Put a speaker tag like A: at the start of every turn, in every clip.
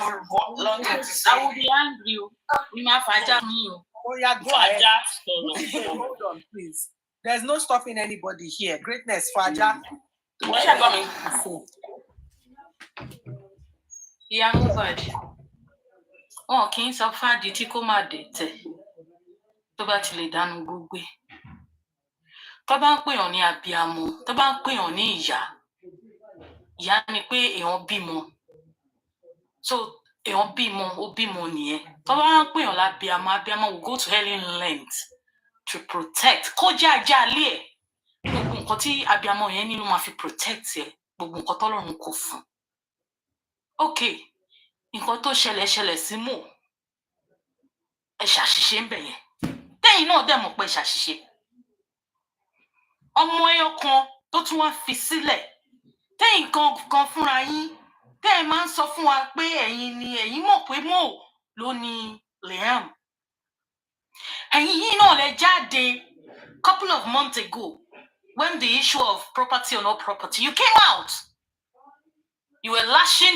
A: will be angry. We might fight me.
B: Oh yeah, go ahead. Hold on, please. There's no stopping anybody here. Greatness, Faja.
A: Yeah, MOHBAD. Oh, kì í sọ fáàdì tí kò má dẹ̀tẹ̀ tó bá ti lè dánú gbogbo. Tó bá ń pèèyàn ní abiyamọ, tó bá ń pèèyàn ní ìyá. Ìyá ni pé èèyàn bímọ. So èèyàn bímọ, ó bímọ nìyẹn. Tó bá ń pèèyàn lábiyamọ, abiyamọ will go to any length to protect. Kó jẹ́ ajálé ẹ̀. Gbogbo nǹkan tí abiyamọ yẹn ní ló máa fi protect ẹ̀. Gbogbo nǹkan t'Ọlọ́run kò fún. Okay. Nǹkan tó ṣẹlẹ̀ sí Mo. Ẹ ṣàṣìṣe ń bẹ̀ yẹn. Tẹ́yìn náà dẹ̀ mọ̀ pé ṣàṣìṣe. Ọmọ ẹyọ kan tó tún wá fi sílẹ̀. Tẹ́yìn kan fúnra yín. Tẹ́yìn máa ń sọ fún wa pé ẹ̀yin mọ̀ pé Mo ló ní Liam. Ẹ̀yin yìí náà lẹ jáde couple of months ago when the issue of property or no property, you came out. You were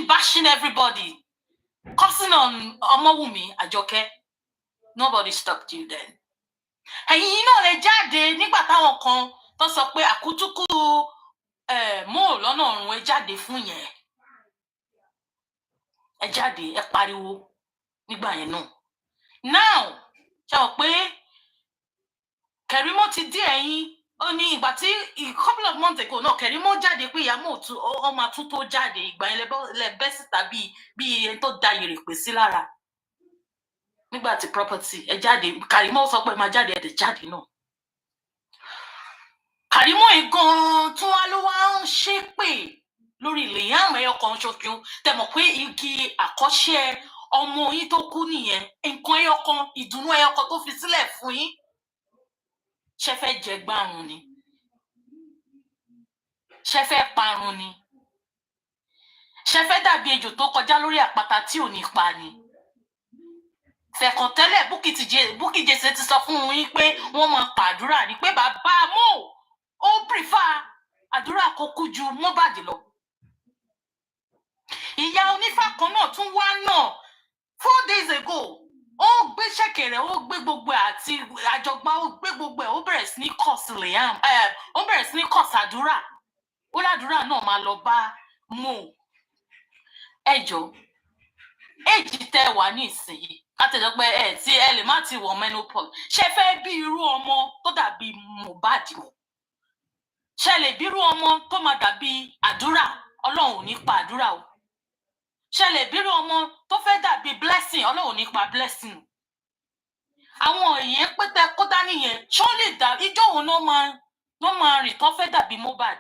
A: bashing everybody. Cussing on Omowumi, Ajoke. Nobody stopped you then. And you know le jáde nígbà táwọn kan tó sọ pé àkútúkù Mo lọ́nà ọ̀run ẹ jáde fún yẹn. Ẹ jáde, ẹ pariwo nígbà yẹn náà. Now, ṣé o pé Kerimo ti dé ẹ̀yin ó ní ìgbà tí a couple of months ago náà Kerimo jáde pé ìyá Mo tún ó máa tún tó jáde ìgbà yẹn lẹ bẹ́ síta bí ẹni tó da yèrèpè sí lára. Nígbà tí property ẹ jáde Kerimo sọ pé máa jáde ẹ dẹ̀ jáde náà. Kerimo gan tún wá ló wá ń ṣépè lórí Liam ẹyọ kan ṣoṣo tẹ́ mọ̀ pé igi àkọ́ṣẹ́ ọmọ yín tó kú nìyẹn nǹkan ẹyọ kan ìdùnnú ẹyọ kan tó fi sílẹ̀ fún yín. Ṣé fẹ́ jẹ gbárùn ni? Ṣé fẹ́ parun ni? Ṣé fẹ́ dàbí ejò tó kọjá lórí àpáta tí ò ní pa ni? Fẹ̀kàn tẹ́lẹ̀ Bukky Jesse ti sọ fún yín pé wọ́n máa pàdúrà ní pé bàbá Mo ó prefer àdúrà kó kú ju MOHBAD lọ. Ìyá onífá kan náà tún wá náà 4 days ago. Ó gbé ṣẹ̀kẹ̀rẹ̀, ó gbé gbogbo àti àjọgbá, ó gbé gbogbo ẹ̀, ó bẹ̀rẹ̀ sí ní curse Liam. Ó bẹ̀rẹ̀ sí ní curse àdúrà. Ó ládùúrà náà máa lọ bá Mo. Ẹ jọ̀ọ́, èjì tẹ́ wà ní ìsinyìí. Àtẹ̀jọ́ pé tí ẹ lè má ti wọ menopause. Ṣé fẹ́ bí irú ọmọ tó dàbí MOHBAD mọ́? Ṣé lè bí irú ọmọ tó máa dàbí àdúrà? Ọlọ́run ò ní pa àdúrà o. Ṣé lè bí irú ọmọ tó fẹ́ dàbí blessing? Ọlọ́run ò ní pa blessing. Àwọn èèyàn pété kó dání yẹn ṣó lè dà ijó òun ló máa rìn tó fẹ́ dàbí MOHBAD.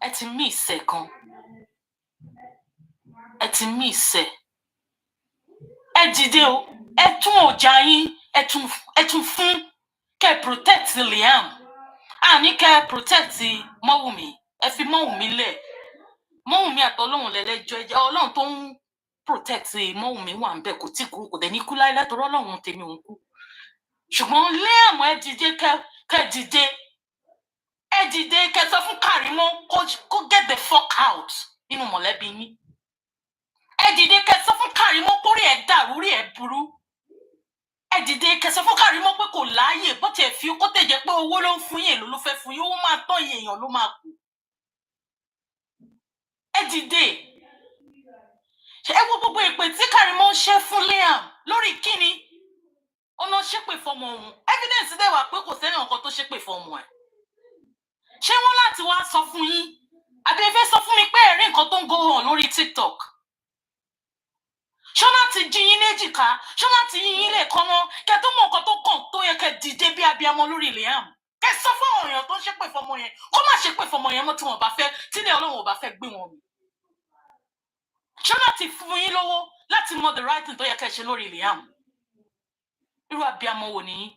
A: Ẹ ti miss ẹ̀ gan. Ẹ ti miss ẹ̀. Ẹ dìde o, ẹ tún ọjà yín, ẹ tún fún kẹ́ protect Liam. Àní kẹ́ protect Mọ́wùmí. Ẹ fi Mọ́wùmí lẹ̀. Mọ́wùmí àtọlọ́run lẹ́lẹ́jọ́ ẹ jẹ́ Ọlọ́run tó ń protect Mọ́wùmí wà ńbẹ̀ kò tí kú kò dẹ̀ ní kú láíláí torí Ọlọ́run tèmi òun kú. Ṣùgbọ́n Liam ẹ dìde kẹ́ dìde. Ẹ dìde kẹ́ sọ fún Kerimo kó get the fuck out nínú mọ̀lẹ́bí yín. Ẹ dìde kẹ́ sọ fún Kerimo kó rí ẹ̀ dàrú rí ẹ̀ burú. Ẹ dìde kẹ́ sọ fún Kerimo pé kò láàyè bó tiẹ̀ fi kó tẹ̀ jẹ́ pé owó ló ń fún yín èlò ló fẹ́ fún yín owó máa tán iye èèyàn ló máa kù. Ẹ dìde. Ẹ wo gbogbo ìpè tí Kerimo ń ṣe fún Liam lórí kíni? Ó lọ ṣépè fọmọ òun. Evidence dẹ̀ wà pé kò sẹ́ni nǹkan tó ṣépè fọmọ ẹ̀. Ṣé wọ́n láti wá sọ fún yín? Àbí ẹ fẹ́ sọ fún mi pé ẹ̀rí nǹkan tó ń go on lórí TikTok? Ṣé láti jí yín léjìká? Ṣé láti yín yín lè kọ́nà? Kẹ́ tó mọ nǹkan tó kàn tó yẹ kẹ́ dìde bí abiyamọ lórí Liam. Kẹ́ sọ fún àwọn èèyàn tó ń ṣépè fọmọ yẹn. Kó má ṣépè fọmọ yẹn mọ́ tí wọ́n bá fẹ́, tí ilé Ọlọ́run ò bá fẹ́ gbé wọn mì. Ṣé láti fún yín lówó láti mọ the right thing tó yẹ kẹ́ ṣe lórí Liam? Irú abiyamọ wo nìyí?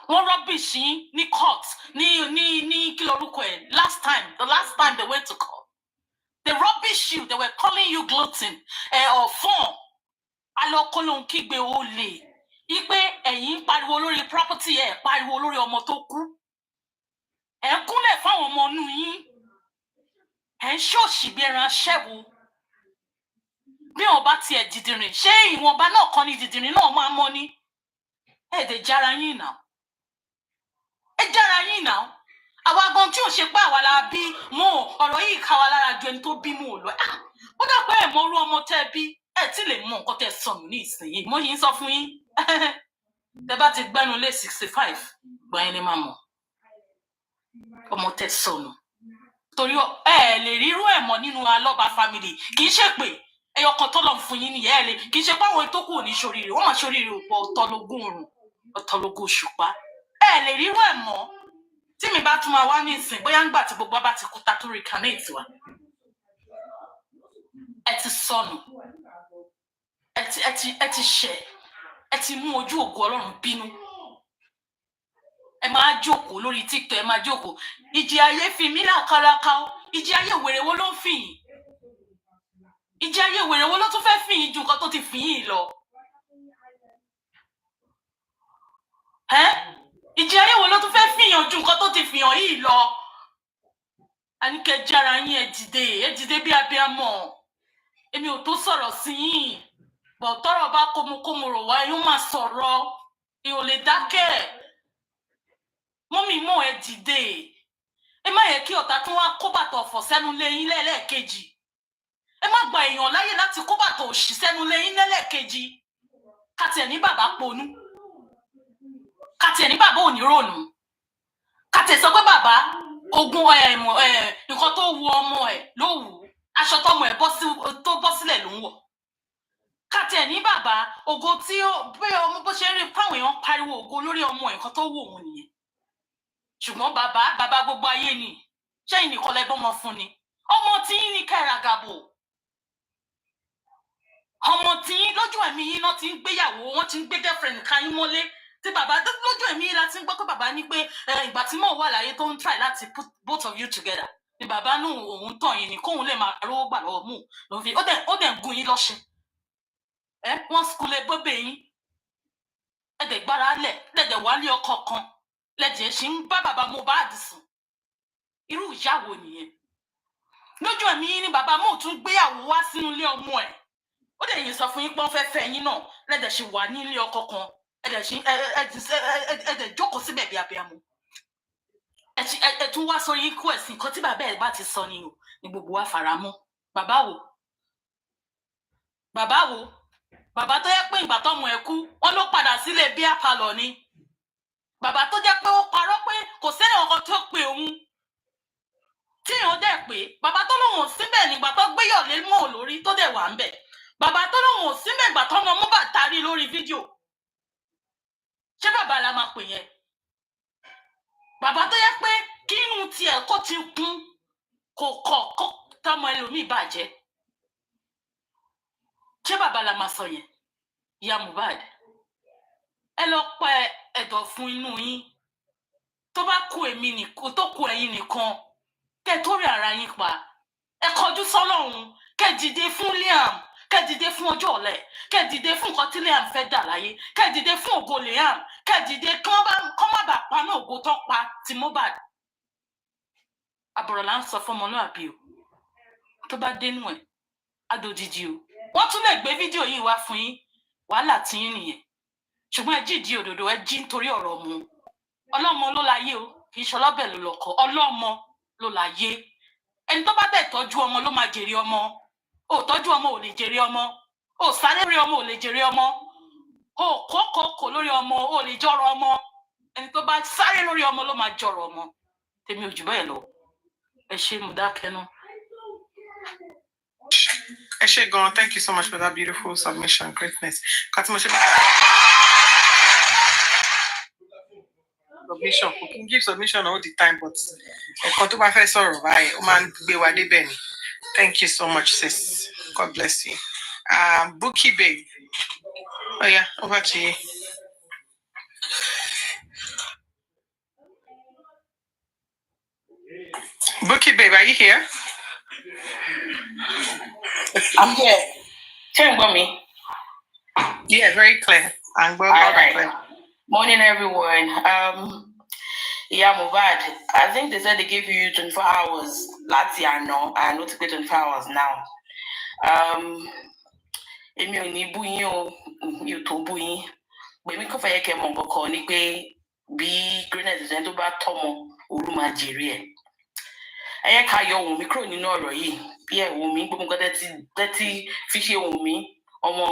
A: Wọ́n rubbish yín ní court ní kí lorúkọ ẹ̀ the last time they went to court. They rubbish you. They were calling you glutton or fun. Alọ́kọ́lóhun kígbe olè. Ipe ẹ̀yin pariwo lórí property ẹ̀ pariwo lórí ọmọ tó kú. Ẹ ń kúnlẹ̀ fáwọn ọmọ inú yín. Ẹ ń ṣòṣì bí ẹran aṣẹ́wó. bí wọn bá tiẹ̀ dìdìrìn ṣé ìwọ̀nba náà kan ní dìdìrìn náà máa mọ́ ní ẹ̀ẹ́dẹ̀ jára yín náà ẹ jára yín náà àwa gan tí ò ṣe pé àwa la bí mo ọ̀rọ̀ yìí ká wa lára ju ẹni tó bí mo lọ ó dà pé ẹ̀ mọ orú ọmọ tẹ́ bí ẹ̀ tí lè mọ nǹkan tẹ́ sọnù ní ìsinyìí mo yìí ń sọ fún yín tẹ́ bá ti gbẹ́nu lé 65 gbọ́n ẹni máa mọ̀ ọmọ tẹ́ sọnù torí ẹ lè rírú ẹ̀ mọ́ nínú Alọ́ba family kì í ṣe pé ẹyọkan tó lọ fún yín nìyẹn ẹ lè kì í ṣe pé àwọn tó kù ní ṣoríire wọ́n máa ṣoríire òpó ọ̀tọ̀lógún òrùn ọ̀tọ̀lógún òṣùpá ẹ lè rírú ẹ̀ mọ́ tí mi bá tún máa wá ní ìsìn bóyá ń gbà tí gbogbo bá ti kú ta tó reconnect wa ẹ ti sọnù ẹ ti ṣẹ̀ ẹ ti mú ojú ògo Ọlọ́run bínú ẹ máa jókòó lórí TikTok ẹ máa jókòó ìjì ayé fi mí làkàlàkà ó ìjì ayé wèrè wo ló ń fi yín ìjì ayé wèrè wo ló tún fẹ́ fi yín ju nǹkan tó ti fi yín lọ ìjì ayé wo ló tún fẹ́ fi yàn ju nǹkan tó ti fi hàn yìí lọ àníkẹ́ jára yín ẹ dìde bí abiyamọ èmi ò tó sọ̀rọ̀ sí yín bọ̀ tọ́rọ̀ bá kómokómo rò wá yóò máa sọ̀rọ̀ èèyàn ò lè dákẹ́ mọ́mì mọ́ ẹ dìde ẹ má yẹ kí ọ̀tá tún wá kó bàtà ọ̀fọ̀ sẹ́nu lẹ́yìn lẹ́lẹ́kejì ẹ má gba èèyàn láyè láti kó bàtà òṣì sẹ́nu lẹ́yìn lẹ́lẹ́kejì kàtẹ̀ ní bàbá ponú kàtẹ̀ ní bàbá onírònú kàtẹ̀ sọ pé bàbá ogun nǹkan tó wu ọmọ ẹ̀ ló wù ú aṣọ tọmọ ẹ̀ tó bọ́ sílẹ̀ ló ń wọ̀ kàtẹ̀ ní bàbá ògo tí ó bí ọmọ bó ṣe ń rí fáwọn èèyàn pariwo ògo lórí ọmọ ẹ̀ nǹkan tó wù òun nìyẹn ṣùgbọ́n bàbá gbogbo ayé ni ṣẹ́yìn nìkan lẹ́bọ́mọ fún ni ọmọ tí yín ní kẹ́ràgàbò ọmọ tí yín lójú ẹ̀mí yín náà ti ń gbéyàwó wọ́n ti ń gbé girlfriend kan yín mọ́lé tí bàbá lójú ẹ̀mí yín la ti ń gbọ́ pé bàbá ní pé ìgbà tí mò ń wà láyé tó ń try láti put both of you together ni bàbá nù òun tàn yín ni kóun lè máa rówó gbà lọ́wọ́ mú ló fi ó dẹ̀ ń gun yín lọ́ṣẹ́ wọ́n skulẹ̀ bóbè yín ẹ̀dẹ̀ gbára lẹ̀ lẹ̀dẹ̀ wálé ọkọ kan lẹ́dẹ̀ ṣì ń bá bàbá Mohbad sùn irú ìyàwó nìyẹn lójú ẹ̀mí yín ni bàbá Mo tún gbéyàwó wá sínú ilé ọmọ ẹ̀ ó dẹ̀ yín sọ fún yín pé wọ́n fẹ́ fẹ́ yín náà lẹ́dẹ̀ ṣì wà ní ilé ọkọ kan ẹ̀dẹ̀ jókòó síbẹ̀ bí abiyamọ ẹ tún wá sórí ikú ẹ̀sìn kan tí bàbá ẹ̀ bá ti sọ ni o ni gbogbo wa fara mọ́ bàbá wo bàbá tó yẹ pé ìgbà tọ́mọ ẹ̀ kú wọ́n ló padà sílé bíá palọ̀ ni bàbá tó jẹ́ pé ó parọ́ pé kò sẹ́ni ọkọ tó pe òun tí èèyàn dẹ̀ pé bàbá tó lóun ò síbẹ̀ nígbà tó gbéyọ̀ lé mọ́ lórí tó dẹ̀ wà ń bẹ̀ bàbá tó lóun ò síbẹ̀ ìgbà tó ọmọ Mohbad tarí lórí fídíò ṣé bàbá la máa pè yẹn bàbá tó yẹ pé kí inú tiẹ̀ kó ti kún kò kọ̀ tọmọ ẹlòmíì bàjẹ́ ṣé bàbá la máa sọ yẹn ìyá Mohbad ẹ lọ pa ẹ̀dọ̀ fún inú yín tó bá kú èmi nìkan tó kú ẹ̀yin nìkan kẹ́ tó rí ara yín pa ẹ kọjú sọ́lọ́run kẹ́ dìde fún Liam kẹ́ dìde fún ọjọ́ ọ̀la ẹ̀ kẹ́ dìde fún nǹkan tí Liam fẹ́ dà láyé kẹ́ dìde fún ògo Liam kẹ́ dìde kọ́ má bàa pa náà ògo tó pa ti Mohbad àbọ̀rọ̀ là ń sọ fọmọlúàbí o tó bá dénú ẹ̀ adòdìdì o wọ́n tún lè gbé fídíò yìí wá fún yín wàhálà tí yín nìyẹn ṣùgbọ́n ẹ jíìdí òdòdó ẹ jí nítorí ọ̀rọ̀ ọmọ ọlọ́mọ ló láyé o kì í ṣe ọlọ́bẹ̀ ló lọ́kọ ọlọ́mọ ló láyé ẹni tó bá dẹ̀ tọ́jú ọmọ ló máa jèrè ọmọ ò tọ́jú ọmọ ò lè jèrè ọmọ ò sáré rí ọmọ ò lè jèrè ọmọ ò kókòkò lórí ọmọ ò lè jọrọ ọmọ ẹni tó bá sáré lórí ọmọ ló máa jọrọ ọmọ tèmi ò jù bẹ́ẹ̀ lọ ẹ ṣé mo dákẹ́ náà.
B: Ẹ ṣé gan, thank you so much for that beautiful submission, greatness. Submission, we can give submission all the time, but thank you so much, sis. God bless you. Bookie Babe. Oh yeah, over to you. Bookie Babe, are you here?
C: I'm here. Can you hear me?
B: Yeah, very clear.
C: All right. Morning, everyone. Yeah, Mohbad. I think they said they gave you 24 hours last year. No, I know to pay 24 hours now. èmi ò ní bú yín o, mi ò tó bú yín. Gbèmí kò fẹ́ kẹ́ mọ̀ nǹkan kan ni pé bí greatness ẹni tó bá tọ́mọ òru máa jèrè ẹ̀. Ẹ yẹ ká yọ ohùn mi kúrò nínú ọ̀rọ̀ yìí. Bí ẹ wù mí, gbogbo nǹkan tẹ́tí fi ṣe ohùn mi, ọmọ,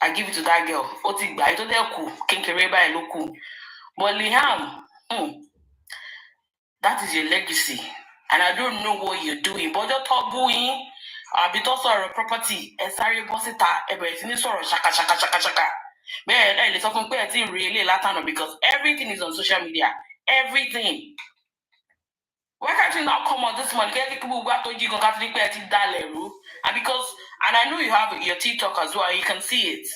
C: I give it to that girl. Ó ti gbà á tó dẹ́ kù, kékeré báyìí ló kù. But Liam, that is your legacy. And I don't know what you're doing. Bọ́jọ́ tó bú yín, àbí tó sọ̀rọ̀ property, ẹ sáré bọ́ síta, ẹ bẹ̀rẹ̀ sí ní sọ̀rọ̀ ṣaka. Bẹ́ẹ̀ ẹ lè sọ fún pé ẹ ti rí ilé látànà because everything is on social media. Everything. Why can't you not come on this morning? Get people who are told you Catholic and because I know you have your TikTok as well, you can see it.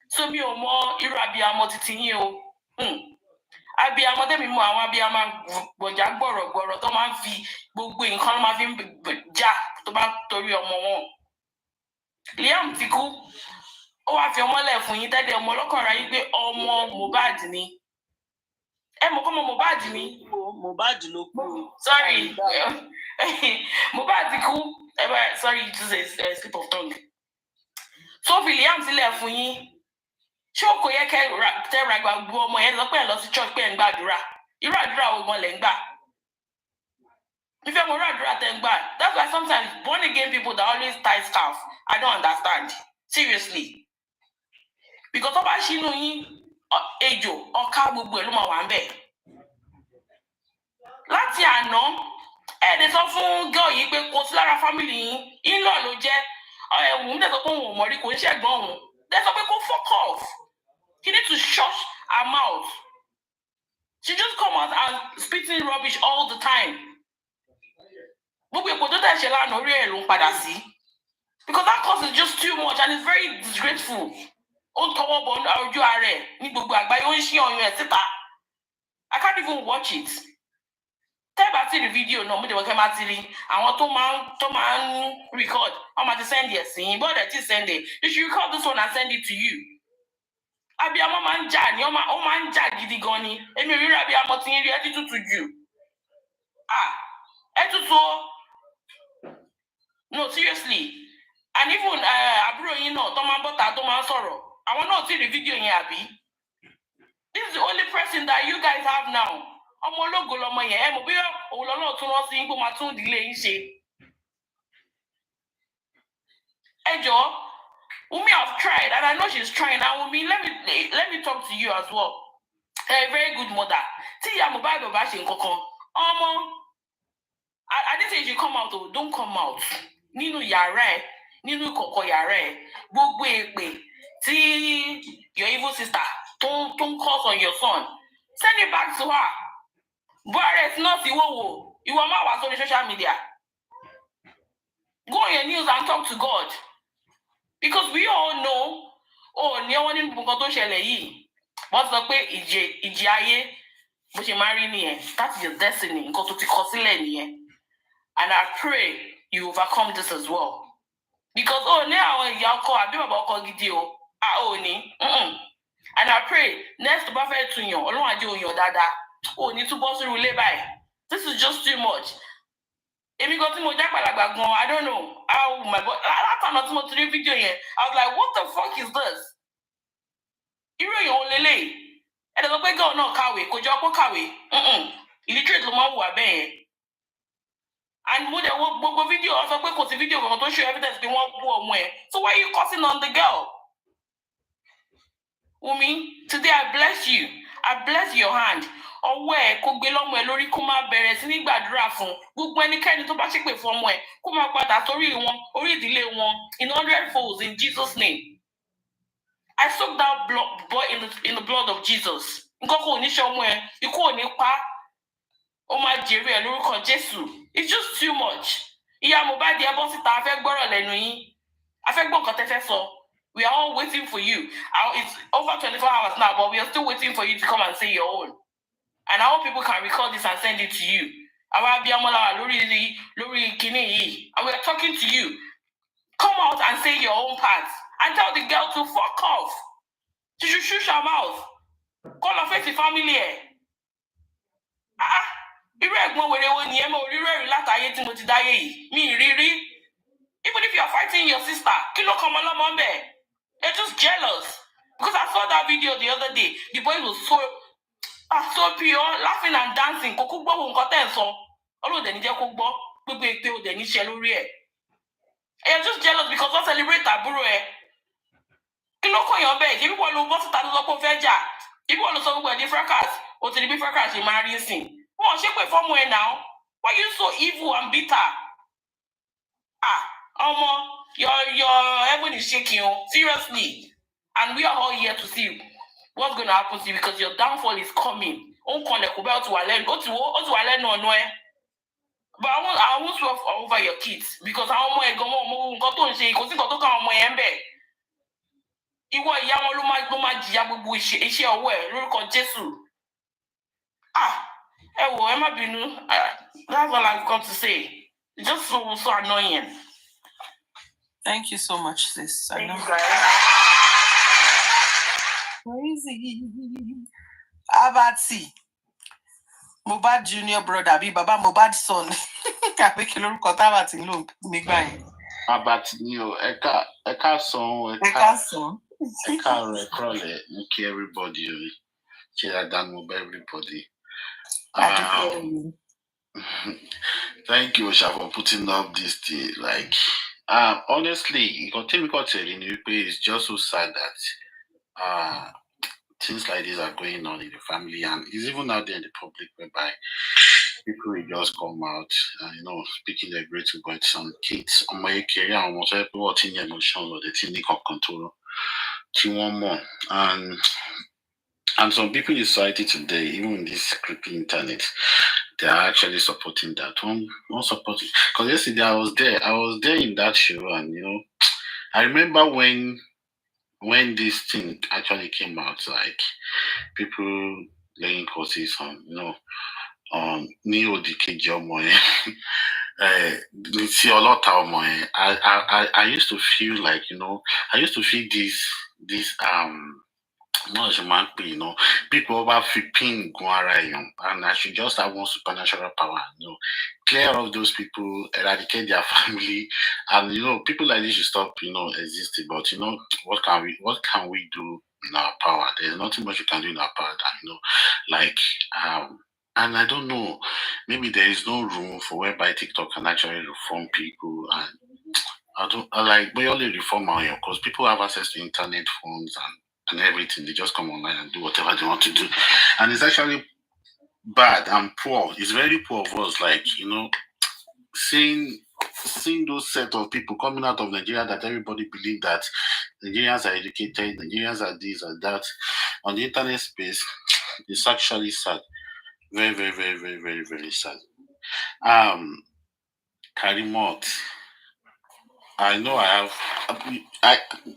C: So me or more Irabia Motitinho. Abiyamọ tẹ́mi mú àwọn abiyamọ gbọ̀jà gbọ̀rọ̀ tó máa ń fi gbogbo nǹkan máa fi ń jà tó bá torí ọmọ wọn. Liam ti kú, ó wá fi ọmọ lẹ̀ fún yín tẹ́lẹ̀ ọmọ ọlọ́kàn ra yín pé ọmọ Mohbad ni. Ẹ mọ̀ kọ́mọ Mohbad ni.
D: Mohbad ló kú.
C: Sorry. Mohbad ti kú. Sorry, just a slip of tongue. So fi Liam sílẹ̀ fún yín. Ṣé o kò yẹ kẹ́ tẹ́ra gbogbo ọmọ yẹn lọ pé ẹ lọ sí church pé ẹ ń gbàdúrà? Irú àdúrà wo gan lẹ̀ ń gbà? Ìfẹ́ mo rí àdúrà tẹ́ ń gbà. That's why sometimes born again people that always tie scarf, I don't understand. Seriously. Because tó bá ṣínú yín, ejò, ọ̀ká gbogbo ẹ̀ ló máa wà ń bẹ̀. Láti àná, ẹ lè sọ fún girl yìí pé kò sí lára family yín, in-law ló jẹ́. Ẹ̀wùn mi lè sọ pé òun ò mọ̀ rí kò ń ṣẹ̀gbọ́n òun. Lè sọ pé kó fuck off. She needs to shut her mouth. She just come out and spitting rubbish all the time. Gbogbo èpò tó tẹ̀ ṣe lánàá orí ẹ̀ ló ń padà sí. Because that cause is just too much and it's very disgraceful. Ó ń tọwọ́ bọ ojú ara ẹ̀ ní gbogbo àgbáyé, ó ń ṣí ọyàn ẹ̀ síta. I can't even watch it. Tẹ́ bá ti rí fídíò náà, mo dẹ̀ wọ́n kẹ́ máa ti rí. Àwọn tó máa ń record, wọ́n máa ti send it sí yín. Bọ́ọ̀dẹ̀ tí send it, you should record this one and send it to you. Abiyamọ máa ń jà ní, ó máa ń jà gidi gan ni. Èmi ò rí abiyamọ tí ń rí ẹ ti tútù jù. Ẹ tútù o. No, seriously. And even àbúrò yín náà tó máa ń bọ́ta tó máa ń sọ̀rọ̀. Àwọn náà ti rí fídíò yẹn àbí? This is the only person that you guys have now. Ọmọ ológo lọmọ yẹn. Ẹ mọ̀ bí òun lọ́nà tún rán sí yín pé máa tún ìdílé yín ṣe. Ẹ jọ̀ọ́. Wumi have tried, and I know she's trying. And Wumi, let me talk to you as well. A very good mother. See, I'm about to bash in Kokon. I didn't say you come out, though. Don't come out. Ninu yare, ninu koko yare. Gbogbo èpè tí your evil sister don't cause on your son. Send it back to her. But it's not Iwowo. You are not on social media. Go on your news and talk to God. Because we all know, ní ọwọ́ nínú nǹkan tó ṣẹlẹ̀ yìí, wọ́n sọ pé ìjì ayé bó ṣe máa rí nìyẹn. That is your destiny, nǹkan tó ti kọ sílẹ̀ nìyẹn. And I pray you overcome this as well. Because ní àwọn ìyá ọkọ àbí bàbá ọkọ gidi o, ní. And I pray next to bá fẹ́ tún yàn, Ọlọ́run á jẹ́ ó yàn dáadáa. Ní túbọ̀ sórí ilé báyìí. This is just too much. Èmi gan tí mo jágbàlagbà gan, I don't know how my boy. Látàná tí mo ti rí fídíò yẹn, I was like, what the fuck is this? Irú èèyàn ò lélẹ̀. Ẹ dẹ̀ sọ pé girl náà kàwé, kò jọ pé kàwé. Illiterate ló máa ń wà bẹ́ẹ̀ yẹn. And mo dẹ̀ wo gbogbo fídíò, ọ sọ pé kò sí fídíò kankan tó show evidence pé wọ́n bú ọmọ ẹ̀. So why are you cursing on the girl? Wumi, today I bless you. I bless your hand. Ọwọ́ ẹ̀ kó gbé lọ́mọ ẹ̀ lórí kó máa bẹ̀rẹ̀ sí ní gbàdúrà fún gbogbo ẹnikẹ́ni tó bá ṣépè fún ọmọ ẹ̀ kó máa padà sórí wọn, orí ìdílé wọn in 100 folds in Jesus' name. I soak that blood in the blood of Jesus. Nǹkan kò ní ṣe ọmọ ẹ̀, ikú ò ní pa. Ó máa jèrè ẹ̀ lórúkọ Jésù. It's just too much. Ìyá Mohbad ẹ bọ́ síta, a fẹ́ gbọ́rọ̀ lẹ́nu yín. A fẹ́ gbọ́ nǹkan tẹ́ fẹ́ sọ. We are all waiting for you. It's over 24 hours now, but we are still waiting for you to come and say your own. And I hope people can record this and send it to you. And we are talking to you. Come out and say your own part. And tell the girl to fuck off. She should shush her mouth. Call her face the family. Irú ẹ̀gbọ́n wèrè wo ni ẹ mọ̀ orí rẹ̀ rí látàyé tí mo ti dáyé yìí. Mi rírí. Even if you are fighting your sister, kilo kamalombe. They're just jealous. Because I saw that video the other day. The boy was so pure, laughing and dancing. Kokugbo wonkotenso. Although they need to cookbo, they need to you're just jealous because don't celebrate Aburo. Kilo ko your bed. If you want to go to Tanuko Veja, if you want to solve the fracas, or to the big fracas in marrying sin. Oh, she wait from where now? Why are you so evil and bitter? Your heaven is shaking, seriously. And we are all here to see what's going to happen to you because your downfall is coming. But I won't swerve over your kids because I want to say, because ìwọ ìyá wọn ló máa jìyà gbogbo iṣẹ́ ọwọ́ ẹ̀ lórúkọ Jésù. Ẹ wò ẹ má bínú. That's all I've got to say. It's just so annoying.
B: Thank you so much, sis.
C: Thank you,
B: Crazy. Abati. Mohbad junior brother, bí baba Mohbad son. Àbí kí lórúkọ tábàtì ń lò nígbà yẹn.
E: Abati ni o, ẹ̀ka sàn, ẹ̀ka rẹ̀ kúrọ̀lẹ̀, mo kí everybody o, ṣe dáadáa mo bá everybody. Thank you, Osha, for putting up this thing. Like, honestly, it's just so sad that things like this are going on in the family, and it's even out there in the public whereby people will just come out and speaking their great about some kids on my career and whatever what in emotion or the thing control to one more and some people in society today, even in this creepy internet, they are actually supporting that. One supporting because yesterday I was there in that show, and I remember when this thing actually came out, like people laying courses on ní òdìkejì ọmọ yẹn see a lot of ọmọ I used to feel like I used to feel this not a man, people over flipping and I should just have one supernatural power, clear off those people, eradicate their family, and people like this should stop, existing. But what can we do in our power? There's nothing much we can do in our power than and I don't know, maybe there is no room for whereby TikTok can actually reform people, and we only reform because people have access to internet phones and everything. They just come online and do whatever they want to do, and it's actually bad and poor. It's very poor of us, seeing those set of people coming out of Nigeria that everybody believe that Nigerians are educated, Nigerians are this and that on the internet space. It's actually sad. Very, very, very, very, very, very sad. Karimot, I know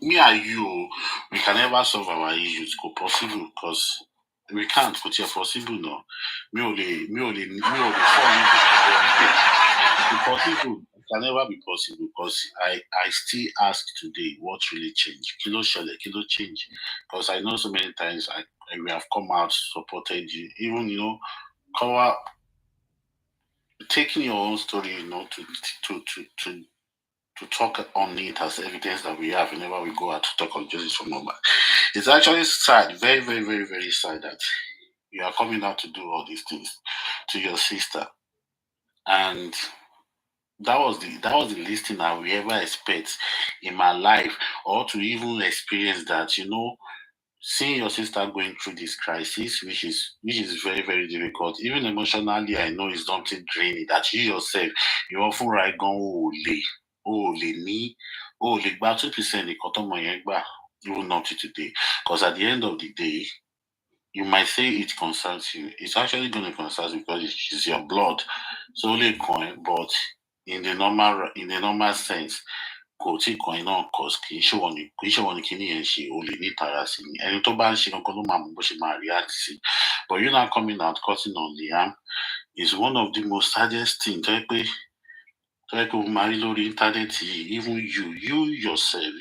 E: me and you, we can never solve our issues. Go possible because we can't. But you're possible no. Me only possible. It can never be possible because I still ask today what really changed. Kilo change. Because I know so many times we have come out, supported you, even cover taking your own story, to talk on it as evidence that we have whenever we go out to talk on justice for Mohbad. It's actually sad, very, very, very, very sad that you are coming out to do all these things to your sister, and that was the least thing I will ever expect in my life, or to even experience that. Seeing your sister going through this crisis, which is very, very difficult, even emotionally, I know it's something draining. That you yourself, you often write gone me, about 2% the cotton even not today. Because at the end of the day, you might say it concerns you. It's actually going to concern you because it's your blood. So only coin, but in the normal sense, kò tí kan iná cause kì í ṣe wọn ni kíní yẹn ṣe o lè ní ìtara sí ni ẹni tó bá ń ṣe gangan ló máa mọ bó ṣe máa react sí. But you now coming out cutting on the arm is one of the most saddest things tó yẹ pé o máa rí lórí internet yìí. Even you yourself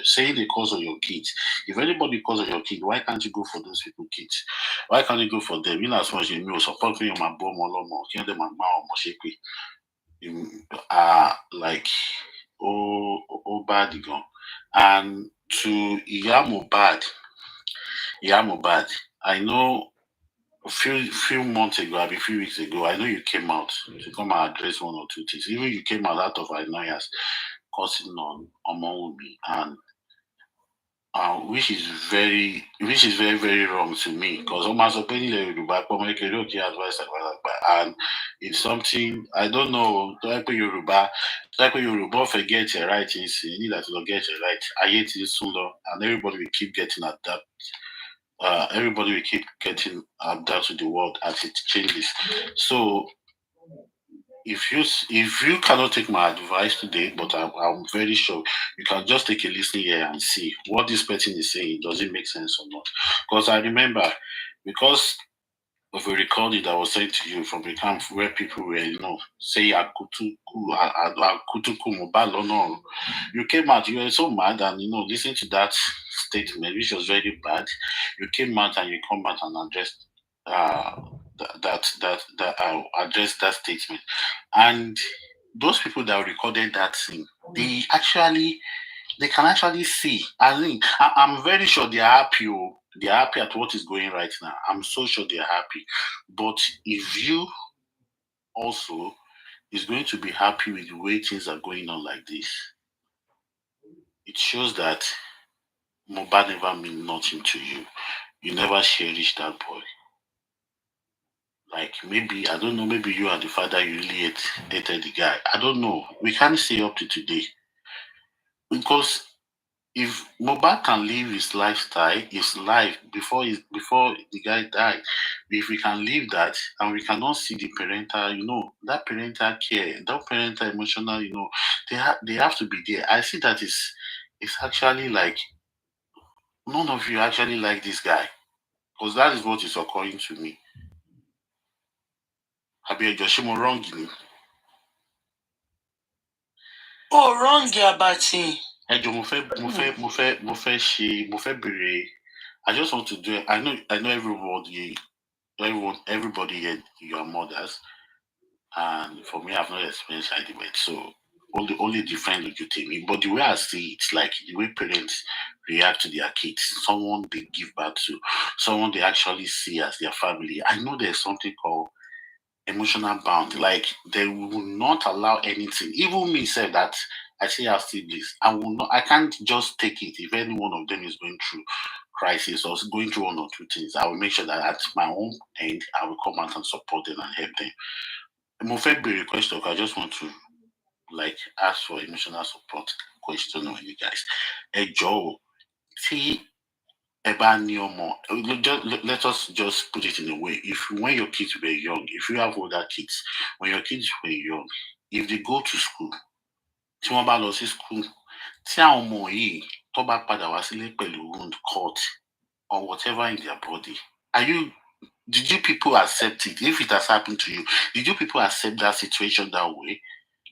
E: saying the cause of your kids. If anybody cause of your kid, why can't you go for those people kids? Why can't you go for them? In as much as you support me on my bọ́ ọmọ ọlọ́mọ kí wọ́n dẹ̀ máa gbá ọmọ ṣépè. Like bad gan. And to Iya Mohbad, I know a few months ago, a few weeks ago, I know you came out to come and address one or two things. Even you came out of annoyance, cursing on Omowumi, and which is very, very wrong to me, because almost opening the Yoruba advice, and it's something I don't know. Like Yoruba forget your right, you need to get your right. I hate it sooner, and everybody will keep getting adapt. Everybody will keep getting adapt to the world as it changes. So if you cannot take my advice today, but I'm very sure you can just take a listen here and see what this person is saying. Does it make sense or not? Because I remember, because of a recording that was sent to you from the camp where people were, say Akutuku Mohbad, no. You came out, you were so mad, and listen to that statement, which was very bad. You came out and you come out and addressed address that statement. And those people that recorded that thing, they can actually see. I'm very sure they are happy. They are happy at what is going right now. I'm so sure they are happy. But if you also is going to be happy with the way things are going on like this, it shows that Mohbad never mean nothing to you. You never cherish that boy. Like, maybe, I don't know, maybe you and the father, you really hated the guy. I don't know. We can't say up to today. Because if Mohbad can live his lifestyle, his life before the guy died, if we can live that and we cannot see the parental, that parental care, that parental emotional, they have to be there. I see that it's actually like none of you actually like this guy, because that is what is occurring to me. Abi Joshimo wrong ni.
B: Oh, wrong, Yabati.
E: I just want to do it. I know everybody here, you are mothers, and for me, I've not experienced side effects, so only different look you take me. But the way I see it, like the way parents react to their kids, someone they give back to, someone they actually see as their family. I know there's something called emotional bound. Like, they will not allow anything. Even me said that I say I have siblings. I can't just take it if any one of them is going through crisis or going through one or two things. I will make sure that at my own end, I will come out and support them and help them. Mofebi request, I just want to ask for emotional support question on you guys. Joe, see, let us just put it in a way. When your kids were young, if you have older kids, when your kids were young, if they go to school, tí wọ́n bá lọ sí school, tí àwọn ọmọ yìí tó bá padà wá sílé pẹ̀lú wound cut or whatever in their body, did you people accept it? If it has happened to you, did you people accept that situation that way?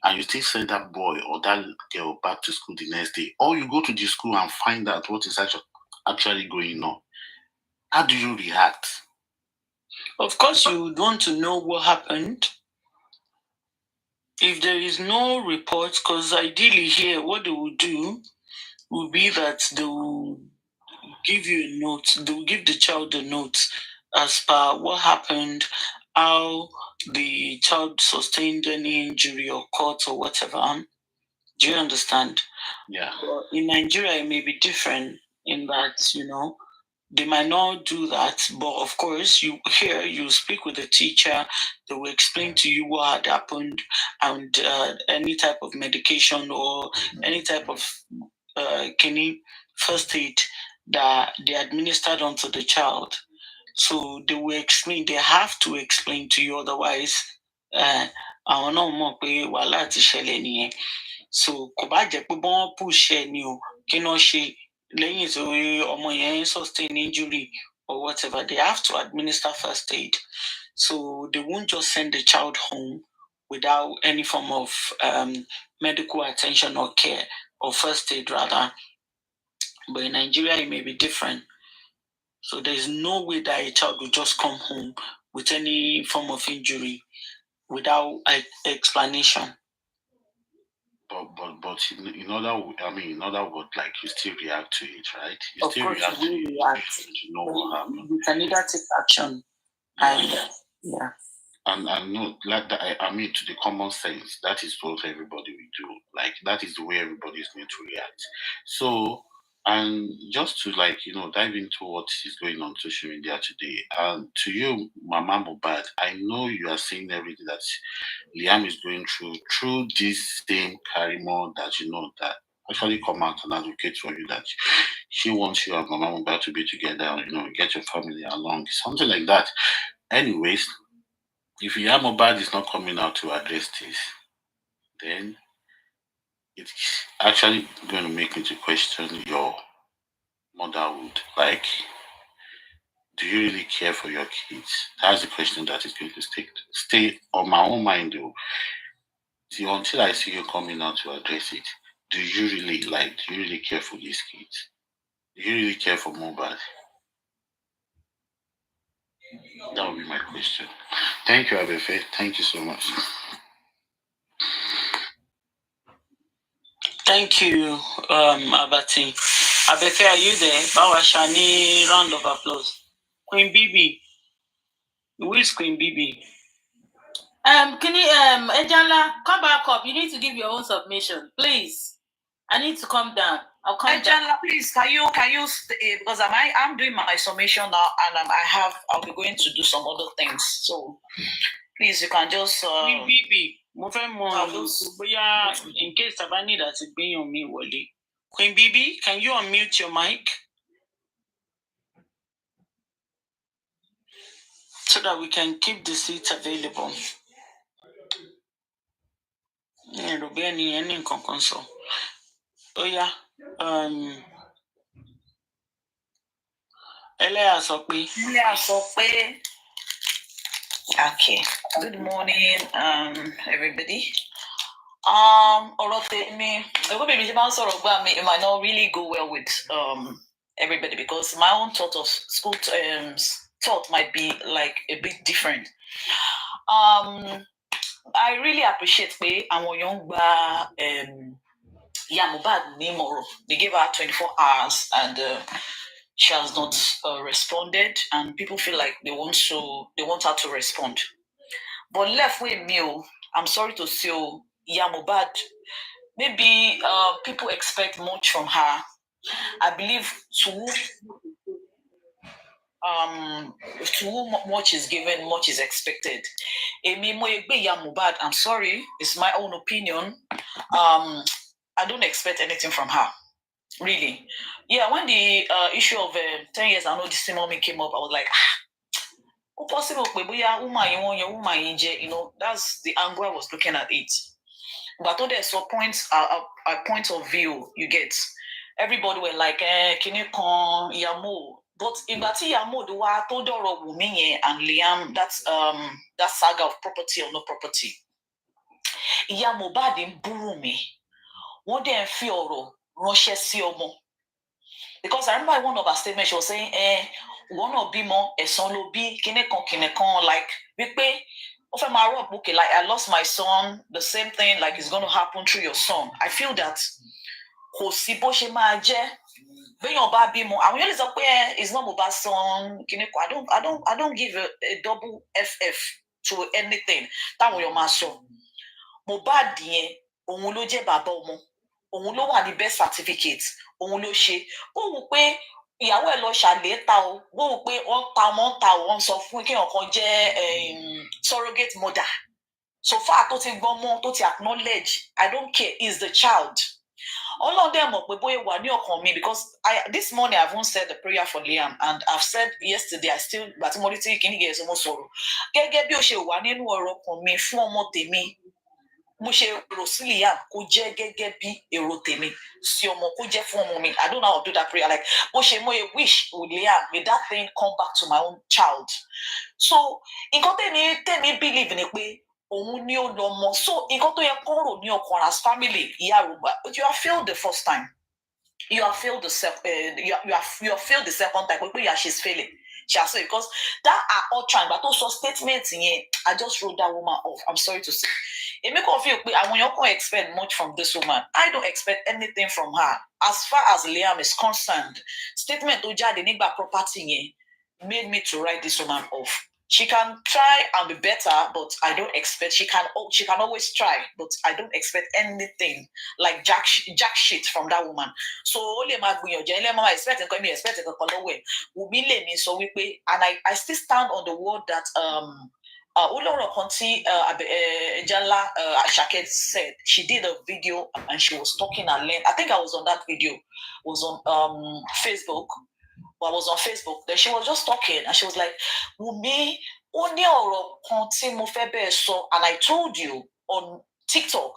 E: And you still send that boy or that girl back to school the next day, or you go to the school and find out what is actually going on? How do you react?
B: Of course, you would want to know what happened. If there is no report, because ideally here, what they will do will be that they will give you a note. They will give the child a note as per what happened, how the child sustained any injury or cut or whatever. Do you understand?
E: Yeah.
B: In Nigeria, it may be different in that, they might not do that, but of course, you speak with the teacher, they will explain to you what had happened and any type of medication or any type of first aid that they administered onto the child. So they will explain, they have to explain to you, otherwise, àwọn náà mọ̀ pé wàhálà ti ṣẹlẹ̀ nìyẹn. So kò bá jẹ́ pé bọ́n push ẹ ni o, kí náà ṣe lẹ́yìn tó ọmọ yẹn sustain injury or whatever, they have to administer first aid. So they won't just send the child home without any form of medical attention or care, or first aid rather. But in Nigeria, it may be different. So there's no way that a child will just come home with any form of injury without explanation.
E: But in other words, like you still react to it, right? You
B: Of
E: still
B: course,
E: react to
B: you
E: it.
B: will
E: You
B: react.
E: still want to know what happened.
B: You can either take action and yeah.
E: And no, like that, I mean, to the common sense, that is what everybody will do. Like that is the way everybody is going to react. So, and just to dive into what is going on social media today, and to you, Mama Mohbad, I know you are seeing everything that Liam is going through this same Karimo that that actually come out and advocate for you that she wants you and Mama Mohbad to be together, and get your family along, something like that. Anyways, if Liam Mohbad is not coming out to address this, then it's actually going to make me to question your motherhood. Like, do you really care for your kids? That's the question that is going to stay on my own mind, though. See, until I see you coming out to address it, do you really care for these kids? Do you really care for Mohbad? That would be my question. Thank you, Abefe. Thank you so much.
B: Thank you, Abati. Abefe, are you there? Bawa Shani, round of applause. Queen Bibi. Who is Queen Bibi?
A: Can you Ejala, come back up. You need to give your own submission, please. I need to come down. I'll come down.
C: Ejala, please, can you stay, because I'm doing my summation now, and I'll be going to do some other things. So please, you can just
B: Queen Bibi. Mo fẹ́ mọ̀ bóyá in case I need to bring on me wọlé. Queen Bibi, can you unmute your mic? So that we can keep the seats available. Any console. Oh yeah. Eleya sọ pé.
C: Okay. Good morning, everybody. It might not really go well with everybody, because my own thought of school thought might be like a bit different. I really appreciate pé àwọn young Mohbad ní they gave her 24 hours and she has not responded, and people feel like they want her to respond. But left with me, I'm sorry to say, Mohbad, maybe people expect much from her. I believe to whom much is given, much is expected. Mohbad, I'm sorry, it's my own opinion. I don't expect anything from her, really. Yeah, when the issue of 10 years, I know this mommy came up, I was like, possible, that's the angle I was looking at it. But there's a point of view you get. Everybody were like, can you come Yamo? But in that Yamo, the wa to doro Wumi and Liam, that's that saga of property or no property. Yamo bad in Burumi. One day in Fioro, Roche Siomo. Because I remember one of her statements, she was saying, one of bimo, a son lo bi, kinekon, like, okay, like I lost my son, the same thing, like it's going to happen through your son. I feel that it's not Mohbad's son. I don't give a double FF to anything. Mohbad die, òun ló jẹ́ bàbá ọmọ, òun ló wà ní birth certificate, òun ló ṣe. Ó wù pé ìyàwó ẹ̀ lọ ṣàlẹ́ ta o, ó wù pé wọ́n ta o, wọ́n sọ fún kéèyàn kan jẹ́ surrogate mother. So far tó ti gbọ́mọ, tó ti acknowledge, I don't care, is the child. Ọlọ́run dẹ̀ mọ̀ pé bóyá wà ní ọkàn mi, because this morning I've even said the prayer for Liam, and I've said yesterday, I still, gbàtí mo rí tí kìíní gẹ̀ẹ́sì mo sọ̀rọ̀. Gẹ́gẹ́ bí ó ṣe wà nínú ọ̀rọ̀ ọkàn mi fún ọmọ tèmi, mo ṣe rò sí Liam kó jẹ́ gẹ́gẹ́ bí èrò tèmi sí ọmọ, kó jẹ́ fún ọmọ mi. I don't know how to do that prayer. Like, mo ṣe mo wish with Liam, may that thing come back to my own child. So, nǹkan tèmi believe ni pé òun ni ó lọ mọ. So, nǹkan tó yẹ kó rò ní ọkàn as family, ìyá Yorùbá, but you have failed the first time. You have failed the failed the second time. Pé she's failing. She has said, because that are all trying, but also statements in here, I just wrote that woman off. I'm sorry to say.
F: èmi kàn feel pé àwọn èèyàn kàn expect much from this woman. I don't expect anything from her. As far as Liam is concerned, statement tó jáde nígbà property yẹn made me to write this woman off. She can try and be better, but I don't expect she can always try, but I don't expect anything like jack shit from that woman. So only my expect and I still stand on the word that Jala Ashake said. She did a video and she was talking at length. I think I was on that video. It was on Facebook. Well, I was on Facebook. Then she was just talking and she was like, Wumi, and I told you on TikTok.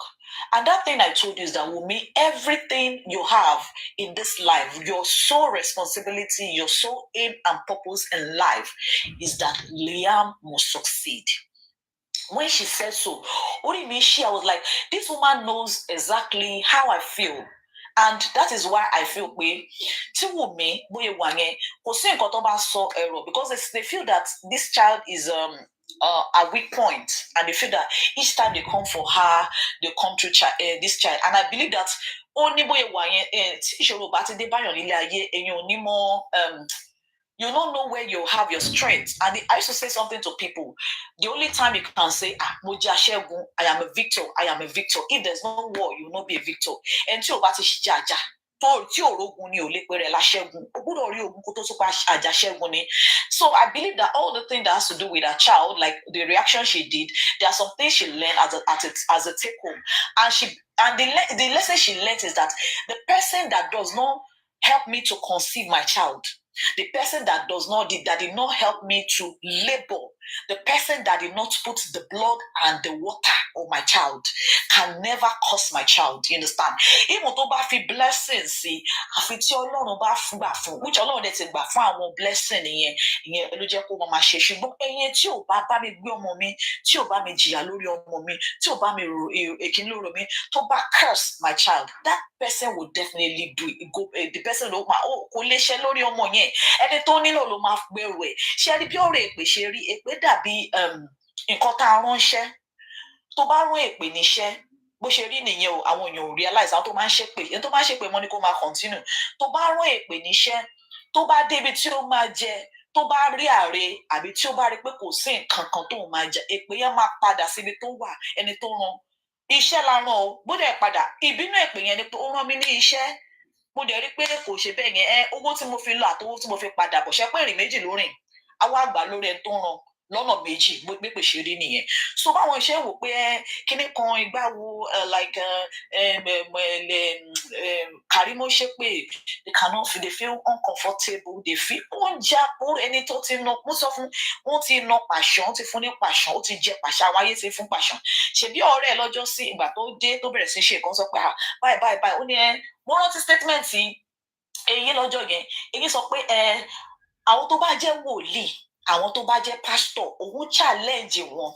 F: And that thing I told you is that Wumi, everything you have in this life, your sole responsibility, your sole aim and purpose in life is that Liam must succeed. When she said so, what do you mean I was like, this woman knows exactly how I feel. And that is why I feel because they feel that this child is a weak point, and they feel that each time they come for her, they come to this child. And I believe that only you don't know where you have your strength. And I used to say something to people. The only time you can say, I am a victor, I am a victor. If there's no war, you will not be a victor. And so I believe that all the things that has to do with a child, like the reaction she did, there are some things she learned as a take home. And the lesson she learned is that the person that does not help me to conceive my child, the person that did not help me to labor, the person that did not put the blood and the water on my child can never curse my child. You understand? Even though I feel blessings, see, I feel which alone that's a blessing to curse my child. That person will definitely do it. The person ẹni tó nílò ló máa gbèrò ẹ ṣe rí bí ọ̀rọ̀ èpè ṣe rí èpè dàbí nǹkan tá a ránṣẹ́ tó bá rán èpè níṣẹ́ bó ṣe rí nìyẹn o àwọn èèyàn ò realize àwọn tó máa ń ṣépè ẹni tó máa ń ṣépè mọ́ ni kó máa continue tó bá rán èpè níṣẹ́ tó bá débi tí ó máa jẹ tó bá rí ààrẹ àbí tí ó bá rí pé kò sí nǹkan kan tó máa jẹ èpè yẹn máa padà síbi tó wà ẹni tó rán iṣẹ́ la rán o bó dẹ̀ padà ìbínú èpè yẹn ni pé ó rán mi ní iṣẹ́ mo dẹ̀ rí pé kò ṣe bẹ́ẹ̀ yẹn owó tí mo fi lọ àti owó tí mo fi padà bọ̀ ṣe pé ìrìn méjì ló rìn àwa àgbà lórí ẹni tó ràn lọ́nà méjì gbé pèsè rí nìyẹn so báwọn ṣe wò pé kíní kan ìgbà wo Karimo ṣe pé they cannot feel, they feel uncomfortable, they feel oúnjẹ àpò ẹni tó ti ná mo sọ fún wọn ti ná pàṣán ó ti fún ní pàṣán ó ti jẹ pàṣán àwọn ayé ti fún pàṣán ṣebí ọ̀rẹ́ ẹ lọ́jọ́ sí ìgbà tó dé tó bẹ̀rẹ̀ sí ṣe nǹkan sọ pé báyìí ó ní mo rántí statement èyí lọ́jọ́ yẹn èyí sọ pé àwọn tó bá jẹ́ wòlíì àwọn tó bá jẹ́ pastor òun challenge wọn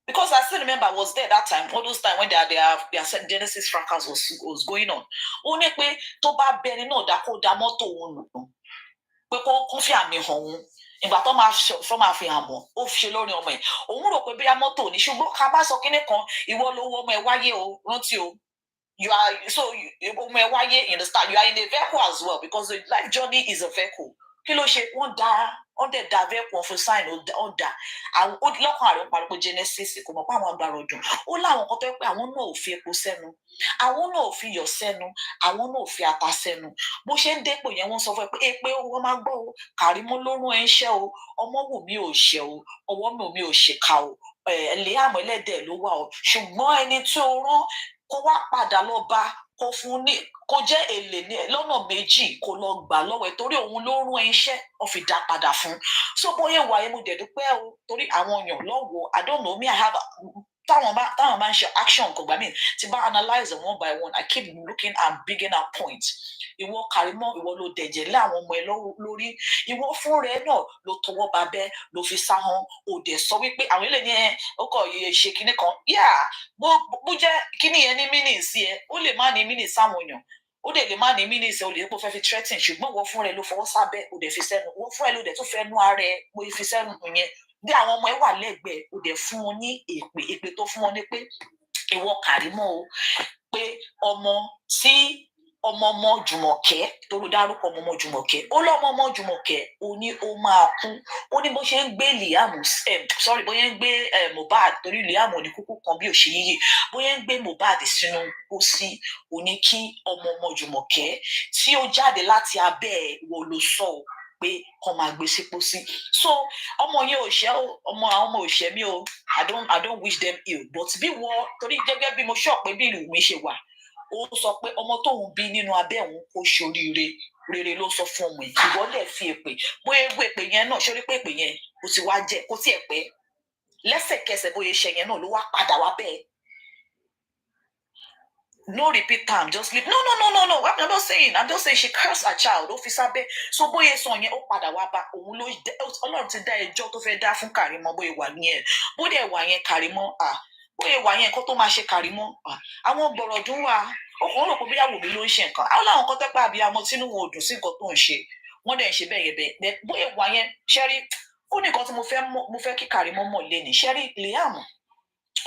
F: because I still remember I was there that time all those time when their Genesis fracas was going on ó ní pé tó bá bẹni náà dá kó dá mọ́tò òun nù pé kó fi àmì hàn òun ìgbà tó máa fi hàn mọ́ ó fi ṣe lórí ọmọ ẹ̀ òun rò pé bóyá mọ́tò ní ṣùgbọ́n ká bá sọ kíní kan ìwọ lówó ọmọ ẹ̀ wáyé o rántí o you are you understand you are in a vehicle as well because the life journey is a vehicle kí ló ṣe wọ́n dẹ̀ vehicle fún sign ó dà àwọn lọ́kàn àrùn parọ́ Genesis kò mọ̀ pé àwọn agbára ọdún ó láwọn kan tó yẹ pé àwọn náà ò fi epo sẹ́nu àwọn náà ò fi iyọ̀ sẹ́nu àwọn náà ò fi ata sẹ́nu bó ṣe ń dépò yẹn wọ́n sọ fún ẹ pé èpè wọ́n máa gbọ́ o Karimo ló rún ẹ ń ṣẹ́ o ọmọ wù mí ò ṣe o ọwọ́ mi ò ṣèkà o Liam ẹlẹ́dẹ̀ ló wà o ṣùgbọ́n ẹni tí ó rán kó wá padà lọ bá kó fún ní kó jẹ́ èlé lọ́nà méjì kó lọ gbà lọ́wọ́ ẹ̀ torí òun ló rún iṣẹ́ ó fi dá padà fún so bóyá ìwà yẹn mo dẹ̀ dúpẹ́ o torí àwọn èèyàn lọ́wọ́ I don't know me I have táwọn máa ń ṣe action kò gbà mí tí bá analyze them one by one I keep looking and bringing out points ìwọ Karimo ìwọ ló dẹ̀jẹ̀ lé àwọn ọmọ ẹ lórí ìwọ fún rẹ náà ló tọwọ́ babẹ́ ló fi sáhán ò dẹ̀ sọ wípé àwọn ilé ní ó kọ̀ ṣe kinní kan bó jẹ́ kinní yẹn ní mínì sí ẹ ó lè má ní mínì sáwọn èèyàn ó dẹ̀ lè má ní mínì sí ẹ ó lè fẹ́ fi threaten ṣùgbọ́n wọ́n fún rẹ ló fọwọ́ sábẹ́ ó dẹ̀ fi sẹ́nu wọ́n fún ẹ ló dẹ̀ tún fẹ́ nú ara ẹ bó fi sẹ́nu yẹn bí àwọn ọmọ ẹ wà lẹ́gbẹ̀ẹ́ ó dẹ̀ fún wọn ní èpè tó fún wọn ní pé ìwọ Kàrímọ́ o pé ọmọ tí ọmọ Jùmọ̀kẹ́ tó ló dárúkọ ọmọ Jùmọ̀kẹ́ ó lọ́mọ Jùmọ̀kẹ́ ó ní ó máa kú ó ní bó ṣe ń gbé Liam bóyá ń gbé Mohbad torí Liam ò ní kúkú kan bí òṣè yíyí bóyá ń gbé Mohbad sínú pósí ó ní kí ọmọ Jùmọ̀kẹ́ tí ó jáde láti abẹ́ wo ló sọ pé kọ́ máa gbé sí pósí so ọmọ yẹn ò ṣe ọmọ àwọn ọmọ ò ṣe mí o I don't wish them ill but bí wọ́n torí gẹ́gẹ́ bí mo ṣọ́ pé bí ìlú mi ṣe wà ó sọ pé ọmọ tóun bí nínú abẹ́ òun kó ṣoríire rere ló sọ fún ọmọ yìí ìwọ lè fi èpè bóyá egbò èpè yẹn náà ṣorí pé èpè yẹn kò ti wá jẹ kó tiẹ̀ pẹ́ lẹ́sẹ̀kẹsẹ̀ bóyá iṣẹ́ yẹn náà ló wá padà wá bẹ́ẹ̀ no repeat time just leave no I'm not saying she cursed her child ó fi sábẹ́ so bóyá sọ yẹn ó padà wá bá òun ló Ọlọ́run ti dá ẹjọ́ tó fẹ́ dá fún Kàrímọ́ bóyá wà ní ẹ̀ bóyá wà yẹn Kàrímọ́ bóyá wà yẹn nǹkan tó máa ṣe Kàrímọ́ àwọn gbọ̀rọ̀dún wà ó kàn ń rò pé bóyá wòmí ló ń ṣe nǹkan àwọn làwọn kan tẹ́pẹ́ àbí amọ̀ tínú wọn ò dùn sí nǹkan tó ń ṣe wọ́n dẹ̀ ń ṣe bẹ́ẹ̀ yẹn bóyá wà yẹn ṣẹ́rí ó ní nǹkan tí mo fẹ́ kí Kàrímọ́ mọ̀ lé ní ṣẹ́rí Liam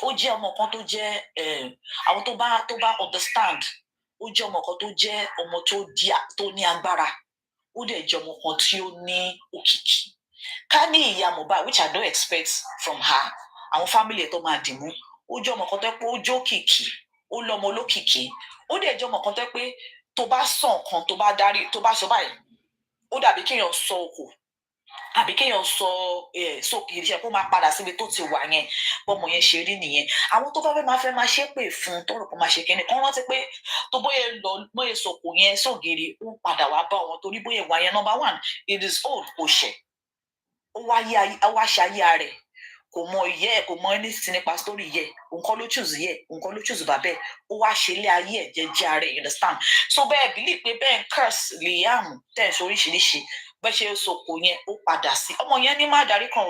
F: ó jẹ́ ọmọ kan tó jẹ́ àwọn tó bá understand ó jẹ́ ọmọ kan tó jẹ́ ọmọ tó ní agbára ó dẹ̀ jẹ́ ọmọ kan tí ó ní òkìkí ká ní ìyá Mohbad which I don't expect from her àwọn family ẹ̀ tó máa dìmú ó jẹ́ ọmọ kan tó pé ó jẹ́ òkìkí ó lọ́mọ olókìkí ó dẹ̀ jẹ́ ọmọ kan tó pé tó bá sọ nǹkan tó bá sọ báyìí ó dàbí kéèyàn sọ òkò àbí kéèyàn sọ sókè iṣẹ́ kó máa padà síbi tó ti wà yẹn bọ́mọ yẹn ṣe rí nìyẹn àwọn tó bá fẹ́ máa ṣépè fún tó rò pé máa ṣe kíni kan rántí pé tó bóyá sọkò yẹn sógiri ó ń padà wá bá wọn torí bóyá ìwà yẹn number one it is old kò ṣẹ ó wá ṣayé rẹ̀ kò mọ ìyẹ ẹ kò mọ anything nípa story yẹ nǹkan ló choose yẹ nǹkan ló choose bàbẹ ó wá ṣe ilé ayé ẹ jẹ́jẹ́ ara ẹ understand so bẹ́ẹ̀ believe pé bẹ́ẹ̀ ń curse Liam tẹ̀ ṣe oríṣiríṣi bẹ́ẹ̀ ṣe sọkò yẹn ó padà sí ọmọ yẹn ní má darí kan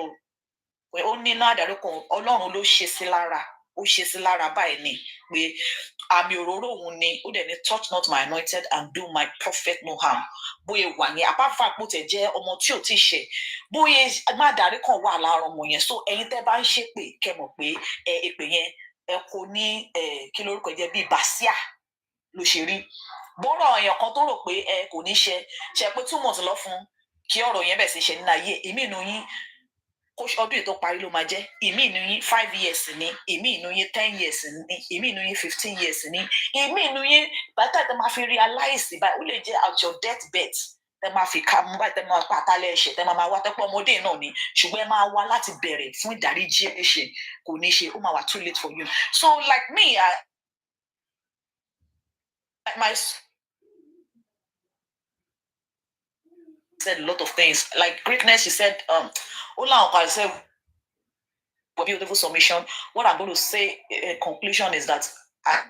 F: ó ní má darí kan Ọlọ́run ló ṣe sí lára ó ṣe sí lára báyìí ni pé àmì òróró òun ni ó dẹ̀ ní touch not my anointed and do my prophet no harm bóyá wà yẹn apart from àpò tẹ̀ jẹ́ ọmọ tí ò tí ì ṣe bóyá má darí kan wà lára ọmọ yẹn so ẹ̀yin tẹ́ bá ń ṣépè kẹ́ mọ̀ pé èpè yẹn ẹ kò ní kí lórúkọ jẹ́ bíi bàṣíà ló ṣe rí bọ́rọ̀ èèyàn kan tó rò pé kò ní ṣe pé 2 months lọ fún kí ọ̀rọ̀ yẹn bẹ̀ sí ṣe nínú ayé èmi inú yín kó ọdún yìí tó parí ló máa jẹ́ èmi inú yín 5 years ni èmi inú yín 10 years ni èmi inú yín 15 years ni èmi inú yín bàtà tẹ máa fi realize báyìí ó lè jẹ́ at your deathbed tẹ máa fi ká mú báyìí tẹ máa pàtàlẹ̀ ẹ̀ṣẹ̀ tẹ máa wá tẹ́pọ̀ ọmọdé náà ni ṣùgbọ́n ẹ máa wá láti bẹ̀rẹ̀ fún ìdáríjì ẹ̀ṣẹ̀ kò ní ṣe ó máa wà too late for you so like me my said a lot of things like greatness. She said, I said, beautiful submission. What I'm going to say in conclusion is that I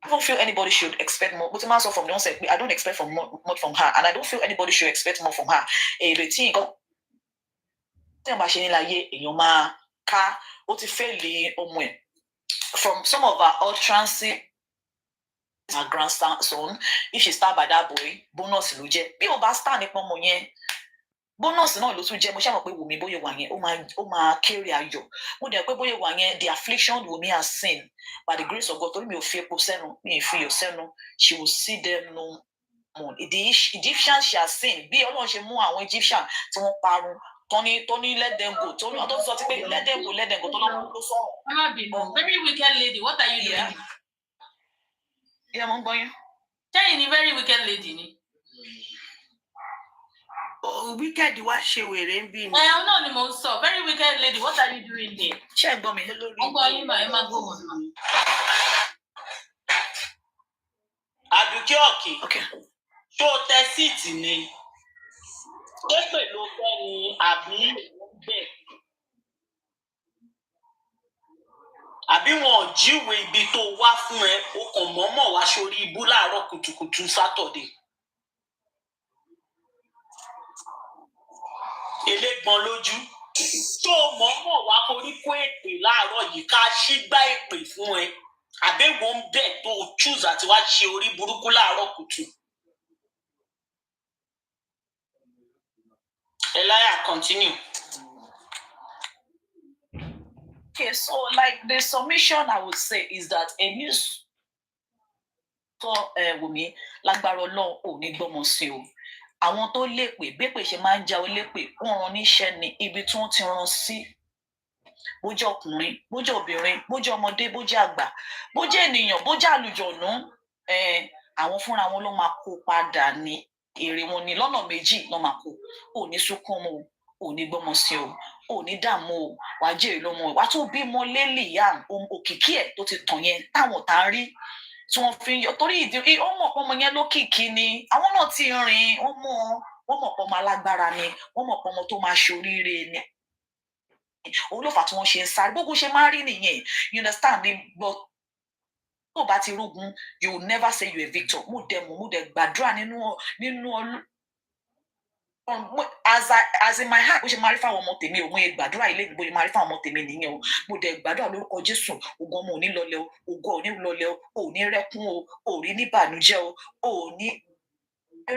F: don't feel anybody should expect more. But myself from the onset, I don't expect much from her, and I don't feel anybody should expect more from her. From some of our utterances. Her grandson, if she start by that boy, bonus ló jẹ́. Bí o bá stand nípa ọmọ yẹn, bonus náà ló tún jẹ́. Mo ṣàmọ̀ pé Wùmí bóyá wà yẹn, ó máa carry ayọ̀. Mo dẹ̀ pé bóyá wà yẹn, the affliction Wùmí has seen by the grace of God. Torí mi ò fi epo sẹ́nu, mi ò fi iyọ̀ sẹ́nu. She will see them no more. The Egyptians she has seen. Bí Ọlọ́run ṣe mú àwọn Egyptian tí wọ́n parun. Tony let them go. Tony ọdún sọ pé let them go. Tọ́lọ́run ló sọ̀rọ̀.
A: Very wicked lady, what are you doing?
F: Yeah, mo ń gbọ́ yín.
A: Ṣẹ́yìn ni very wicked lady ni.
D: Wicked wá ṣe wèrè ń bí mi.
A: Ẹ̀hún náà ni mo ń sọ. Very wicked lady, what are you doing there?
F: Ṣé ẹ gbọ́ mi?
A: Ọgbọ́n yín máa ẹ máa gbọ́ wọn náà.
D: Àdùkẹ́ ọ̀kì. Ṣó tẹ síìtì ni? Pépè ló fẹ́ ni àbí bẹ́ẹ̀? Àbí wọn ò jíwèé ibi tó wá fún ẹ o kàn mọ̀ọ́mọ̀ wá sórí ibú láàárọ̀ kùtùkùtù sátọ̀dé. Elégbọn lójú tó mọ̀ọ́mọ̀ wá forí kó èpè láàárọ̀ yìí ká ṣí gbá èpè fún ẹ àbẹ̀wò ń bẹ̀ tó choose àti wá ṣe orí burúkú láàárọ̀ kùtù. Eláyà continue.
F: Okay, so like the submission I would say is that a news Wùmí lágbára Ọlọ́run ò ní gbọ́mọ sí o. Àwọn tó lépè bépè ṣe máa ń já olépè wọ́n rán níṣẹ́ ní ibi tí wọ́n ti rán sí. Bó jẹ́ ọkùnrin, bó jẹ́ obìnrin, bó jẹ́ ọmọdé, bó jẹ́ àgbà, bó jẹ́ ènìyàn, bó jẹ́ àlùjọ̀nú, àwọn fúnra wọn ló máa kó padà ní èrè wọn ní lọ́nà méjì ló máa kó. Ò ní sunkún mọ́ o, ò ní gbọ́mọ sí o, ò ní dààmú o, wàá jèrè lọ́mọ o, wàá tún bímọ lélì yá òkìkí ẹ̀ tó ti tàn yẹn táwọn tá ń rí tí wọ́n fi ń yọ torí ìdí ó mọ̀ pé ọmọ yẹn lókìkí ni àwọn náà ti rìn wọ́n mọ̀ pé ọmọ alágbára ni wọ́n mọ̀ pé ọmọ tó máa ṣoríire ni òun ló fà tí wọ́n ṣe ń sáré gbogbo ṣe máa ń rí nìyẹn you understand me but tó bá ti rógun you will never say you a victor mo dẹ̀ gbàdúrà nínú as in my heart bó ṣe máa rí fáwọn ọmọ tèmi òun gbàdúrà ilé ìgbò yìí máa rí fáwọn ọmọ tèmi nìyẹn o mo dẹ̀ gbàdúrà lórúkọ Jésù ogun ọmọ ò ní lọlẹ̀ o ogun ò ní lọlẹ̀ o ò ní rẹ́kún o ò rí níbànújẹ́ o ò ní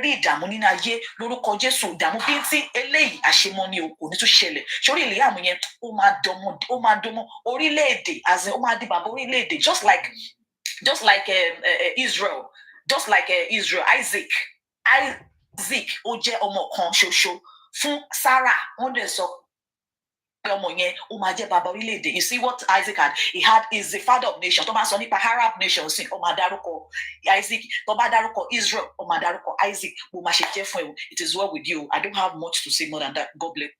F: rí ìdààmú nínú ayé lórúkọ Jésù ìdààmú bí tí eléyìí àṣemọ ni o kò ní tún ṣẹlẹ̀ sórí ìlú àmú yẹn ó máa dọmọ orílẹ̀-èdè as in ó máa di bàbá orílẹ̀-èdè just like Israel just like Israel Isaac ó jẹ́ ọmọ kan ṣoṣo fún Sarah wọ́n dẹ̀ sọ pé ọmọ yẹn ó máa jẹ́ bàbá orílẹ̀-èdè you see what Isaac had is the father of nation tó bá sọ nípa Arab nation sí ó máa dárúkọ Isaac tó bá dárúkọ Israel ó máa dárúkọ Isaac bó máa ṣe jẹ́ fún ẹ o it is well with you I don't have much to say more than that God bless.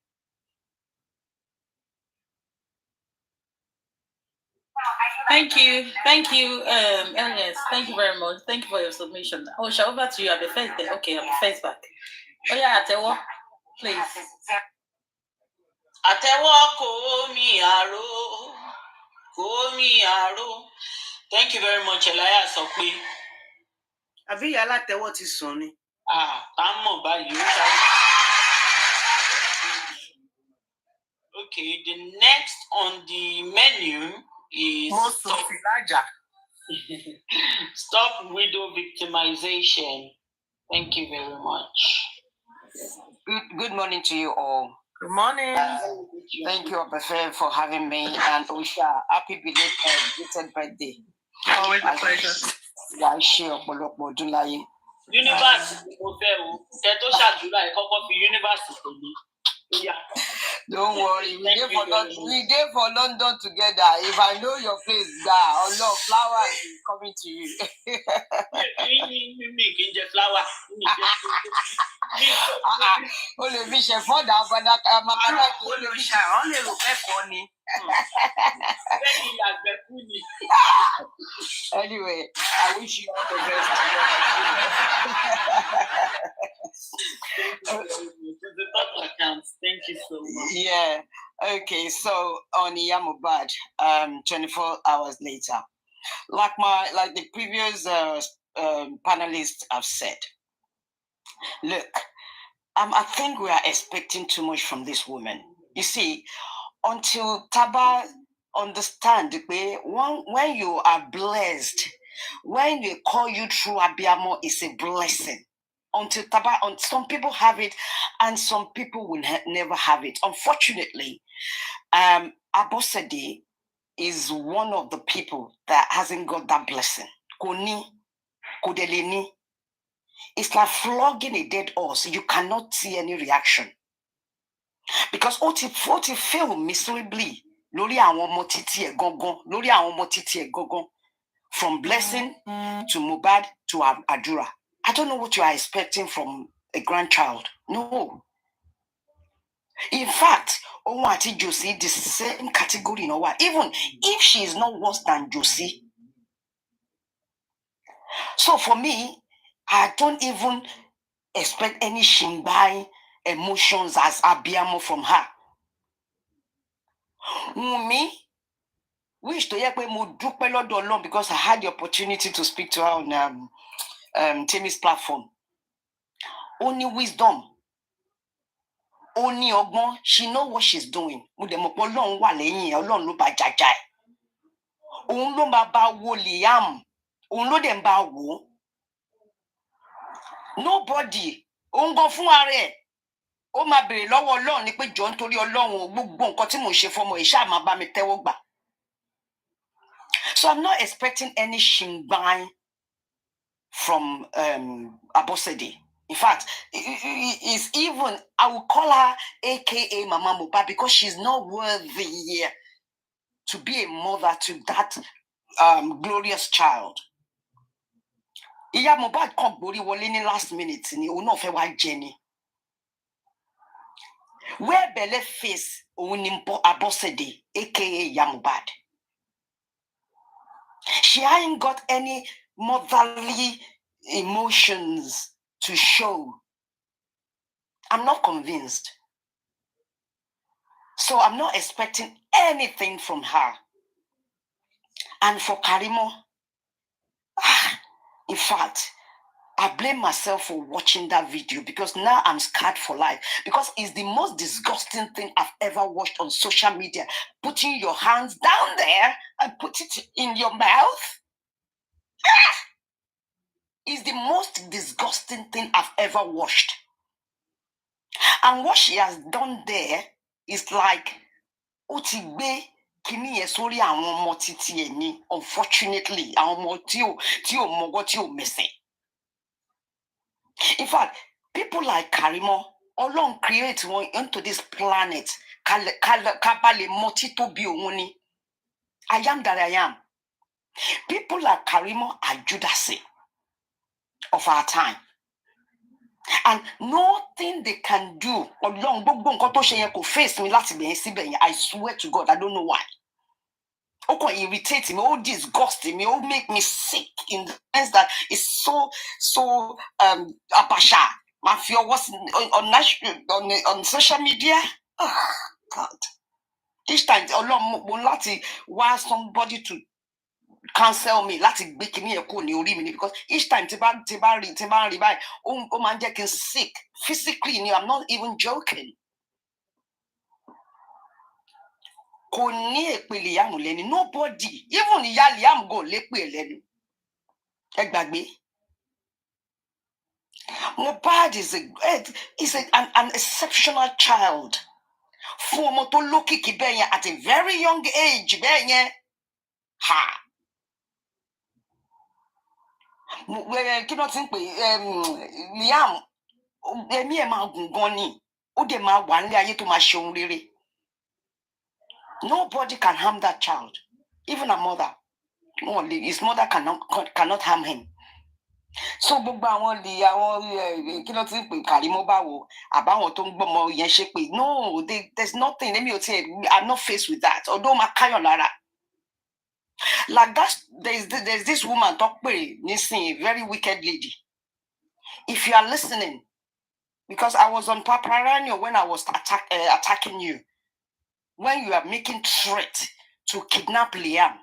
A: Thank you, Elias. Thank you very much. Thank you for your submission. Oh, shall over to you. I'll be first then. Okay, I'll be first back. Oh yeah, Atewo, please.
B: Atewo komi aro. Thank you very much, Elias Okpe.
G: Àbí yàrá Atewo ti sùn ni.
B: I'm báyìí. Okay, the next on the menu is stop widow victimization. Thank you very much.
H: Good morning to you all.
G: Good morning.
H: Thank you, Obefe, for having me, and Usha, happy belated birthday.
G: Always a pleasure.
H: Why share Bolokbo
B: University mo fẹ́ o. Tẹ́ tó ṣàdúrà ẹ kọ́kọ́ fi university tó ní.
H: Don't worry, we dey for London together. If I know your face, no flower is coming to you.
B: Mi kì í jẹ flower.
H: O lè fi ṣe fọ́dà àmàkàdà kí o lè fi ṣe.
G: Àwọn lè rò kẹ́kọ̀ọ́ ni.
B: Bẹ́ẹ̀ni àgbẹ̀kú ni.
H: Anyway, I wish you all the best.
B: The top accounts. Thank you so much.
H: Yeah. Okay. So on MOHBAD, 24 hours later, like the previous panelists have said, look, I think we are expecting too much from this woman. You see, until Taba understand when you are blessed, when they call you through Abiamo is a blessing. Until Taba, some people have it, and some people will never have it. Unfortunately, Abosede is one of the people that hasn't got that blessing. Kodelini. It's like flogging a dead horse. You cannot see any reaction. Because Oti fail miserably. Lórí àwọn ọmọ títí ẹ̀ gangan, from blessing to MOHBAD to Adura. I don't know what you are expecting from a grandchild. No. In fact, Owati Josie, the same category, even if she is not worse than Josie. So for me, I don't even expect any shimbai emotions as Abiamo from her. Me, wish to hear mo dúpẹ́ lọ́dọ̀ Ọlọ́run because I had the opportunity to speak to her on Temi's platform. Only wisdom, only ọgbọ́n, she know what she's doing. Mo dẹ̀ mọ̀ pé Ọlọ́run wà lẹ́yìn ẹ̀, Ọlọ́run ló bá jàjà ẹ̀. Òun ló máa bá wo Liam, òun ló dẹ̀ ń bá wò. Nobody, òun gan fún ara ẹ̀. Ó máa bèrè lọ́wọ́ Ọlọ́run ní pé jọ̀ọ́ nítorí Ọlọ́run gbogbo nǹkan tí mò ń ṣe fọ́mọ ìṣá máa bá mi tẹ́wọ́ gbà. So I'm not expecting any shingbai from Abosede. In fact, it's even, I will call her AKA Mama Mohbad because she's not worthy to be a mother to that glorious child. Iya Mohbad kan gbori wọlé ní last minute ni òun náà fẹ́ wá jẹ ni. Where belle face òun ni Abosede, AKA Iya Mohbad. She ain't got any motherly emotions to show. I'm not convinced. So I'm not expecting anything from her. And for Karimo, in fact, I blame myself for watching that video because now I'm scared for life. Because it's the most disgusting thing I've ever watched on social media. Putting your hands down there and put it in your mouth. It's the most disgusting thing I've ever watched. And what she has done there is like, Otigbe kini yẹn sórí àwọn ọmọ títí ẹ̀ ni, unfortunately, àwọn ọmọ tí ò mọwọ́ tí ò mẹsẹ̀. In fact, people like Karimo, Ọlọ́run create one into this planet. Kabale moti to bi òun ni. I am that I am. People like Karimo are Judasi of our time. And nothing they can do. Ọlọ́run gbogbo nǹkan tó ṣe yẹn kò face mi láti bẹ̀yẹn síbẹ̀ yẹn. I swear to God, I don't know why. Ó kàn irritate me, ó disgust me, ó make me sick in the sense that it's so abasha. My fear was on social media. Oh, God. Each time, Ọlọ́run láti wá somebody to cancel me, láti gbé kíní yẹn kúrò ní orí mi ni, because each time tí bá rí báyìí, ó máa ń jẹ́ kí n sick physically. I'm not even joking. Kò ní èpè Liam lẹ́nu. Nobody, even ìyá Liam go lépè lẹ́nu. Ẹ gbàgbé. Mohbad is an exceptional child. Fún ọmọ tó lókìkí bẹ́ẹ̀ yẹn at a very young age bẹ́ẹ̀ yẹn. Ha! Kí ló ti ń pè Liam, ẹ̀mí ẹ̀ máa gùn gan ni. Ó dẹ̀ máa wà nílé ayé tó máa ṣe ohun rere. Nobody can harm that child, even a mother. No, his mother cannot harm him. So gbogbo àwọn kí ló ti ń pè Karimo báwo àbáwọn tó ń gbọ́mọ yẹn ṣe pé no, there's nothing. I'm not faced with that. Although máa káyàn lára. Like that, there's this woman talk pé nísìnyí, very wicked lady. If you are listening, because I was on Paparazzi when I was attacking you. When you are making threat to kidnap Liam,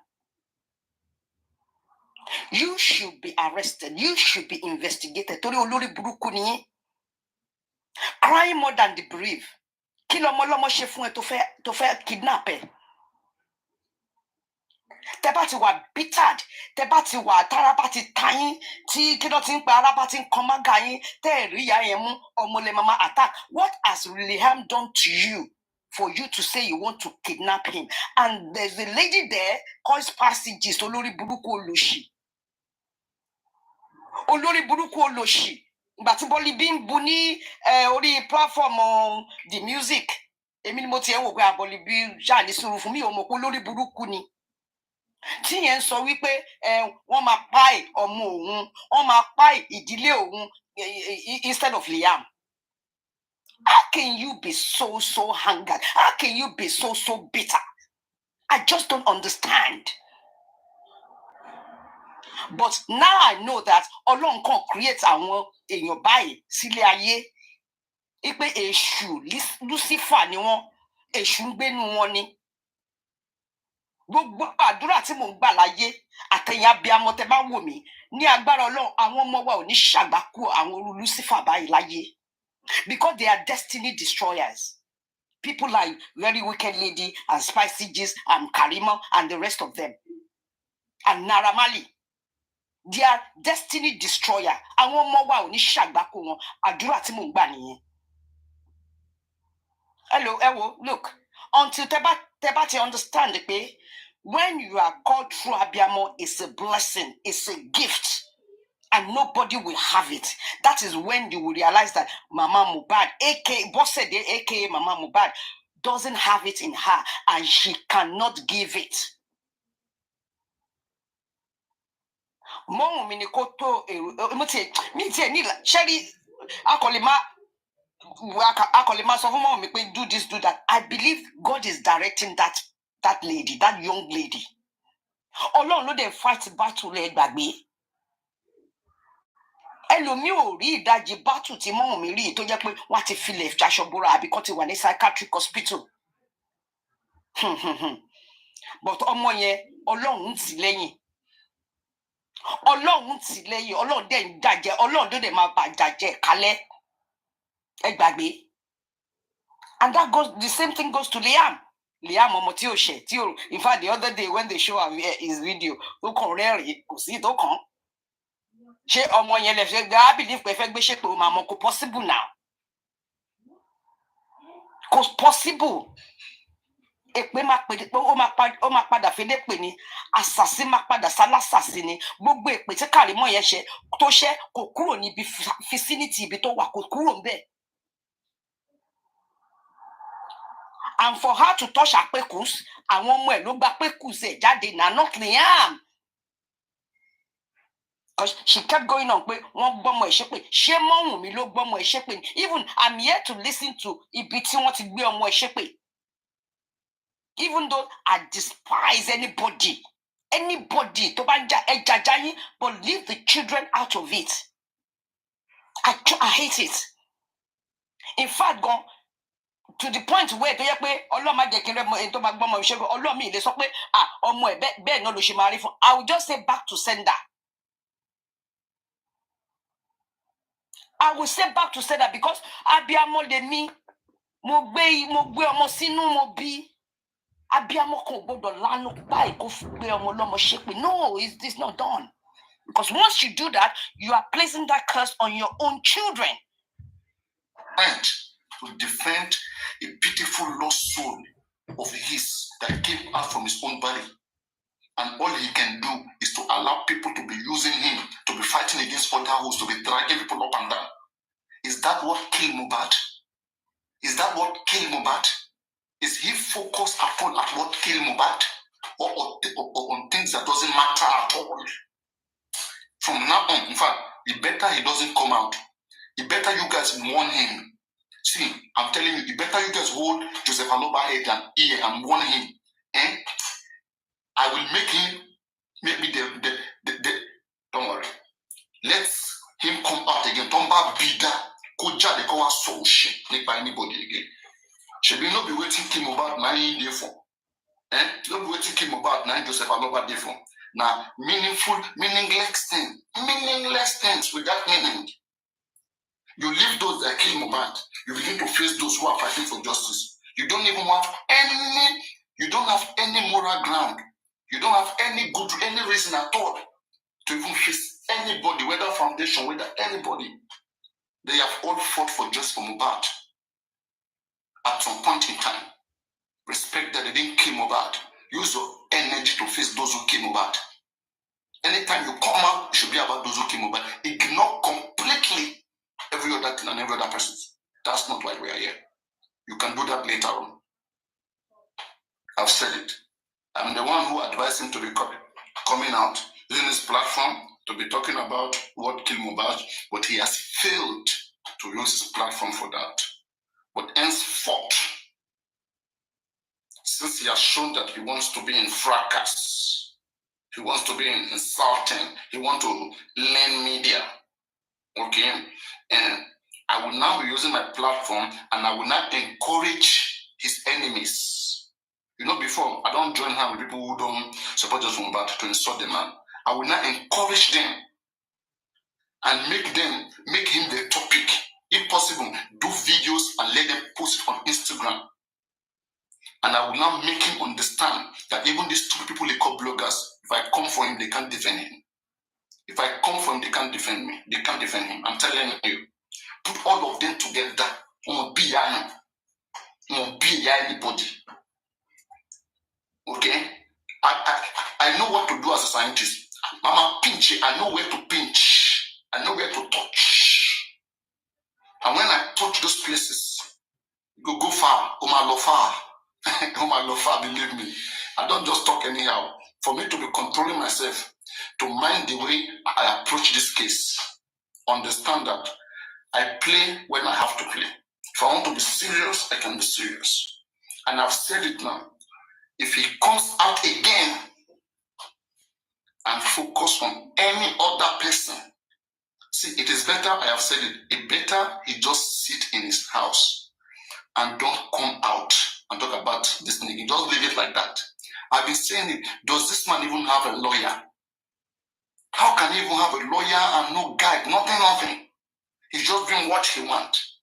H: you should be arrested. You should be investigated. Torí olórí burúkú ni yín. Crying more than the bereaved. Kí lọmọ ṣe fún ẹ tó fẹ́ kidnap ẹ. Tẹ́ bá ti wà bittered, tẹ́ bá ti wà tára bá ti ta yín, tí kí ló ti ń pe ara bá ti ń kan mága yín, tẹ́ ẹ̀ rí ìyá yẹn mú, ọmọ lẹ mama attack. What has Liam done to you for you to say you want to kidnap him? And there's a lady there called Passages, olórí burúkú olóṣì. Olórí burúkú olóṣì. Ìgbà tí Bọ́lí bí ń bu ní orí platform the music. Èmi ni mo ti ẹ̀ wò pé Bọ́lí bí ṣáà ní sùúrù fún mi, ò mọ̀ pé olórí burúkú ni. Tí yẹn sọ wípé wọ́n máa pa ọmọ òun, wọ́n máa pa ìdílé òun instead of Liam. How can you be so angered? How can you be so bitter? I just don't understand. But now I know that Ọlọ́run kan create àwọn èèyàn báyìí sílé ayé. Ipe èṣù Lucifer ni wọ́n, èṣù ń gbénu wọn ni. Gbogbo àdúrà tí mò ń gbà láyé, àtẹ̀yìn abiyamọ tẹ́ bá wò mí, ní agbára Ọlọ́run, àwọn ọmọ wa ò ní ṣàgbákò àwọn Lucifer báyìí láyé. Because they are destiny destroyers. People like Very Wicked Lady and Spicy Gist and Karimo and the rest of them. And Naira Marley. They are destiny destroyer. Àwọn ọmọ wa ò ní ṣàgbákò wọn. Àdúrà tí mò ń gbà nìyẹn. Hello, look. Until tẹ́ bá ti understand pé when you are called true Abiamo, it's a blessing, it's a gift, and nobody will have it. That is when you will realize that Mama Mohbad, aka Bossede, aka Mama Mohbad, doesn't have it in her, and she cannot give it. Mom minikoto Sherry Akolima so mom do this, do that. I believe God is directing that lady, that young lady. Ọlọ́run ló dẹ̀ fight battle ẹ gbàgbé. Ẹlòmíì ò rí ìdajì battle tí mọ́ mi rí tó jẹ́ pé wọ́n ti filẹ̀ aṣọ́búra àbí kọ́ ti wà ní psychiatric hospital. But ọmọ yẹn Ọlọ́run tì lẹ́yìn. Ọlọ́run tì lẹ́yìn. Ọlọ́run dẹ̀ ń dàjẹ́. Ọlọ́run ló dẹ̀ máa bà jàjẹ́ kálẹ̀. Ẹ gbàgbé. And that goes, the same thing goes to Liam. Liam ọmọ tí ò ṣẹ̀ tí ò, in fact, the other day when they show his video, ó kàn rẹ́rìn-ín, kò sí tó kàn. Ṣé ọmọ yẹn lè fẹ́ gbé? I believe pé fẹ́ gbé ṣépè ó máa mọ kò possible now. Kò possible. Èpè máa pè pé ó máa padà fẹ́lẹ́ pè ní àṣàsí máa padà sálásàsí ni. Gbogbo èpè tí Kàrímọ́ yẹn ṣe tó ṣe kò kúrò níbi vicinity ibi tó wà, kò kúrò ńbẹ̀. And for her to touch her pekus, àwọn ọmọ ẹ̀ ló gba pekus ẹ̀ jáde na not Liam. Because she kept going on pé wọ́n gbọ́mọ ẹ̀ ṣépè. Ṣé Mọ́wùnmí ló gbọ́mọ ẹ̀ ṣépè? Even I'm here to listen to ibi tí wọ́n ti gbé ọmọ ẹ̀ ṣépè. Even though I despise anybody tó bá jà ẹ jàjà yín, but leave the children out of it. I hate it. In fact, gone to the point where tó yẹ pé Ọlọ́run má jẹ́ kí n rẹ́ mọ ẹni tó máa gbọ́mọ ìṣẹ́gun, Ọlọ́run mi lè sọ pé ọmọ ẹ̀ bẹ́ẹ̀ náà ló ṣe máa rí fún. I will just say back to sender. I will say back to sender because Abiyamọ lèmi, mo gbé ọmọ sínú mo bí. Abiyamọ kò gbọdọ̀ lánàá báyìí kó gbé ọmọ lọ́mọ ṣépè. No, it's not done. Because once you do that, you are placing that curse on your own children.
E: And to defend a pitiful lost soul of his that came out from his own body. And all he can do is to allow people to be using him, to be fighting against other hosts, to be dragging people up and down. Is that what killed Mohbad? Is that what killed Mohbad? Is he focused upon at what killed Mohbad? Or on things that doesn't matter at all? From now on, in fact, it better he doesn't come out. It better you guys warn him. See, I'm telling you, it better you guys hold Joseph Aloba head and ear and warn him. I will make him, maybe don't worry. Let him come out again. Don't be that. Koja de kawa so shit. Make by anybody again. Should we not be waiting him about 9 days for? Not be waiting him about 9 Joseph Aloba day for. Now, meaningless things without meaning. You leave those that kill Mohbad. You begin to face those who are fighting for justice. You don't even have any moral ground. You don't have any reason at all to even face anybody, whether foundation, whether anybody. They have all fought for justice for Mohbad. At some point in time, respect that they didn't kill Mohbad. Use your energy to face those who kill Mohbad. Anytime you come out, it should be about those who kill Mohbad. Ignore completely every other thing and every other person. That's not why we are here. You can do that later on. I've said it. I'm the one who advised him to be coming out, using his platform to be talking about what killed Mohbad, but he has failed to use his platform for that. But henceforth, since he has shown that he wants to be in fracas, he wants to be in insulting, he wants to learn media, okay? And I will now be using my platform and I will not encourage his enemies. You know, before, I don't join hands with people who don't support us from back to insult the man. I will not encourage them and make him the topic. If possible, do videos and let them post it on Instagram. And I will now make him understand that even these two people they call bloggers, if I come for him, they can't defend him. If I come for him, they can't defend me. They can't defend him. I'm telling you. Put all of them together. Won't be anybody. Okay? I know what to do as a scientist. Mama, pinch it. I know where to pinch. I know where to touch. And when I touch those places, you go far. Oh my love far. Oh my love far, believe me. I don't just talk anyhow. For me to be controlling myself, to mind the way I approach this case, understand that I play when I have to play. If I want to be serious, I can be serious. And I've said it now. If he comes out again and focus on any other person, see, it is better, I have said it, it's better he just sit in his house and don't come out and talk about this nigga. Just leave it like that. I've been saying it. Does this man even have a lawyer? How can he even have a lawyer and no guide? Nothing. He's just doing what he wants.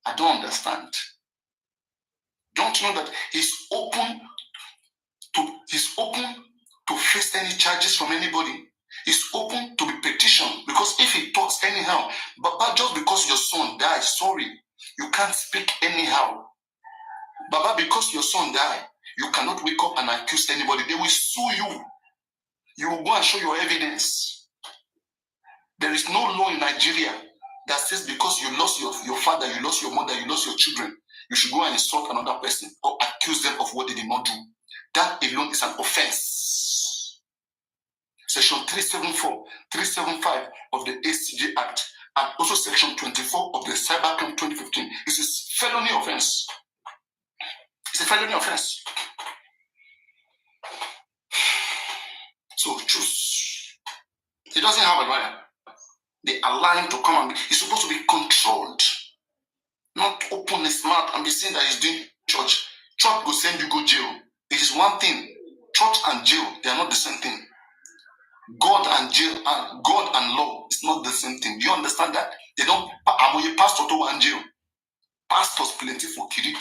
E: I don't understand. Don't you know that he's open to face any charges from anybody? He's open to be petitioned, because if he talks anyhow, Baba, just because your son died, sorry, you can't speak anyhow. Baba, because your son died, you cannot wake up and accuse anybody. They will sue you. You will go and show your evidence. There is no law in Nigeria that says because you lost your father, you lost your mother, you lost your children, you should go and insult another person or accuse them of what they did not do. That alone is an offense. Section 374, 375 of the ACJ Act, and also Section 24 of the Cybercrime 2015. This is felony offense. It's a felony offense. So choose. He doesn't have a lawyer. They allow him to come and he's supposed to be controlled. Not open his mouth and be saying that he's doing church. Church will send you go jail. It is one thing. Church and jail, they are not the same thing. God and jail, God and law is not the same thing. Do you understand that? They don't. I'm a pastor to one jail. Pastors plenty for kiri,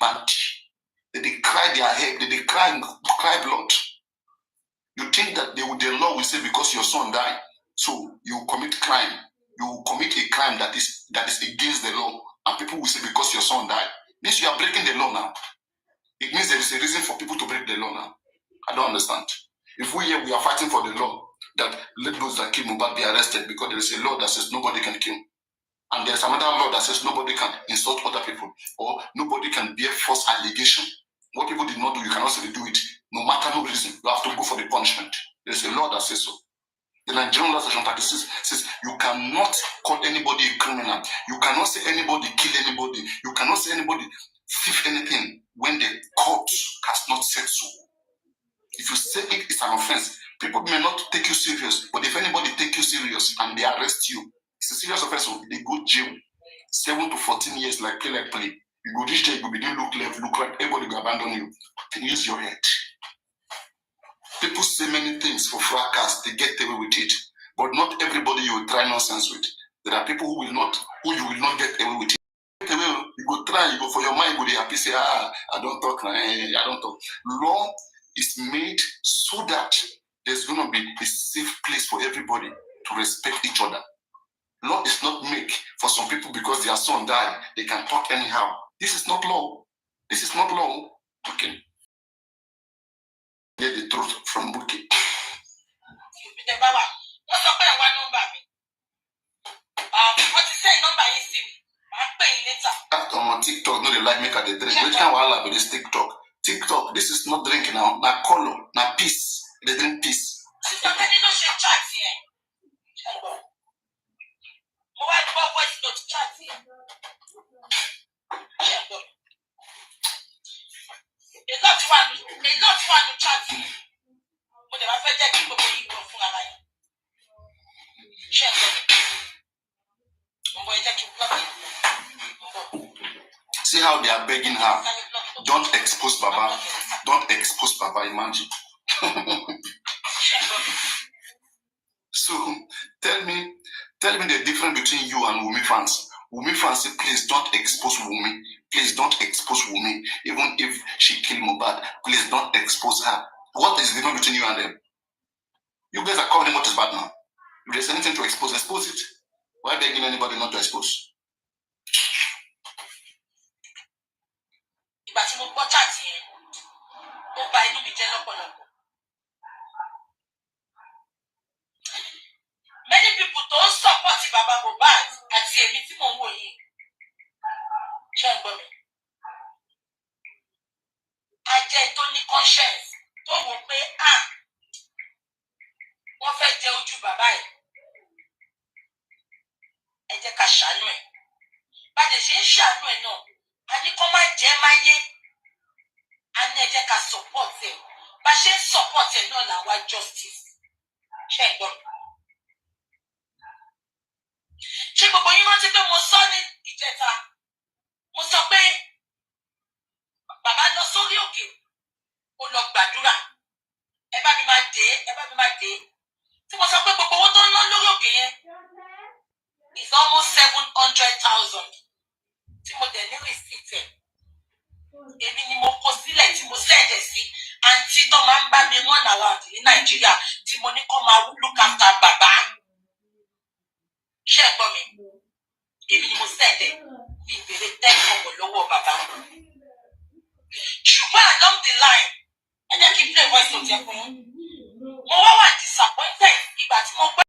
E: bad. They cry their head. They cry blood. You think that the law will say because your son died, so you commit crime. You commit a crime that is against the law, and people will say because your son died. Means you are breaking the law now. It means there is a reason for people to break the law now. I don't understand. If we are fighting for the law that let those that kill MOHBAD be arrested, because there is a law that says nobody can kill, and there's another law that says nobody can insult other people, or nobody can bear false allegation. What people did not do, you cannot say they do it. No matter no reason, you have to go for the punishment. There's a law that says so. The Nigerian law section 36 says you cannot call anybody a criminal. You cannot say anybody kill anybody. You cannot say anybody thief anything when the court has not said so. If you say it is an offense, people may not take you serious. But if anybody take you serious and they arrest you, it's a serious offense. They go jail 7 to 14 years, like play. You go reach there, you go begin look left, look right, everybody will abandon you. Then use your head. People say many things for fracas, they get away with it. But not everybody you will try nonsense with. There are people who you will not get away with it. You go try, you go for your mind, go be happy, say, I don't talk, I don't talk. Law is made so that there's going to be a safe place for everybody to respect each other. Law is not made for some people because their son died, they can talk anyhow. This is not law. This is not law. Okay. Get the truth from Buki. On TikTok, no, they like make at the drink. Which kind of wahala be this TikTok? TikTok, this is not drink now. Na color, na peace. They drink peace. See how they are begging her. Don't expose Baba. Don't expose Baba, imagine. So tell me the difference between you and Wumi fans. Wumi fans say, please don't expose Wumi. Please don't expose Wumi. Even if she killed MOHBAD, please don't expose her. What is the difference between you and them? You guys are calling what is bad now. If there's anything to expose it. Why begging anybody not to expose?
C: èmi tí mò ń wò yìí ṣé ń gbọ́ mi ajẹ́ tó ní conscience tó wò pé wọ́n fẹ́ jẹ ojú bàbá ẹ̀ ẹ jẹ́ ká ṣàánú ẹ̀ bá a lè ṣe ń ṣàánú ẹ̀ náà a ní kó má jẹ́ máyé a ní ẹ jẹ́ ká support ẹ̀ bá a ṣe ń support ẹ̀ náà là wá justice ṣé ń gbọ́ mi. ṣé gbogbo yín rántí pé mo sọ ní ìjẹta mo sọ pé bàbá lọ sórí òkè ó lọ gbàdúrà ẹ bá mi máa dé tí mo sọ pé gbogbo owó tó ń ná lórí òkè yẹn is almost 700,000 tí mo dẹ̀ ní receipt ẹ̀ èmi ni mo kó sílẹ̀ tí mo sẹ́ẹ̀dẹ̀ sí àǹtí tó máa ń bá mi run around ní Nàìjíríà tí mo ní kó máa look after bàbá ṣé ẹ gbọ́ mi èmi ni mo sẹ́ẹ̀dẹ̀ ní ìbéèrè 10 ọmọ lọ́wọ́ bàbá ṣùgbọ́n along the line ẹ jẹ́ kí n play voice note yẹn fún yín mo wá disappointed ìgbà tí mo gbé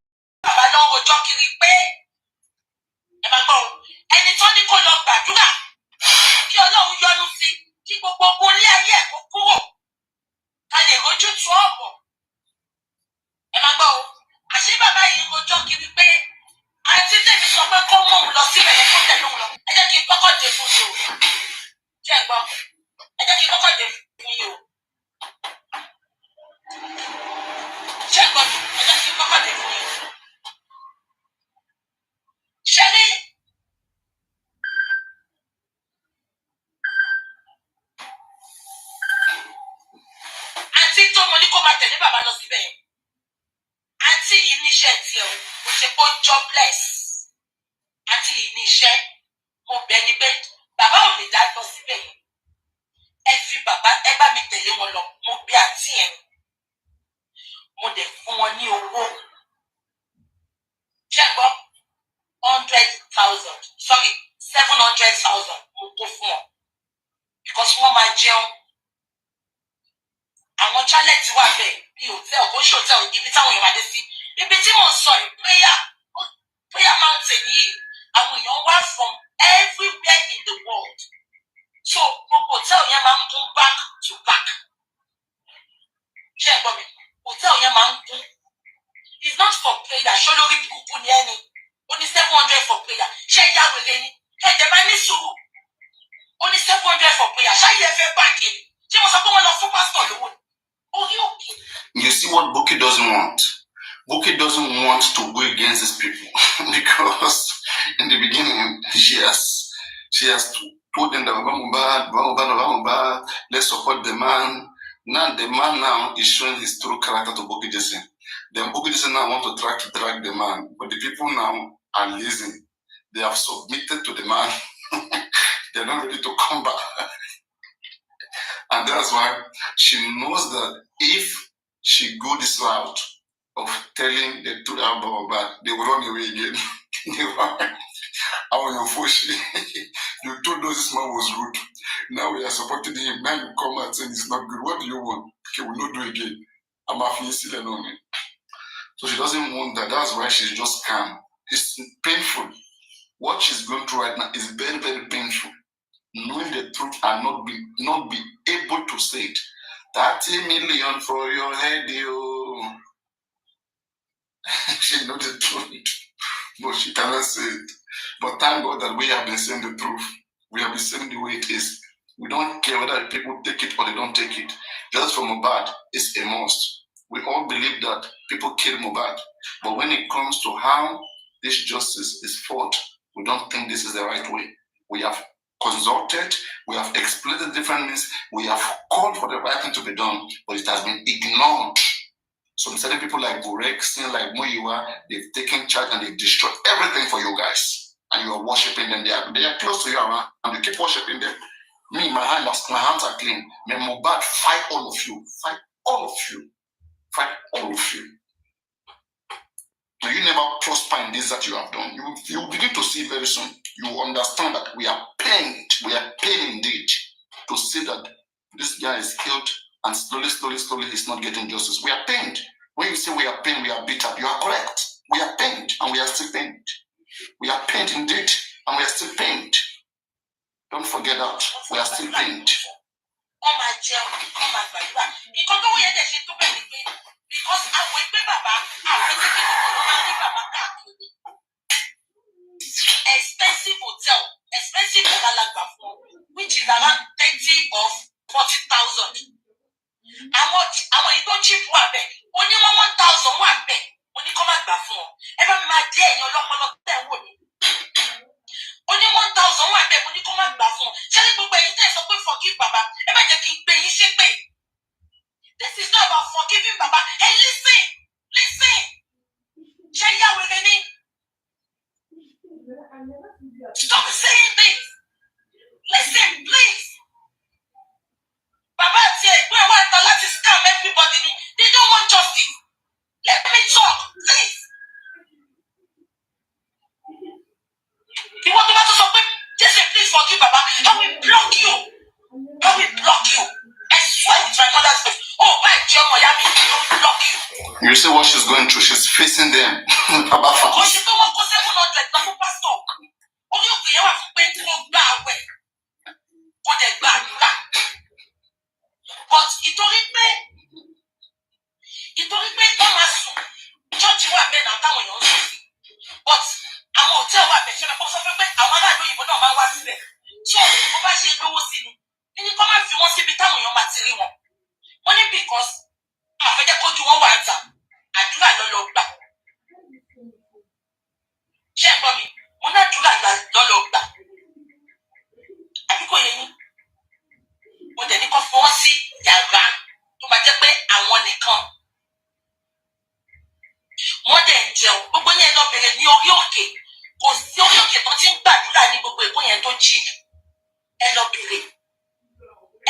C: bàbá lọ rojọ́ kiri pé ẹ máa gbọ́ ẹni tó ní kó lọ gbàdúrà kí Ọlọ́run yọ́nú sí kí gbogbo ogun ilé ayé ẹ̀ kó kúrò ká lè rojú tu ọ̀pọ̀ ẹ máa gbọ́ àṣé bàbá yìí rojọ́ kiri pé àǹtí tèmi sọ pé kó mú òun lọ síbẹ̀ yẹn kó tẹ̀lé òun lọ ẹ jẹ́ kí n kọ́kọ́ dé fún yìí o ṣé ẹ gbọ́ ẹ jẹ́ kí n kọ́kọ́ dé fún yìí o ṣé ẹ gbọ́ ẹ jẹ́ kí n kọ́kọ́ dé fún yìí o ṣé ní. àǹtí tó mo ní kó máa tẹ̀lé bàbá lọ síbẹ̀ yẹn àǹtí yìí níṣẹ́ tiẹ̀ o kò ṣe kó jobless àǹtí yìí níṣẹ́ mo bẹ̀ ni pé bàbá ò lè dá lọ síbẹ̀ yẹn ẹ fi bàbá ẹ bá mi tẹ̀lé wọn lọ mo bẹ̀ àǹtí yẹn mo dẹ̀ fún wọn ní owó ṣé ẹ gbọ́ 100,000 sorry 700,000 mo kó fún wọn because wọ́n máa jẹun àwọn chalet wà bẹ́ẹ̀ bí hòtẹ́ẹ̀lì bó ṣòtẹ́ẹ̀lì ibi táwọn èèyàn máa dé sí ibi tí mò ń sọ yìí prayer mountain yìí àwọn èèyàn wá from everywhere in the world so gbogbo hòtẹ́ẹ̀lì yẹn máa ń kún back to back ṣé ẹ gbọ́ mi hòtẹ́ẹ̀lì yẹn máa ń kún it's not for prayer ṣó lórí burúkú ni ẹni ó ní 700 for prayer ṣé ìyá wèrè ni ẹ̀jẹ̀ bá ní sùúrù ó ní 700 for prayer ṣáà yẹ fẹ́ bàjẹ́ ṣé mo sọ pé wọ́n lọ fún pásítọ̀ lówó ni.
E: You see what Bukky doesn't want? Bukky doesn't want to go against his people because in the beginning she has told them that let's support the man. Now the man now is showing his true character to Bukky Jesse. Then Bukky Jesse now want to try to drag the man, but the people now are lazy. They have submitted to the man. They're not ready to come back. And that's why she knows that if she go this route of telling the truth about that, they will run away again. You told us this man was rude. Now we are supporting him. Now you come and say it's not good. What do you want? Okay, we'll not do it again. I'm a still on it. So she doesn't want that. That's why she's just calm. It's painful. What she's going through right now is very, very painful. Knowing the truth and not be able to say it. 30 million for your head, yo. She knows the truth, but she cannot say it. But thank God that we have been saying the truth. We have been saying the way it is. We don't care whether people take it or they don't take it. Just for MOHBAD, it's a must. We all believe that people kill MOHBAD. But when it comes to how this justice is fought, we don't think this is the right way. We have consulted, we have explained the different means, we have called for the right thing to be done, but it has been ignored. So certain people like Burex, like Muyiwa, they've taken charge and they've destroyed everything for you guys. And you are worshiping them. They are close to you around, and you keep worshiping them. Me, my hands are clean. May MOHBAD fight all of you. Fight all of you. Fight all of you. You never prosper in this that you have done. You will begin to see very soon. You will understand that we are pained. We are pained indeed to see that this guy is killed and slowly he's not getting justice. We are pained. When you say we are pained, we are bitter. You are correct. We are pained and we are still pained. We are pained indeed, and we are still pained. Don't forget that. We are still pained.
F: Because I went to Baba, expensive hotel, expensive hotel, which is around 30 or 40,000. Àwọn ìtọ́ cheap wà bẹ̀, oní 1,000 wà bẹ̀, oní kọ́ máa gbà fún ọ. Ẹ bá mi máa dé ẹ̀yìn ọlọ́pọlọ tẹ̀ wò ní. Oní 1,000 wà bẹ̀, oní kọ́ máa gbà fún ọ. Ṣé ní gbogbo ẹ̀yin tẹ̀ sọ pé forgive Baba? Ẹ má jẹ́ kí n gbé yín ṣépè. This is not about forgiving Baba. Hey, listen, listen. Ṣé yá wẹ̀rẹ̀ ni? Stop saying this. Listen, please. Baba àti ẹgbẹ́ wa ta láti scam everybody ni. They don't want justice. Let me talk, please. Ìwọ tó bá tó sọ pé Jesse, please forgive Baba. I will block you. I will block you. I swear with my mother's face. Oh, my dear Moyami, I will block you.
E: You see what she's going through? She's facing them. Baba fans.
F: Kò ṣe pé wọ́n kó 700 lọ fún pásítọ̀. Orí òkè yẹn wà fún pé kí wọ́n gbà àwẹ̀. Kó dẹ̀ gbà àdúrà. But ìtorí pé wọ́n máa sùn, chọ́ọ̀chì wà bẹ́ẹ̀ náà táwọn èèyàn ń sùn sí. But àwọn hòtẹ́ẹ̀lì wà bẹ́ẹ̀ ṣe máa kọ́ sọ pé àwọn aráàlú òyìnbó náà máa wá síbẹ̀. Ṣé òyìnbó bá ṣe gbówó sí ni? Ẹni kọ́ máa fi wọ́n síbi táwọn èèyàn máa ti rí wọn. Wọ́n ní because àfẹ́jẹ́ kójú wọn wà ń tà, àdúrà lọ́lọ́ gbà. Ṣé ẹ gbọ́ mi? Mo ní àdúrà lọ́lọ́ gbà. Àbí kò yẹ yín? Mo dẹ̀ ní kọ́ fọwọ́ sí yàrá tó máa jẹ́ pé àwọn nìkan. Wọ́n dẹ̀ ń jẹun. Gbogbo yẹn lọ bẹ̀rẹ̀ ní orí òkè. Kò sí orí òkè tó ti ń gbàdúrà ní gbogbo èkó yẹn tó jì. Ẹ lọ bẹ̀rẹ̀.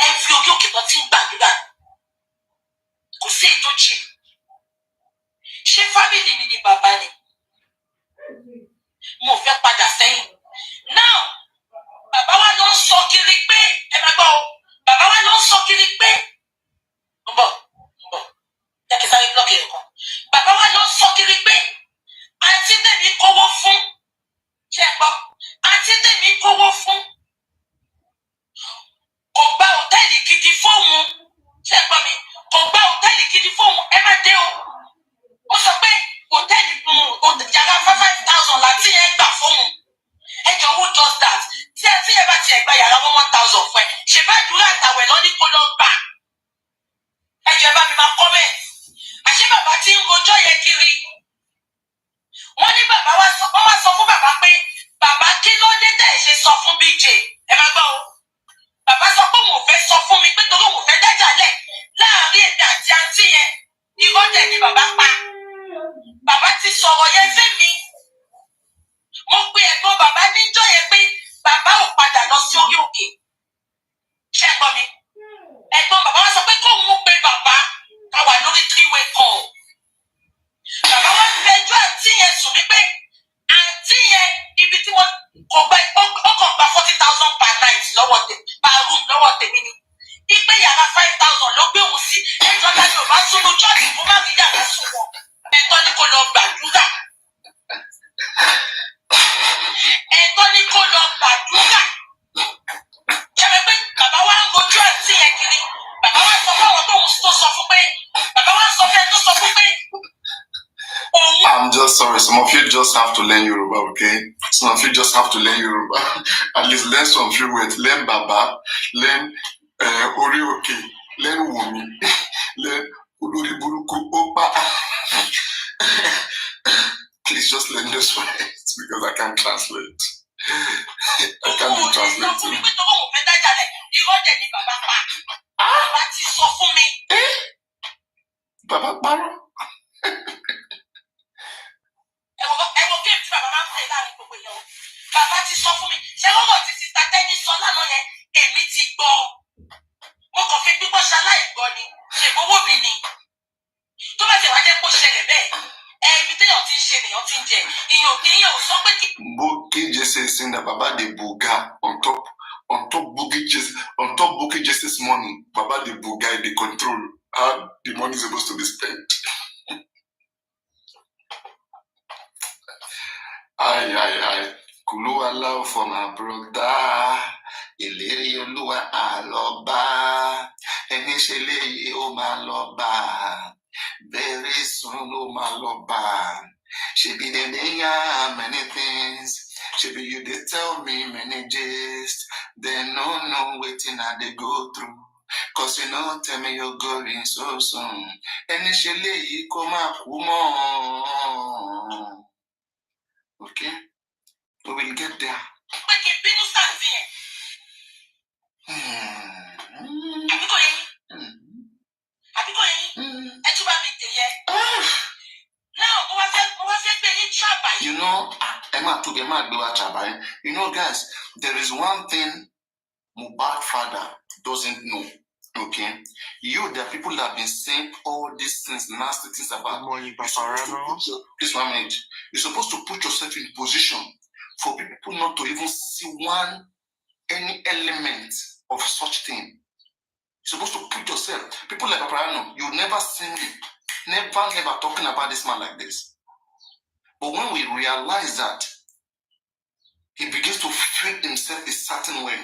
F: Ẹ fi orí òkè tó ti ń gbàdúrà. Kò sí èyí tó jì. Ṣé fámìlì mi ni bàbá ni? Mo fẹ́ padà sẹ́yìn. Now, bàbá wa ló ń sọ kiri pé ẹ máa gbọ́ o. Bàbá wa ló ń sọ kiri pé ń bọ̀ jẹ́ kí sáré blọ́ọ̀kì rẹ̀ kan. Bàbá wa ló ń sọ kiri pé àǹtí tèmi kówó fún. Ṣé ẹ gbọ́? Àǹtí tèmi kówó fún. Kò gba hòtẹ́ẹ̀lì gidi fóun. Ṣé ẹ gbọ́ mi? Kò gba hòtẹ́ẹ̀lì gidi fóun. Ẹ má dé o. Ó sọ pé hòtẹ́ẹ̀lì yàrá 5,000 láti ẹ gbà fóun. Ẹ jọ who does that? Tí ẹ bá tiẹ̀ gba yàrá 1,000 fún ẹ, ṣe bá dúró àtàwẹ̀ lọ́ní kó lọ gbà. Ẹ jọ ẹ bá mi máa comment. Àṣé bàbá tí ń rojọ́ yẹn kiri. Wọ́n ní bàbá wọ́n wá sọ fún bàbá pé bàbá kí ló dé tẹ̀ ṣe sọ fún BJ. Ẹ máa gbọ́ o. Bàbá sọ pé òun ò fẹ́ sọ fún mi pé torí òun ò fẹ́ dájàlẹ̀ láàárín èmi àti àǹtí yẹn. Irọ́ dẹ̀ ni bàbá pa. Bàbá ti sọ̀rọ̀ yẹn fẹ́ mi. Mo pe ẹ̀gbọ́n bàbá níjọ́ yẹn pé bàbá ò padà lọ sí orí òkè. Ṣé ẹ gbọ́ mi? Ẹ̀gbọ́n bàbá wá sọ pé kóun mú pé bàbá ká wà lórí 3-way call. Bàbá wá fẹjọ́ àǹtí yẹn sùn mí pé àǹtí yẹn ibi tí wọ́n kò gbẹ ó kàn gba 40,000 per night per room lọ́wọ́ tèmi ni. Ipe yàrá 5,000 ló gbé òun sí. Ẹjọ́ ta ni ò bá súnmọ́ chọ́ọ̀tì kó má rí yàrá sùn wọ̀. Ẹ̀tọ́ ni kò lọ gbàdúrà. Ẹ̀tọ́ ni kò lọ gbàdúrà. Ṣẹ́mi pé bàbá wa ń gojú àǹtí yẹn kiri. Bàbá wa sọ fún àwọn tó sọ fún pé bàbá wa sọ fún ẹ tó sọ fún pé òun.
E: I'm just sorry. Some of you just have to learn Yoruba, okay? Some of you just have to learn Yoruba. At least learn some few words. Learn Baba. Learn Orioke. Learn Wumi. Learn Uluri Buruku Opa. Please just learn those words because I can't translate. I can't be translating.
F: Bàbá ti sọ fún mi.
E: Baba Baro.
F: Ẹ wo géèmù tí bàbá máa ń pè láàrin gbogbo èèyàn. Bàbá ti sọ fún mi. Ṣé lọ́wọ́ tí sísá Tẹ́ni sọ lánàá yẹn? Èmi ti gbọ́. Mo kàn fi gbígbọ́ ṣaláì gbọ́ ni. Ṣègbówó mi ni. Tó bá ti wá jẹ́ kó ṣẹlẹ̀ bẹ́ẹ̀. Ibi téèyàn ti ń ṣe nìyàn ti ń jẹ. Ìyẹn ò sọ pé kí.
E: Boki Jesse is saying that Baba de Buga on top Boki Jesse's money. Baba de Buga they control how the money is supposed to be spent. I Kulu allow for my brother. Ìlérí Olúwa àlọ́ba. Ẹni ṣe léyìí ó máa lọ bá. Very soon ó máa lọ bá. Shebi dey dey many things. Shebi you dey tell me many gist. They no know wetin I dey go through. Cause you know tell me you're going so soon. Ẹni ṣe léyìí kó máa kú mọ́. Okay? We will get there. You know, you know, guys, there is one thing Mohbad father doesn't know. Okay, there are people that have been saying all these things, nasty things about this 1 minute. You're supposed to put yourself in position for people not to even see any element of such thing. You're supposed to put yourself. People like Paparano, you never seen me, never talking about this man like this. But when we realize that he begins to feel himself a certain way,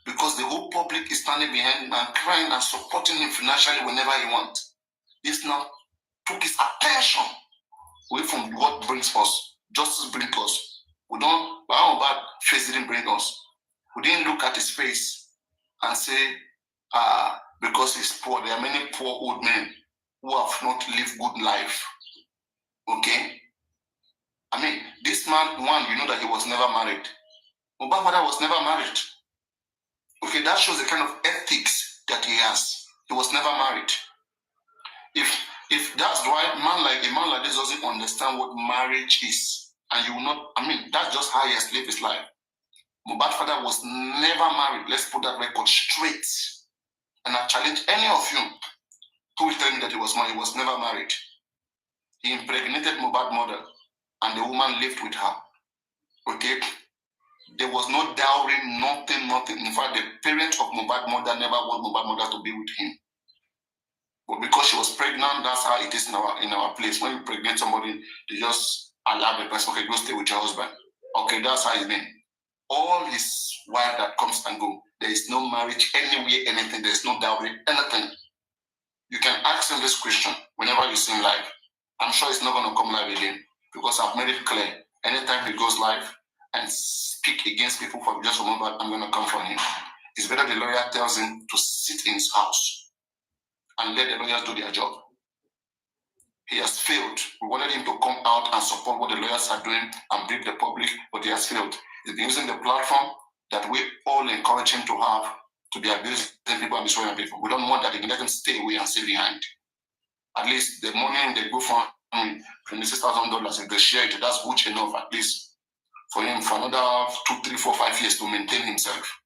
E: because the whole public is standing behind him and crying and supporting him financially whenever he wants. This now took his attention away from what brings us. Justice brings us. We don't, our bad face didn't bring us. We didn't look at his face and say, because he's poor, there are many poor old men who have not lived good life. Okay? I mean, this man, you know that he was never married. Mohbad's father was never married. Okay, that shows the kind of ethics that he has. He was never married. If that's why a man like this doesn't understand what marriage is, and you will not, I mean, that's just how he has lived his life. Mohbad's father was never married. Let's put that record straight. And I challenge any of you who will tell me that he was married. He was never married. He impregnated Mohbad's mother, and the woman lived with her. Okay? There was no dowry, nothing. In fact, the parents of Mohbad's mother never want Mohbad's mother to be with him. But because she was pregnant, that's how it is in our place. When you pregnant somebody, they just allow the person, okay, go stay with your husband. Okay, that's how it's been. All his wife that comes and go, there is no marriage anywhere, anything. There is no dowry, anything. You can ask him this question whenever you see him live. I'm sure it's not going to come live again, because I've made it clear. Anytime he goes live and speak against people for just for Mohbad, I'm going to come for him. It's better the lawyer tells him to sit in his house and let the lawyers do their job. He has failed. We wanted him to come out and support what the lawyers are doing and brief the public, but he has failed. He's been using the platform that we all encourage him to have to be abusing people and destroying people. We don't want that. He can let him stay away and stay behind. At least the money they go for $26,000, if they share it, that's good enough at least for him for another 2, 3, 4, 5 years to maintain himself.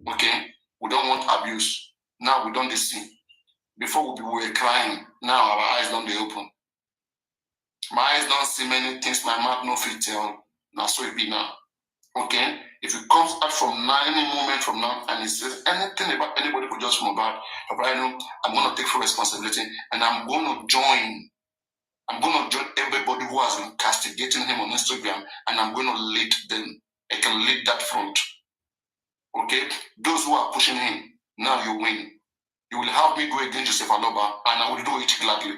E: Okay? We don't want abuse. Now we don't see. Before we were crying, now our eyes don't open. My eyes don't see many things, my mouth no fit tell. Now so it be now. Okay? If it comes out from any moment from now and it says anything about anybody could just from about, I'm going to take full responsibility and I'm going to join everybody who has been castigating him on Instagram, and I'm going to lead them. I can lead that front. Okay? Those who are pushing him, now you win. You will have me go against Joseph Aloba, and I will do it gladly.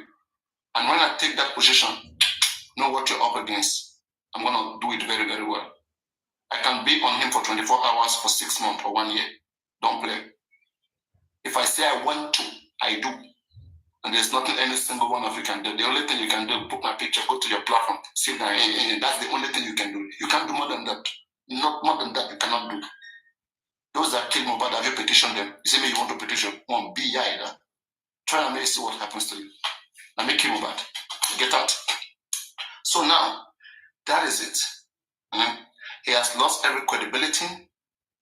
E: And when I take that position, know what you're up against. I'm going to do it very, very well. I can be on him for 24 hours, for 6 months, or 1 year. Don't play. If I say I want to, I do. And there's nothing any single one of you can do. The only thing you can do, put my picture, go to your platform, sit down, that's the only thing you can do. You can't do more than that. Not more than that, you cannot do. Those that kill Mohbad, have you petitioned them? You say, me, you want to petition? One, be either. Try and see what happens to you. Now make him Mohbad. Get out. So now, that is it. He has lost every credibility.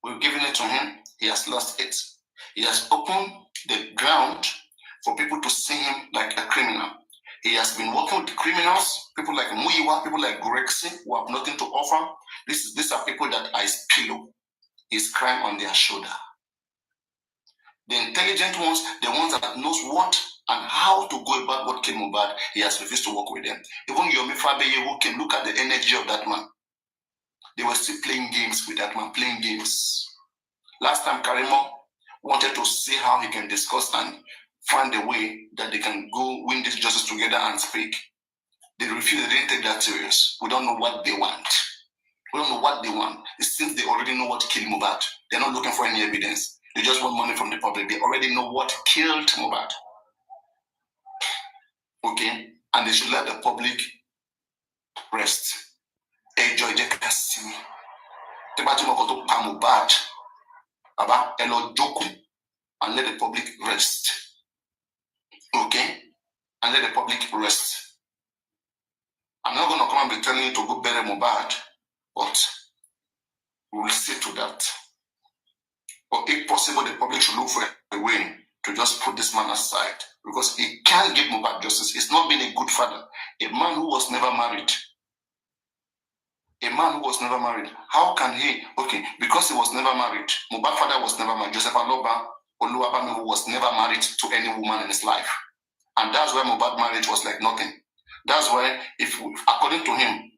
E: We've given it to him. He has lost it. He has opened the ground for people to see him like a criminal. He has been working with criminals, people like Muyiwa, people like Grexy, who have nothing to offer. These are people that are his pillow. His crime on their shoulder. The intelligent ones, the ones that knows what and how to go about what came Mohbad, he has refused to work with them. Even Yomi Fabeye, who came, look at the energy of that man. They were still playing games with that man, playing games. Last time, Karimo wanted to see how he can discuss and find a way that they can go win this justice together and speak. They refused. They didn't take that serious. We don't know what they want. We don't know what they want. It seems they already know what killed Mohbad. They're not looking for any evidence. They just want money from the public. They already know what killed Mohbad. Okay? And they should let the public rest. Enjoy the casting. Mohbad. Baba, Elo Joku. And let the public rest. Okay? And let the public rest. I'm not going to come and be telling you to go bury Mohbad, but we will see to that. But if possible, the public should look for a way to just put this man aside, because he can't give Mohbad justice. He's not been a good father. A man who was never married. A man who was never married. How can he? Okay, because he was never married. Mohbad's father was never married. Joseph Aloba Oluwabami was never married to any woman in his life. And that's why Mohbad's marriage was like nothing. That's why, according to him,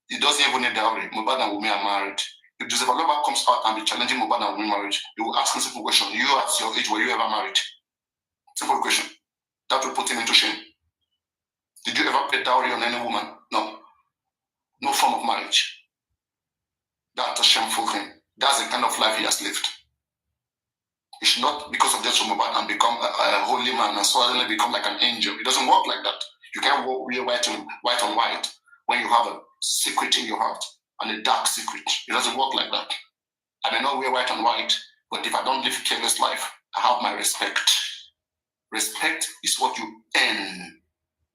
E: he doesn't even need dowry. Mohbad and Wunmi are married. If Joseph Aloba comes out and be challenging Mohbad and Wunmi marriage, he will ask him a simple question. You at your age, were you ever married? Simple question. That will put him into shame. Did you ever pay dowry on any woman? No. No form of marriage. That's a shameful thing. That's the kind of life he has lived. He should not, because of just Mohbad, and become a holy man and suddenly become like an angel. It doesn't work like that. You can't wear white on white when you have a secret in your heart and a dark secret. It doesn't work like that. I may not wear white on white, but if I don't live a careless life, I have my respect. Respect is what you earn.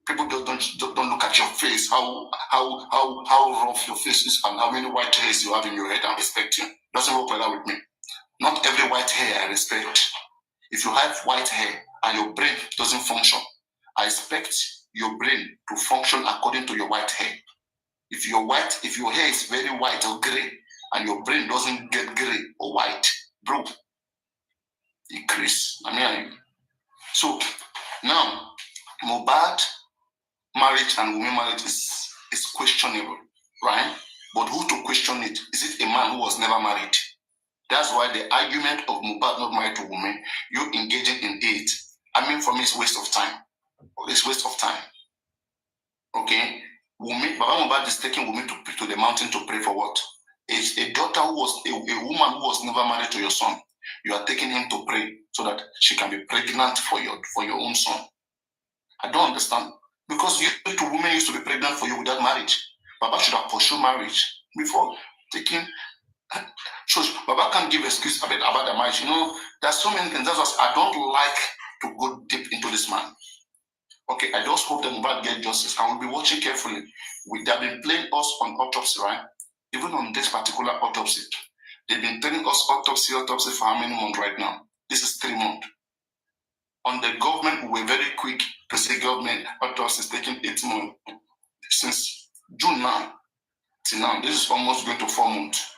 E: People don't look at your face, how rough your face is, and how many white hairs you have in your head and respect you. It doesn't work like that with me. Not every white hair I respect. If you have white hair and your brain doesn't function, I expect your brain to function according to your white hair. If your hair is very white or gray and your brain doesn't get gray or white, bro, increase. So now Mohbad marriage and Wunmi marriage is questionable, right? But who to question it? Is it a man who was never married? That's why the argument of Mohbad not married to Wunmi, you engaging in it, for me, it's waste of time. It's waste of time. Okay? Wunmi, Baba Mohbad is taking Wunmi to the mountain to pray for what? It's a daughter who was, a woman who was never married to your son. You are taking him to pray so that she can be pregnant for your own son. I don't understand. Because women used to be pregnant for you without marriage. Baba should have pursued marriage before taking. So Baba can't give excuse about the marriage. There's so many things. That's why I don't like to go deep into this man. Okay, I just hope that Mohbad get justice. I will be watching carefully. They've been playing us on autopsy, right? Even on this particular autopsy. They've been telling us autopsy for how many months right now? This is 3 months. On the government, we were very quick to say government autopsy is taking 8 months. Since June now, till now, this is almost going to 4 months.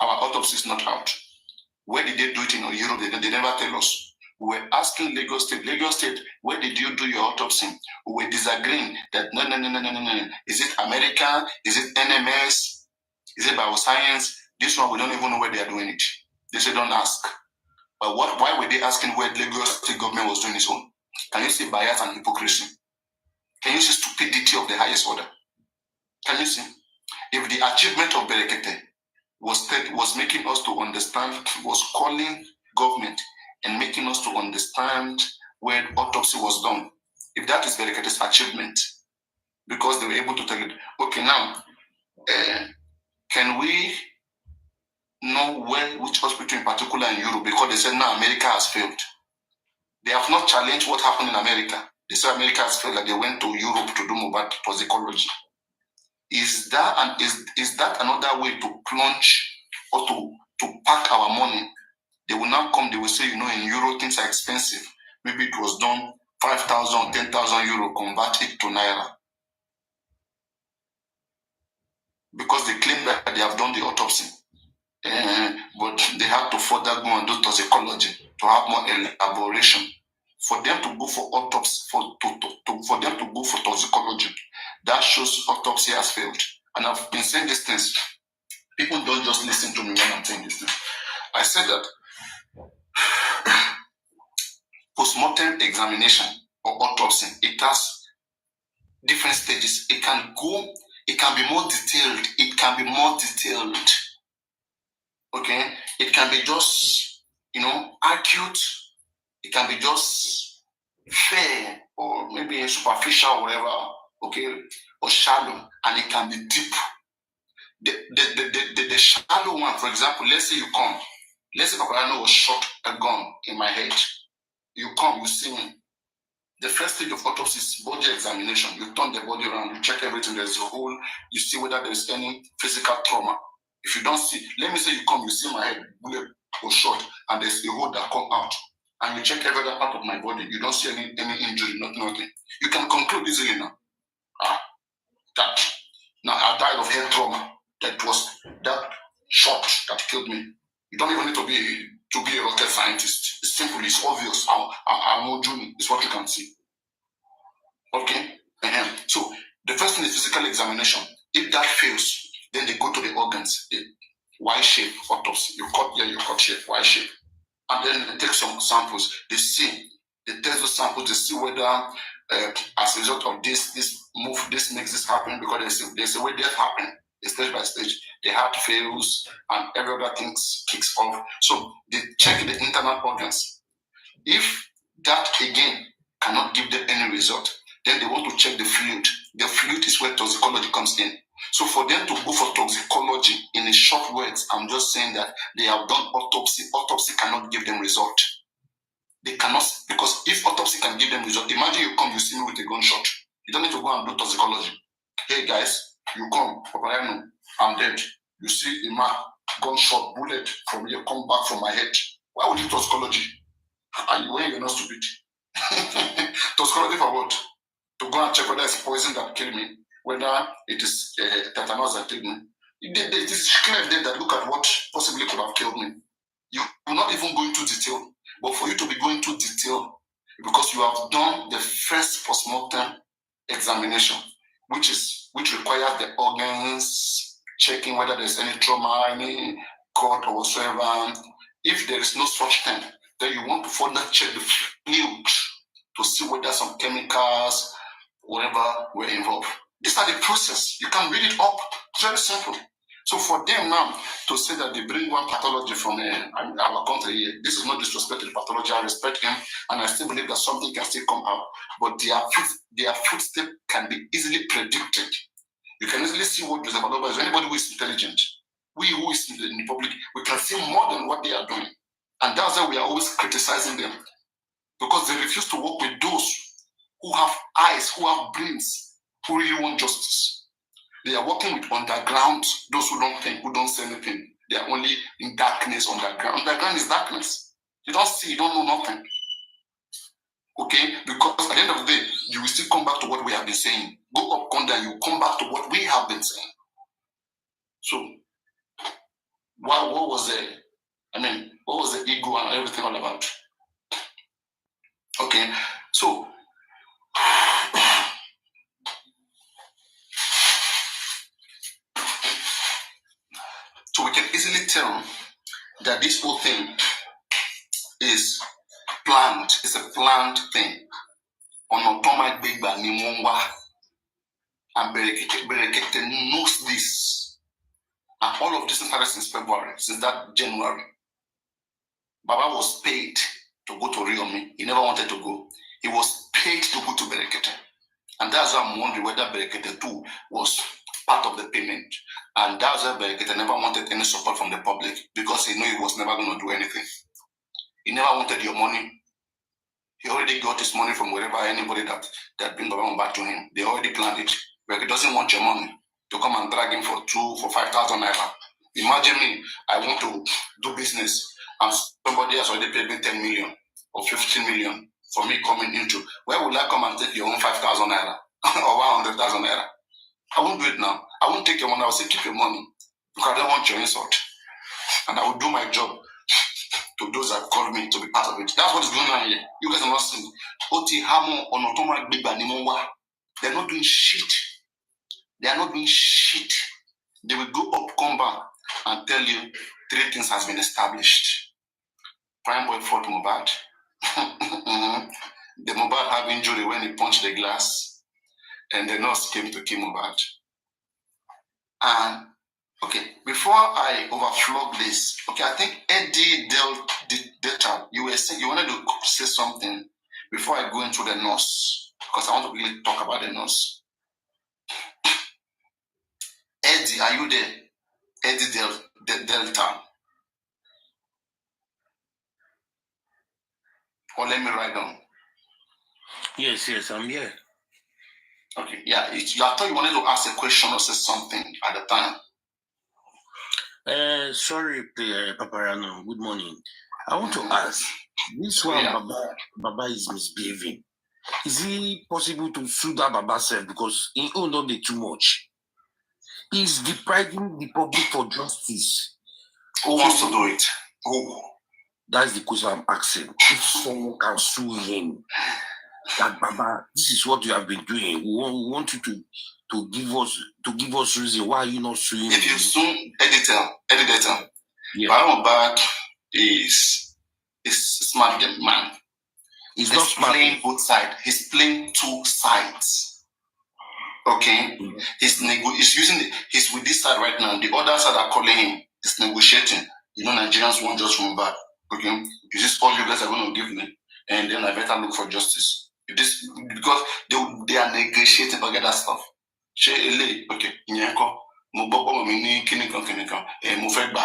E: Our autopsy is not out. Where did they do it in Europe? They never tell us. We were asking Lagos State, where did you do your autopsy? We were disagreeing that no. Is it America? Is it NMS? Is it bioscience? This one, we don't even know where they are doing it. They say don't ask. But why were they asking where Lagos State government was doing its own? Can you see bias and hypocrisy? Can you see stupidity of the highest order? Can you see? If the achievement of Berekete was making us to understand, was calling government and making us to understand where autopsy was done, if that is Berekete's achievement, because they were able to tell it, okay, now, can we know which hospital in particular in Europe, because they said now America has failed. They have not challenged what happened in America. They said America has failed, that they went to Europe to do Mohbad toxicology. Is that another way to plunge or to pack our money? They will now come, they will say, in Euro things are expensive. Maybe it was done 5,000, 10,000 euro, convert it to Naira. Because they claim that they have done the autopsy. But they have to further go and do toxicology to have more elaboration. For them to go for autopsy, for them to go for toxicology, that shows autopsy has failed. And I've been saying these things. People don't just listen to me when I'm saying this thing. I said that postmortem examination or autopsy, it has different stages. It can be more detailed. It can be more detailed. Okay? It can be just, acute. It can be just fair or maybe superficial or whatever, okay, or shallow, and it can be deep. The shallow one, for example, let's say Papa was shot a gun in my head. You come, you see me. The first stage of autopsy is body examination. You turn the body around, you check everything, there's a hole, you see whether there's any physical trauma. If you don't see, let me say you come, you see my head, bullet was shot, and there's a hole that come out. And you check every other part of my body, you don't see any injury, nothing. You can conclude easily now. Now I died of head trauma. That was that shot that killed me. You don't even need to be a rocket scientist. It's simple, it's obvious. I'm no junior, it's what you can see. Okay? So the first thing is physical examination. If that fails, then they go to the organs. Y-shape autopsy. You cut here, you cut here, Y-shape. And then they take some samples. They test the samples, they see whether as a result of this makes this happen, because there's a way death happen, stage by stage. The heart fails and every other thing kicks off. So they check the internal organs. If that again cannot give them any result, then they want to check the fluid. The fluid is where toxicology comes in. So for them to go for toxicology, in a short words, I'm just saying that they have done autopsy. Autopsy cannot give them result. They cannot, because if autopsy can give them result, imagine you come, you see me with a gunshot. You don't need to go and do toxicology. Hey guys, you come, I'm dead. You see a man, gunshot, bullet from here, come back from my head. Why would you toxicology? When you're not stupid. Toxicology for what? To go and check whether it's poison that killed me, whether it is tetanus that killed me. It is clear there that look at what possibly could have killed me. You're not even going into detail. But for you to be going into detail, because you have done the first postmortem examination, which requires the organs, checking whether there's any trauma, any cut or whatsoever. If there is no such thing, then you want to further check the fluid to see whether some chemicals, whatever, were involved. These are the process. You can read it up. It's very simple. So for them now to say that they bring one pathology from our country here, this is not disrespect to the pathology. I respect him, and I still believe that something can still come out. But their footstep can be easily predicted. You can easily see what Joseph Aloba is. Anybody who is intelligent, we who is in the public, we can see more than what they are doing. And that's why we are always criticizing them. Because they refuse to work with those who have eyes, who have brains, who really want justice. They are working with underground, those who don't think, who don't say anything. They are only in darkness underground. Underground is darkness. You don't see, you don't know nothing. Okay? Because at the end of the day, you will still come back to what we have been saying. Go up, come down, you come back to what we have been saying. So, what was the ego and everything all about? Okay, so we can easily tell that this whole thing is planned. It's a planned thing. On Big Bang Nimongwa and Berekete knows this. And all of this started since February, since that January. Baba was paid to go to Riomi. He never wanted to go. He was paid to go to Berekete. And that's why I'm wondering whether Berekete 2 was part of the payment. And that's why Berekete never wanted any support from the public, because he knew he was never going to do anything. He never wanted your money. He already got his money from wherever, anybody that bring Baba back to him. They already planned it. Berekete doesn't want your money to come and drag him for 5,000 naira. Imagine me, I want to do business and somebody has already paid me 10 million or 15 million for me coming into. Where will I come and take your own 5,000 naira or 100,000 naira? I won't do it now. I won't take your money. I will say, keep your money, because I don't want your insult. And I will do my job to those that called me to be part of it. That's what is going on here. You guys are not seeing. Oti Hamo Onotoma Biba Nimongwa. They're not doing shit. They are not doing shit. They will go up, come back. and tell you 3 things has been established. Prime boy fought Mohbad. The Mohbad had injury when he punched the glass, and the nurse came to kill Mohbad. And okay, before I overflow this, okay, I think Eddie Delta, you were saying you wanted to say something before I go into the nurse, because I want to really talk about the nurse. Eddie, are you there? Eddie Delta. Or let me write down.
I: Yes, I'm here.
E: Okay, yeah. I thought you wanted to ask a question or say something at the time.
I: Sorry, Paparano. Good morning. I want to ask, this one,
E: Yeah.
I: Baba is misbehaving. Is it possible to sue that Baba self because he owned not too much? He's depriving the public for justice.
E: Who wants to do it? Who?
I: That's the question I'm asking. If someone can sue him, that Baba, this is what you have been doing. We want you to give us reason why you not suing him.
E: If you sue editor,
I: yeah.
E: Mohbad is smart man.
I: He's not smart.
E: Playing both sides. He's playing 2 sides. Okay?
I: Mm-hmm.
E: He's with this side right now. The other side are calling him. He's negotiating. You know, Nigerians won't just Mohbad. Okay? Is this all you guys are going to give me? And then I better look for justice. Because they are negotiating, forget that stuff. Okay, Nyanko, Moboko, Mini, Kinikan, Mufeba,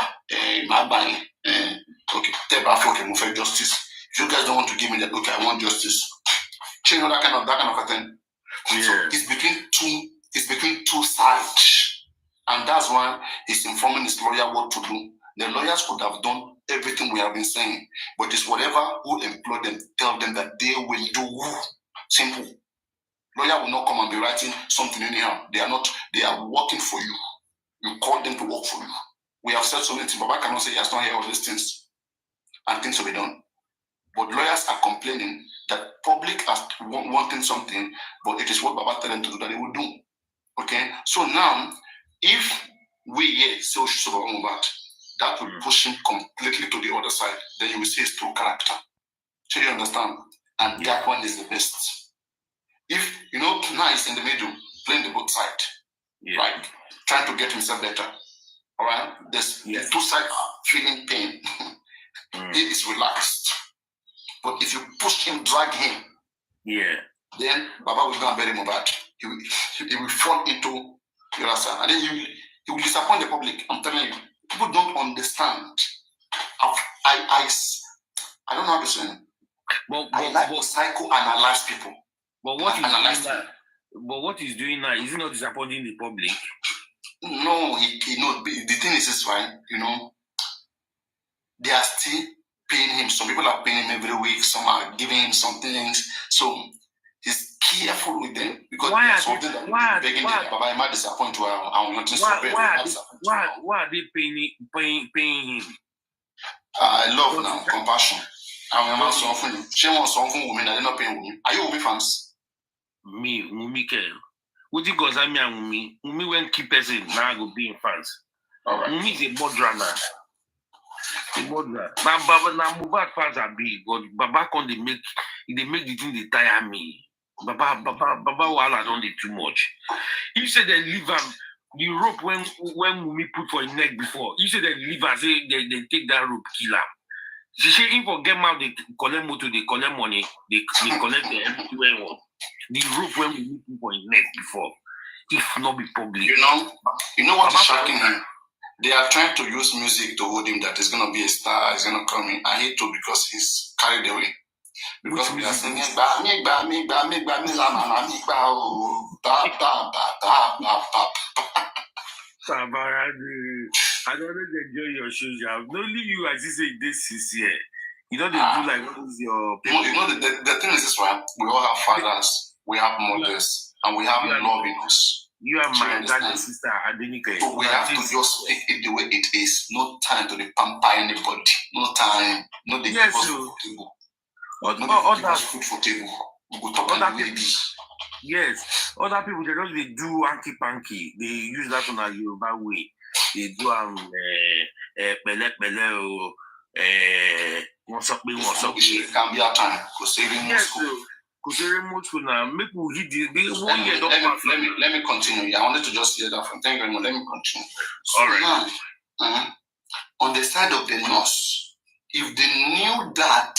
E: Mabang, okay, Teba, Mufe justice. If you guys don't want to give me that, okay, I want justice. You know that kind of thing.
I: Yeah.
E: So it's between 2 sides. And that's why he's informing his lawyer what to do. The lawyers could have done everything we have been saying, but it's whatever who employ them, tell them that they will do. Simple. Lawyer will not come and be writing something anyhow. They are working for you. You call them to work for you. We have said so many things, but I cannot say he has not heard all these things. And things will be done. But lawyers are complaining that public are wanting something, but it is what Baba tell them to do that they will do. Okay? So now, if we here say Mohbad, that will push him completely to the other side. Then you will see his true character. So you understand? And that one is the best. If, now he's in the middle, playing the both side, right? Trying to get himself better. All right? There's the 2 sides are feeling pain. He is relaxed. But if you push him, drag him, then Baba will go and bury Mohbad. He will fall into your answer. And then he will disappoint the public. I'm telling you. People don't understand. I don't know how to say it. I like to psychoanalyze people.
I: But what he's doing now, is he not disappointing the public?
E: No, the thing is this, right? They are still paying him. Some people are paying him every week. Some are giving him some things. So he's careful with them because there's something that we're begging them. But I might disappoint you. I will not disappoint.
I: Why are they paying him?
E: I love now compassion. I remember something. She wants something women that they're not paying women. Are you Wumi fans?
I: Me, Wumi care. What you guys are me and Wumi? Wumi when keep person now go be in fans.
E: All right.
I: Wumi is a board runner. Now Mohbad fans are big, but Baba can't make the thing they tire me. Baba Wala don't do too much. You said they leave him the rope when Wumi put for his neck before. You said they leave and say they take that rope, kill him. She say if for get out, they collect motor, they collect money, they collect the everywhere one. The rope when we put for his neck before, if not be public. You know what is shocking him? They are trying to use music to hold him that he's gonna be a star, he's gonna come in. I hate to because he's carried away. Because we are singing I don't enjoy your shows. Only you, as you say, this is here. You know, they do like what is your
E: people? The thing is this, right? We all have fathers, we have mothers, and we have love in us.
I: You are my dad's sister, Adenike.
E: So we have to just speak it the way it is. No time to pamper anybody. No time. No the
I: yes,
E: people table. Food for table. We go talk about ladies.
I: Yes, other people they just they do hanky panky. They use that on a Yoruba way. they do pẹ̀lẹ́pẹ̀lẹ́ o, wọ́n sọ pé wọ́n sọ pé.
E: It can be a time.
I: Yes, now make we hit the 1 year.
E: Let me continue. I wanted to just hear that from. Thank you very much. Let me continue. So
I: all right.
E: Now, on the side of the nurse, if they knew that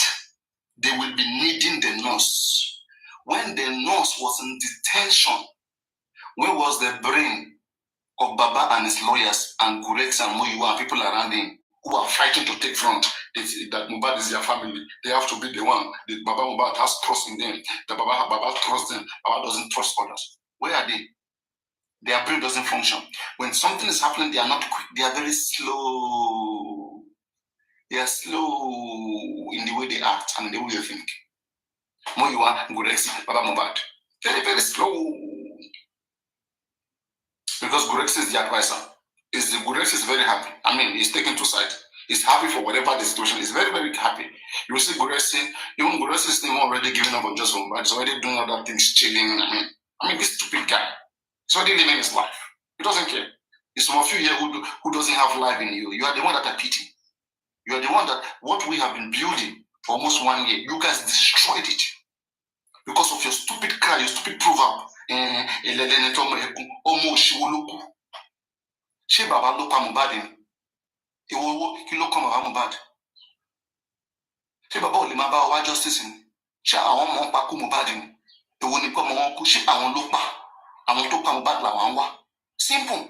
E: they will be needing the nurse, when the nurse was in detention, where was the brain of Baba and his lawyers and Gurex and Moyiwa and people around him who are fighting to take front? That Mohbad is their family. They have to be the one. The Baba Mohbad has trust in them. The Baba trusts them. Baba doesn't trust others. Where are they? Their brain doesn't function. When something is happening, they are not quick. They are very slow. They are slow in the way they act and in the way they think. Moyiwa, Gurex, Baba Mohbad. Very, very slow. Because Gurex is the advisor. Gurex is very happy. I mean, he's taken to side. He's happy for whatever the situation. He's very, very happy. You will see Gurex, even Gurex is already giving up on just one, but he's already doing other things, chilling. I mean, this stupid guy. He's already living his life. He doesn't care. It's some of you here who doesn't have life in you. You are the one that are pity. You are the one that what we have been building for almost 1 year, you guys destroyed it because of your stupid cry, your stupid proverb. Ṣé bàbá ló pa Mohbad ni? Ìwọ kí ló kàn bàbá Mohbad? Ṣé bàbá ò lè máa bá wa justice ni? Ṣé àwọn ọmọ ń pa kú Mohbad ni? Èwo ni pé ọmọ wọn kú? Ṣé àwọn ló pa? Àwọn tó pa Mohbad làwọn ń wá? Simple.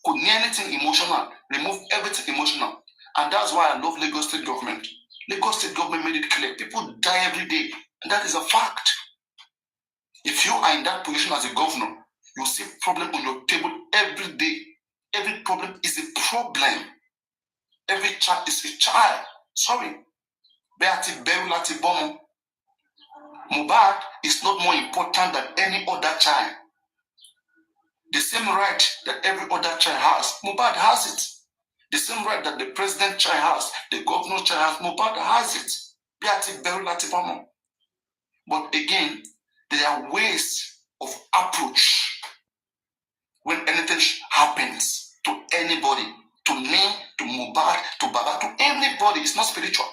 E: Could need anything emotional, remove everything emotional. And that's why I love Lagos State government. Lagos State government made it clear. People die every day. And that is a fact. If you are in that position as a governor, you see problem on your table every day. Every problem is a problem. Every child is a child. Sorry. Mohbad is not more important than any other child. The same right that every other child has, Mohbad has it. The same right that the president child has, the governor child has, Mohbad has it. But again, there are ways of approach when anything happens to anybody, to me, to Mohbad, to Baba, to anybody. It's not spiritual.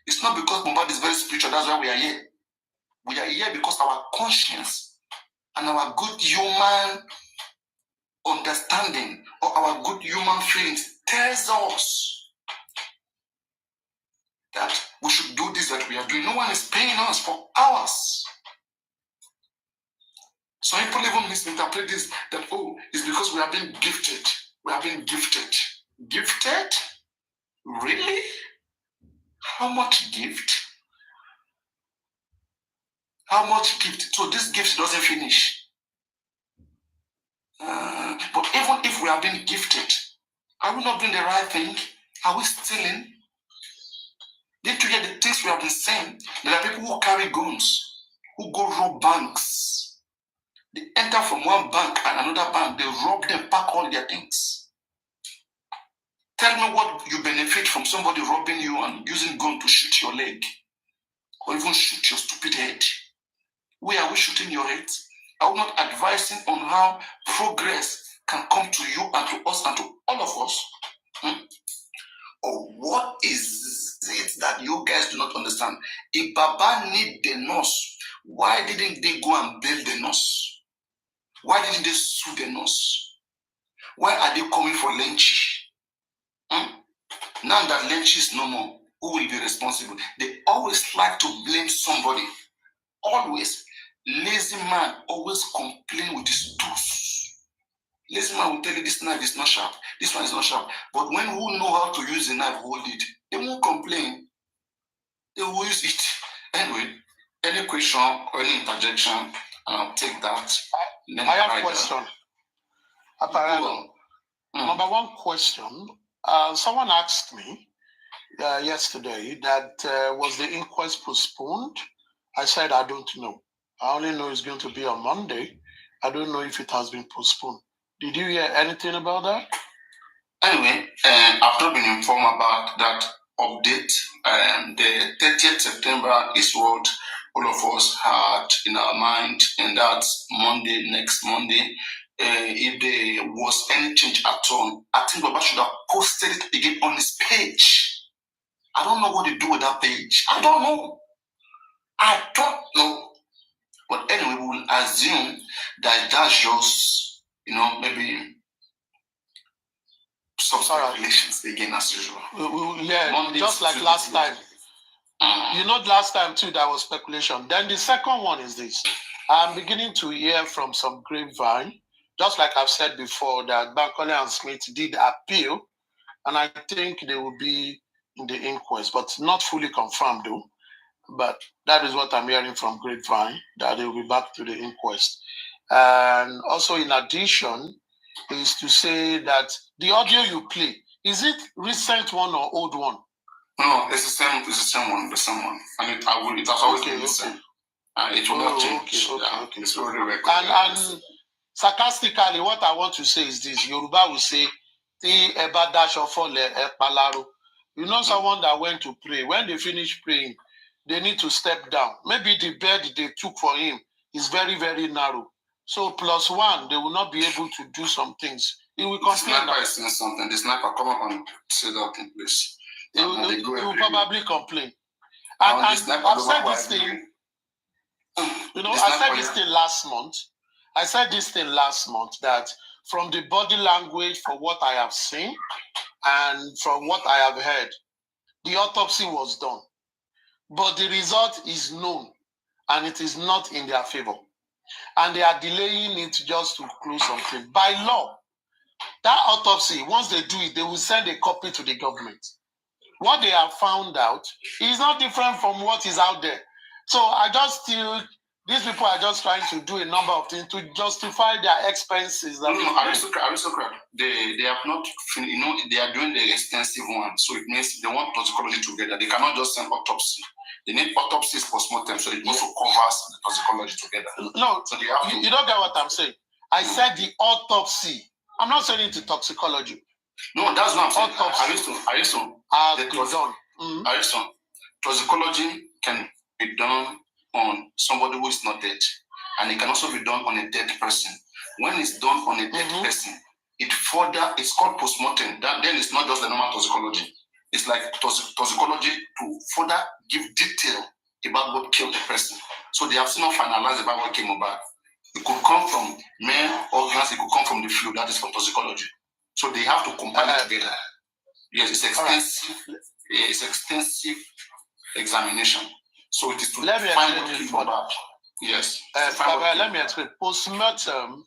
E: It's not because Mohbad is very spiritual, that's why we are here. We are here because our conscience and our good human understanding or our good human feelings tells us that we should do this that we are doing. No one is paying us for hours. Some people even misinterpret this that, oh, it's because we have been gifted. We have been gifted. Gifted? Really? How much gift? How much gift? So this gift doesn't finish. But even if we have been gifted, are we not doing the right thing? Are we stealing? Did you hear the things we have been saying? There are people who carry guns, who go rob banks. They enter from one bank and another bank, they rob them, pack all their things. Tell me what you benefit from somebody robbing you and using gun to shoot your leg or even shoot your stupid head. Where are we shooting your head? Are we not advising on how progress can come to you and to us and to all of us? Or what is it that you guys do not understand? If Baba need the nurse, why didn't they go and bail the nurse? Why didn't they sue the nurse? Why are they coming for Lenchi? Now that Lenchi is no more, who will be responsible? They always like to blame somebody. Always. Lazy man always complain with his tools. Lazy man will tell you this knife is not sharp, this one is not sharp. But when who know how to use the knife, hold it, they won't complain. They will use it. Anyway, any question or any interjection, and I'll take that.
J: I have a question. Apparently, number one question. Someone asked me yesterday that was the inquest postponed? I said I don't know. I only know it's going to be on Monday. I don't know if it has been postponed. Did you hear anything about that?
E: Anyway, I've not been informed about that update. The 30th September is what all of us had in our mind, and that's Monday, next Monday. if there was any change at all, I think Baba should have posted it again on his page. I don't know what they do with that page. I don't know. But anyway, we will assume that that's just, maybe some relations again as usual.
J: Yeah, just like last time. Last time too, that was speculation. Then the second one is this. I'm beginning to hear from some grapevine, just like I've said before, that Bankole and Smith did appeal, and I think they will be in the inquest, but not fully confirmed though. But that is what I'm hearing from grapevine, that they will be back to the inquest. And also, in addition, is to say that the audio you play, is it recent one or old one?
E: No, it's the same. It's the same one. The same one, and it has always been the same. It will not change. Okay. It's already recorded.
J: And sarcastically, what I want to say is this: Yoruba will say, "Ti eba dasho fole palaro." Someone that went to pray. When they finish praying, they need to step down. Maybe the bed they took for him is very, very narrow. So +1, they will not be able to do some things. He will complain.
E: The sniper is saying something. The sniper come up and say that in place.
J: He will probably complain. And I've said this thing. I said this thing last month. I said this thing last month that from the body language, for what I have seen, and from what I have heard, the autopsy was done. But the result is known, and it is not in their favor. And they are delaying it just to close something. By law, that autopsy, once they do it, they will send a copy to the government. What they have found out is not different from what is out there. So these people are just trying to do a number of things to justify their expenses.
E: Aristocrat. They have not, they are doing the extensive one. So it means they want toxicology together. They cannot just send autopsy. They need autopsies post-mortem, so it also covers the toxicology together.
J: No,
E: so they have
J: you don't get what I'm saying. I said the autopsy. I'm not saying into toxicology.
E: No, that's what I'm saying. Ariston, toxicology can be done on somebody who is not dead, and it can also be done on a dead person. When it's done on a dead person, it's called post-mortem. Then it's not just the normal toxicology. It's like toxicology to further give detail about what killed the person. So they have still not finalized about what came about. It could come from male organs, it could come from the fluid. That is for toxicology. So they have to combine it together. Yes, it's extensive. It's extensive examination. So it is to find what came about. Yes.
J: Let me explain. Post-mortem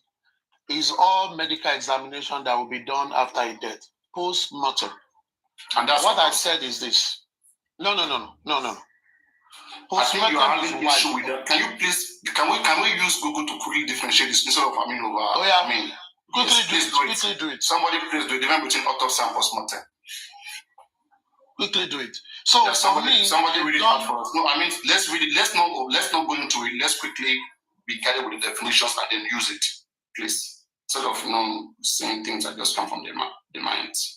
J: is all medical examination that will be done after a death. Post-mortem.
E: And that's
J: what I said is this. No.
E: I think you are having issue with that. Can we use Google to quickly differentiate this instead of
J: Quickly do it.
E: Somebody please do it. The difference between autopsy and postmortem.
J: Quickly do it. So
E: somebody read it out for us. No, let's read it. Let's not go into it. Let's quickly be guided with the definitions and then use it, please. Instead of saying things that just come from the minds.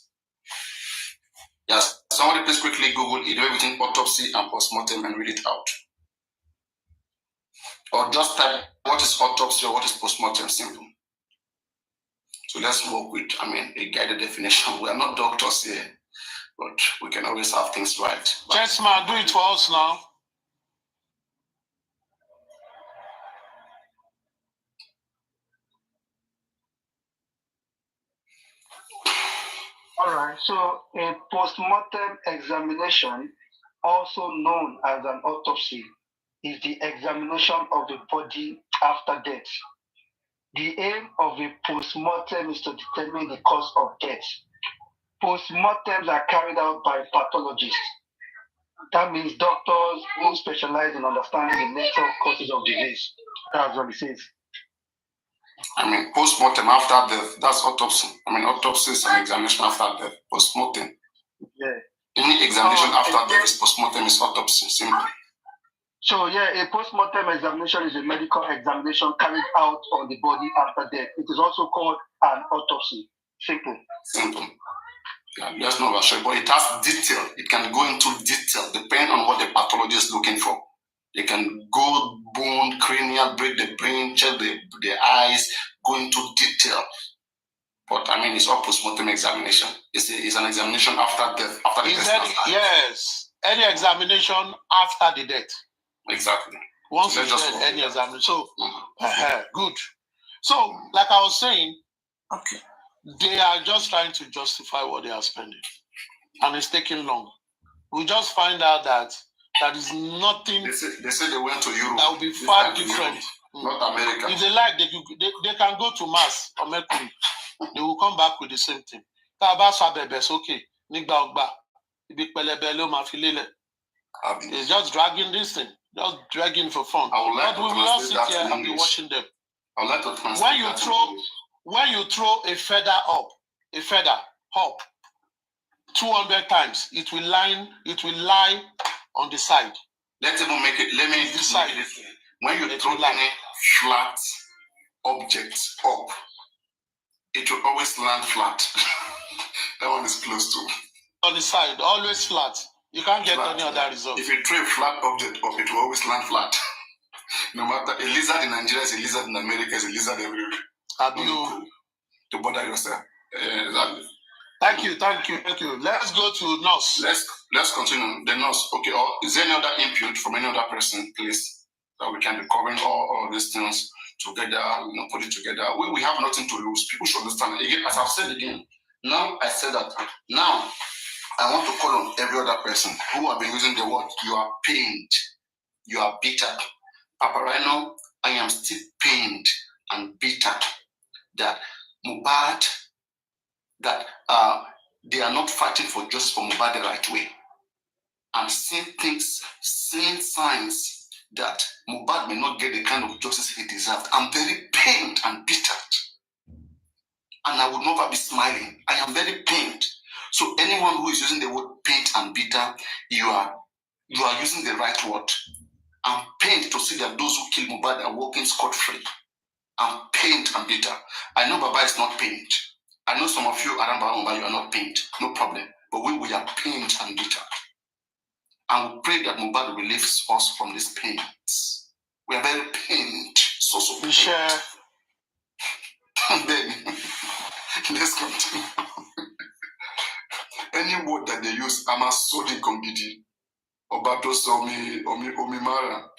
E: Yes, somebody please quickly Google it between autopsy and postmortem and read it out. Or just type what is autopsy or what is postmortem, simple. So let's work with, a guided definition. We are not doctors here, but we can always have things right.
J: Yes, man, do it for us now.
K: All right, so a post-mortem examination, also known as an autopsy, is the examination of the body after death. The aim of a post-mortem is to determine the cause of death. Post-mortems are carried out by pathologists. That means doctors who specialize in understanding the natural causes of disease. That's what it says.
E: Post-mortem after death, that's autopsy. Autopsy is an examination after death. Post-mortem.
K: Yeah.
E: Any examination after death is post-mortem, is autopsy, simple.
K: So a post-mortem examination is a medical examination carried out on the body after death. It is also called an autopsy. Simple.
E: Yeah, there's no rush, but it has detail. It can go into detail depending on what the pathologist is looking for. They can go bone, cranial, break the brain, check the eyes, go into detail. But I mean, it's all post-mortem examination. It's an examination after death, after the person.
J: Yes, any examination after the death.
E: Exactly.
J: Once you just any examination. So, good. So, like I was saying,
E: okay,
J: they are just trying to justify what they are spending, and it's taking long. We just find out that that is nothing.
E: They say they went to Europe.
J: That will be far different.
E: Not America.
J: If they like, they can go to Mars or Mercury. They will come back with the same thing. Okay. It's just dragging this thing, just dragging for fun.
E: I would like
J: but we will all sit here and be watching them.
E: I would like to translate
J: when you throw a feather up 200 times, it will lie on the side.
E: Let's even make it. Let me decide this. When you throw any flat object up, it will always land flat. That one is close to.
J: On the side, always flat. You can't get any other result.
E: If you throw a flat object up, it will always land flat. No matter, a lizard in Nigeria is a lizard in America, is a lizard everywhere.
J: Have you
E: to bother yourself? Exactly.
J: Thank you. Let's go to nurse.
E: Let's continue. The nurse. Okay. Or is there any other input from any other person, please, that we can be covering all these things together? Put it together. We have nothing to lose. People should understand. Again, as I've said again. Now I said that. Now I want to call on every other person who have been using the word "you are pained, you are bitter." Papa, right now I am still pained and bitter that MOHBAD, that they are not fighting for justice for MOHBAD the right way. I'm seeing signs that MOHBAD may not get the kind of justice he deserved. I'm very pained and bitter. And I would never be smiling. I am very pained. So anyone who is using the word pained and bitter, you are using the right word. I'm pained to see that those who kill MOHBAD are walking scot-free. I'm pained and bitter. I know Baba is not pained. I know some of you around Baba, you are not pained. No problem. But we are pained and bitter. And we pray that MOHBAD relieves us from these pains. We are very pained. So
J: pained.
E: And then, let's continue. Any word that they use, I'm a sodi kongidi. Obato somi omimara.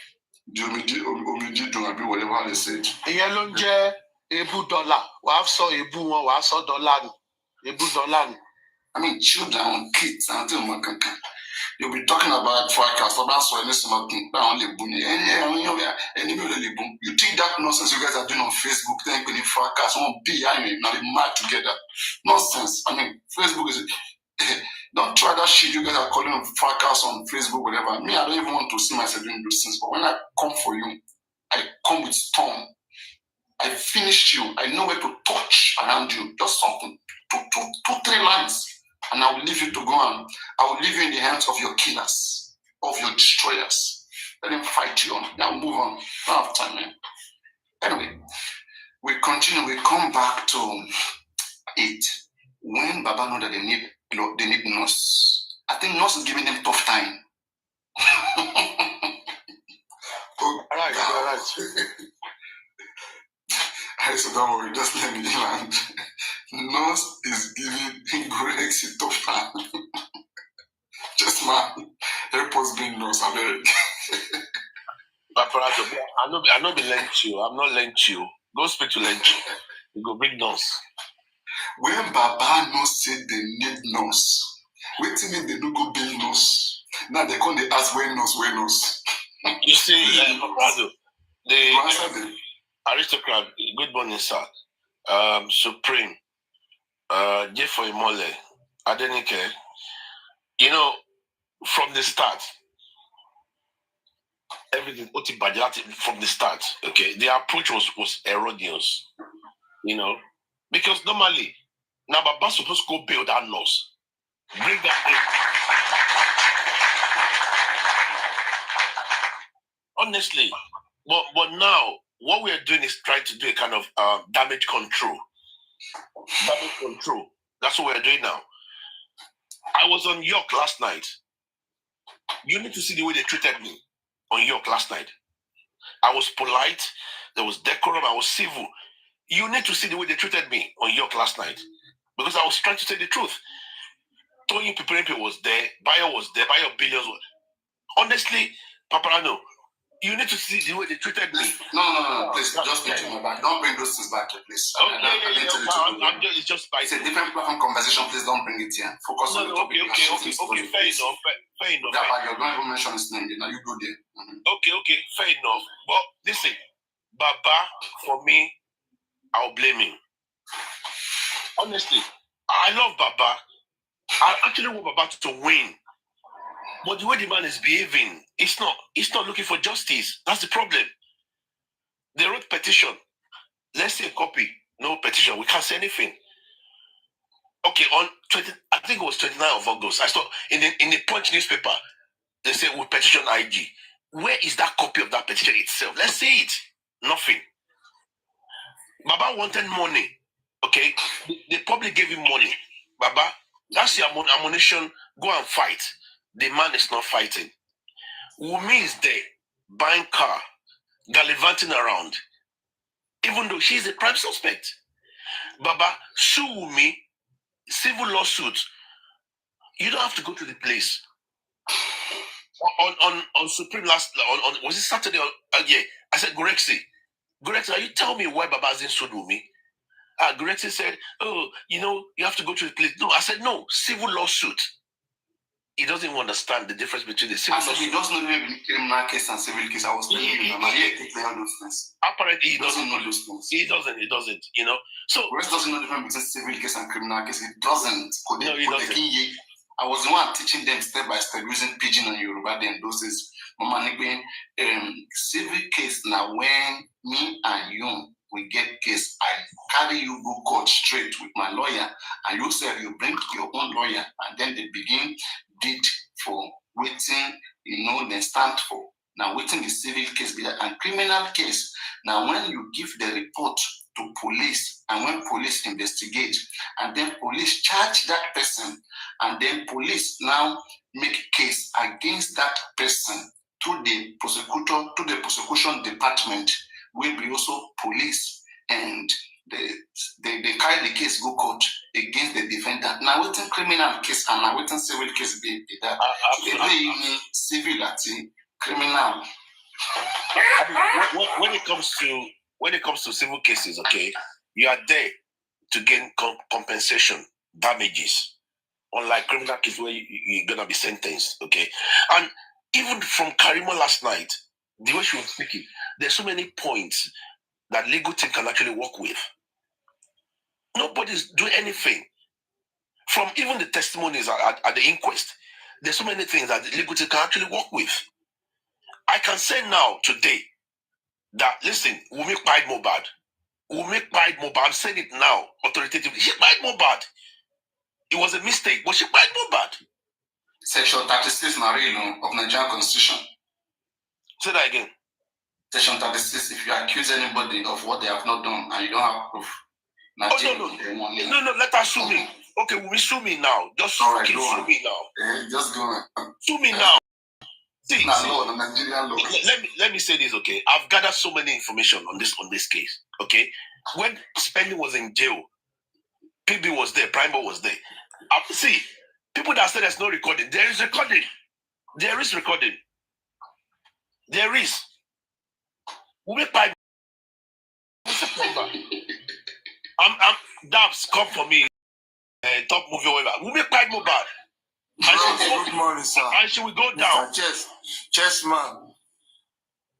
E: Omidi don't be whatever they say.
J: Yelonje ebu dollar. Wa'af so ebu one, wa'af so dollar. Ebu dollar.
E: I mean, children, kids, and you'll be talking about forecast, about so any something, you think that nonsense you guys are doing on Facebook, then you forecast, won't be, now they mad together. Nonsense. I mean, Facebook is, don't try that shit you guys are calling on forecast on Facebook, whatever. Me, I don't even want to see myself doing those things, but when I come for you, I come with storm. I finished you. I know where to touch around you. Just something, 2-3 lines. And I will leave you to go on. I will leave you in the hands of your killers, of your destroyers. Let them fight you on. Now move on. Don't have time, man. Anyway, we continue. We come back to it. When Baba know that they need nurse, I think nurse is giving them tough time.
J: All right.
E: I said, don't worry, just let me land. Nurse is giving Grex a tough time. Just man, help us bring nurse. I'm
I: not be lent you. I'm not lent you. Go speak to lent you. You go bring nurse.
E: When Baba nurse said they need nurse, wait till me they don't go build nurse. Now they come, they ask where nurse.
I: You see, the aristocrat, good morning, sir. Supreme, Jeffrey Mole, Adenike, from the start, everything, from the start, okay, the approach was erroneous, because normally, now Baba's supposed to go build that nurse, bring that in. Honestly, but now, what we are doing is trying to do a kind of damage control. That's what we're doing now. I was on York last night. You need to see the way they treated me on York last night. I was polite. There was decorum. I was civil.
E: You need to see the way they treated me on York last night. Because I was trying to say the truth. Tony Piperepe was there, Bayo was there, Bayo Billions was. Honestly, Paparano, you need to see the way they treated me.
L: No, please, just put my back. Don't bring those things back here, please.
E: It's just like
L: it's a different platform conversation. Please don't bring it here. Focus on the topic.
E: Okay, fair enough.
L: That you're going to mention his name. Now you go there.
E: Okay, fair enough. But listen, Baba, for me, I'll blame him. Honestly, I love Baba. I actually want Baba to win. But the way the man is behaving, it's not looking for justice. That's the problem. They wrote petition. Let's say a copy. No petition. We can't say anything. Okay, on I think it was 29th of August. I saw in the Punch newspaper, they say we petition IG. Where is that copy of that petition itself? Let's see it. Nothing. Baba wanted money. Okay, they probably gave him money. Baba, that's your ammunition. Go and fight. The man is not fighting. Wumi is there, buying car, gallivanting around, even though she's a prime suspect. Baba, sue Wumi, civil lawsuit. You don't have to go to the place. On Supreme on was it Saturday? Yeah, I said, Gorexi, are you telling me why Baba hasn't sued Wumi? Gorexi said, oh, you have to go to the place. No, I said, no, civil lawsuit. He doesn't even understand the difference between the civil lawsuit.
L: He doesn't know the criminal case and civil case. I was telling you, those things.
E: Apparently,
L: he doesn't know those things.
E: He doesn't. So
L: Rest doesn't know the difference between civil case and criminal case. He doesn't.
E: No, he doesn't.
L: I was the one teaching them step by step using pidgin and Yoruba. Then those days, civil case now when me and you we get case, I carry you go court straight with my lawyer, and you say you bring your own lawyer, and then they begin did for waiting, they stand for. Now waiting the civil case be that, and criminal case. Now when you give the report to police, and when police investigate, and then police charge that person, and then police now make case against that person to the prosecutor, to the prosecution department, will be also police, and they carry the case go court against the defendant. Now waiting criminal case and now waiting civil case be that. Civil at criminal.
E: When it comes to civil cases, okay, you are there to gain compensation, damages. Unlike criminal case where you're gonna be sentenced, okay. And even from Karimo last night, the way she was speaking, there's so many points that legal team can actually work with. Nobody's doing anything. From even the testimonies at the inquest, there's so many things that the legal team can actually work with. I can say now, today, that, listen, Wumi pied MOHBAD. I'm saying it now, authoritatively. She pied MOHBAD. It was a mistake, but she pied MOHBAD.
L: Section 36 of Nigerian Constitution.
E: Say that again.
L: Section 36, if you accuse anybody of what they have not done and you don't have proof.
E: No, let her sue me. Okay, will we sue me now? Just sue me now.
L: Just go on.
E: Sue me now. See,
L: the Nigerian law.
E: Let me say this, okay? I've gathered so many information on this case, okay? When Spenny was in jail, PB was there, Primo was there. See, people that say there's no recording, there is recording. There is recording. There is. We'll make by September. Dabs, come for me. Top movie, whatever. We'll make by MOHBAD.
M: Good morning, sir.
E: And she will go down.
M: Chess man.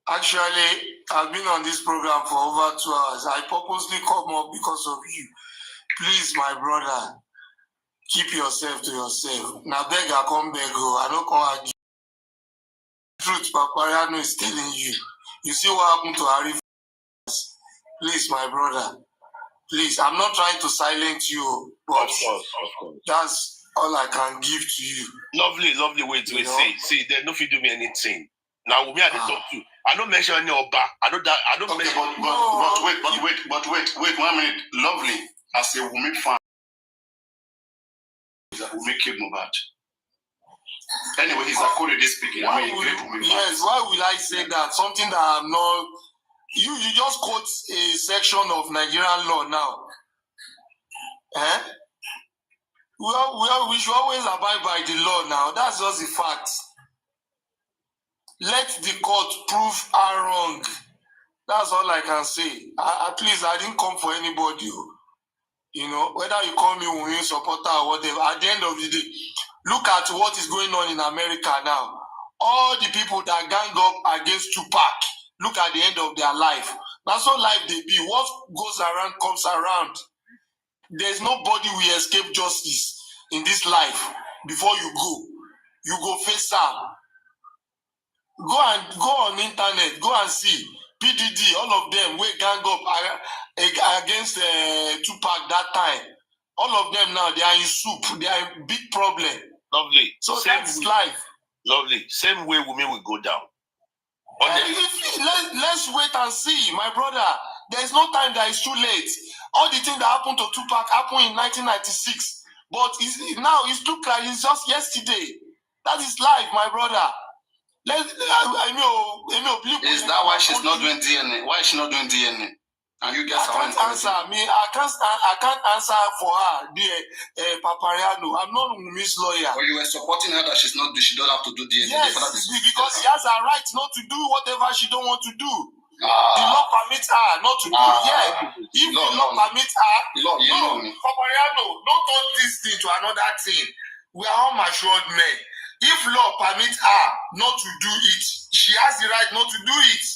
M: Actually, I've been on this program for over 2 hours. I purposely come up because of you. Please, my brother, keep yourself to yourself. Now, beg, I come beg, I don't come argue. Truth, Papariano is telling you. You see what happened to Harry? Please, my brother. Please, I'm not trying to silence you, but
E: of course.
M: That's all I can give to you.
E: Lovely way to say. See, there's no do me anything. Now, we had to talk to. I don't mention any Oba. I don't mention.
L: But wait, 1 minute. Lovely, as a woman fan, that will make MOHBAD. Anyway, he's already speaking.
M: Why will I say that? Something that I'm not You just quote a section of Nigerian law now. We should always abide by the law now. That's just the fact. Let the court prove her wrong. That's all I can say. At least I didn't come for anybody. You know, whether you call me Wunmi supporter or whatever, at the end of the day, look at what is going on in America now. All the people that gang up against Tupac, look at the end of their life. That's all life they be. What goes around comes around. There's nobody will escape justice in this life. Before you go face Sam. Go on internet, go and see PDD, all of them will gang up against Tupac that time. All of them now, they are in soup. They are in big problem.
I: Lovely.
M: So that's life.
I: Lovely. Same way women will go down.
M: Let's wait and see, my brother. There's no time that is too late. All the things that happened to Tupac happened in 1996. But now it's too clear. It's just yesterday. That is life, my brother.
L: Is that why she's not doing DNA? Why is she not doing DNA? And you guys
M: I can't answer for her, Papariano. I'm not Wunmi's lawyer.
L: But you were supporting her that she don't have to do DNA.
M: Yes, because she has a right not to do whatever she don't want to do. The law permits her not to do. If the law permits her, Papariano, don't turn this thing to another thing. We are all matured men. If law permits her not to do it, she has the right not to do it.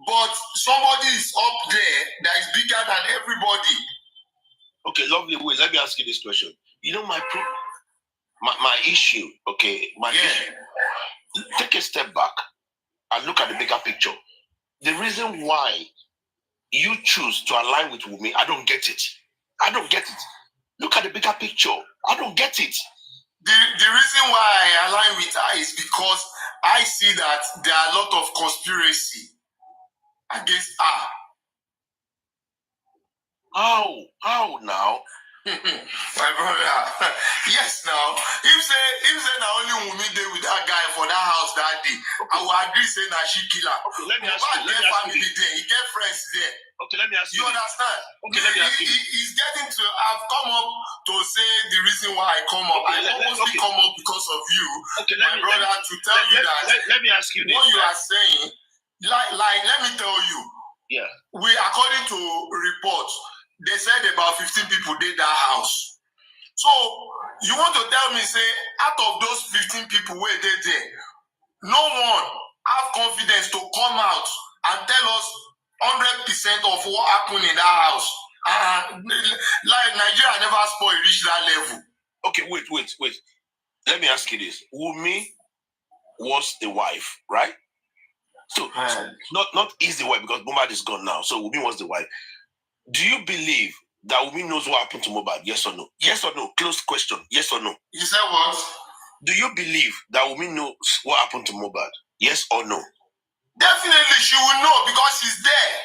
M: But somebody is up there that is bigger than everybody.
I: Okay, Lovely. Wait, let me ask you this question. You know my problem, my issue. Okay, issue. Take a step back and look at the bigger picture. The reason why you choose to align with Wunmi, I don't get it. I don't get it. Look at the bigger picture. I don't get it.
M: The reason why I align with her is because I see that there are a lot of conspiracy against her.
I: How now?
M: My brother, yes now. If say now only Wunmi dey with that guy for that house that day, I will agree say that she kill her.
I: Okay, let me ask you.
M: Family there, he get friends there.
I: Okay, let me ask you.
M: You understand?
I: Okay, let me ask you.
M: He's getting to. I've come up to say the reason why I come up. I mostly come up because of you, my brother, to tell you that.
I: Let me ask you this.
M: What you are saying, like, let me tell you.
I: Yeah.
M: According to reports, they said about 15 people did that house. So you want to tell me, say, out of those 15 people where they there, no one have confidence to come out and tell us 100% of what happened in that house. Like Nigeria never spoiled reach that level.
I: Okay, wait. Let me ask you this. Wunmi was the wife, right? So not is the wife because Mohbad is gone now. So Wunmi was the wife. Do you believe that Wunmi knows what happened to Mohbad? Yes or no? Yes or no? Close question. Yes or no?
M: You said what?
I: Do you believe that Wunmi knows what happened to Mohbad? Yes or no?
M: Definitely she will know because she's there.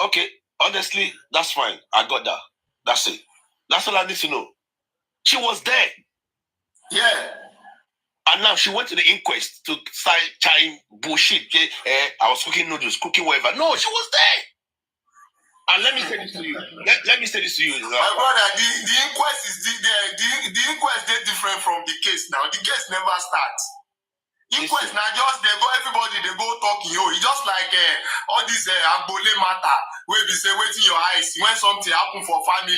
I: Okay. Honestly, that's fine. I got that. That's it. That's all I need to know. She was there.
M: Yeah.
I: And now she went to the inquest to start trying bullshit. I was cooking noodles, cooking whatever. No, she was there. And let me say this to you. Let me say this to you.
M: My brother, the inquest is the inquest is different from the case now. The case never starts. Inquest now just they go everybody they go talking. It's just like all this Agbole matter where we say waiting your eyes when something happen for family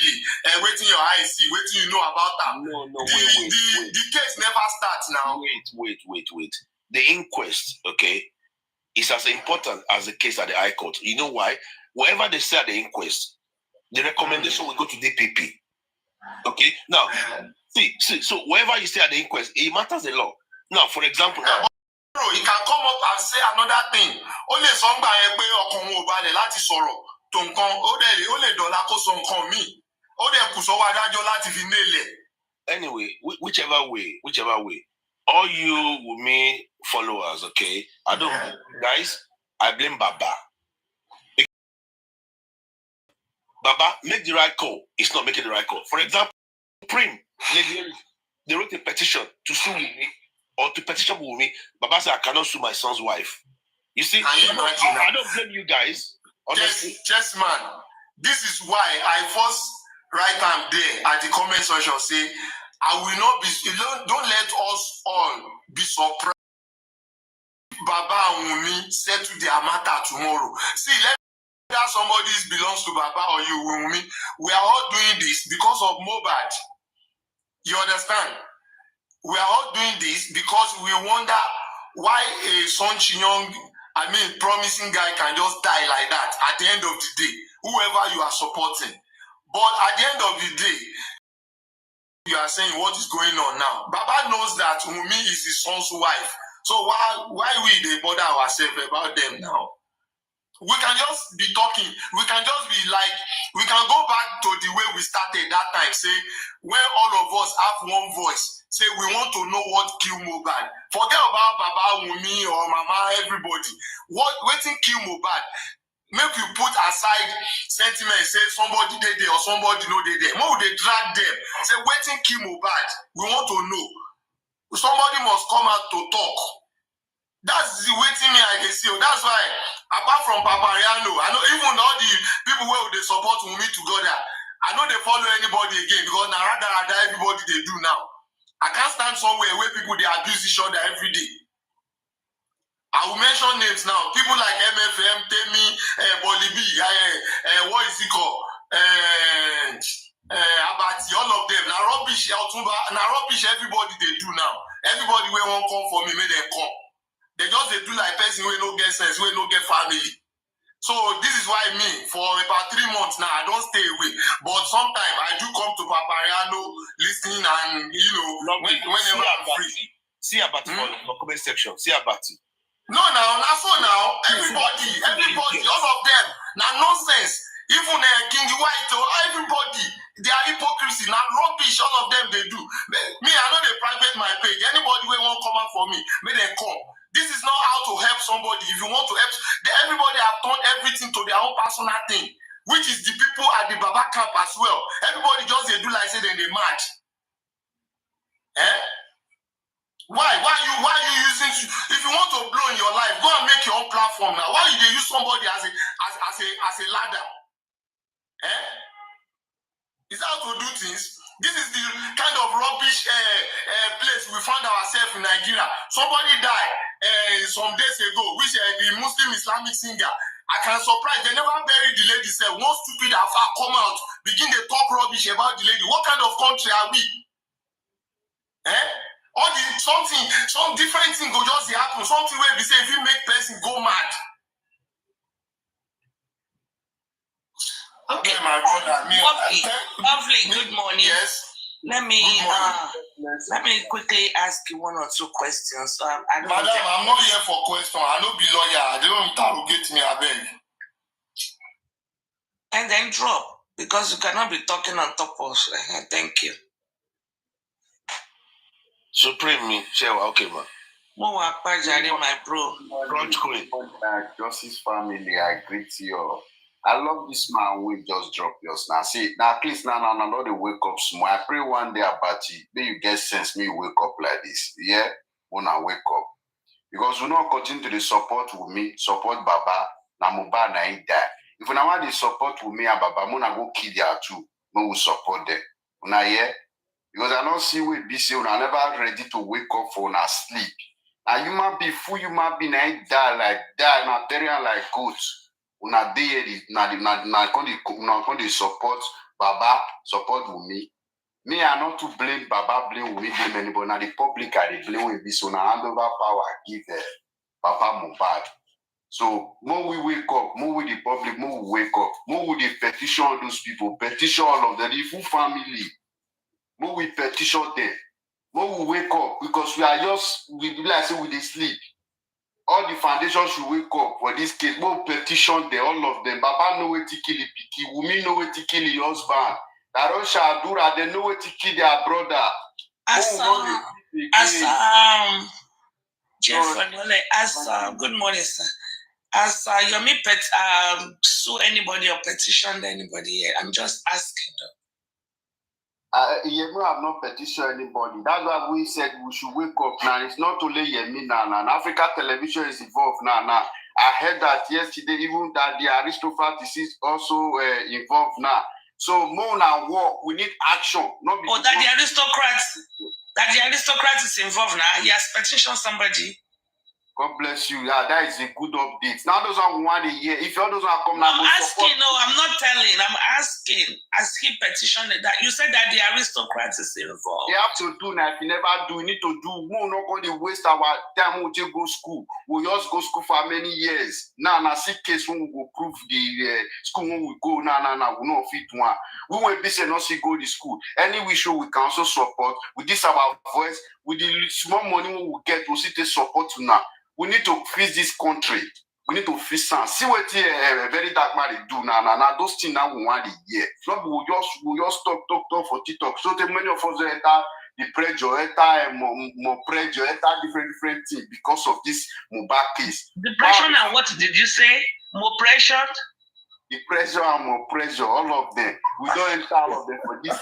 M: waiting your eyes see waiting you know about that.
I: No,
M: wait. The case never starts now.
I: Wait. The inquest, okay, is as important as the case at the High Court. You know why? Whatever they say at the inquest, the recommendation will go to DPP. Okay? Now, see, so whatever you say at the inquest, it matters a lot. Now, for example, now,
M: bro, he can come up and say another thing. Only somebody pé ọkàn wọn ò balẹ̀ láti sọ̀rọ̀ tó nǹkan ó lè dọ̀la kó sọ nǹkan míì. Ó dẹ̀ kù sọ́wọ́ adájọ́ láti fi nílẹ̀.
I: Anyway, whichever way, all you Wunmi followers, okay? Guys, I blame Baba. Baba, make the right call. It's not making the right call. For example, Prim, they wrote a petition to sue Wunmi or to petition Wunmi. Baba said, I cannot sue my son's wife.
E: You see,
M: Can you imagine
E: I don't blame you guys. Honestly.
M: Chess man, this is why I first write am there at the comment section say, I will not be, don't let us all be surprised. Baba and Wunmi settle their matter tomorrow. See, whether somebody belongs to Baba or you, Wunmi, we are all doing this because of MOHBAD. You understand? We are all doing this because we wonder why a young, promising guy can just die like that at the end of the day, whoever you are supporting. But at the end of the day, you are saying what is going on now. Baba knows that Wunmi is his son's wife. So why we bother ourselves about them now? We can just be talking. We can just be like, we can go back to the way we started that time. Say, when all of us have one voice, say we want to know what killed MOHBAD. Forget about Baba, Wunmi, or Mama, everybody. Waiting kill MOHBAD. Make you put aside sentiment, say somebody did there or somebody no did there. More they drag them. Say, waiting kill MOHBAD. We want to know. Somebody must come out to talk. That's the waiting me I can see. That's why, apart from Papariano, I know even all the people where they support me together, I know they follow anybody again because now rather everybody they do now. I can't stand somewhere where people they abuse each other every day. I will mention names now. People like MFM, Temi, Bolibi, what is it called? Abati, all of them. Now rubbish, everybody they do now. Everybody where won't come for me, may they come. They just they do like person who no get sense, who no get family. So this is why me, for about 3 months now, I don't stay away. But sometimes I do come to Papariano, listening and, whenever I'm free.
E: See Abati for the comment section. See Abati.
M: No, now, everybody, all of them, now nonsense. Even King White, everybody, they are hypocrisy. Now rubbish, all of them they do. Me, I know they private my page. Anybody who won't come out for me, may they come. This is not how to help somebody. If you want to help, everybody have turned everything to their own personal thing, which is the people at the Baba camp as well. Everybody just they do like say then they match. Why you using? If you want to blow in your life, go and make your own platform now. Why they use somebody as a ladder? Is that how to do things? This is the kind of rubbish place we found ourselves in Nigeria. Somebody died some days ago, which the Muslim Islamic singer. I can surprise they never buried the lady. Said one stupid alpha come out, begin to talk rubbish about the lady. What kind of country are we? Some different thing go just happen. Something where we say if you make person go mad.
F: Okay,
M: my brother.
F: Lovely. Good morning.
M: Yes.
F: Let me quickly ask you 1 or 2 questions.
M: Madam, I'm not here for questions. I don't be lawyer. I don't interrogate me. I beg.
F: And then drop because you cannot be talking on top of. Thank you.
E: Supreme me, Shewa, okay, man.
F: My bro.
E: Crunch Queen.
N: Justice family, I greet you. I love this man we just drop yours now. See, now at least now not they wake up small. I pray one day about you, may you get sense, me wake up like this. Yeah, when I wake up. Because we not continue to support with me, support Baba, na MOHBAD na he die. If we not want to support with me and Baba, we not go kill their two, we will support them. Una here? Because I don't see we be say una never ready to wake up for una sleep. Now you might be fool, you might be na he die like die, na terrian like goats. Una dey na kon support Baba, support Wunmi. Me, I not to blame Baba, blame Wunmi, blame anybody. Now the public are they blame with this. So now hand over power, give Papa MOHBAD. So more we wake up, more with the public, more we wake up, more with the petition those people, petition all of them, the full family. More we petition them, more we wake up because we be like say we dey sleep. All the foundations should wake up for this case. More petition them, all of them. Baba know where to kill the piki. Wunmi know where to kill the husband. Darosha Adura, they know where to kill their brother.
F: Good morning, sir. As Yomi sue anybody or petition anybody here, I'm just asking them.
N: Yemi have not petitioned anybody. That's why we said we should wake up now. It's not only Yemi now. Africa television is involved now. I heard that yesterday, even that the aristocrats is also involved now. So more than war, we need action. Not
F: that the aristocrats is involved now. He has petitioned somebody.
N: God bless you. Yeah, that is a good update. Now those are one a year. If all those are coming,
F: I'm asking. No, I'm not telling. I'm asking. As he petitioned that, you said that the aristocrats is involved.
N: You have to do now. If you never do, you need to do. We will not going to waste our time. We will go school. We just go school for many years. Now, see case when we go prove the school when we go. Now, we not fit one. We will be saying not see go to school. Any wish we can also support with this our voice. With the small money we will get, we see the support now. We need to fix this country. We need to fix some. See what very dark man do now. Those things now we want to hear. So we just talk for TikTok. So the many of us enter the pressure, enter more pressure, enter different things because of this MOHBAD case.
F: Depression and what did you say? More pressure?
N: The pressure and more pressure, all of them. We don't enter all of them for this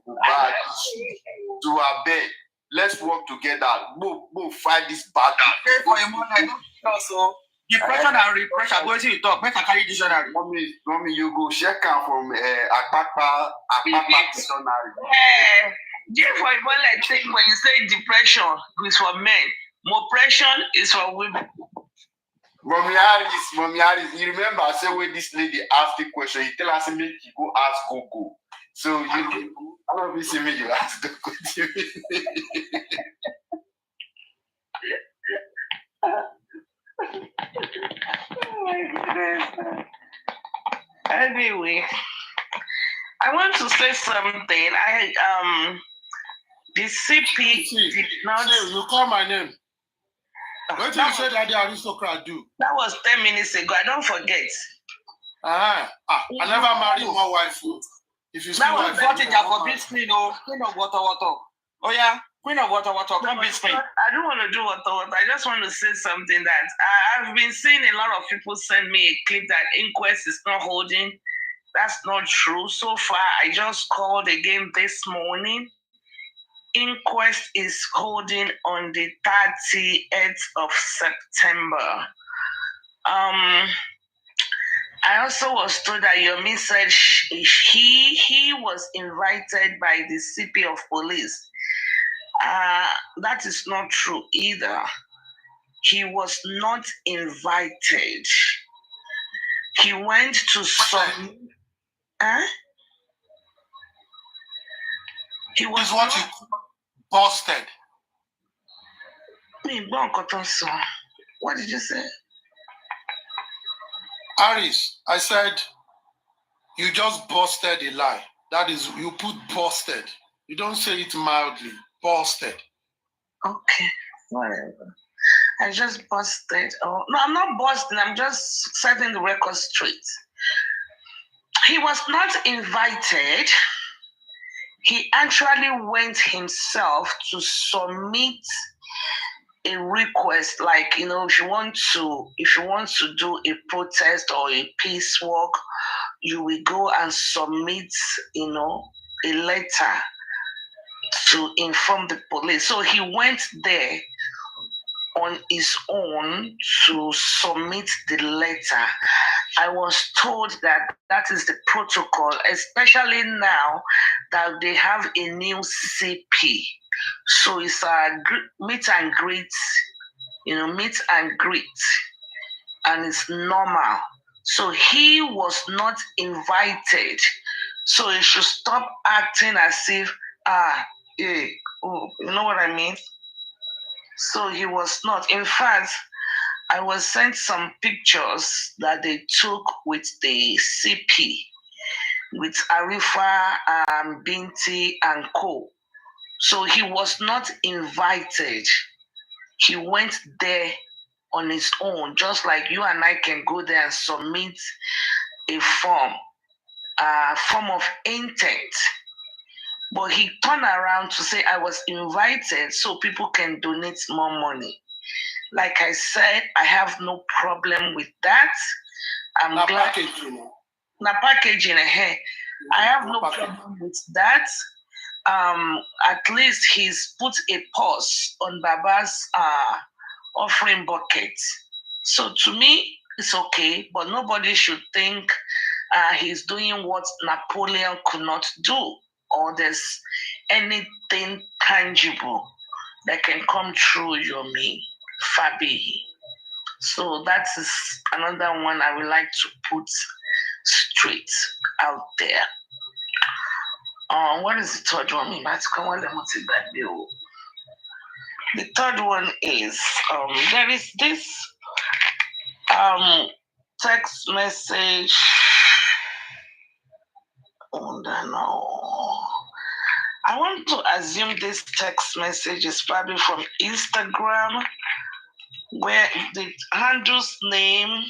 N: MOHBAD issue. To our bed. Let's work together. We'll fight this battle.
F: For a moment, I don't know. So depression and repression. Go to you talk. Make a carry dictionary.
N: Mommy, you go check out from Akpakpa dictionary.
F: Just for a moment, I think when you say depression is for men, oppression is for women.
N: Mommy Harris, you remember I said when this lady asked the question, you tell us make you go ask Google. So you, I don't know if you me you ask the question.
F: Oh my goodness. Anyway, I want to say something. The CP did not.
J: You call my name. What did you say that the aristocrat do?
F: That was 10 minutes ago. I don't forget.
J: I never married my wife. If you
F: that was what it for this queen of water. Oh yeah, queen of water. Come this queen. I don't want to do water. I just want to say something that I've been seeing a lot of people send me a clip that inquest is not holding. That's not true. So far, I just called again this morning. Inquest is holding on the 30th of September. I also was told that Yomi said he was invited by the CP of police. That is not true either. He was not invited. He went to some. He was
J: what you busted.
F: What did you say?
J: Aris, I said you just busted a lie. That is, you put busted. You don't say it mildly. Busted.
F: Okay, whatever. I just busted. Oh no, I'm not busting. I'm just setting the record straight. He was not invited. He actually went himself to submit a request, like, if you want to do a protest or a peace walk, you will go and submit, a letter to inform the police. So he went there on his own to submit the letter. I was told that is the protocol, especially now that they have a new CP. So it's a meet and greet, and it's normal. So he was not invited. So he should stop acting as if, you know what I mean? So he was not. In fact, I was sent some pictures that they took with the CP, with Arifa, Binti, and Co. So he was not invited. He went there on his own, just like you and I can go there and submit a form of intent. But he turned around to say, I was invited so people can donate more money. Like I said, I have no problem with that. I'm glad. Packaging. I have no problem with that. At least he's put a pause on Baba's offering bucket.
O: So to me, it's okay, but nobody should think he's doing what Napoleon could not do, or there's anything tangible that can come through Yomi Fabi. So that is another one I would like to put straight out there. What is the third one? The third one is there is this text message. Oh, no. I want to assume this text message is probably from Instagram, where the handle's name,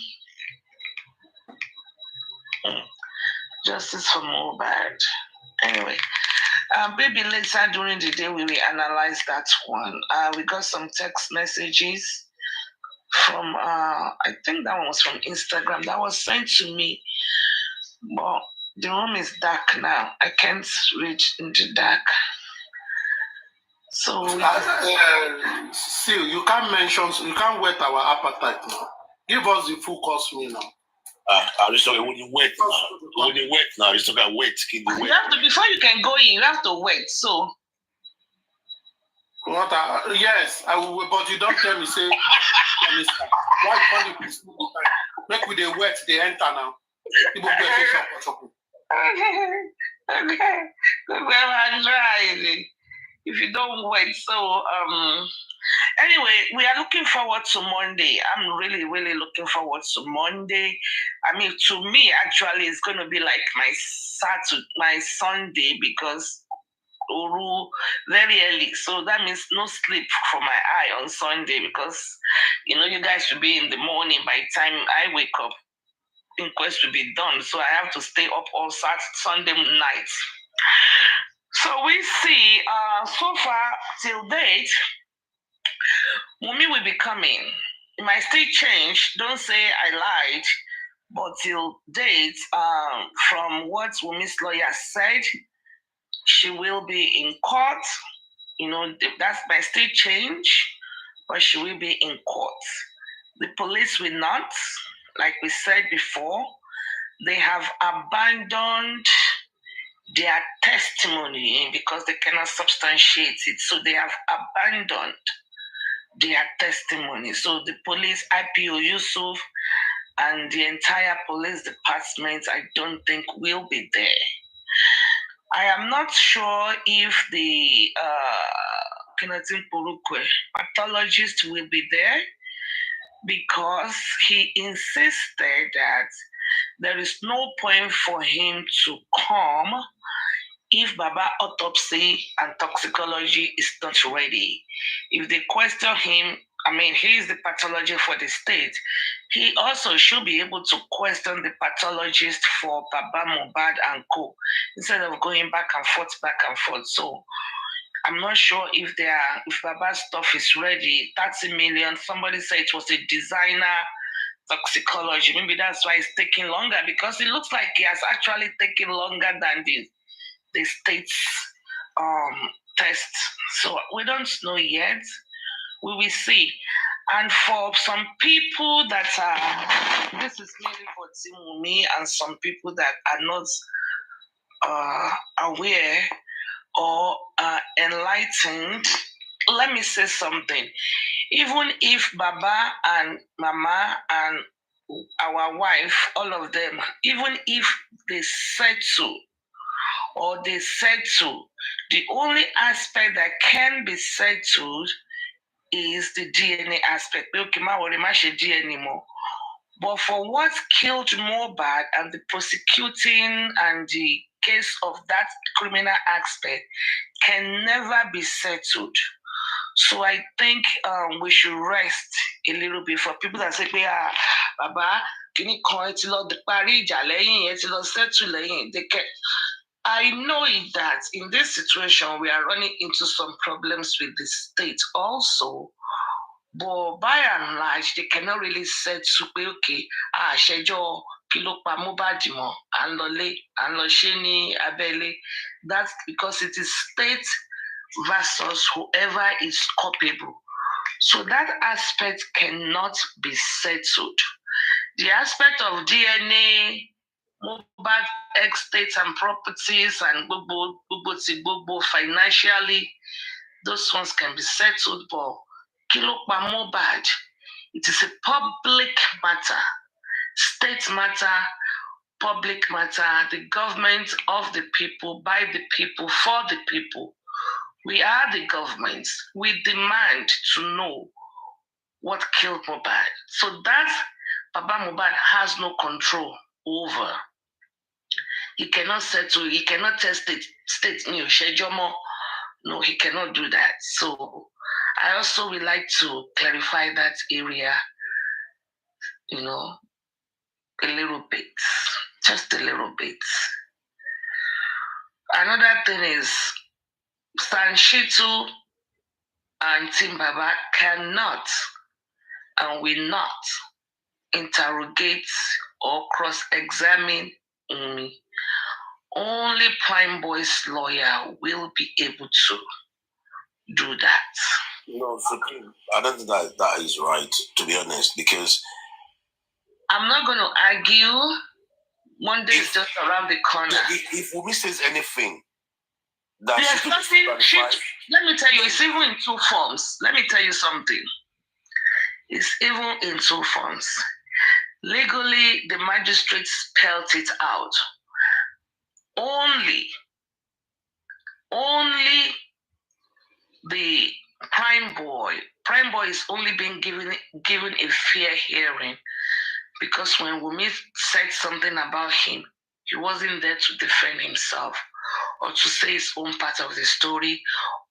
O: Justice for MOHBAD. Anyway, maybe later during the day we will analyze that one. We got some text messages from, I think that one was from Instagram, that was sent to me. But the room is dark now. I can't reach into dark. So
J: still, you can't whet our appetite now. Give us the full course meal now.
E: When you wet now, you still got wet.
O: You have to, before you can go in, you have to wait. So
J: what? Yes, I will. But you don't tell me, say, why can't you please make with the wet they enter now? People get
O: okay. Well, I'm trying. If you don't wait, so anyway, we are looking forward to Monday. I'm really, really looking forward to Monday. I mean, to me, actually, it's going to be like my Sunday, because Uru very early. So that means no sleep for my eye on Sunday, because, you guys should be in the morning by the time I wake up. Inquest will be done. So I have to stay up all Sunday night. So we see, so far till date, Wumi will be coming. It might still change. Don't say I lied. But till date, from what Wumi's lawyer said, she will be in court. That might still change, but she will be in court. The police will not, like we said before, they have abandoned their testimony because they cannot substantiate it. So they have abandoned their testimony. So the police, IPO Yusuf, and the entire police department, I don't think will be there. I am not sure if the pathologist will be there, because he insisted that there is no point for him to come if Baba autopsy and toxicology is not ready. If they question him, he is the pathologist for the state. He also should be able to question the pathologist for Baba Mohbad and co, instead of going back and forth. So I'm not sure if Baba's stuff is ready. 30 million, somebody said it was a designer toxicology. Maybe that's why it's taking longer, because it looks like he has actually taken longer than the state's test. So we don't know yet. We will see. And for some people that are, this is mainly for Timumi, and some people that are not aware or enlightened, let me say something. Even if Baba and Mama and our wife, all of them, even if they settle, the only aspect that can be settled is the DNA aspect. DNA more. But for what killed Mohbad and the prosecuting and the case of that criminal aspect can never be settled. So I think we should rest a little bit. For people that say, Baba, can you call it the Paris, they can. I know it that in this situation, we are running into some problems with the state also. But by and large, they cannot really say, okay, schedule Kilopa Mobadimo, and Lole, and Losheni, Abele. That's because it is state versus whoever is culpable. So that aspect cannot be settled. The aspect of DNA, MOHBAD estates and properties, and gbogbo financially, those ones can be settled, but Kilokpa MOHBAD, it is a public matter, state matter, public matter, the government of the people, by the people, for the people. We are the government. We demand to know what killed Mohbad. So that Baba Mohbad has no control over. He cannot settle, he cannot tell state Shejomo. No, he cannot do that. So I also would like to clarify that area, a little bit, just a little bit. Another thing is, Sanshitu and Tim Baba cannot and will not interrogate or cross-examine me. Only Prime Boy's lawyer will be able to do that.
P: No, I don't think that is right, to be honest, because
O: I'm not going to argue. Monday is just around the corner.
P: If Wumi says anything, that
O: there's nothing. Let me tell you, it's even in two forms. Let me tell you something. It's even in two forms. Legally, the magistrate spelled it out. Only the Prime Boy is only being given a fair hearing, because when Wumi said something about him, he wasn't there to defend himself or to say his own part of the story,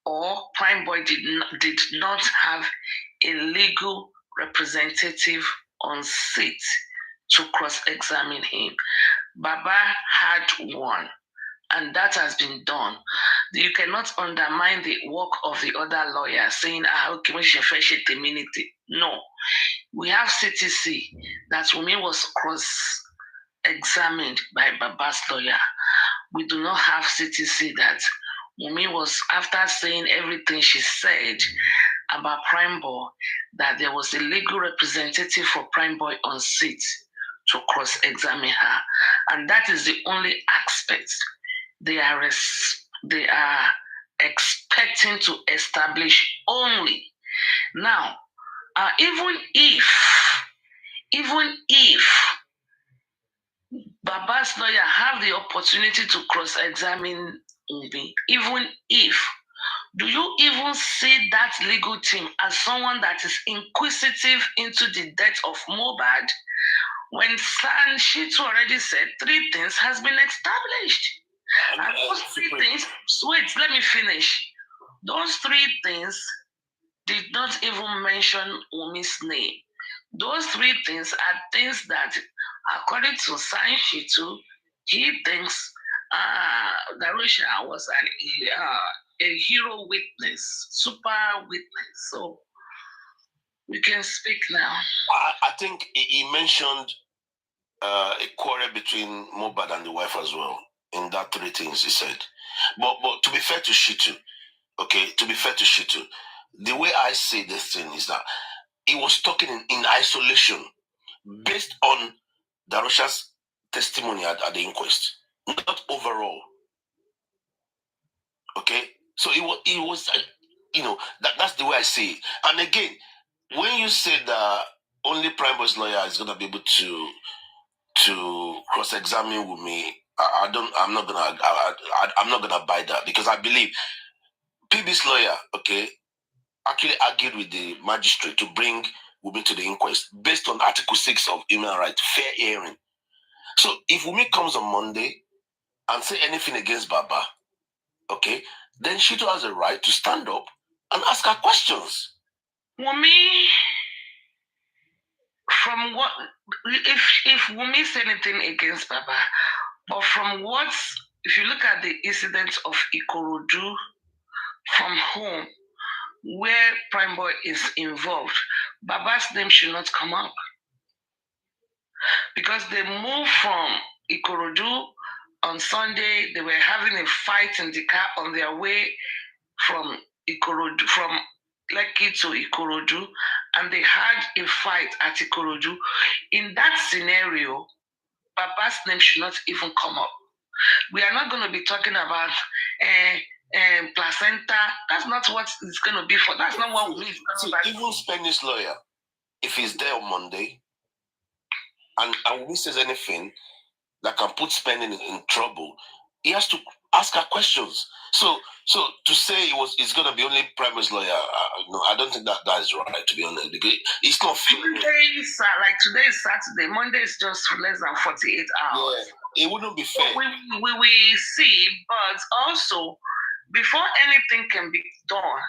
O: or Prime Boy did not have a legal representative on seat to cross-examine him. Baba had one, and that has been done. You cannot undermine the work of the other lawyer saying, okay, we should fetch it a minute. No. We have CTC that Wumi was cross-examined by Baba's lawyer. We do not have CTC that Wumi was, after saying everything she said about Prime Boy, that there was a legal representative for Prime Boy on seat to cross-examine her. And that is the only aspect they are expecting to establish only. Now, even if Baba's lawyer have the opportunity to cross-examine me, even if, do you even see that legal team as someone that is inquisitive into the death of Mohbad, when Sanshitu already said 3 things has been established? And those 3 things, wait, let me finish. Those 3 things did not even mention Wumi's name. Those 3 things are things that, according to Sanshitu, he thinks Darusha was a hero witness, super witness. So we can speak now.
P: I think he mentioned a quarrel between Mohbad and the wife as well. In that 3 things he said. But to be fair to Shitu, the way I see this thing is that he was talking in isolation based on Darusha's testimony at the inquest, not overall. Okay? So it was that's the way I see it. And again, when you say that only Prime Boy's lawyer is going to be able to cross-examine with me, I'm not gonna buy that, because I believe PB's lawyer, actually argued with the magistrate to bring Wumi to the inquest based on Article 6 of Human Rights, fair hearing. So if Wumi comes on Monday and say anything against Baba, then Shito has a right to stand up and ask her questions.
O: Wumi, from what, if Wumi said anything against Baba, but from what, if you look at the incident of Ikorodu from home, where Prime Boy is involved, Baba's name should not come up. Because they moved from Ikorodu on Sunday, they were having a fight in the car on their way from Ikorodu, from Lekki to Ikorodu, and they had a fight at Ikorodu. In that scenario, Baba's name should not even come up. We are not going to be talking about placenta. That's not what it's going to be for. That's not what we
P: See, even Spanish lawyer, if he's there on Monday, and when he says anything that can put spending in trouble, he has to ask her questions. So to say it's going to be only Primary's lawyer, no, I don't think that is right, to be honest, because it's not fair.
O: Like today is Saturday, Monday is just less than 48 hours.
P: Yeah, it wouldn't be fair.
O: So we will see, but also before anything can be done,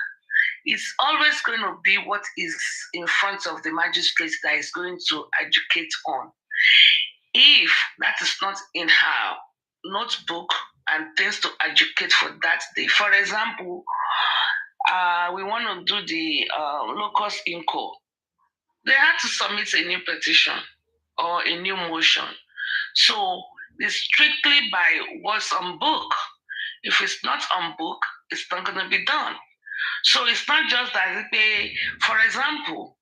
O: it's always going to be what is in front of the magistrate that is going to educate on. If that is not in her notebook and things to educate for that day, for example, we want to do the locus inco. They had to submit a new petition or a new motion. So it's strictly by what's on book. If it's not on book, it's not going to be done. So it's not just that they, for example,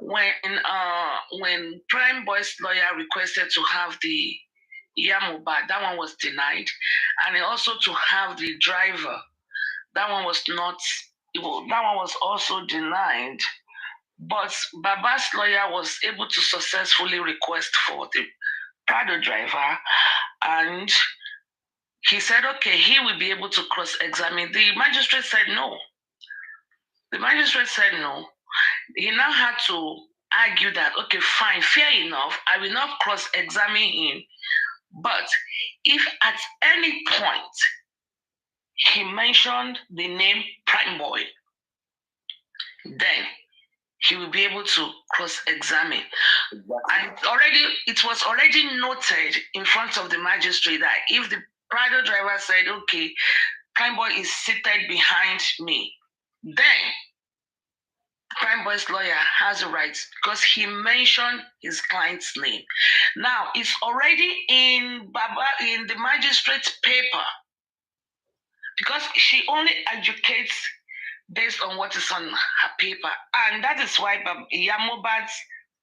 O: when Prime Boy's lawyer requested to have the MOHBAD, that one was denied, and also to have the driver, that one was not. That one was also denied. But Baba's lawyer was able to successfully request for the Prado driver, and he said, okay, he will be able to cross-examine. The magistrate said no. The magistrate said no. He now had to argue that, okay, fine, fair enough, I will not cross-examine him. But if at any point he mentioned the name Prime Boy, then he will be able to cross-examine. And it was already noted in front of the magistrate that if the Prado driver said, okay, Prime Boy is seated behind me, then Prime Boy's lawyer has a right because he mentioned his client's name. Now, it's already in the magistrate's paper because she only educates based on what is on her paper. And that is why MOHBAD's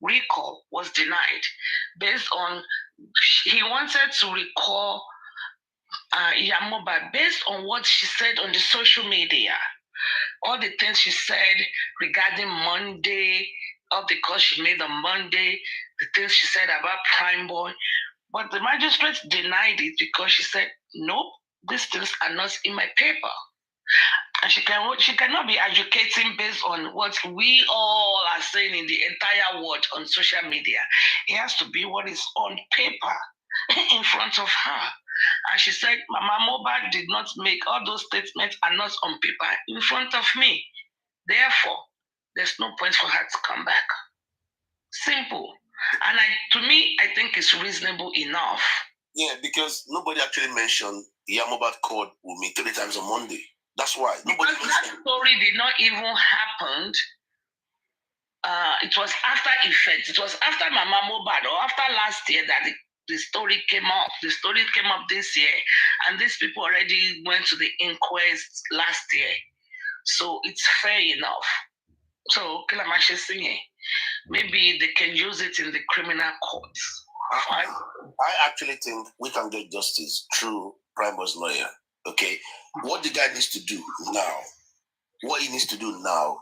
O: recall was denied. Based on, he wanted to recall MOHBAD based on what she said on the social media. All the things she said regarding Monday, all the calls she made on Monday, the things she said about Prime Boy. But the magistrate denied it because she said, nope, these things are not in my paper. And she cannot be educating based on what we all are saying in the entire world on social media. It has to be what is on paper in front of her. And she said, Mama MOHBAD did not make all those statements are not on paper in front of me. Therefore, there's no point for her to come back. Simple. And to me, I think it's reasonable enough.
P: Yeah, because nobody actually mentioned MOHBAD called with me 3 times on Monday. That's why.
O: Because that story did not even happen. It was after effect. It was after Mama MOHBAD or after last year that the story came up. The story came up this year, and these people already went to the inquest last year. So it's fair enough. So maybe they can use it in the criminal courts.
P: I actually think we can get justice through Prime Boy's lawyer. Okay, what the guy needs to do now,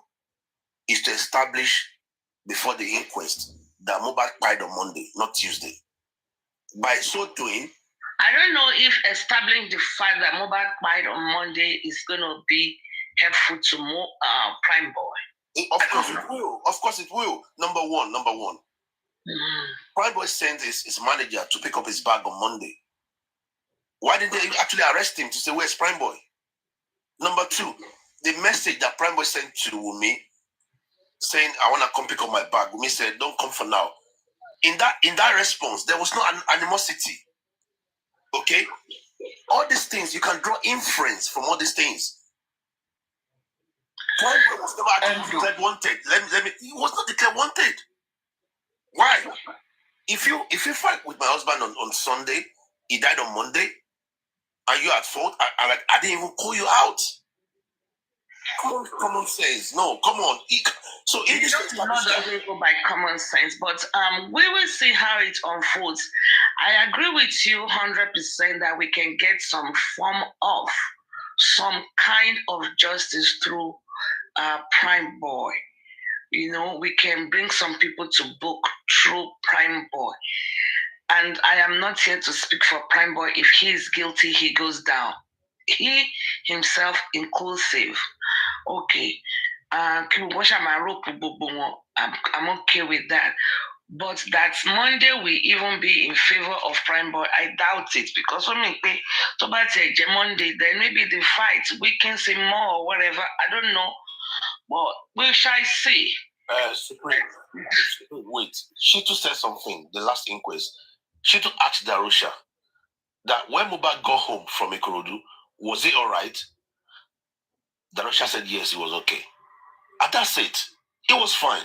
P: is to establish before the inquest that MOHBAD cried on Monday, not Tuesday. By so doing,
O: I don't know if establishing the fact that MOHBAD cried on Monday is going to be helpful to Prime Boy.
P: Of course it will. Of course it will. Number one. Prime Boy sent his manager to pick up his bag on Monday. Why did they actually arrest him to say, where's Prime Boy? Number 2, the message that Prime Boy sent to Wumi saying, I want to come pick up my bag. Wumi said, don't come for now. In that response, there was no animosity. Okay? All these things, you can draw inference from all these things. Prime Boy was never actually declared wanted. He was not declared wanted. Why? If you fight with my husband on Sunday, he died on Monday, and you're at fault, I didn't even call you out. Common sense. No, come on. So in this
O: It doesn't go by common sense, but we will see how it unfolds. I agree with you 100% that we can get some form of some kind of justice through Prime Boy. You know, we can bring some people to book through Prime Boy. And I am not here to speak for Prime Boy. If he is guilty, he goes down. He himself inclusive. Okay. I'm okay with that. But that Monday will even be in favor of Prime Boy, I doubt it. Because when we pay to Monday, then maybe the fight, we can see more or whatever. I don't know. But we shall see.
P: Supreme, wait. Shitu said something, the last inquest. Shitu asked Darusha that when Mohbad got home from Ikorodu, was he all right? Darusha said yes, he was okay. And that's it. He was fine.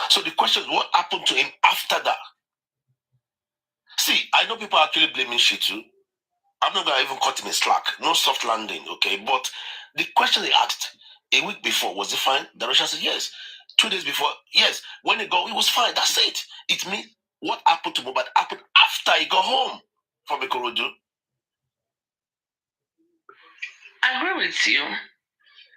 P: So the question is, what happened to him after that? See, I know people are actually blaming Shitu. I'm not going to even cut him in slack. No soft landing, okay? But the question they asked a week before, was he fine? Darusha said yes. 2 days before, yes. When he got, he was fine. That's it. It means what happened to Mohbad happened after he got home from Ikorodu.
O: I agree with you.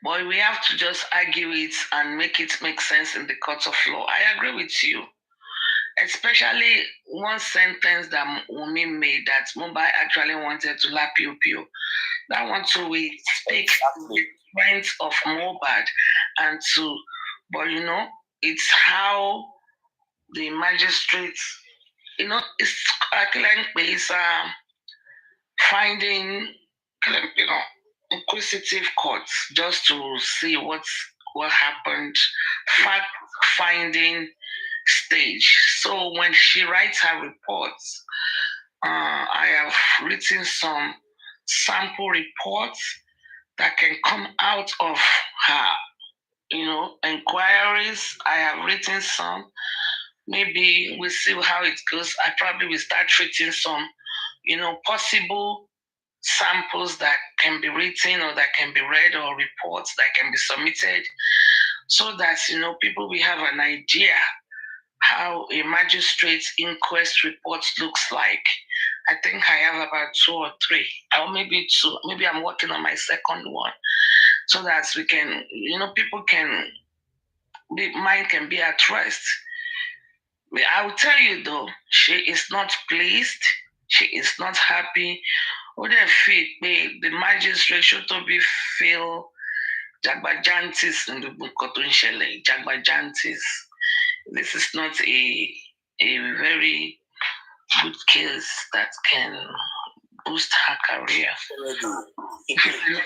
O: But we have to just argue it and make it make sense in the court of law. I agree with you. Especially one sentence that Wumi made that Mumbai actually wanted to lap Pio. That one too, we speak to the friends of Mohbad and to, but you know, it's how the magistrates, you know, it's finding, you know, inquisitive courts just to see what happened, fact finding stage. So when she writes her reports, I have written some sample reports that can come out of her, you know, inquiries. I have written some. Maybe we'll see how it goes. I probably will start treating some, you know, possible samples that can be written or that can be read or reports that can be submitted so that, you know, people will have an idea how a magistrate's inquest report looks like. I think I have about 2 or 3, or maybe 2. Maybe I'm working on my second one so that we can, you know, people can, mind can be at rest. I will tell you though, she is not pleased. She is not happy. What I feel, the magistrate should be feel Jagbajantis in the book of Jagbajantis. This is not a very good case that can boost her career.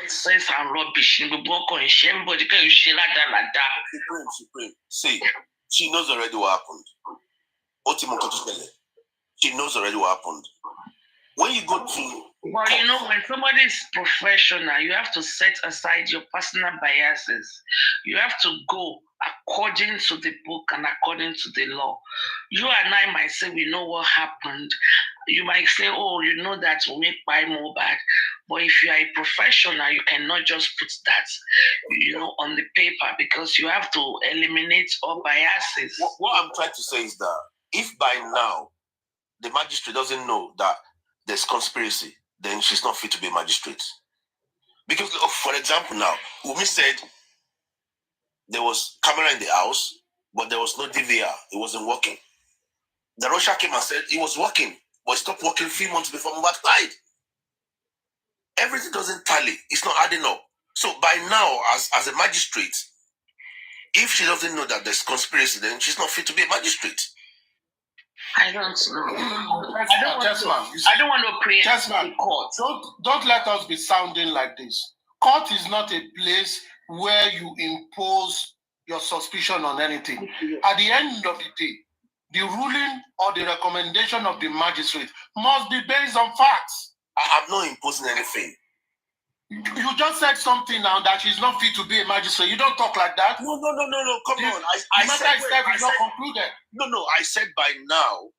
O: Says I'm rubbish. Everybody can share that.
P: Supreme. See, she knows already what happened. She knows already what happened. When you go to...
O: Well, you know, when somebody is professional, you have to set aside your personal biases. You have to go according to the book and according to the law. You and I might say we know what happened. You might say, oh, you know that will make buy Mohbad. But if you are a professional, you cannot just put that, you know, on the paper because you have to eliminate all biases.
P: What I'm trying to say is that if by now the magistrate doesn't know that there's conspiracy, then she's not fit to be a magistrate. Because, for example, now, Wumi said there was camera in the house, but there was no DVR. It wasn't working. The Russia came and said it was working, but it stopped working 3 months before Mohbad died. Everything doesn't tally. It's not adding up. So by now, as a magistrate, if she doesn't know that there's conspiracy, then she's not fit to be a magistrate.
O: I don't know. I don't want to preempt the court.
J: Don't let us be sounding like this. Court is not a place where you impose your suspicion on anything. At the end of the day, the ruling or the recommendation of the magistrate must be based on facts.
P: I'm not imposing anything.
J: You just said something now that she's not fit to be a magistrate. You don't talk like that.
P: No. Come on.
J: I said it's not concluded.
P: No. I said by now.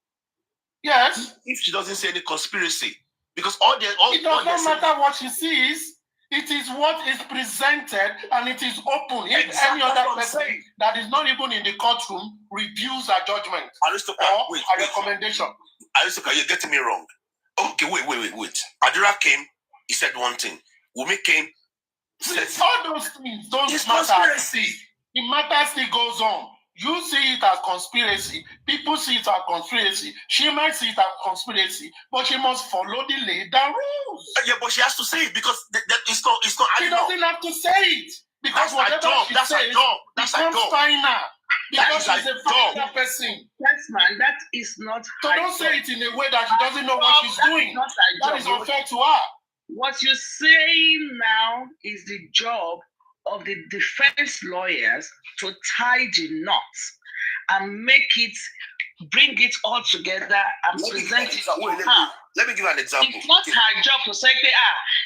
J: Yes.
P: If she doesn't see any conspiracy, because
J: it does not matter what she sees. It is what is presented and it is open. If
P: Exactly,
J: any other
P: that's what I'm
J: person
P: saying.
J: that is not even in the courtroom reviews a judgment or a recommendation.
P: Aristocrat, you're getting me wrong. Okay, wait. Adura came, he said one thing. Wumi came, said
J: all those things don't
P: it's
J: matter.
P: conspiracy.
J: The matter still goes on. You see it as conspiracy. People see it as conspiracy. She might see it as conspiracy, but she must follow the laid down rules.
P: Yeah, but she has to say it because that it's not.
J: She doesn't have to say it because whatever she says becomes final. Because she's a final person.
O: Yes, man, that is not.
J: So don't say it in a way that she doesn't know what she's doing. That is unfair to her.
O: What you're saying now is the job of the defense lawyers to tie the knots and bring it all together and present it to her.
P: Let me give you an example.
O: It's not her job to say,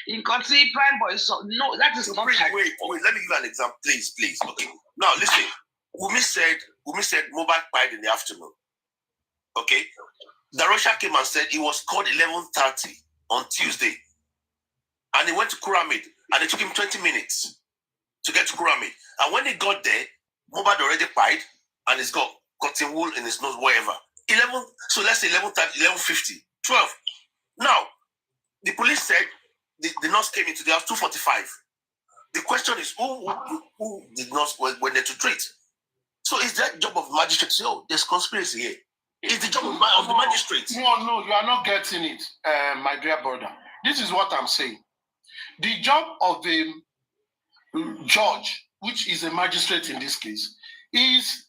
O: in country prime boy. So no, that is not her job.
P: Wait, let me give you an example, please. Okay. Now listen. Wumi said MOHBAD died in the afternoon. Okay. Darosha came and said he was called 11:30 on Tuesday. And he went to Kuramid and it took him 20 minutes to get to Kuramid. And when he got there, MOHBAD already died and he's got cotton wool in his nose, wherever. 11, so let's say 11:30, 11:50, 12. Now, the police said the nurse came into the house 2:45. The question is, who did nurse went there to treat? So is that job of the magistrate to say, oh, there's conspiracy here? It's the job of the magistrate.
J: No, you are not getting it, my dear brother. This is what I'm saying. The job of the judge, which is a magistrate in this case, is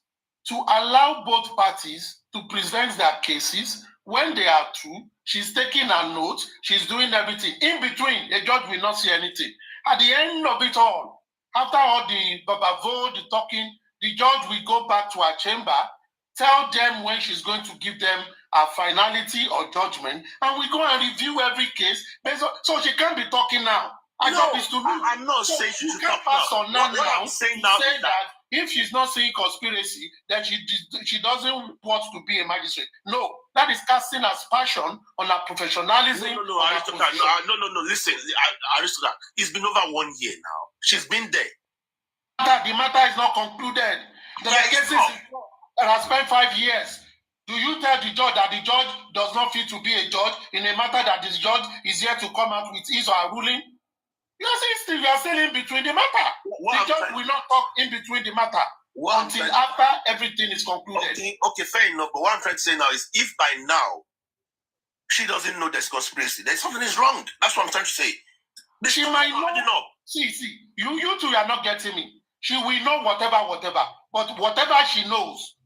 J: to allow both parties to present their cases. When they are through, she's taking her notes, she's doing everything. In between, the judge will not see anything. At the end of it all, after all the babavo, the talking, the judge will go back to her chamber, tell them when she's going to give them a finality or judgment, and we go and review every case. So she can't be talking now.
P: I'm not saying she should
J: pass on now.
P: What I'm saying now
J: is that if she's not saying conspiracy, then she doesn't want to be a magistrate. No, that is casting aspersion on her professionalism.
P: No, Aristocrat. No. Listen, Aristocrat. It's been over 1 year now. She's been there.
J: The matter is not concluded. There are cases that have spent 5 years. Do you tell the judge that the judge does not fit to be a judge in a matter that this judge is here to come out with his or her ruling? You are still in between the matter. The judge will not talk in between the matter until after everything is concluded.
P: Okay, fair enough. But what I'm trying to say now is, if by now she doesn't know there's conspiracy, then something is wrong. That's what I'm trying to say.
J: She might know. See, you two are not getting me. She will know whatever. But whatever she knows,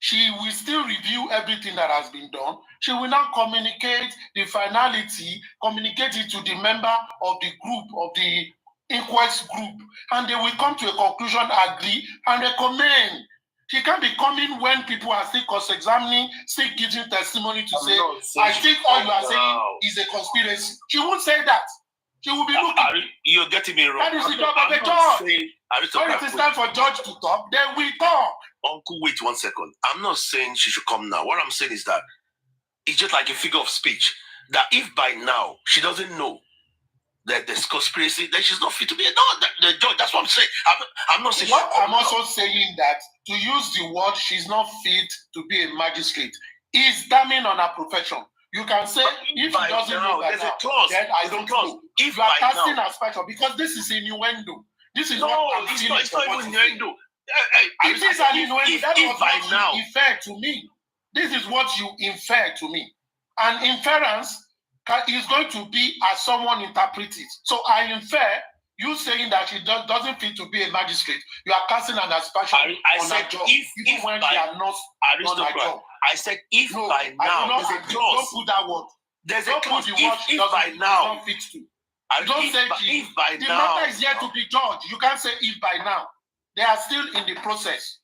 J: she will still review everything that has been done. She will now communicate the finality, communicate it to the member of the group, of the inquest group, and they will come to a conclusion, agree, and recommend. She can't be coming when people are still cross-examining, still giving testimony to say, I think all you are saying is a conspiracy. She won't say that. She will be looking.
P: You're getting me wrong.
J: That is the job of the judge. When it is time for judge to talk, then we talk.
P: Uncle, wait 1 second. I'm not saying she should come now. What I'm saying is that it's just like a figure of speech. That if by now she doesn't know that there's conspiracy, then she's not fit to be the judge. That's what I'm saying. I'm not saying.
J: What I'm also saying that to use the word she's not fit to be a magistrate is damning on her profession. You can say if she doesn't know that now, then I don't know. If you are casting aspersion, because this is innuendo. This is what I'm feeling.
P: It's not even innuendo.
J: It is an innuendo. That was what you infer to me. This is what you infer to me. And inference is going to be as someone interprets it. So I infer you saying that she doesn't fit to be a magistrate. You are casting an aspersion on her job. Even when she are not on her job.
P: I said if by now there's a clause.
J: Don't put that word.
P: There's a clause. If by now.
J: Don't say if by now. The matter is yet to be judged. You can't say if by now. They are still in the process.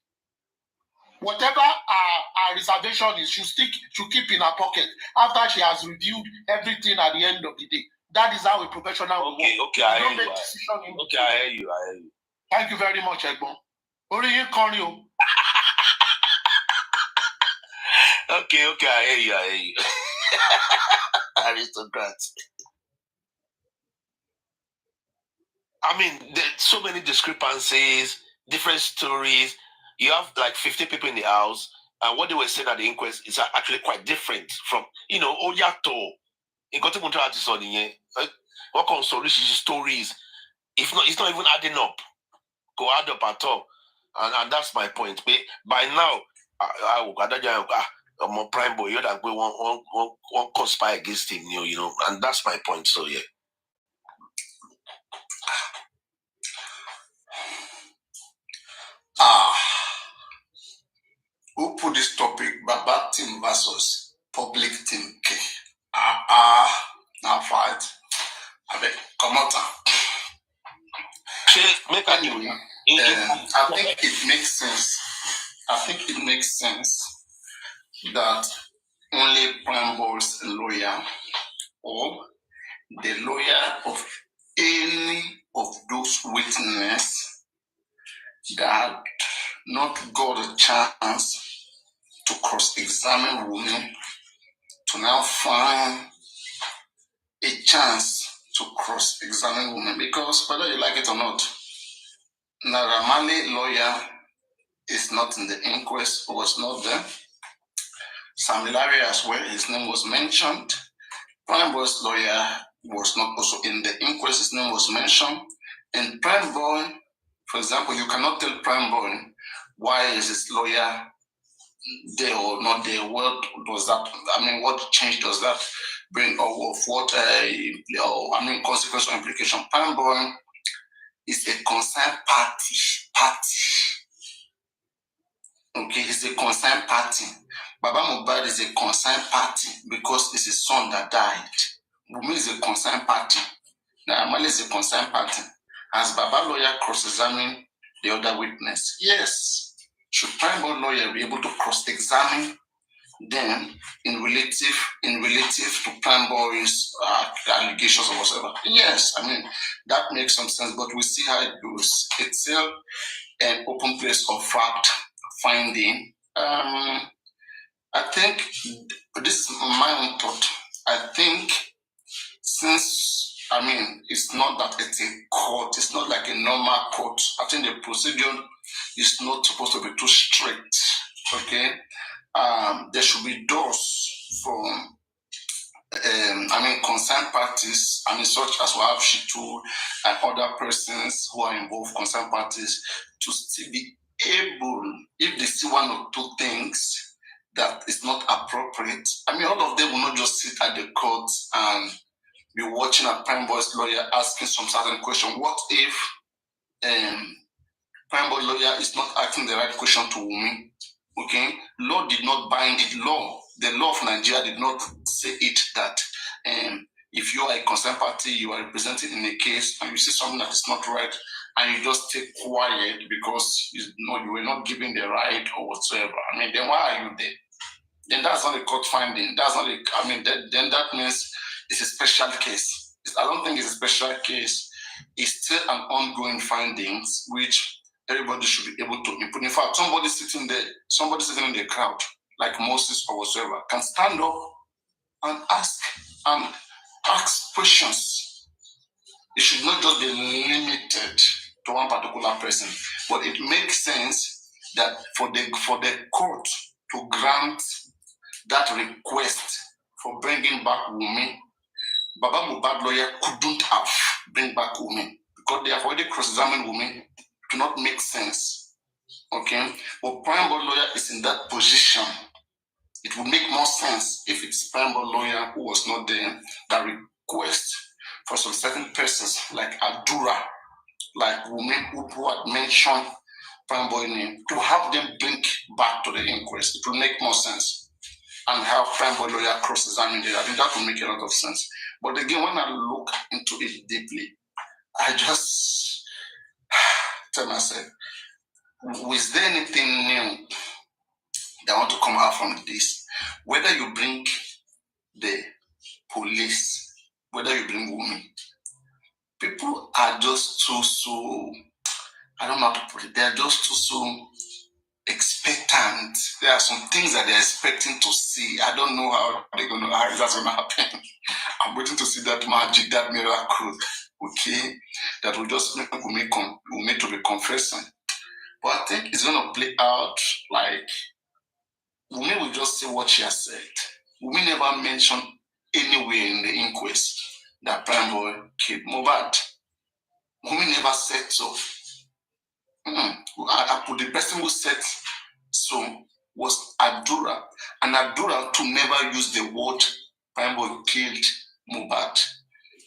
J: Whatever our reservation is, she should keep in her pocket after she has reviewed everything at the end of the day. That is how a professional will work.
P: Okay, I hear you.
J: Thank you very much, Egbon.
P: Okay, I hear you. Aristocrat. I mean, there's so many discrepancies, different stories. You have like 50 people in the house, and what they were saying at the inquest is actually quite different from, Oyato. In Kotimunto artists on the what consolation stories. If not, it's not even adding up. Go add up at all. And that's my point. But by now, I'm a prime boy. You're that we won't conspire against him, and that's my point. So yeah.
L: Who put this topic? Baba team versus public team K. Now fight. I bet come out. Anyway, I think it makes sense. That only Prime Boy's lawyer or the lawyer of any of those witnesses that not got a chance to cross-examine women to now find a chance to cross-examine women, because whether you like it or not, Naramali lawyer is not in the inquest, was not there. Sam Larry as well, his name was mentioned. Prime Boy's lawyer was not also in the inquest, his name was mentioned. And Prime Boy, for example, you cannot tell Prime Boy why is his lawyer there or not there. What does that, what change does that bring, or of what, consequence or implication? Prime Boy is a concerned party. Okay, he's a concerned party. Baba MOHBAD is a concerned party because it's his son that died. Wumi is a concerned party. Naramali is a concerned party. As Baba lawyer cross-examine the other witness, yes. Should Prime Boy lawyer be able to cross-examine them in relative to Prime Boy's allegations or whatever? Yes, that makes some sense, but we see how it goes. It's still an open place of fact finding. I think this is my own thought. I think since it's not that it's a court, it's not like a normal court. I think the procedure is not supposed to be too strict. Okay, there should be doors from concerned parties, such as we have Shitu and other persons who are involved, concerned parties, to still be able, if they see one or two things that is not appropriate. All of them will not just sit at the court and be watching a Prime Boy's lawyer asking some certain question. What if Prime Boy lawyer is not asking the right question to Wumi? Okay, law did not bind it. The law of Nigeria did not say it that if you are a concerned party, you are represented in a case, and you see something that is not right, and you just stay quiet because you were not given the right or whatsoever. Then why are you there? Then that's not a court finding. That's not then that means it's a special case. I don't think it's a special case. It's still an ongoing findings which everybody should be able to input. In fact, somebody sitting in the crowd, like Moses or whatsoever, can stand up and ask questions. It should not just be limited to one particular person, but it makes sense that for the court to grant that request for bringing back Wumi, Baba MOHBAD lawyer couldn't have bring back Wumi because they have already cross-examined Wumi. It do not make sense. Okay, but Prime Boy lawyer is in that position. It would make more sense if it's Prime Boy lawyer who was not there that request for some certain persons like Adura, like Wumi, who had mentioned Prime Boy name, to have them bring back to the inquest. It would make more sense. And have Prime Boy lawyer cross-examine it. I think that would make a lot of sense. But again, when I look into it deeply, I just tell myself, is there anything new that want to come out from this? Whether you bring the police, whether you bring women, people are just so I don't know how to put it. They are just so expectant. There are some things that they're expecting to see. I don't know how that's going to happen. I'm waiting to see that magic, that miracle. okay, that will just make to be confessing. But I think it's going to play out like Wumi will just say what she has said. Wumi never mentioned anywhere in the inquest that Prime Boy killed Mohbad. Wumi never said so. The person who said so was Adura. And Adura too never used the word Prime Boy killed Mohbad.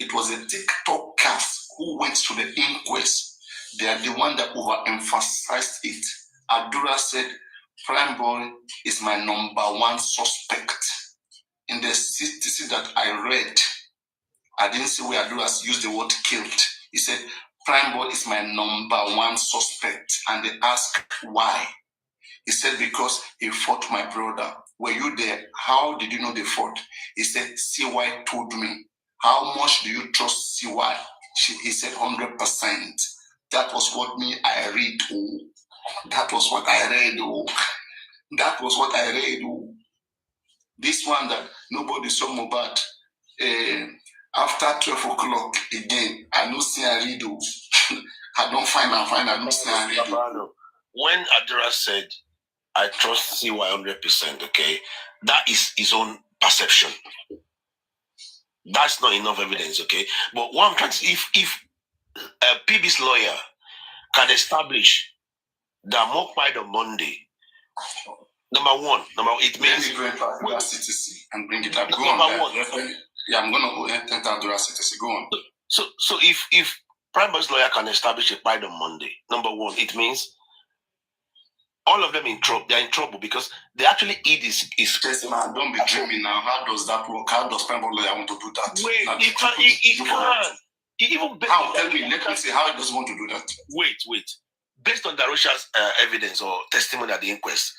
L: It was a TikTok cast who went to the inquest. They are the one that overemphasized it. Adura said, Prime Boy is my #1 suspect. In the CTC that I read, I didn't see where Adura used the word killed. He said, Prime Boy is my #1 suspect. And they asked why. He said, because he fought my brother. Were you there? How did you know they fought? He said, CY told me. How much do you trust CY? He said, 100%. That was what I read. Oh. That was what I read. Oh. That was what I read. Oh. This one that nobody saw Mohbad. After 12 o'clock again, I know see I read. Oh. I don't find, I don't see I read. Oh.
P: When Adura said, I trust CY 100%, okay? That is his own perception. That's not enough evidence, okay? But what I'm trying to say, if PB's lawyer can establish that MOHBAD on Monday, number one, it means...
L: Let me go into Adura CTC and bring it up. Go on. Yeah, I'm going to go enter Adura CTC. Go on.
P: So if Prime Boy's lawyer can establish a pride on Monday, number one, it means all of them they're in trouble because they actually eat his
L: yes, man, don't be dreaming now. How does that work? How does Prime Boy lawyer want to do that?
P: Wait,
L: now,
P: he can. He even
L: how? Tell me, let me see how he doesn't want to do that.
P: Wait. Based on Darusha's evidence or testimony at the inquest,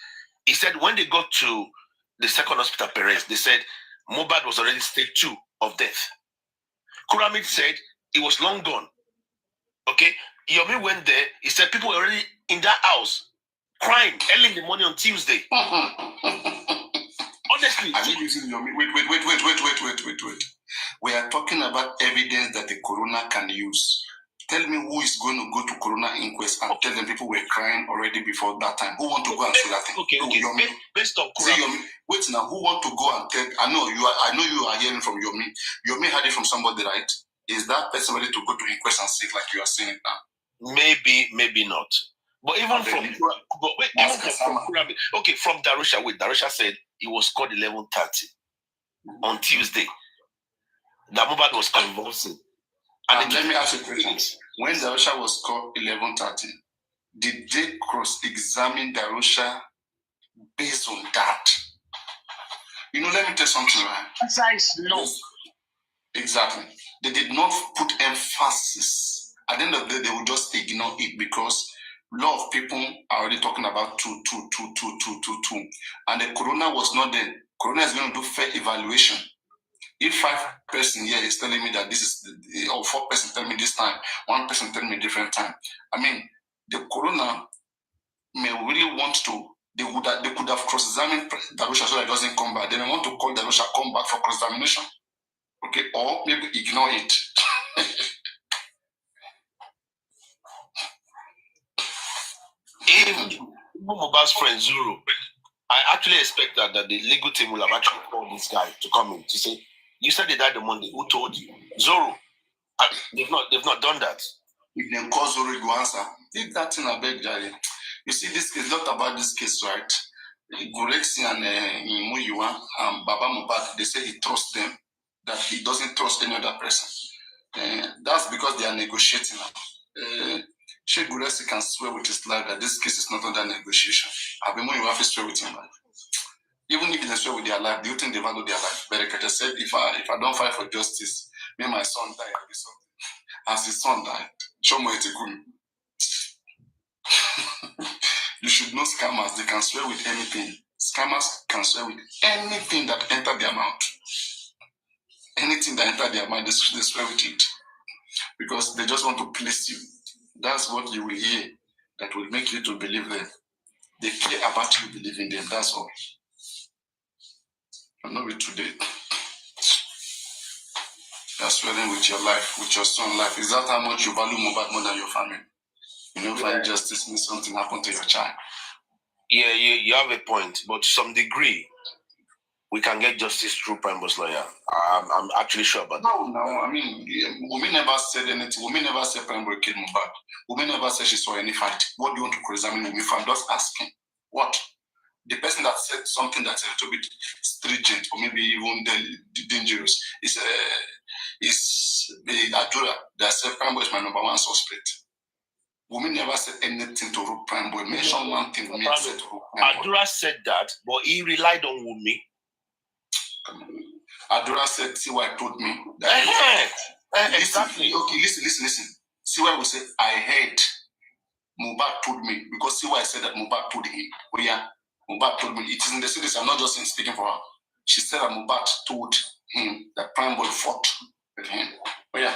P: he said when they got to the second hospital, Perez, they said Mohbad was already stage 2 of death. Kuramid said he was long gone. Okay, Yomi went there. He said people were already in that house crying early in the morning on Tuesday. Honestly,
L: are you using Yomi? Wait. We are talking about evidence that the coroner can use. Tell me who is going to go to coroner inquest and tell them people were crying already before that time. Who want to go and say that thing?
P: Okay.
L: Yomi.
P: Based on
L: Yomi. Wait now. Who want to go and tell? I know you are hearing from Yomi. Yomi had it from somebody, right? Is that person ready to go to inquest and say it like you are saying it now?
P: Maybe not. But even from Kuramid, okay, from Darusha. Wait, Darusha said he was called 11:30 on Tuesday. That Mohbad was convulsing.
L: And let me ask you a question. When Darusha was called 11:30, did they cross-examine Darusha based on that? You know, let me tell you something, right?
O: Answer is no.
L: Exactly. They did not put emphasis. At the end of the day, they would just ignore it because a lot of people are already talking about 2. And the coroner was not there. Coroner is going to do fair evaluation. If 5 person here is telling me that this is, or 4 person telling me this time, 1 person telling me different time. I mean, the coroner may really want to, they could have cross-examined Darusha so that it doesn't come back. They may want to call Darusha come back for cross-examination. Okay, or maybe ignore it.
P: Even Mohbad's friend Zuru, I actually expect that the legal team will have actually called this guy to come in to say, you said they died on Monday. Who told you? Zoro. They've not done that.
L: If they call Zoro, you answer. Leave that thing a bit, Jari. You see, this case, not about this case, right? Gorexi and Muyua and Baba Mohbad, they say he trusts them, that he doesn't trust any other person. That's because they are negotiating. Sheikh Gorexi can swear with his life that this case is not under negotiation. Abimuyua have to swear with him. Even if they swear with their life, do you think they value their life? Berekete said, if I don't fight for justice, may my son die. I'll be something. As his son died, Chomo Etekun. You should know scammers, they can swear with anything. Scammers can swear with anything that enter their mouth. Anything that enter their mind, they swear with it. Because they just want to please you. That's what you will hear that will make you to believe them. They care about you believing them, that's all. I'm not with today. You're swearing with your life, with your son life. Is that how much you value Mohbad more than your family? You don't find justice when something happened to your child.
P: Yeah, you have a point, but to some degree, we can get justice through Prime Boy's lawyer. I'm actually sure about that.
L: No, I mean, Wumi never said anything. Wumi never said Prime Boy killed Mohbad. Wumi never said she saw any fight. What do you want to cross-examine Wumi for? I'm just asking. What? The person that said something that's a little bit stringent or maybe even dangerous is Adura that said Prime Boy is my number one suspect. Wumi never said anything to Rook Prime Boy. Mention one thing Wumi said to Rook Prime Boy.
P: Adura said that, but he relied on Wumi.
L: Adura said, see what I told me. That
P: exactly.
L: Okay, listen. See why we say, I heard. Mohbad told me. Because see why I said that Mohbad told him. Oh yeah, Mohbad told me. It is in the series. I'm not just speaking for her. She said that Mohbad told him that Prime Boy fought with him. Oh yeah.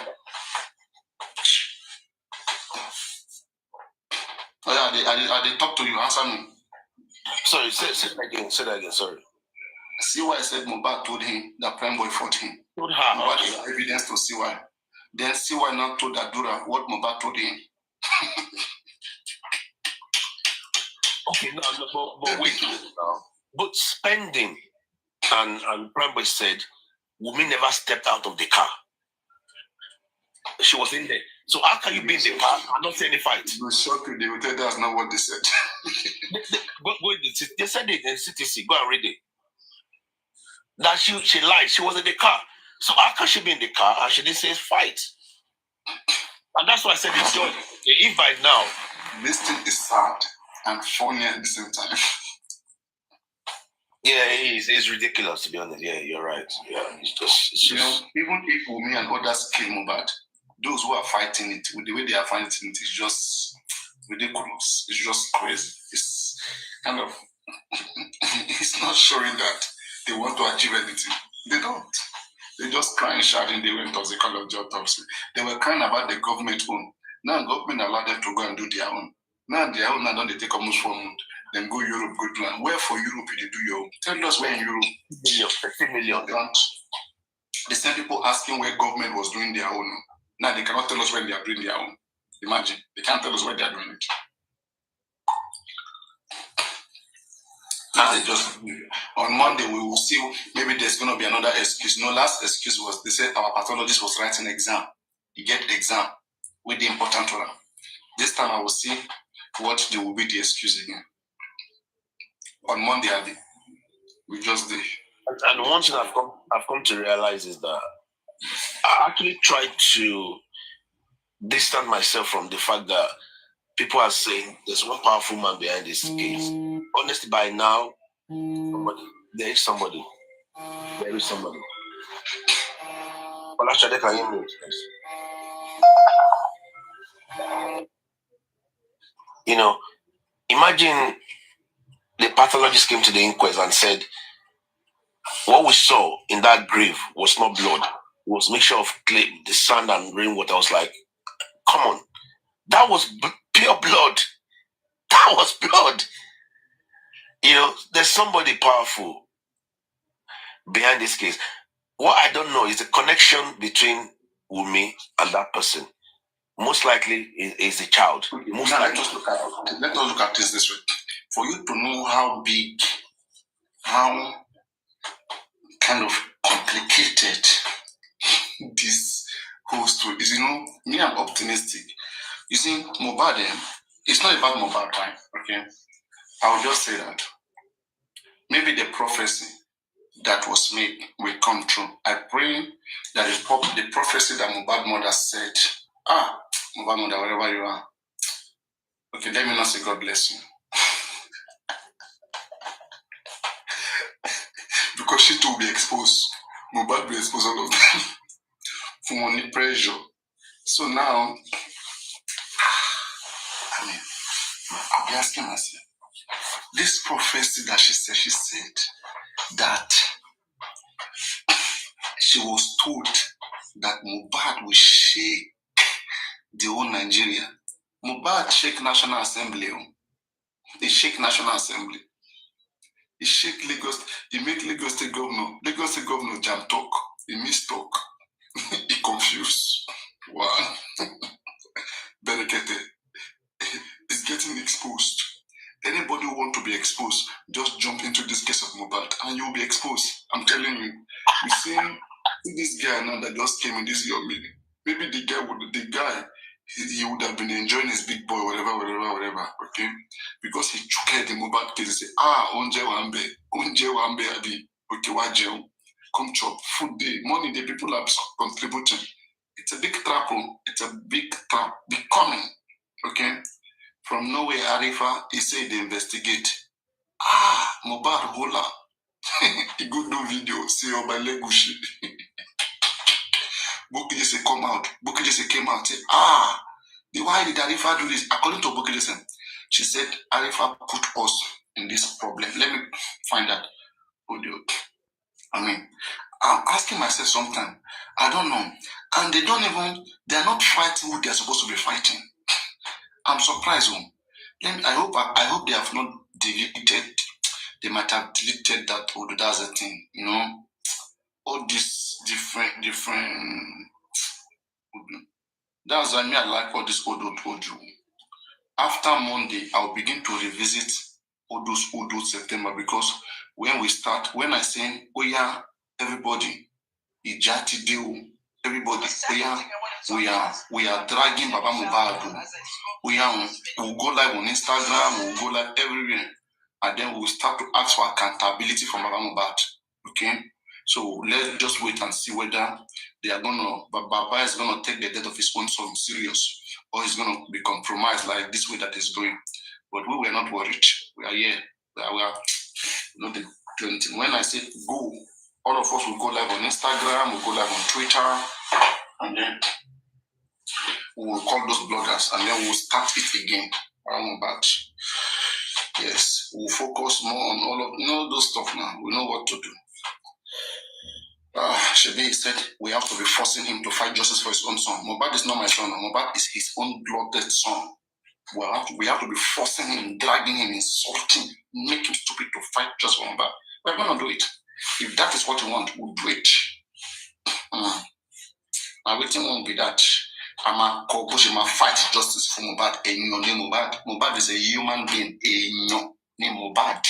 L: Oh yeah, I did talk to you. Answer me.
P: Sorry, say that again. Sorry.
L: See why I said Mohbad told him that Prime Boy fought him.
P: Told her.
L: Mohbad is evidence to see why. Then see why not told Adura what Mohbad told him.
P: Okay, no, but wait now. But spending and Prime Boy said Wumi never stepped out of the car. She was in there. So how can you be in the car and not see any fight?
L: You shock you. They will tell you that's not what they said.
P: They said it in CTC. Go and read it. That she lied. She was in the car. So how can she be in the car and she didn't say fight? And that's why I said it's joy. If by now.
L: This thing is sad and funny at the same time.
P: Yeah, it's ridiculous, to be honest. Yeah, you're right. Yeah, it's just
L: you know, even if Wumi and others kill Mohbad, those who are fighting it, with the way they are fighting it, is just ridiculous. It's just crazy. It's kind of, it's not showing that they want to achieve anything. They don't. They just crying, shouting, they went to the call of autopsy. They were crying about the government own. Now government allowed them to go and do their own. Now their own, now don't they take almost 4 months. Then go Europe, go to land. Where for Europe did you do your own? Tell us where in Europe.
P: 50 million.
L: Don't. The same people asking where government was doing their own. Now they cannot tell us when they are doing their own. Imagine. They can't tell us where they are doing it. They just, on Monday we will see maybe there's going to be another excuse. No, last excuse was they said our pathologist was writing exam. You get the exam with the important one. This time I will see what they will be the excuse again. On Monday, we just did.
P: And one thing I've come to realize is that I actually tried to distance myself from the fact that people are saying there's one powerful man behind this case. Honestly, by now, there is somebody. But actually, can you move? You know, imagine the pathologist came to the inquest and said, what we saw in that grave was not blood. It was mixture of clay, the sand and rainwater. I was like, come on. That was pure blood. That was blood. You know, there's somebody powerful behind this case. What I don't know is the connection between Wumi and that person. Most likely is the child. Most
L: now
P: likely.
L: Let us look at this way. For you to know how big, how kind of complicated this whole story is, you know, me, I'm optimistic. You see, Mohbad, it's not about Mohbad, right? Okay, I will just say that maybe the prophecy that was made will come true. I pray that the prophecy that Mohbad mother said, Mohbad mother, wherever you are. Okay, let me not say God bless you. Because she too will be exposed. Mohbad will be exposed all of them for money pressure. So now, I mean, I'll be asking myself, this prophecy that she said that she was told that Mohbad will shake the whole Nigeria. Mohbad shake National Assembly. They shake National Assembly. He shake Lagos. He make Lagos State Governor. Lagos State Governor jam talk. He miss talk. He issues. One, Berekete is getting exposed. Anybody who want to be exposed, just jump into this case of Mohbad and you'll be exposed. I'm telling you. You see this guy now that just came in this your meeting. Maybe the guy he would have been enjoying his big boy, whatever, okay? Because he took the Mohbad case and said, Onje Wambe, Abi, okay, Wajel, come chop, food day, money day, people are contributing. It's a big trap, it's a big trap, becoming, okay? From nowhere, Arifa, he said they investigate. Mohbad Hola. He go do video, see Oba Legushi. Bukky Jesse come out. Bukky Jesse came out and said, why did Arifa do this? According to Bukky Jesse, she said, Arifa put us in this problem. Let me find that audio. I mean, I'm asking myself sometimes, I don't know. And they're not fighting who they're supposed to be fighting. I'm surprised. I hope they have not deleted. They might have deleted that audio. That's the thing, you know. All these different. That's why I like all this audio. After Monday, I'll begin to revisit all those audio September, because when I say, everybody, Ijati deal, everybody, we are dragging Baba Mohbad. We'll go live on Instagram, we'll go live everywhere, and then we'll start to ask for accountability from Baba Mohbad. Okay? So let's just wait and see whether Baba is gonna take the death of his own son serious, or he's gonna be compromised like this way that is going. But we were not worried. We are here. We are not the anything. When I say go, all of us will go live on Instagram, we'll go live on Twitter, and then we will call those bloggers, and then we'll start it again. But yes, we'll focus more on all of those stuff now. We know what to do. Shebi said we have to be forcing him to fight justice for his own son. Mohbad is not my son. Mohbad is his own blooded son. We have to be forcing him, dragging him, insulting, making him stupid to fight just for Mohbad. We're going to do it. If that is what you want, we'll do it. My waiting won't be that. I'm a fight justice for Mohbad. Mohbad is a human being. Mohbad.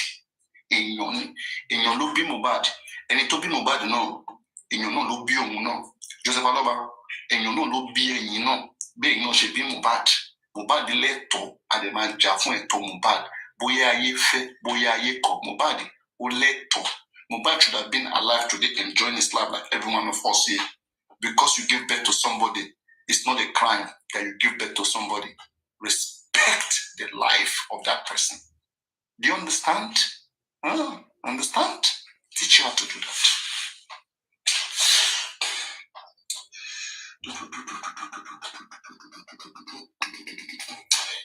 L: Èèyàn ló bí Mohbad. Ẹni tó bí Mohbad náà, èèyàn náà ló bí òun náà. Joseph Aloba, èèyàn náà ló bí ẹ̀yin náà. Bí èèyàn náà ṣe bí Mohbad. Mohbad lẹ́tọ̀ọ́, a dẹ̀ máa jà fún ẹ̀tọ́ Mohbad. Bóyá ayé fẹ́, bóyá ayé kọ̀, Mohbad ó lẹ́tọ̀ọ́. Mohbad should have been alive today enjoying his life like every one of us here. Because you give birth to somebody, it's not a crime that you give birth to somebody. Respect the life of that person. Do you understand? Understand? Teach you how to do that.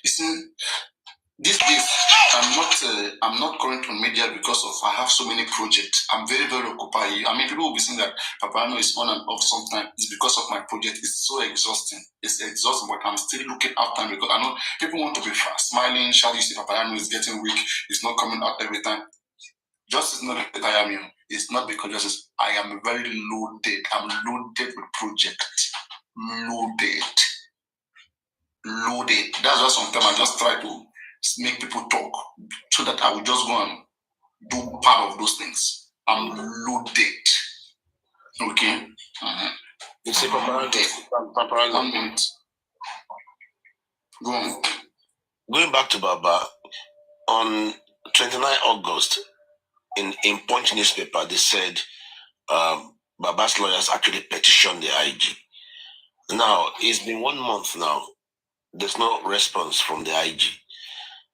L: You see, these days I'm not current on media because I have so many projects. I'm very, very occupied. I mean, people will be saying that Papa is on and off sometimes. It's because of my project. It's so exhausting. It's exhausting, but I'm still looking out time because I know people want to be fast, smiling, shouting. You see, Papa is getting weak. It's not coming out every time. Justice is not that I am you. It's not because justice. I am very loaded. I'm loaded with projects. Loaded. That's why sometimes I just try to make people talk so that I will just go and do part of those things. I'm loaded. Okay?
P: You see, Papa,
L: 1 minute. Go on.
P: Going back to Baba, on 29 August, in Punch newspaper, they said Baba's lawyers actually petitioned the IG. Now, it's been 1 month now. There's no response from the IG.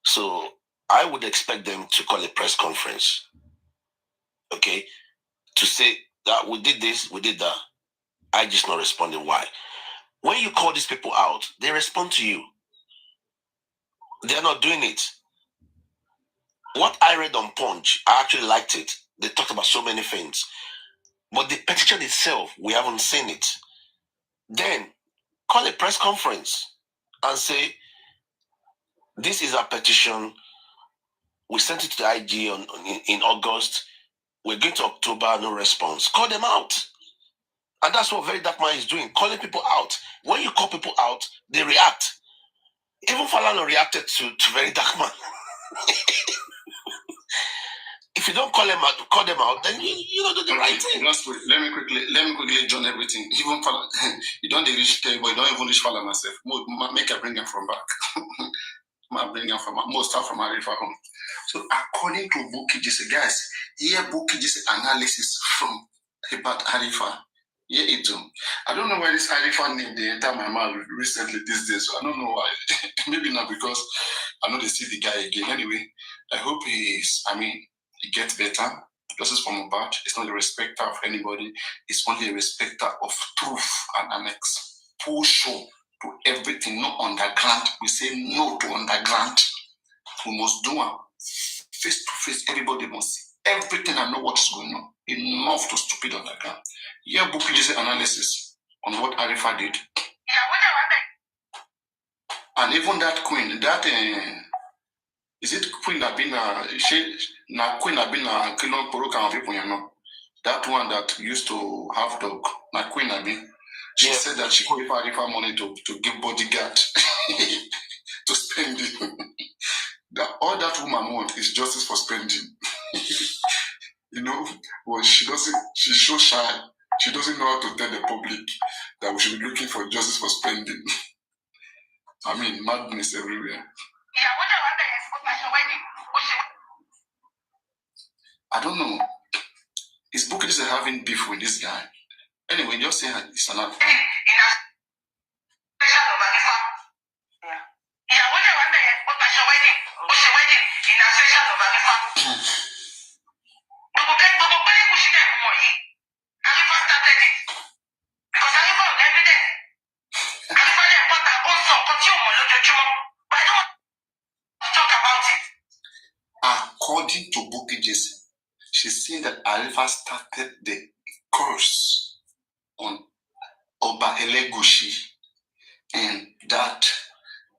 P: So I would expect them to call a press conference, okay, to say that we did this, we did that. IG is not responding. Why? When you call these people out, they respond to you. They're not doing it. What I read on Punch, I actually liked it. They talked about so many things. But the petition itself, we haven't seen it. Then call a press conference and say, this is our petition. We sent it to the IG in August. We're going to October, no response. Call them out And that's what Very Dark Man is doing, calling people out. When you call people out, they react. Even Falana reacted to Very Dark Man. If you don't call them out, then you don't do the right thing.
L: Just wait. Let me quickly join everything. Even Falana, you don't reach there, but you don't even reach Falana myself. Make I bring him from back. I bring him from most start from Arifa home. So according to Buki's guys, here Buki's analysis from about Arifa. Yeah, it too. I don't know why this Arifa name they enter my mouth recently these days. So I don't know why. Maybe not because I know they see the guy again. Anyway, I hope he gets better. Justice for MOHBAD. It's not a respecter of anybody. It's only a respecter of truth and an exposure to everything. No underground. We say no to underground. We must do it face to face. Everybody must see everything and know what is going on. Enough to stupid underground. Yeah, Buki's analysis on what Arifa did. And even that queen, is it Queen that been Queen that been killing Poroka people, you know? That one that used to have dog, Queen Abi. She said that she gave Arifa money to give bodyguard to spend it. All that woman wants is justice for spending. You know, well, she's so shy. She doesn't know how to tell the public that we should be looking for justice for spending. I mean, madness everywhere. I don't know. Is Bukidise having beef with this guy? Anyway, just say it's another thing. According to Bukidise, she's saying that Arifa started the curse on Oba Elegushi and that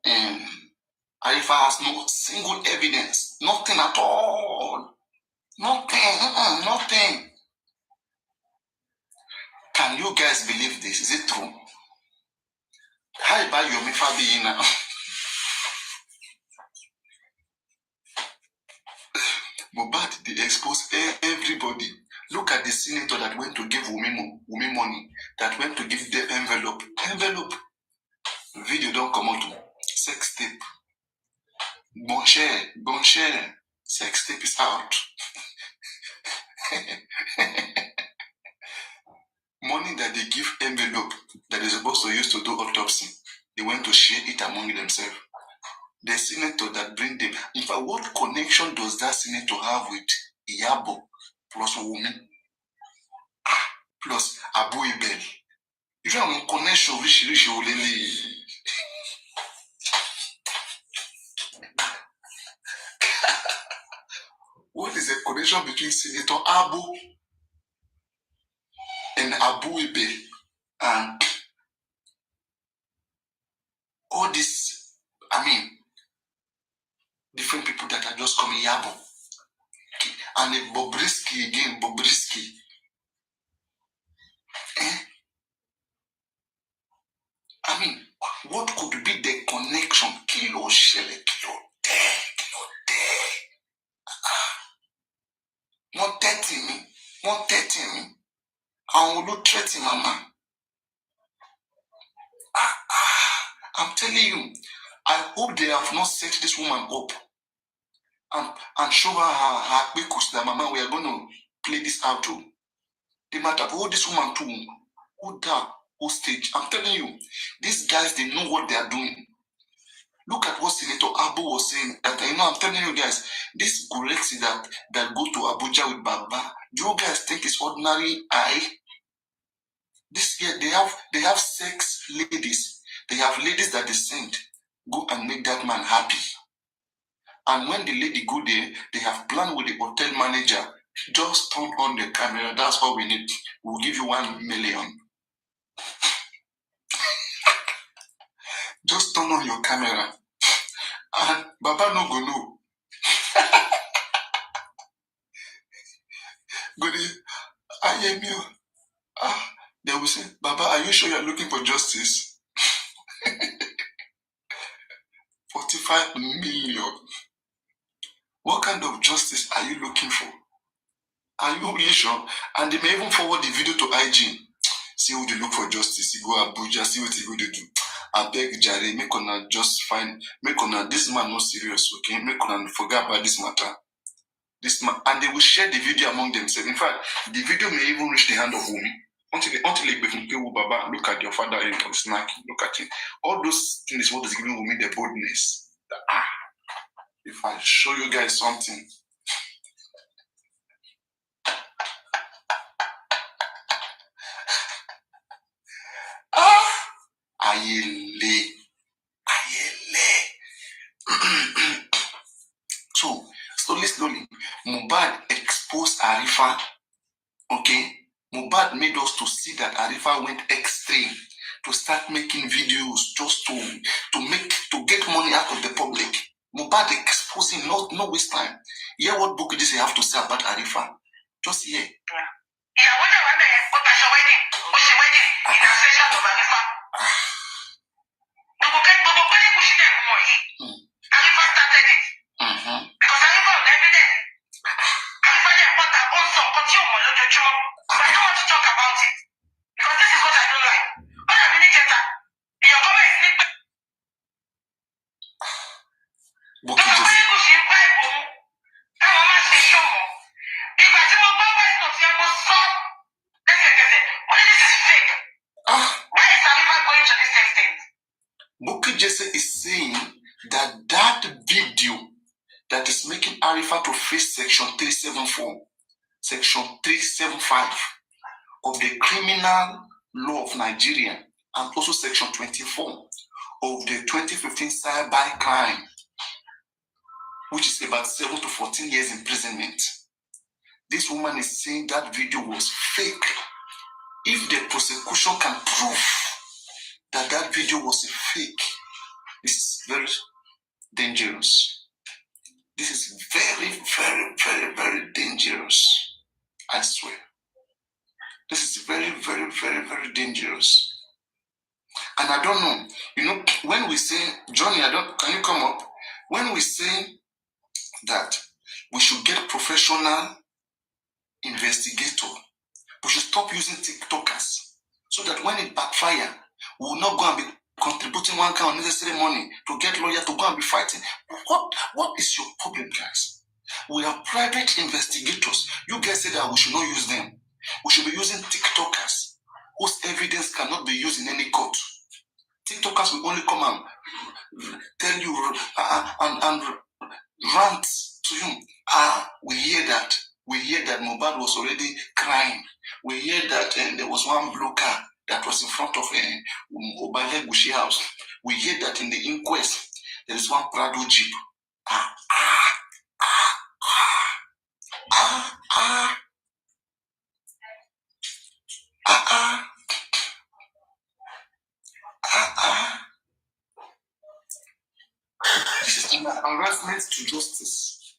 L: Arifa has no single evidence, nothing at all. Nothing. Can you guys believe this? Is it true? How about Yomi Fabi now? MOHBAD, they expose everybody. Look at the senator that went to give Wumi money, that went to give the envelope. Video don't come out. Sex tape. Bon cher. Sex tape is out. Money that they give envelope that they're supposed to use to do autopsy, they went to share it among themselves. The senator that bring them. In fact, what connection does that senator have with Iyabo plus Wumi plus Abu Ibel? If you have a connection, what is the connection between Senator Abu and Abu Ibel and all this? Different people that are just coming Yabo. And the Bobrisky again, Bobrisky. What could be the connection? Kilo shele, kilo day. Not 30 me. I will not threaten mama. I'm telling you, I hope they have not set this woman up and show her because that mama, we are going to play this out too. They might have hold this woman too. Hold that hostage. I'm telling you, these guys, they know what they are doing. Look at what Senator Abu was saying. That I'm telling you guys, this Gurexi that go to Abuja with Baba, do you guys think it's ordinary eye? This year they have sex ladies. They have ladies that they send go and make that man happy. And when the lady go there, they have planned with the hotel manager. Just turn on the camera. That's all we need. We'll give you 1 million. Just turn on your camera. And Baba no go know. Good. I am you. They will say, Baba, are you sure you're looking for justice? 45 million. What kind of justice are you looking for? Are you really sure? And they may even forward the video to IG. See who they look for justice. You go Abuja, see what you go to do. I beg Jare, make una just find, make una, this man not serious, okay? Make una forget about this matter. This man, and they will share the video among themselves. In fact, the video may even reach the hand of women. Until they begin, Baba, look at your father in snacking, look at him. All those things is what is giving women the boldness. If I show you guys something. Ayele. So, slowly, MOHBAD exposed Arifa. Okay? MOHBAD made us to see that Arifa went extreme to start making videos just to get money out of the public. MOHBAD exposing, no waste time. Hear what Bukky Jesse have to say about Arifa. Just hear. Bukky Jesse is saying that video that is making Arifa to face Section 374, Section 375 of the Criminal Law of Nigeria, and also Section 24 of the 2015 Cyber Crime, which is about 7 to 14 years imprisonment. This woman is saying that video was fake. If the prosecution can prove that video was a fake, this is very dangerous. This is very, very, very, very dangerous. I swear. This is very, very, very, very dangerous. And I don't know, when we say, Johnny, can you come up? When we say that we should get professional investigator, we should stop using TikTokers so that when it backfire, we will not go and be contributing one kind of unnecessary money to get lawyers to go and be fighting. What is your problem, guys? We are private investigators. You guys say that we should not use them. We should be using TikTokers whose evidence cannot be used in any court. TikTokers will only come and tell you and rant to you. We hear that. We hear that MOHBAD was already crying. We hear that there was one blue car that was in front of Obale Gushi house. We hear that in the inquest, there is one Prado Jeep. This is an embarrassment to justice.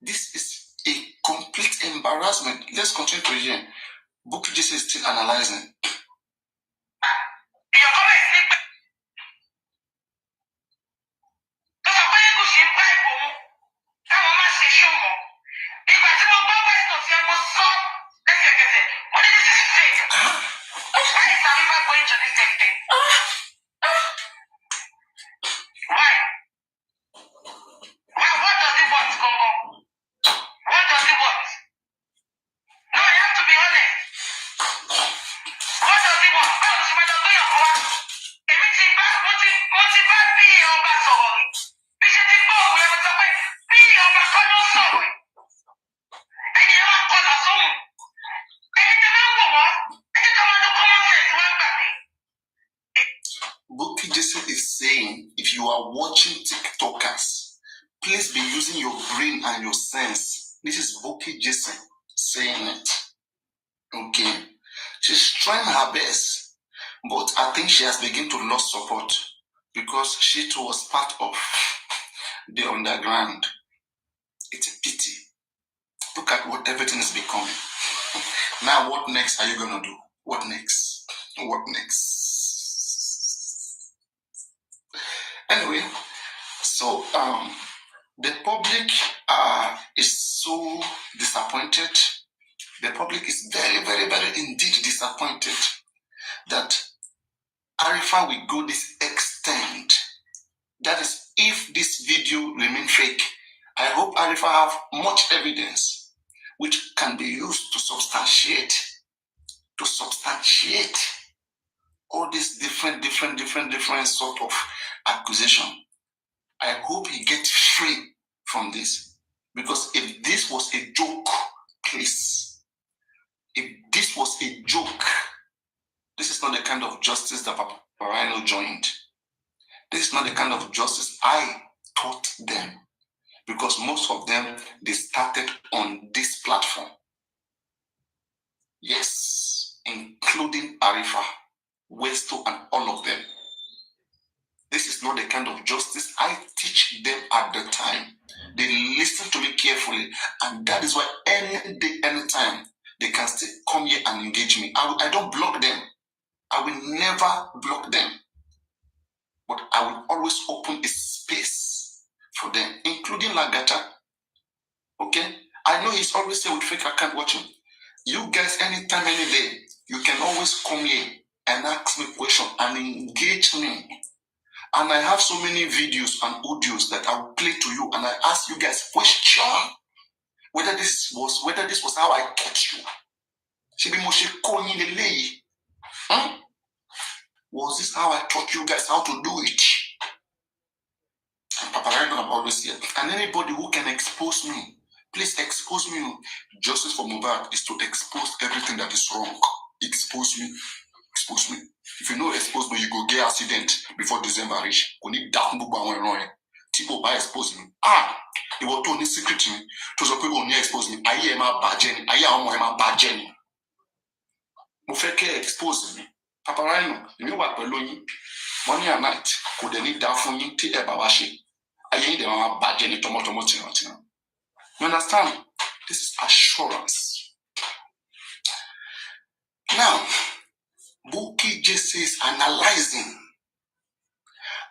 L: This is a complete embarrassment. Let's continue to hear. Bukky Jesse is still analyzing. Bukky Jesse is saying, if you are watching TikTokers, please be using your brain and your sense. This is Bukky Jesse saying it. Okay. She's trying her best, but I think she has begun to lose support because she too was part of the underground. It's a pity. Look at what everything is becoming. Now, what next are you going to do? What next? What next? Anyway, so the public is so disappointed. The public is very, very, very indeed disappointed that Arifa will go this extent. That is, if this video remain fake, I hope Arifa have much evidence which can be used to substantiate all these different sort of accusation. I hope he gets free from this, because if this was a joke, please, if this was a joke, this is not the kind of justice that Papa Rhino joined. This is not the kind of justice I taught them, because most of them, they started on this platform. Yes, including Arifa, Westo, and all of them. This is not the kind of justice I teach them at the time. They listen to me carefully, and that is why any day, anytime, they can still come here and engage me. I don't block them. I will never block them. But I will always open a space for them, including Lagata. Okay? I know he's always saying with fake account watching. You guys, anytime, any day, you can always come here and ask me questions and engage me. And I have so many videos and audios that I will play to you, and I ask you guys question whether this was how I taught you. Was this how I taught you guys how to do it? And Papa Rhino, I'm always here. And anybody who can expose me, please expose me. Justice for MOHBAD is to expose everything that is wrong. Expose me. Expose me. If you know expose me, you go get accident before December reach. You need that Tipo by expose me. It was only secret to me. To the people who expose me. I am a bad Jenny. I am a bad Jenny. Mufeke expose me. Papa Rhino, you know what Beloni? Morning and night. Could they need that from you? Tea Babashi. I ain't the mama bad Jenny tomato. You understand? This is assurance. Now, Buki just is analyzing.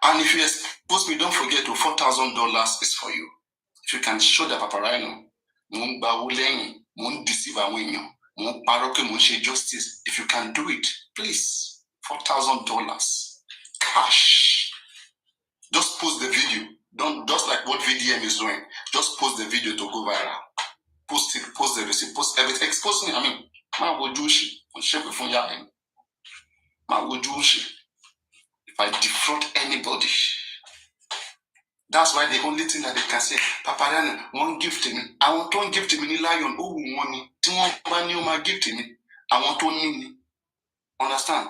L: And if you expose me, don't forget to $4,000 is for you. If you can show that Papa Rhino, won't deceive a winner, won't paroke, won't share justice. If you can do it, please, $4,000 cash. Just post the video. Don't just like what VDM is doing. Just post the video to go viral. Post it, post the receipt, post everything. Expose me. I mean, man, what do she? If I defraud anybody, that's why the only thing that they can say, Papa Rhino, one gift to me. I want one gift to me, lion. Oh, money. My gift to me. I want one. Understand?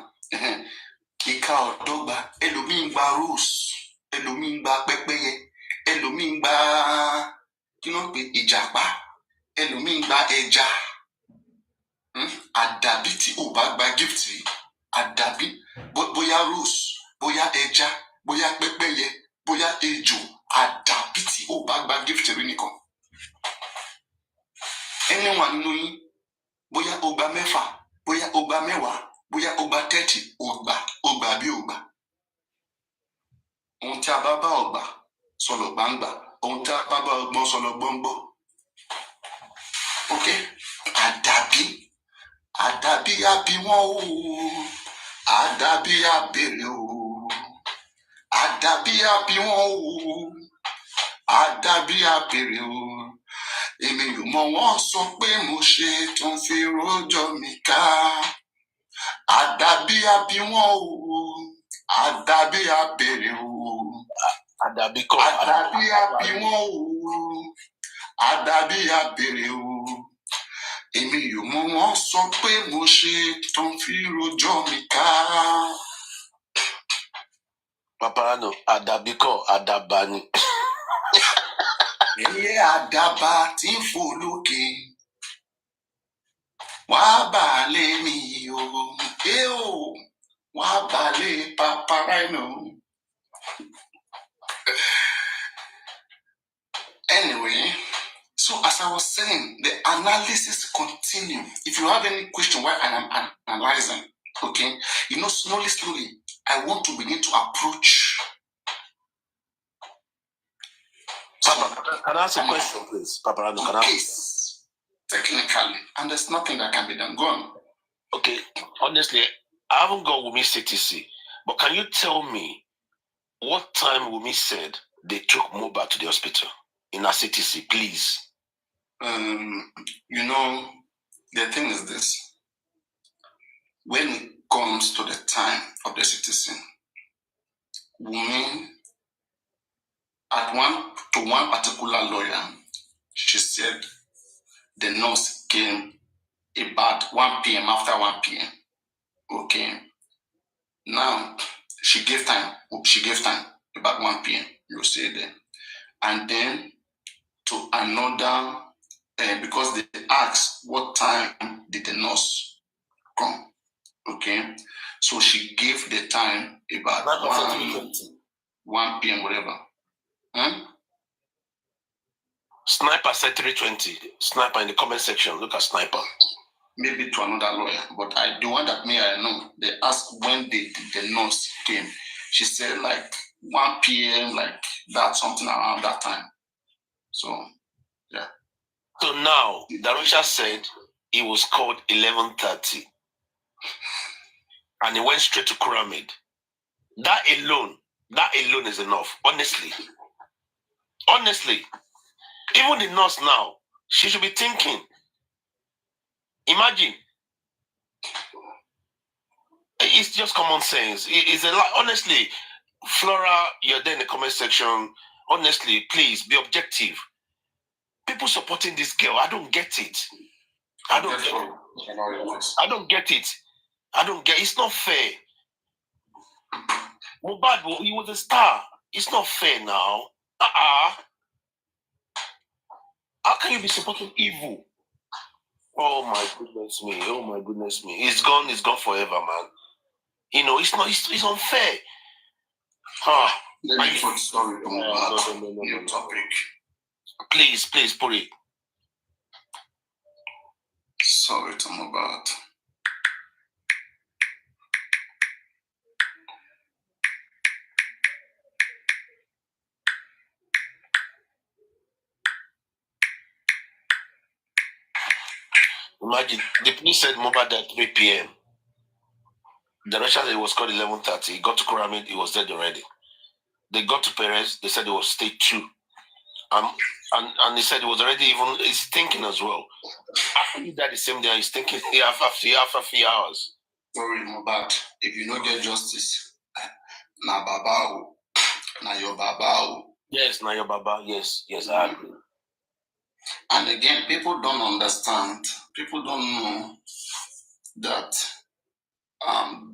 L: Ika dogba, Elomin ba rose, Elomin ba pepeye, Elomin ba, ijapa, Elomin ba eja. Adabiti o ba gift me. Adabi, boya rose, boya eja, boya pepeye, boya ejo. Adabiti o ba gift me niko. Anyone know you? Boya oba mefa, boya oba mewa, boya oba 30, oba bi oba. Onta baba oba, solo bangba. Onta baba oba, solo bombo. Okay? Adabi abi won o. Adabi abere o. Adabi abi won o. Adabi abere o. Èmi ò mọ̀ wọ́n sọ pé mo ṣe tó ń fi rojọ́ mi ká. Àdàbí àbí wọn o, àdàbí àbèrè o. Àdàbí àbí wọn o, àdàbí àbèrè o. Èmi ò mọ̀ wọ́n sọ pé mo ṣe tó ń fi rojọ́ mi ká.
P: Papa Rhino, àdàbí kọ́, àdàbà ni.
L: Ẹyẹ àdàbà tí ń fò lókè, wá bàálé mi o, wá bàálé Papa Rhino. Anyway, so as I was saying, the analysis continues. continue. If you have any question while I am analyzing, okay, slowly, I want to begin to approach.
P: Papa, can I ask a question, please? Papa Rando, can I ask?
L: Technically, and there's nothing that can be done. Go on.
P: Okay, honestly, I haven't got Wumi CTC, but can you tell me what time Wumi said they took MOHBAD to the hospital in a CTC, please?
L: The thing is this. When it comes to the time of the CTC, Wumi, at one particular lawyer, she said the nurse came about 1 p.m. after 1 p.m. Okay. Now she gave time about 1 p.m. You say there. And then to another because they asked what time did the nurse come. Okay. So she gave the time about 1 p.m. whatever.
P: Sniper said 3:20. Sniper in the comment section. Look at Sniper.
L: Maybe to another lawyer, but the one that I know, they asked when the nurse came. She said like 1 p.m. like that, something around that time. So, yeah.
P: So now, Darusha said he was called 11:30. And he went straight to Kuramid. That alone is enough, honestly. Honestly. Even the nurse now, she should be thinking. Imagine. It's just common sense. It's a lot. Honestly, Flora, you're there in the comment section. Honestly, please be objective. People supporting this girl, I don't get it. I don't get it. It's not fair. MOHBAD, he was a star. It's not fair now. How can you be supporting evil? Oh my goodness me. It's gone forever, man. It's unfair.
L: Let me put sorry to MOHBAD. New topic.
P: Please, put it.
L: Sorry to MOHBAD.
P: Imagine, the police said MOHBAD at 3 p.m. The Russian said it was called 11:30. He got to Kuramid, he was dead already. They got to Perez, they said it was stage 2. And he said it was already he's thinking as well. After he died the same day, he's thinking after 3 hours.
L: Sorry, MOHBAD, if you don't get justice, na baba, na your baba.
P: Yes, na your baba, yes, I agree.
L: And again, people don't understand, people don't know that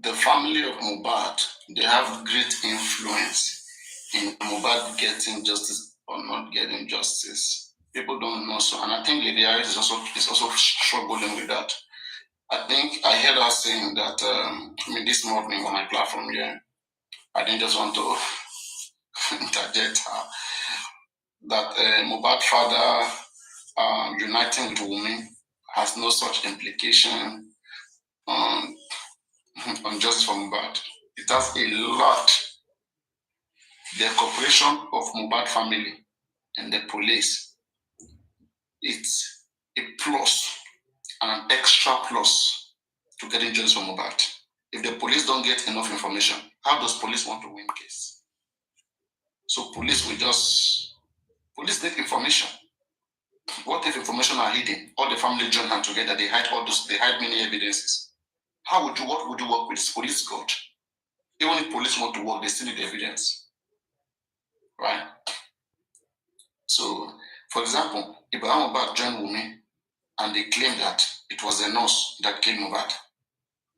L: the family of MOHBAD, they have great influence in MOHBAD getting justice or not getting justice. People don't know so, and I think Lady Harris is also struggling with that. I think I heard her saying that this morning on my platform here, I didn't just want to interject her, that MOHBAD father uniting with Wumi has no such implication on justice for MOHBAD. It has a lot. The cooperation of MOHBAD family and the police, it's a plus, an extra plus to getting justice for MOHBAD. If the police don't get enough information, how does police want to win case? So police need information. What if information are hidden? All the family join hand together, they hide many evidences. What would you work with? Police God. Even if police want to work, they still need evidence. Right? So, for example, Ibrahim MOHBAD joined Wumi and they claim that it was a nurse that killed MOHBAD.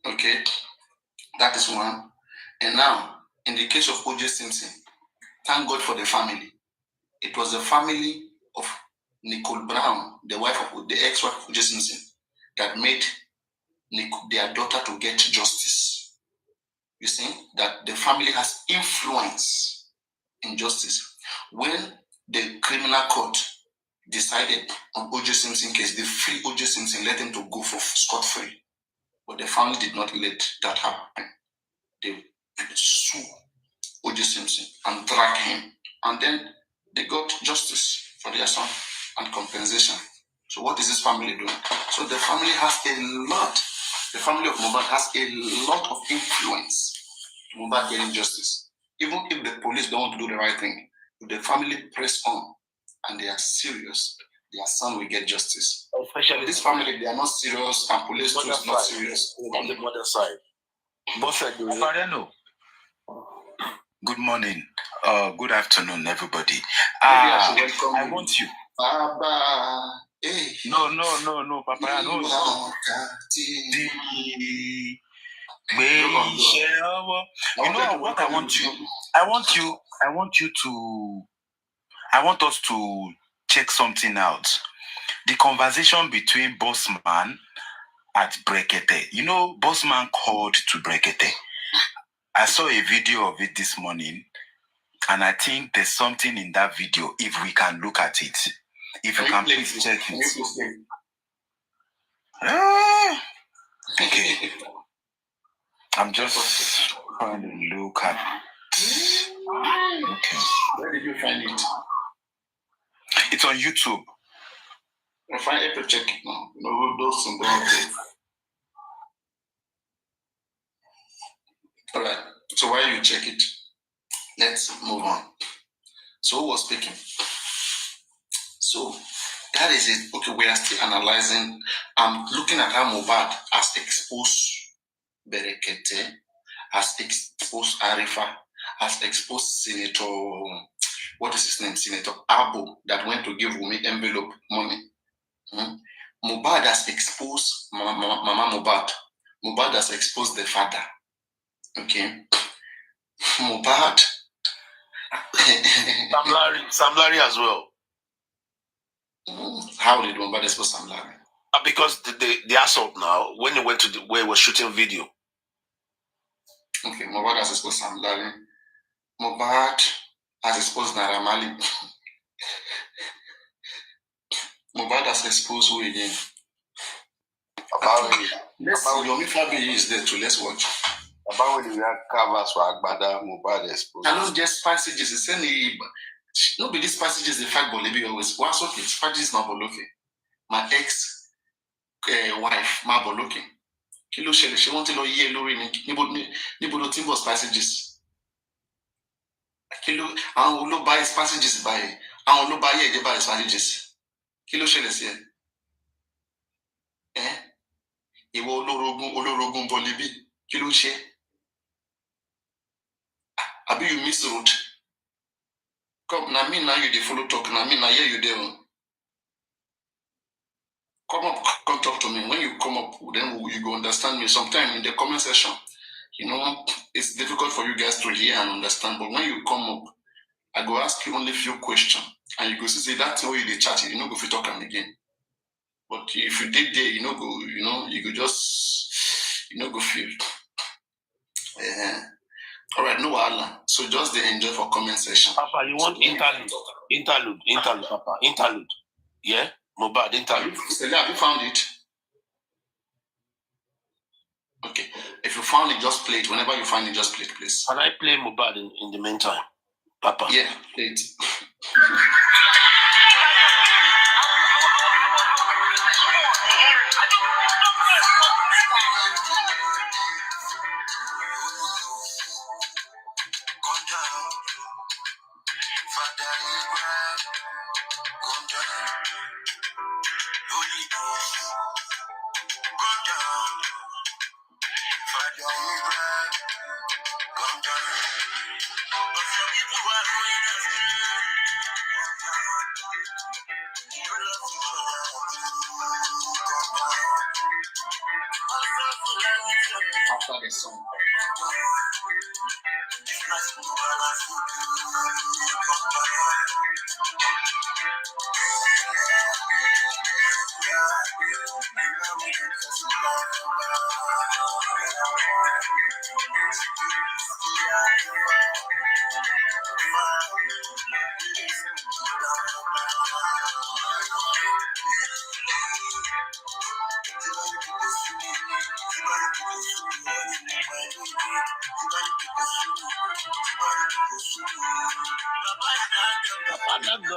L: Okay? That is one. And now, in the case of O.J. Simpson, thank God for the family. It was the family of Nicole Brown, the ex-wife of O.J. Simpson, that made their daughter to get justice. You see, that the family has influence in justice. When the criminal court decided on O.J. Simpson case, they free O.J. Simpson, let him to go for scot-free. But the family did not let that happen. They sued O.J. Simpson and dragged him. And then they got justice for their son and compensation. So what is this family doing? So the family has the family of Mohbad has a lot of influence to Mohbad getting justice. Even if the police don't want to do the right thing, if the family press on and they are serious, their son will get justice.
P: Especially
L: this family, they are not serious, and police too is not serious.
P: On the mother side. Both sides.
Q: Good morning. Good afternoon, everybody.
L: I
Q: want you.
L: Baba, hey.
Q: No, Papa. No. You know what I want you. I want us to check something out. The conversation between Bossman at Brekete. You know, Bossman called to Brekete. I saw a video of it this morning, and I think there's something in that video, if we can look at it. If you can please check it. Okay. I'm just trying to look at it. Okay.
L: Where did you find it?
Q: It's on YouTube.
L: I find it to check it now. No, those things. All right. So while you check it, let's move on. So who was speaking? So that is it. Okay, we are still analyzing. I'm looking at how Mohbad has exposed Berekete, has exposed Arifa, has exposed Senator, what is his name? Senator Abu, that went to give Wumi envelope money. Mohbad has exposed Mama Mohbad. Mohbad has exposed the father. Okay. Mohbad.
P: Sam Larry as well.
L: How did Mohbad expose Sam Larry?
P: Because the assault now, when he went to where he was shooting video.
L: Okay, Mohbad has exposed Sam Larry. Mohbad has exposed Naira Marley. Mohbad has exposed who again? Yomi Fabi is there too. Let's watch.
N: About when we have covers for Agbada, Mohbad exposed.
L: I don't just passages. It's any. No, be these passages the fact Bolebi always. What's okay? Passages not Boloke. My ex wife, ma Boloke. Kilo shele. She wanted to hear Lori Nibo Timbos passages. Kilo. I will buy his passages by. I will buy his passages. Kilo shele say. Ìwọ olórogún Bolebi. Kilo she. Abi you miss road. Come now, me now you dey follow talk. Now me now here you there. Come up, come talk to me. When you come up, then you go understand me. Sometimes in the comment section, you know, it's difficult for you guys to hear and understand. But when you come up, I go ask you only a few questions, and you go see that's the way you dey chat. You know, go fit talk again. But if you did there, you know, you go just, go feel. All right, no wahala. So just the enjoy for comment section.
P: Papa, you want interlude, Papa, interlude. Yeah, Mohbad interlude.
L: Have you found it? Okay. If you found it, just play it. Whenever you find it, just play it, please.
P: Can I play Mohbad in the meantime, Papa?
L: Yeah, play it. After the song.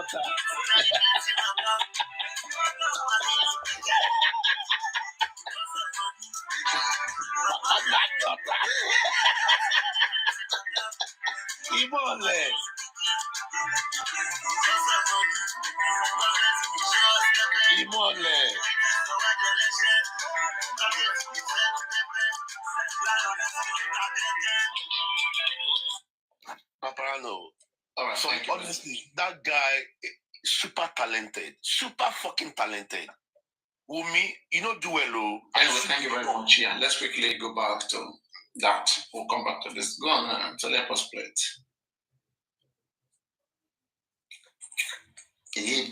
P: water. Imole. Imole. Paparano.
L: All right,
P: So
L: thank you.
P: honestly, that guy super talented, super fucking talented. Umi, you know do well, oh.
L: Anyway, thank you very much. Yeah, let's quickly go back to that. We'll come back to this. Go on, so let us play it.
R: The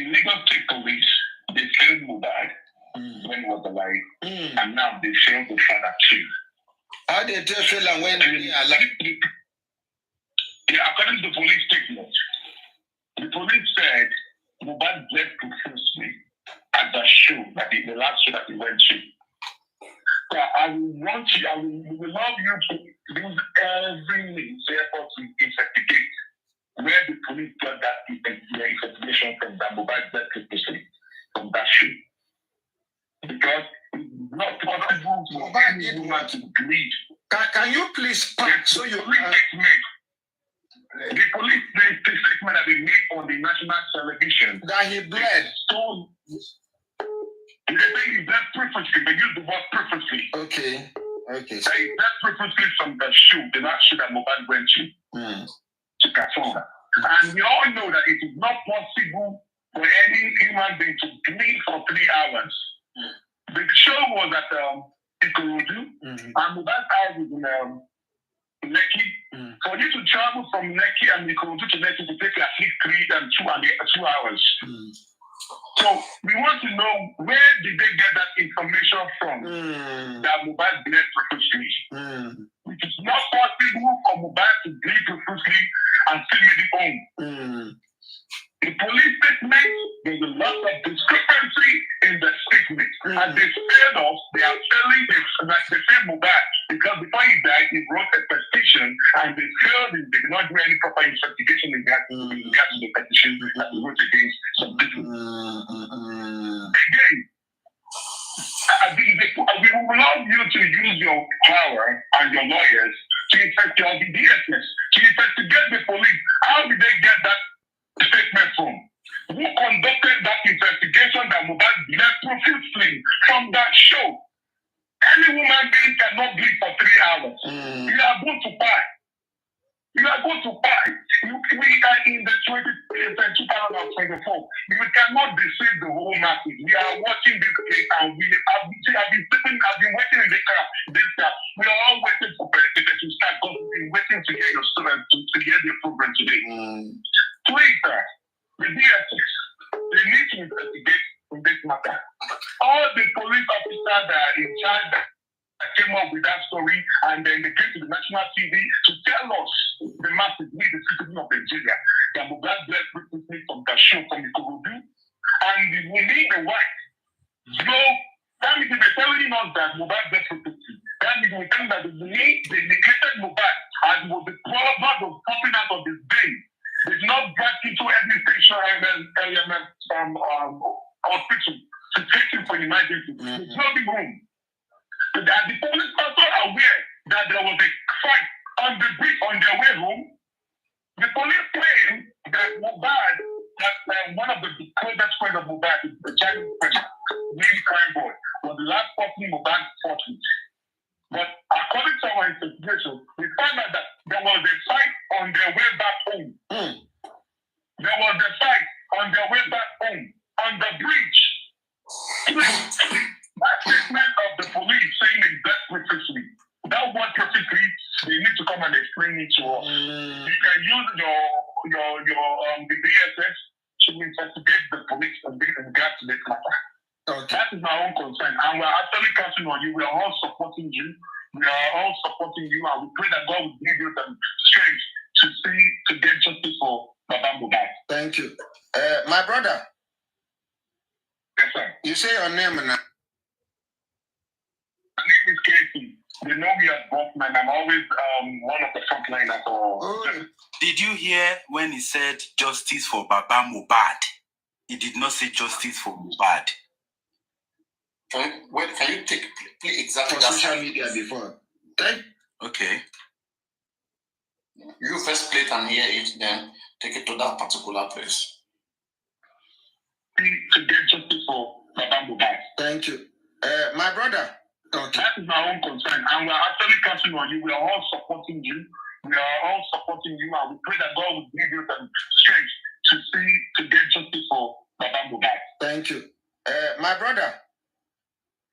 R: Lagos State Police, they failed Mohbad when he was alive, and now they failed the father too.
S: How did they fail and when he alive?
R: Yeah, according to the police statement, the police said Mohbad bled profusely at the show, the last show that he went to. So I will love you to use every means effort to investigate where the police got that investigation from, that Mohbad bled profusely from that show. Because it's not possible for any woman to bleed.
S: Can you please pack so you
R: the police statement that they made on the national television
S: that he bled.
R: So they say he bled profusely. They use the word profusely.
S: Okay.
R: That he bled profusely from the show, the last show that Mohbad went to Katonga. And we all know that it is not possible for any human being to bleed for 3 hours. The show was at Ikorodu, and Mohbad's house was in Lekki. For you to travel from Lekki and Ikorodu to Lekki to take at least 2 hours. So we want to know, where did they get that information from that Mohbad bled profusely? It is not possible for Mohbad to bleed profusely and still make it home. The police statement, there's a lot of discrepancy in the statement. And they failed us, they are failing they failed Mohbad because before he died, he wrote a petition and they failed him. They did not do any proper investigation in regards to the petition that he wrote against some people. Again, we would love you to use your power and your lawyers to investigate the DSS, to investigate the police. How did they get that statement from? Who conducted that investigation that Mohbad bled profusely from that show? Any woman being cannot bleed for 3 hours. You are going to buy. You are going to buy. We are in the 2024. We cannot deceive the whole market. We are watching this case and I've been waiting in the car. We are all waiting for President to start because we've been waiting to hear your students to hear the program today. Please, sir, the DSS, they need to investigate in this matter. All the police officers that are in charge that came up with that story, and then they came to the national TV to tell us, the masses, we the citizens of Nigeria, that Mohbad bled profusely from the show from the Ikorodu, and we need the white. So that means they're telling us that Mohbad bled profusely. That means we're telling that they neglected Mohbad and was the problem of popping out of this day. They did not back into every station hospital to take him for emergency. There's nothing room. And the police also aware that there was a fight on the bridge on their way home. The police claim that Mohbad, that one of the closest friends of Mohbad, the childhood friend, named Crime Boy, was the last person Mohbad fought with. But according to our investigation, we found out that there was a fight on their way back home. There was a fight on their way back home on the bridge. That statement of the police saying it's bled profusely. That word profusely, they need to come and explain it to us. You can use the DSS to investigate the police and bring them back to the matter. That is my own concern, and we're actually counting on you. We are all supporting you. We are all supporting you, and we pray that God will give you the strength to get justice for Baba Mohbad.
S: Thank you, my brother.
R: Yes, sir.
S: You say your name now.
R: My name is Casey. They know me as Bossman. I'm always one of the frontliners.
Q: Did you hear when he said justice for Baba Mohbad? He did not say justice for Mohbad.
L: Can you play exactly
S: For
L: that
S: social
L: side?
S: media before.
Q: Okay.
L: You first play it and hear it, then take it to that particular place.
R: To get justice for Baba Mohbad.
S: Thank you. My brother. Okay.
R: That is my own concern. And we're actually counting on you. We are all supporting you. We are all supporting you. And we pray that God will give you the strength to get justice for Baba Mohbad.
S: Thank you. My brother.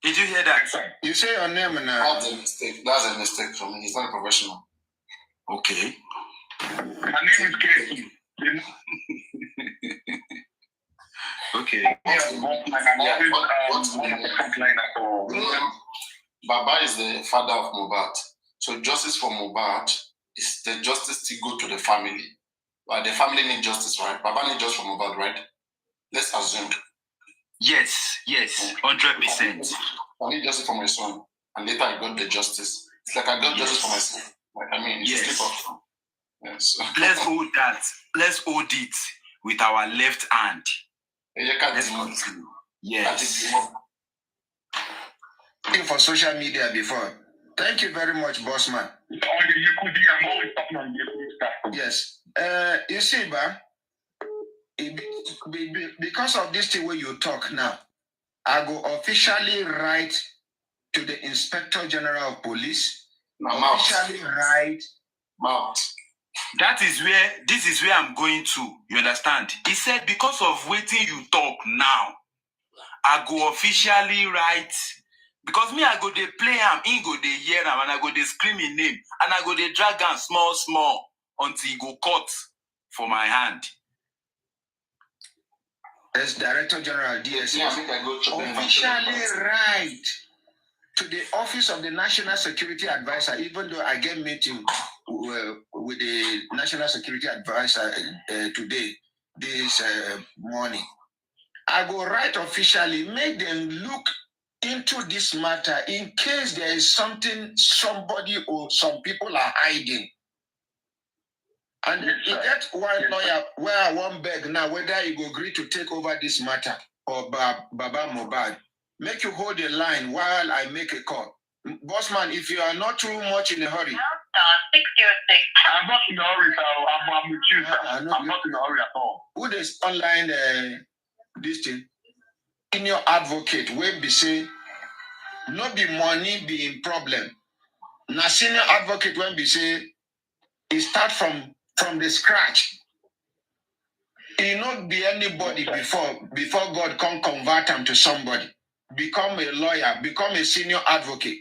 Q: Did you hear that?
S: You say your name now.
L: That's a mistake. That's a mistake from me. He's not a professional.
Q: Okay.
R: My name is Casey.
Q: Okay.
L: Baba is the father of Mohbad. So justice for Mohbad is the justice to go to the family. But the family need justice, right? Baba need justice for Mohbad, right? Let's assume.
Q: Yes, 100%.
L: I need justice for my son. And later I got the justice. It's like I got justice for my son. I mean, it's a slip up. Yes.
Q: Let's hold that. Let's hold it with our left hand. Let's continue. Yes.
S: Thank you for social media before. Thank you very much, Bossman. Yes. You see, because of this thing where you talk now, I go officially write to the Inspector General of Police. Officially write.
Q: This is where I'm going to. You understand? He said, because of waiting you talk now, I go officially write. Because me, I go they play him, he go they hear him, and I go they scream his name, and I go they drag him small until he go cut for my hand.
S: As Director General DSS, officially write to the Office of the National Security Advisor, even though I get meeting with the National Security Advisor today, this morning. I go write officially, make them look into this matter in case there is something somebody or some people are hiding. And you get one lawyer where I won't beg now whether he will agree to take over this matter or Baba Mohbad. Make you hold the line while I make a call. Bossman, if you are not too much in a hurry.
R: I'm not in a hurry, I'm with you, sir. I'm not in a hurry at all.
S: Who is online this thing? Senior advocate will be say, no be money be in problem. Now senior advocate will be say, it start from the scratch. He not be anybody before God can convert him to somebody. Become a lawyer, become a senior advocate.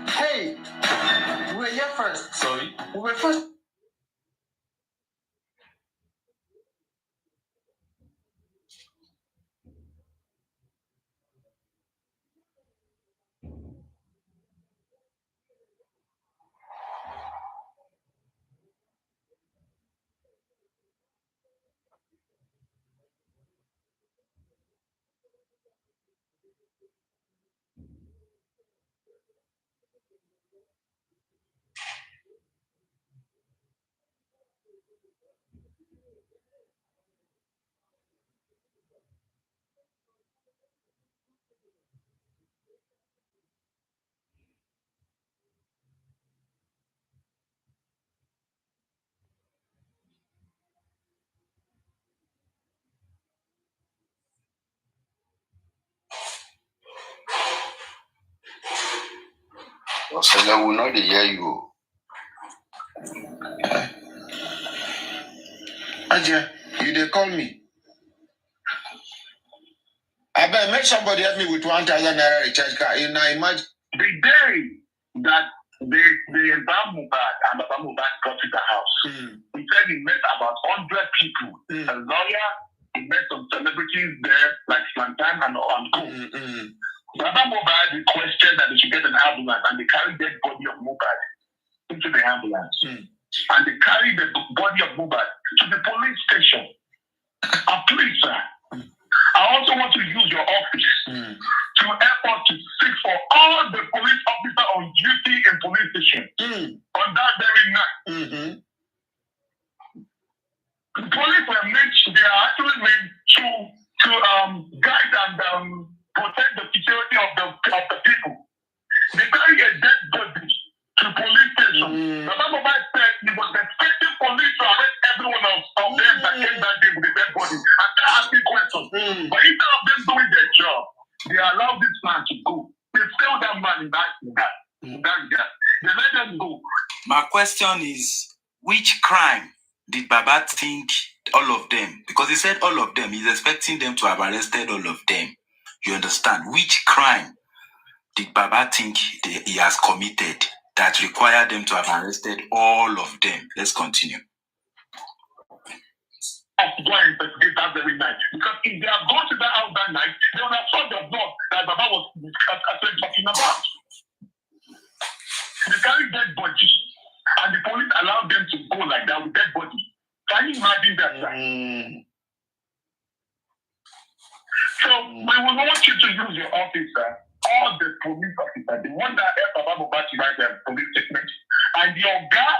T: Hey, we were here first. Sorry? We were first.
N: So they will not hear you.
S: Aja, you they call me. I better make somebody help me with 1,000 naira recharge card. You know, imagine.
R: The day that they Baba Mohbad and Baba Mohbad got to the house, he said he met about 100 people. A lawyer, he met some celebrities there, like Slantan and Co. Baba Mohbad requested that they should get an ambulance, and they carried the body of Mohbad into the ambulance. And they carried the body of Mohbad to the police station. And please, sir, I also want to use your office to help us to seek for all the police officers on duty in police station on that very night. The police were made, they are actually made to guide and protect the security of the people. They carry a dead body to police station. The Mohbad said he was expecting police to arrest every one of them that came that day with a dead body and start asking questions. But instead of them doing their job, they allowed this man to go. They failed that man in that guy. They let them go.
Q: My question is, which crime did Baba think all of them? Because he said all of them. He's expecting them to have arrested all of them. You understand? Which crime did Baba think he has committed that required them to have arrested all of them? Let's continue.
R: Go and investigate that very night. Because if they have gone to that house that night, they would have saw the blood that Baba was talking about. They carry dead bodies, and the police allowed them to go like that with dead bodies. Can you imagine that? So we will want you to use your officer, all the police officers, the one that helped Baba Mohbad to write their police statement, and your guy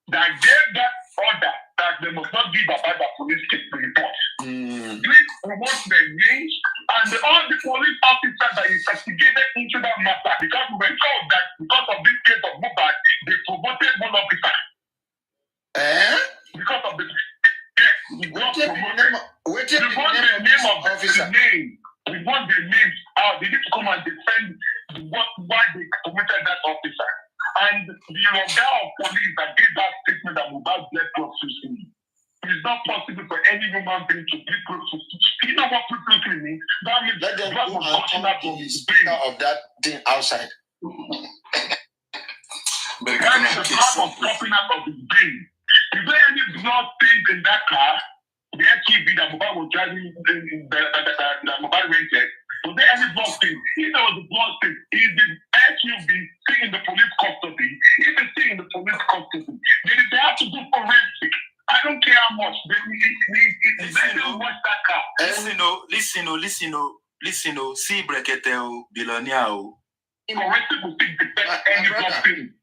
R: that gave that order that they must not give Baba the police report. Please promote the names and all the police officers that investigated into that matter, because we were told that because of this case of Mohbad, they promoted one officer. Because of the we want the name of the officer. We want the names out. They need to come and defend why they promoted that officer. And the order of police that gave that statement that Mohbad bled close to him. It is not possible for any human being to bleed close to him. You know what people mean? That means let them go and come the speaker of that thing outside. That is the blood of popping out of his brain. Is there any blood things in that car? The SUV that Mohbad was driving in that Mohbad rented. Was there any blood thing? If there was a blood thing, is the SUV still in the police custody? If it's still in the police custody, then they have to do forensic. I don't care how much. They don't watch that car. Listen, see Brekete, billionaire. Forensic will take any blood thing.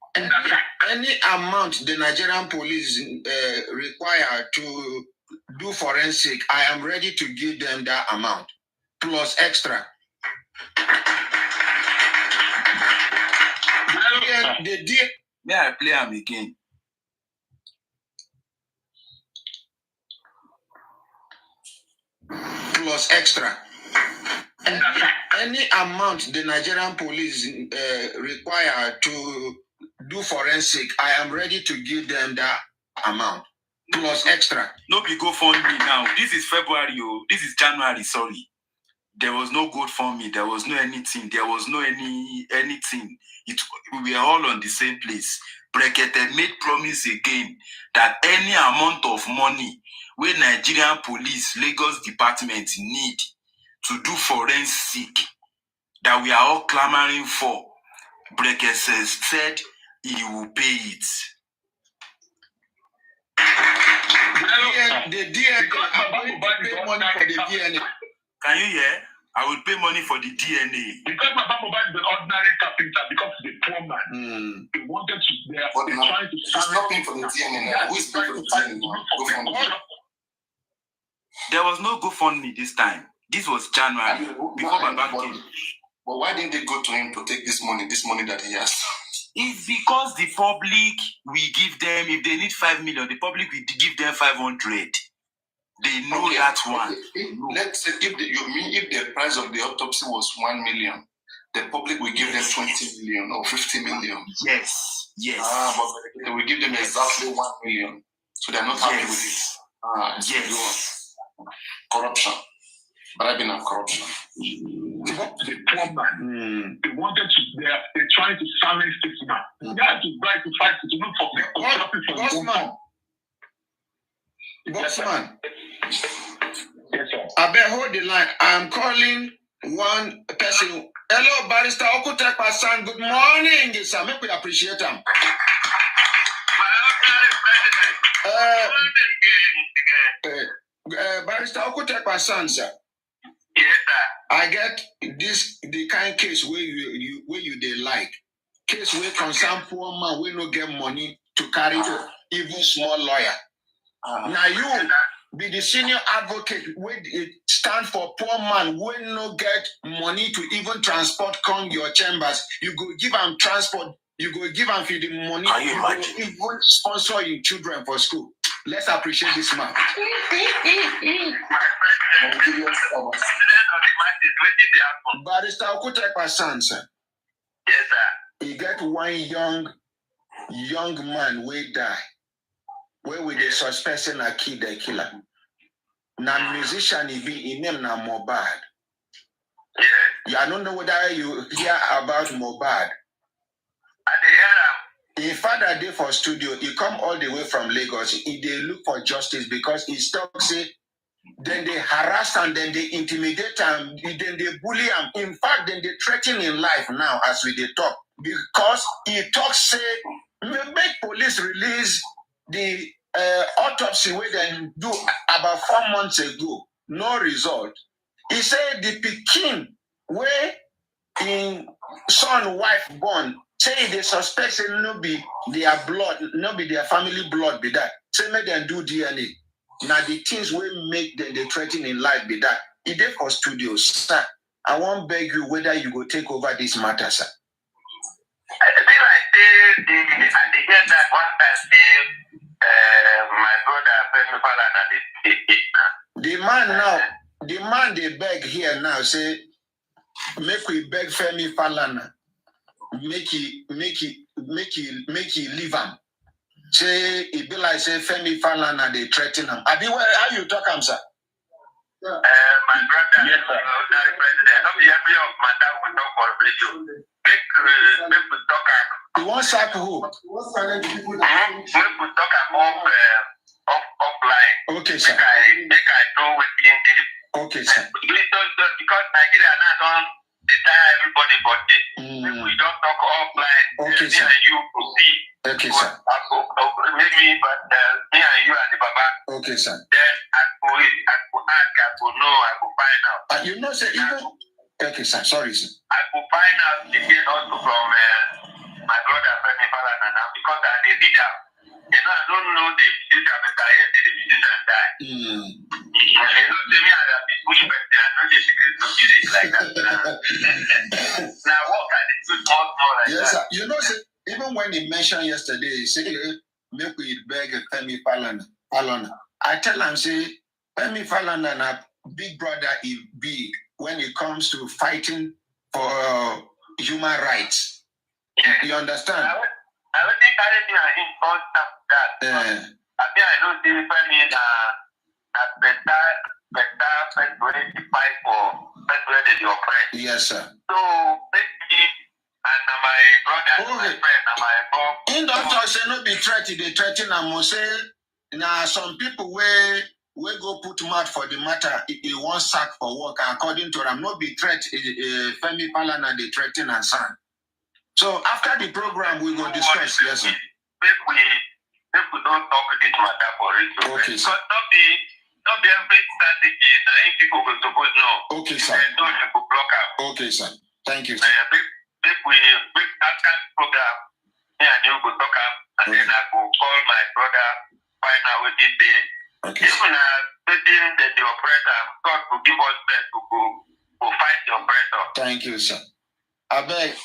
R: Any amount the Nigerian police require to do forensic, I am ready to give them that amount plus extra. May I play him again? Plus extra. Any amount the Nigerian police require to do forensic, I am ready to give them that amount plus extra. No be GoFundMe now. This is February, this is January, sorry. There was no GoFundMe, there was no anything, there was no anything. We were all on the same place. Brekete made promise again that any amount of money where Nigerian police, Lagos department need to do forensic that we are all clamoring for, Brekete said he will pay it. The DNA, I'm going to pay money for the DNA. Can you hear? I will pay money for the DNA. Because Baba Mohbad is an ordinary carpenter, because he's a poor man. He wanted to, they're trying to start paying for the DNA. Who is paying for the DNA? There was no GoFundMe this time. This was January, before Baba came.
L: But why didn't they go to him to take this money that he has?
Q: It's because the public, we give them, if they need 5 million, the public will give them 500. They know that one.
L: Let's say if the price of the autopsy was 1 million, the public will give them 20 million or 50 million.
Q: Yes.
L: But they will give them exactly 1 million. So they're not happy with it.
Q: Yes.
L: Corruption. Bribing and corruption.
R: The poor man. They wanted to, they're trying to silence this man. They had to try to fight to look for Bossman. Yes, sir. I bet hold the line. I'm calling one person. Hello, Barrister Okutekpa-san. Good morning, sir. Make we appreciate him. Barrister Okutekpa-san, sir.
O: Yeah.
S: I get this the kind case where you they like. Case where concern poor man we no get money to carry even small lawyer. Now you be the senior advocate where it stand for poor man we no get money to even transport come your chambers. You go give them transport, you go give them for the money, you go even sponsor your children for school. Let's appreciate this man. Barrister Okutekwa son, sir.
R: Yes, sir.
S: He get one young man we die. Where we the suspecting a kid the killer. Now musician he be in name na MOHBAD. Yeah. I don't know whether you hear about MOHBAD. In father day for studio, he come all the way from Lagos. He they look for justice because he stop say then they harass and then they intimidate and then they bully him. In fact, then they threaten in life now as we they talk. Because he talks say make police release the autopsy where they do about 4 months ago. No result. He said the Peking where in son wife born say they suspect say no be their blood, no be their family blood be that. Say make them do DNA. Now the things we make them they threaten in life be that. It is for studios, sir. I won't beg you whether you go take over this matter, sir.
R: I think I get that one time say my brother Femi Falana
S: The man they beg here now say make we beg Femi Falana make he leave him. Say it be like say Femi Falana they threaten him. Abi how you talk him, sir?
R: My brother, yes, ordinary president, not be every of matter we talk for radio. Make we talk
S: You want sack who?
R: Make we talk offline.
S: Okay, sir.
R: Make I know what being did.
S: Okay, sir.
R: Because Nigeria now don't detire everybody but this. We don't talk offline.
S: Okay,
R: me
S: sir.
R: and you proceed.
S: Okay, sir.
R: Maybe but me and you and the Baba.
S: Okay, sir.
R: Then I go ask, I go know, I go find out.
S: You know, say even okay, sir. Sorry, sir.
R: I go find out again also from my brother Femi Falana now because I did it. You know, I don't know the musician, but I hear the musician die. You know, to me, I have been pushed back there. I know the secret of music like that. Now, what can it do more like
S: yes,
R: that?
S: Sir. You know, say, even when he mentioned yesterday, he said, make we beg Femi Falana. I tell him, say, Femi Falana, na big brother, he big when it comes to fighting for human rights. Yeah. You understand?
R: I don't think anything I him contact that. I think I don't see Femi a better first way to fight for first way that you oppress.
S: Yes, sir.
R: So maybe and my brother, my friend, and my mom.
S: In doctor say no be threat, they threaten and say now some people where go put mouth for the matter, he won't sack for work according to them. No be threat, Femi Falana they threaten and son. So after the program we go discuss. Yes, sir.
R: If we don't talk this matter for it.
S: Okay, sir.
R: Because not be every strategy that people will suppose know.
S: Okay, sir.
R: They don't have to block out.
S: Okay, sir. Thank you, sir.
R: If we after the program, me and you go talk up, and then I go call my brother, find out what it is.
S: Okay.
R: Even stating that the operator, God will give us best to go fight the operator.
S: Thank you, sir. I beg.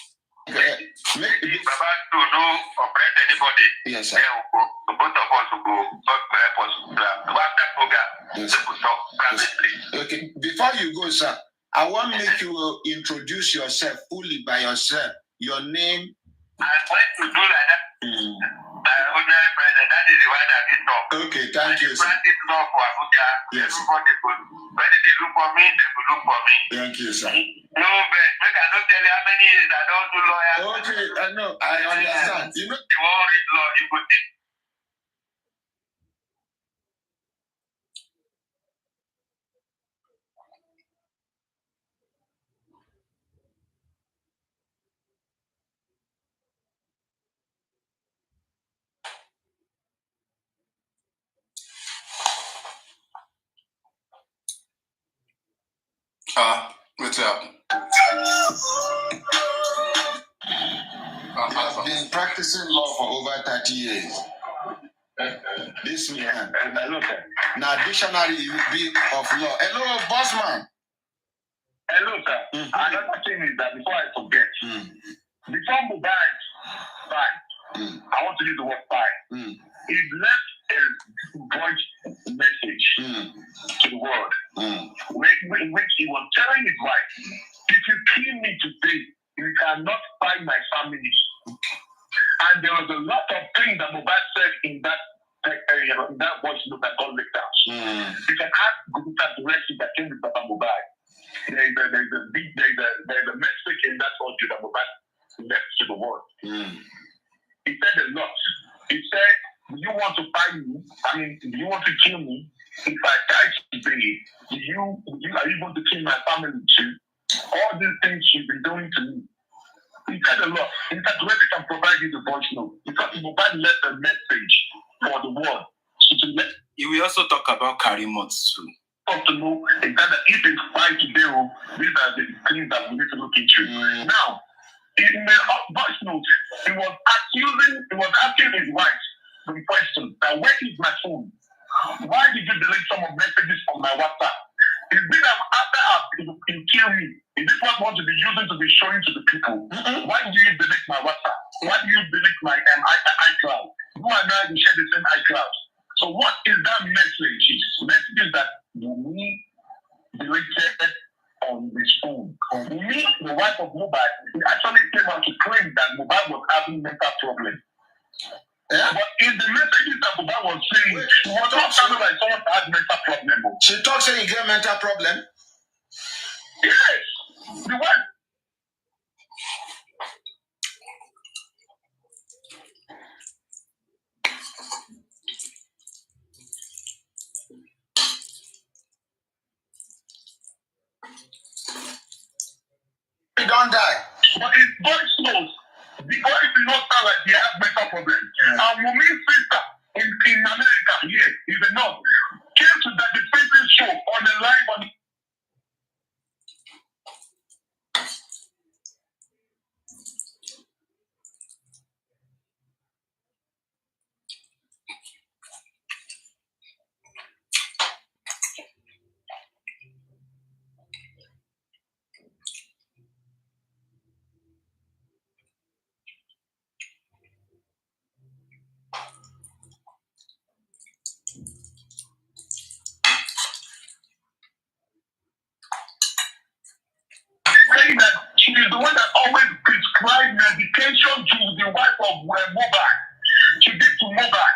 R: If Baba to know operate anybody,
S: yes, sir.
R: Then we'll both of us will go talk after program.
S: Yes.
R: We'll talk privately.
S: Okay. Before you go, sir, I want to make you introduce yourself fully by yourself. Your name.
R: I'm going to do like that. My ordinary president, that is the one that did talk.
S: Okay, thank you, sir.
R: Practice law for Abuja.
S: Yes.
R: Everybody good. When they look for me, they will look for me.
S: Thank you, sir.
R: No, but I cannot tell you how many years I don't do lawyer.
S: Okay, I know. I understand. You know,
R: you won't read law, you could think.
L: What's happening?
S: I've been practicing law for over 30 years. This man. Now, dictionary you be of law. Hello, boss man.
R: Hello, sir. Another thing is that before I forget, before Mohbad died, I want to use the word buy. He left a voice message to the world, which he was telling his wife, if you kill me today, you cannot buy my family. And there was a lot of things that Mohbad said in that voice note that got leaked out. You can ask Google direction that came with Papa Mohbad. There's a message in that audio that Mohbad left to the world. He said a lot. He said, do you want to buy me? I mean, do you want to kill me? If I die today, are you going to kill my family too? All these things you've been doing to me. He said a lot. In fact, where they can provide you the voice note. Because Mohbad left a message for the world.
Q: You will also talk about Karimot too.
R: To know exactly if it's fine today, these are the things that we need to look into. Now, in the voice note, he was asking his wife the question that where is my phone? Why did you delete some of messages from my WhatsApp? Is it that after you kill me, is this what I want to be using to be showing to the people? Why do you delete my WhatsApp? Why do you delete my iCloud? You and I share the same iCloud. So what is that message? Messages that we deleted on his phone. Me, the wife of Mohbad, he actually came out to claim that Mohbad was having mental problems. Yeah. But in the messages that Mohbad was saying, she was not sounding like someone that had mental problem.
S: She talks saying you get mental problem?
R: Yes. The wife.
S: He don't die.
R: But his voice knows. The voice did not sound like he has mental problems. And Mumi's sister in America, here, is a nurse, came to the defensive show on the live on. Saying that she is the one that always prescribed medication to the wife of Mohbad. She did to Mohbad.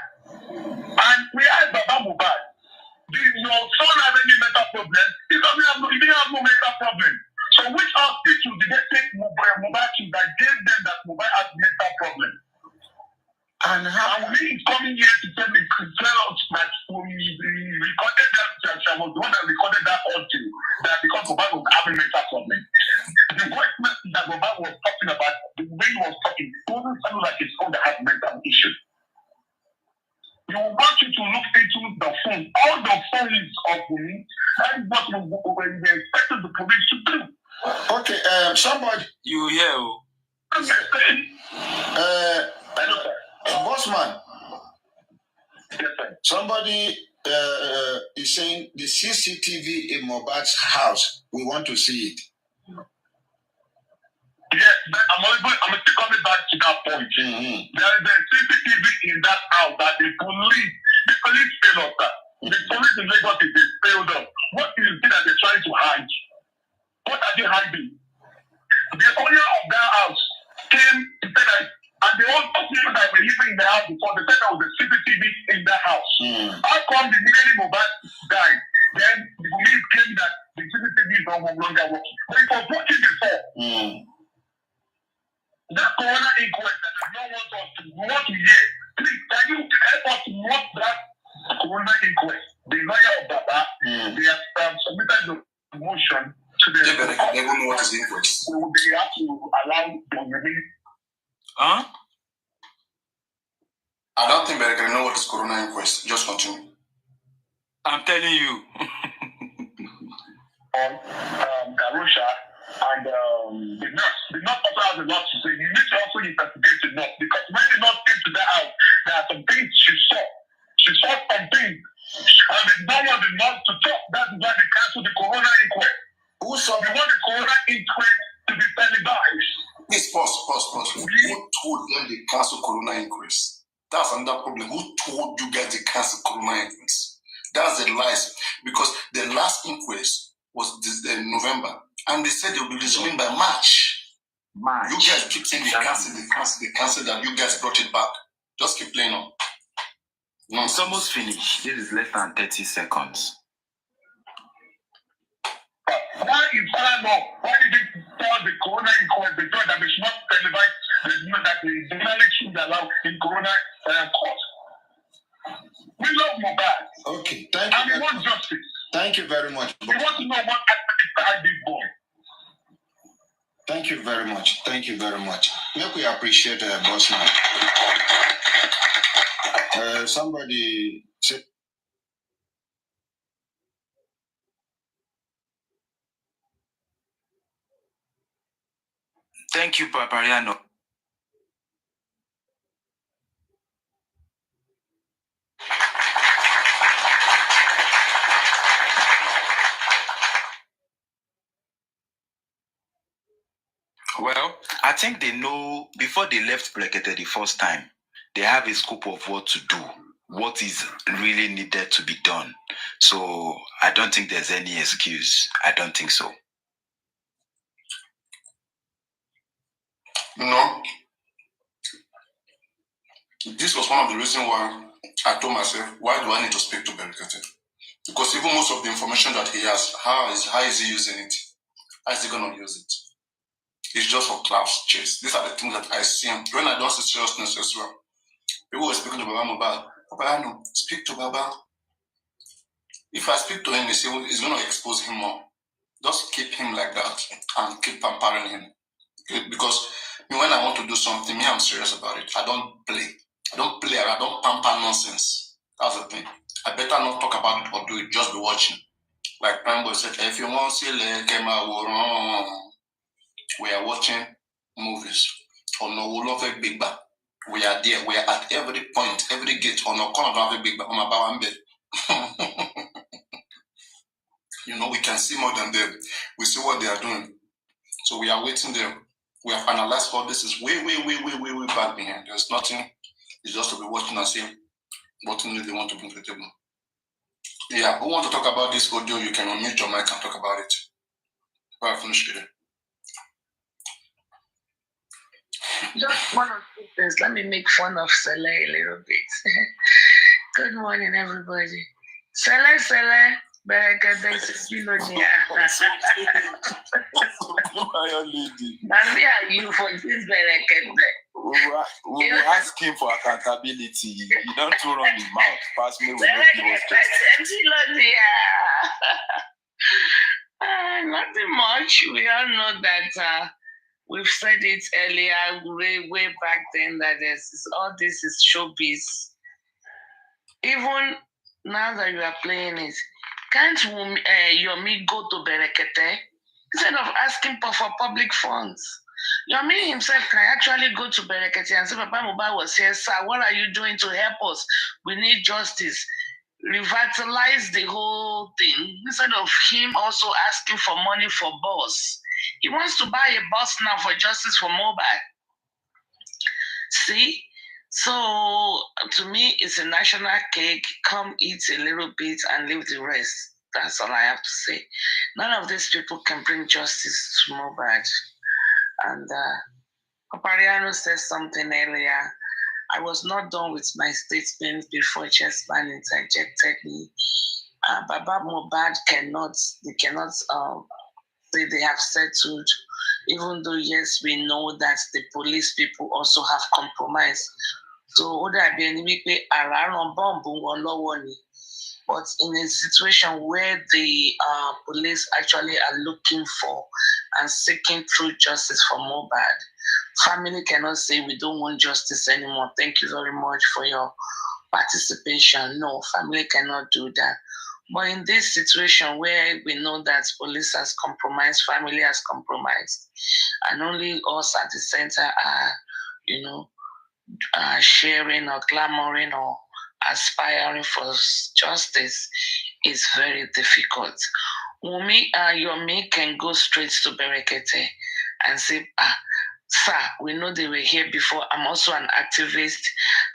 R: And we asked Baba Mohbad, did your son have any mental problem? He didn't have no mental problem. So which hospital did they take Mohbad to that gave them that Mohbad has mental problem? And we is coming here to tell us that we recorded that, I was the one that recorded that audio, that because Mohbad was having mental problem. The voice message that Mohbad was talking about, the way he was talking, it wasn't sounding like his phone that had mental issue. You want you to look into the phone, all the phones of me, and what we expected the police to do.
S: Okay, somebody.
Q: You hear?
S: Bossman. Somebody is saying the CCTV in Mohbad's house. We want to see it.
R: Yes, but I'm still coming back to that point. There is a CCTV in that house that the police failed us. The police in Lagos is failed us. What is it that they're trying to hide? What are they hiding? The owner of that house came to say that, and the old people that were living in the house before, they said there was a CCTV in that house. How come immediately Mohbad died? Then the police claimed that the CCTV is no longer working. But it was working before. That corona inquest that is no one want to hear. Please, can you help us watch that corona inquest? The lawyer of Baba, they have submitted the motion to the.
L: They don't know what is inquest.
R: So they have to allow the release.
Q: Huh?
L: I don't think they know what is corona inquest. Just continue.
Q: I'm telling you.
R: on Darusha and the nurse. The nurse also has a lot to say. You need to also investigate the nurse, because when the nurse came to the house, there are some things she saw. She saw some things, and they don't want the nurse to talk. That's why they canceled the corona inquest.
S: Who saw?
R: They want the corona inquest to be televised.
L: Please pause. Who told them they cancel corona inquest? That's another problem. Who told you guys they cancel corona inquest? That's the lies. Because the last inquest was November, and they said they'll be resuming by March. You guys keep saying they cancel that. You guys brought it back. Just keep playing on.
Q: No, it's almost finished. This is less than 30 seconds.
R: Why did you tell the corona inquest? They thought that they should not televise. They know that the journalists should allow in corona court. We love MOHBAD.
S: Okay, thank you.
R: And we want justice.
S: Thank you very much.
R: We want to know what happened to this boy.
S: Thank you very much. Thank you very much. Make we appreciate Bossman. Somebody say.
Q: Thank you, Papariano. Well, I think they know before they left Brekete the first time, they have a scope of what to do, what is really needed to be done. So I don't think there's any excuse. I don't think so.
L: No. This was one of the reasons why I told myself, why do I need to speak to Brekete? Because even most of the information that he has, how is he using it? How is he going to use it? It's just for clout chase. These are the things that I see. When I don't see seriousness as well, people were speaking to Baba MOHBAD. Papa, no, speak to Baba. If I speak to him, he's going to expose him more. Just keep him like that and keep pampering him. Because when I want to do something, I'm serious about it. I don't play. I don't pamper nonsense. That's the thing. I better not talk about it or do it, just be watching. Like Prime Boy said, if you want to see we are watching movies. On no will of a big bang. We are there. We are at every point, every gate. On no corner of a big bang. On about one bed. You know, we can see more than them. We see what they are doing. So we are waiting there. We have analyzed all this is way back behind. There's nothing. It's just to be watching and see what only they want to bring to the table. Yeah, who want to talk about this audio? You can unmute your mic and talk about it. Before I finish today.
O: Just one or two things. Let me make fun of Sele a little bit. Good morning, everybody. Sele, Berekete Silonia. And where are you for this Berekete?
Q: We will ask him for accountability. You don't run his mouth. Pass me with
O: nothing much. We all know that we've said it earlier, way back then, that all this is showbiz. Even now that you are playing it, can't Yomi go to Berekete instead of asking for public funds? Yomi himself can actually go to Berekete and say, Papa MOHBAD was here, sir, what are you doing to help us? We need justice. Revitalize the whole thing instead of him also asking for money for bus. He wants to buy a bus now for justice for MOHBAD. See? So to me, it's a national cake. Come eat a little bit and leave the rest. That's all I have to say. None of these people can bring justice to MOHBAD. And Papariano said something earlier. I was not done with my statement before Chessman interjected me. Baba MOHBAD cannot say they have settled, even though, yes, we know that the police people also have compromised. So, but in a situation where the police actually are looking for and seeking true justice for MOHBAD, family cannot say we don't want justice anymore. Thank you very much for your participation. No, family cannot do that. But in this situation where we know that police has compromised, family has compromised, and only us at the center are, sharing or clamoring or aspiring for justice, is very difficult. Yomi can go straight to Berekete and say, sir, we know they were here before. I'm also an activist.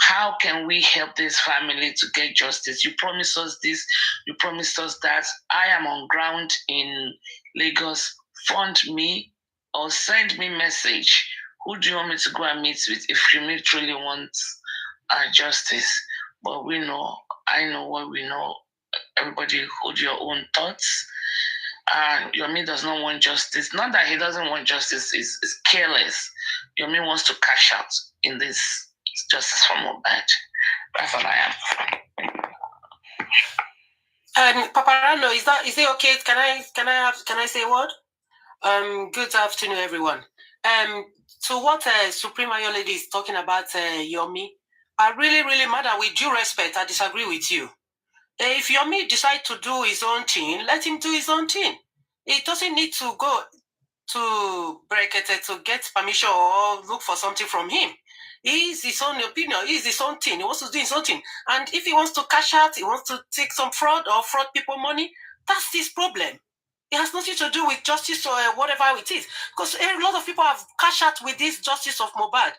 O: How can we help this family to get justice? You promised us this, you promised us that. I am on ground in Lagos. Fund me or send me message. Who do you want me to go and meet with if you truly want justice? But I know what we know. Everybody hold your own thoughts. Yomi does not want justice. Not that he doesn't want justice, is careless. Yomi wants to cash out in this justice for MOHBAD. That's what I am.
U: Paparano, is it okay? Can I say a word? Good afternoon, everyone. To what Supreme Iron Lady is talking about, Yomi, I really, madam, with due respect, I disagree with you. If Yomi decide to do his own thing, let him do his own thing. He doesn't need to go to Berekete to get permission or look for something from him. He's his own opinion. He's his own thing. He wants to do his own thing. And if he wants to cash out, he wants to take some fraud or fraud people money, that's his problem. It has nothing to do with justice or whatever it is. Because a lot of people have cashed out with this justice of MOHBAD.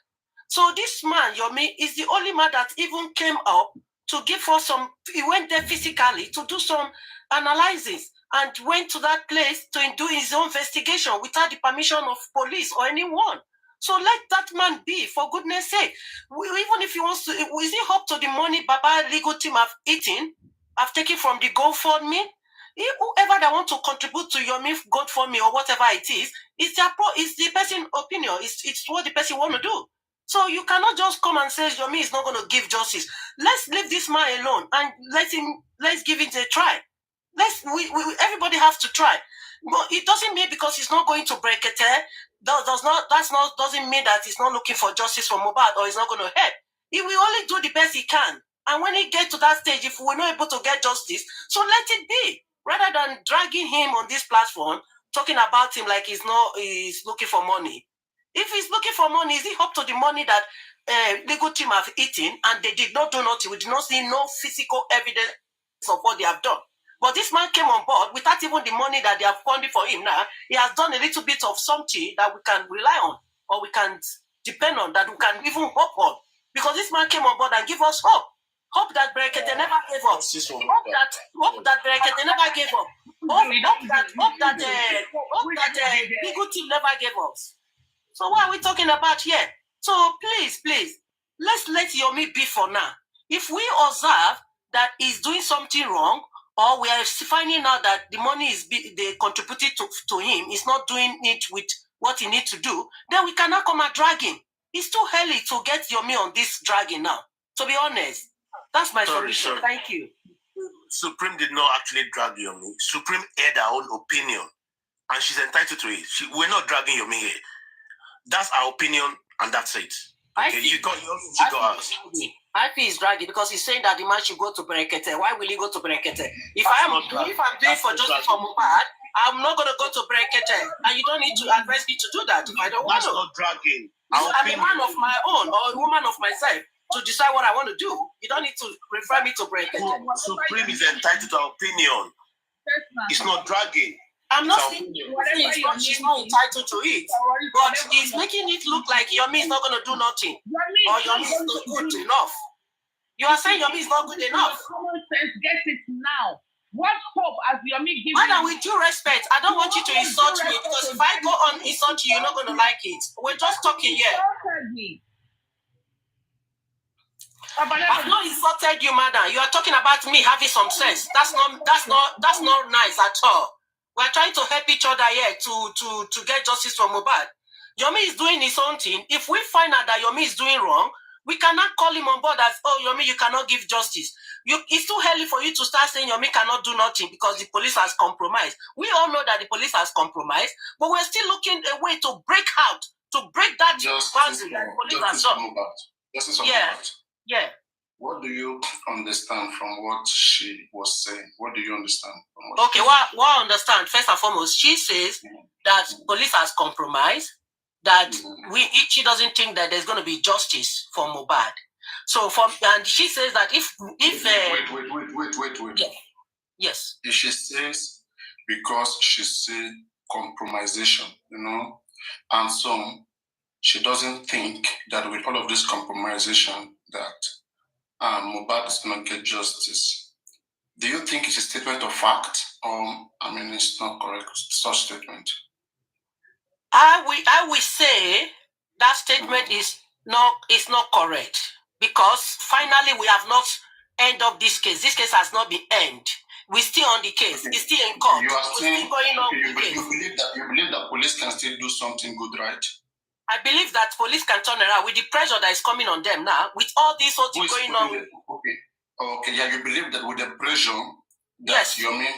U: So this man, Yomi, is the only man that even came up to give us some, he went there physically to do some analysis and went to that place to do his own investigation without the permission of police or anyone. So let that man be, for goodness sake. Even if he wants to, is it up to the money Baba legal team have eaten, have taken from the GoFundMe? Whoever that want to contribute to Yomi GoFundMe or whatever it is, it's the person's opinion. It's what the person want to do. So you cannot just come and say Yomi is not going to give justice. Let's leave this man alone and let's give it a try. Everybody has to try. But it doesn't mean because he's not going to Berekete, doesn't mean that he's not looking for justice for MOHBAD or he's not going to help. He will only do the best he can. And when he gets to that stage, if we're not able to get justice, so let it be. Rather than dragging him on this platform, talking about him like he's looking for money. If he's looking for money, is it up to the money that legal team have eaten and they did not do nothing? We did not see no physical evidence of what they have done. But this man came on board without even the money that they have funded for him now. He has done a little bit of something that we can rely on or we can depend on, that we can even hope on. Because this man came on board and gave us hope. Hope that Berekete never gave up. Hope that Berekete never gave up. Hope that legal team never gave up. So what are we talking about here? So please, let's let Yomi be for now. If we observe that he's doing something wrong, or we are finding out that the money they contributed to him is not doing it with what he needs to do, then we cannot come and drag him. It's too early to get Yomi on this dragging now. To be honest, that's my solution.
P: Sorry.
U: Thank you.
P: Supreme did not actually drag Yomi. Supreme aired her own opinion, and she's entitled to it. We're not dragging Yomi here. That's our opinion, and that's it. Okay, you got us.
U: I feel he's dragging because he's saying that the man should go to Berekete. Why will he go to Berekete? If I'm doing for justice for MOHBAD, I'm not going to go to Berekete, and you don't need to advise me to do that if I don't want to.
P: That's not dragging.
U: I'm a man of my own or a woman of myself to decide what I want to do. You don't need to refer me to Berekete.
P: Supreme is entitled to our opinion. It's not dragging.
U: I'm not saying she's not entitled to it, but he's making it look like Yomi is not going to do nothing, or Yomi is not good enough. You are saying Yomi is not good enough.
V: Common sense, get it now. What hope has Yomi given?
U: Madam, with due respect, I don't want you to insult me because if I go on insult you, you're not going to like it. We're just talking here. I've not insulted you, madam. You are talking about me having some sense. That's not nice at all. We're trying to help each other here to get justice for MOHBAD. Yomi is doing his own thing. If we find out that Yomi is doing wrong, we cannot call him on board as, oh, Yomi, you cannot give justice. It's too early for you to start saying Yomi cannot do nothing because the police has compromised. We all know that the police has compromised, but we're still looking a way to break out, to break that boundary that the police has done. Yeah.
L: What do you understand from what she was saying? What do you understand from what
U: Okay, what I understand, first and foremost, she says that police has compromised, that she doesn't think that there's going to be justice for Mohbad. So and she says that if
L: wait.
U: Yes.
L: If she says because she see compromisation, and so she doesn't think that with all of this compromisation that Mohbad is going to get justice. Do you think it's a statement of fact, or it's not correct such statement?
U: I will say that statement is not correct, because finally we have not end up this case. This case has not been end. We're still on the case. It's still in court.
L: You are saying,
U: still going on.
L: You believe that police can still do something good, right?
U: I believe that police can turn around with the pressure that is coming on them now, with all this whole thing going on.
L: Okay, yeah, you believe that with the pressure that Yomi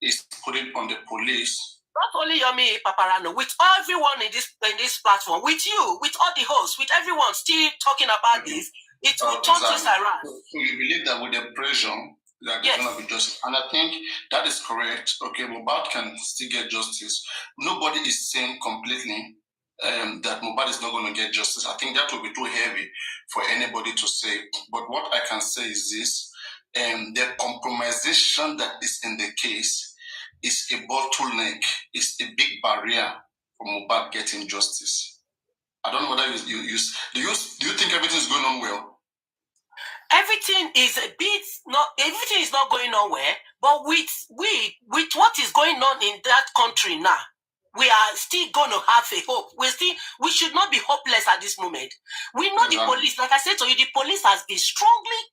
L: is putting on the police.
U: Not only Yomi Paparano, with everyone in this platform, with you, with all the hosts, with everyone still talking about this, it will turn this around.
L: So you believe that with the pressure that there's going to be justice. And I think that is correct. Okay, Mohbad can still get justice. Nobody is saying completely that Mohbad is not going to get justice. I think that will be too heavy for anybody to say. But what I can say is this. The compromisation that is in the case is a bottleneck, is a big barrier for Mohbad getting justice. I don't know whether do you think everything is going on well?
U: Everything is not going on well, but with what is going on in that country now, we are still going to have a hope. We should not be hopeless at this moment. We know the police, like I said to you, the police has been strongly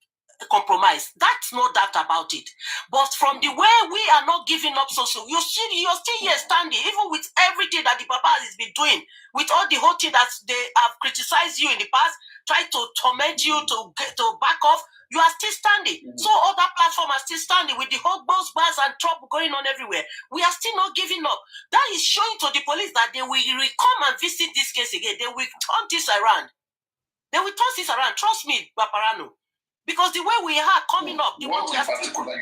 U: compromised. That's no doubt about it. But from the way we are not giving up you're still here standing, even with everything that the Papa has been doing, with all the whole thing that they have criticized you in the past, try to torment you to back off, you are still standing. So other platforms are still standing with the whole bars and trouble going on everywhere. We are still not giving up. That is showing to the police that they will come and visit this case again. They will turn this around. Trust me, Paparano. Because the way we are coming up,
L: what in particular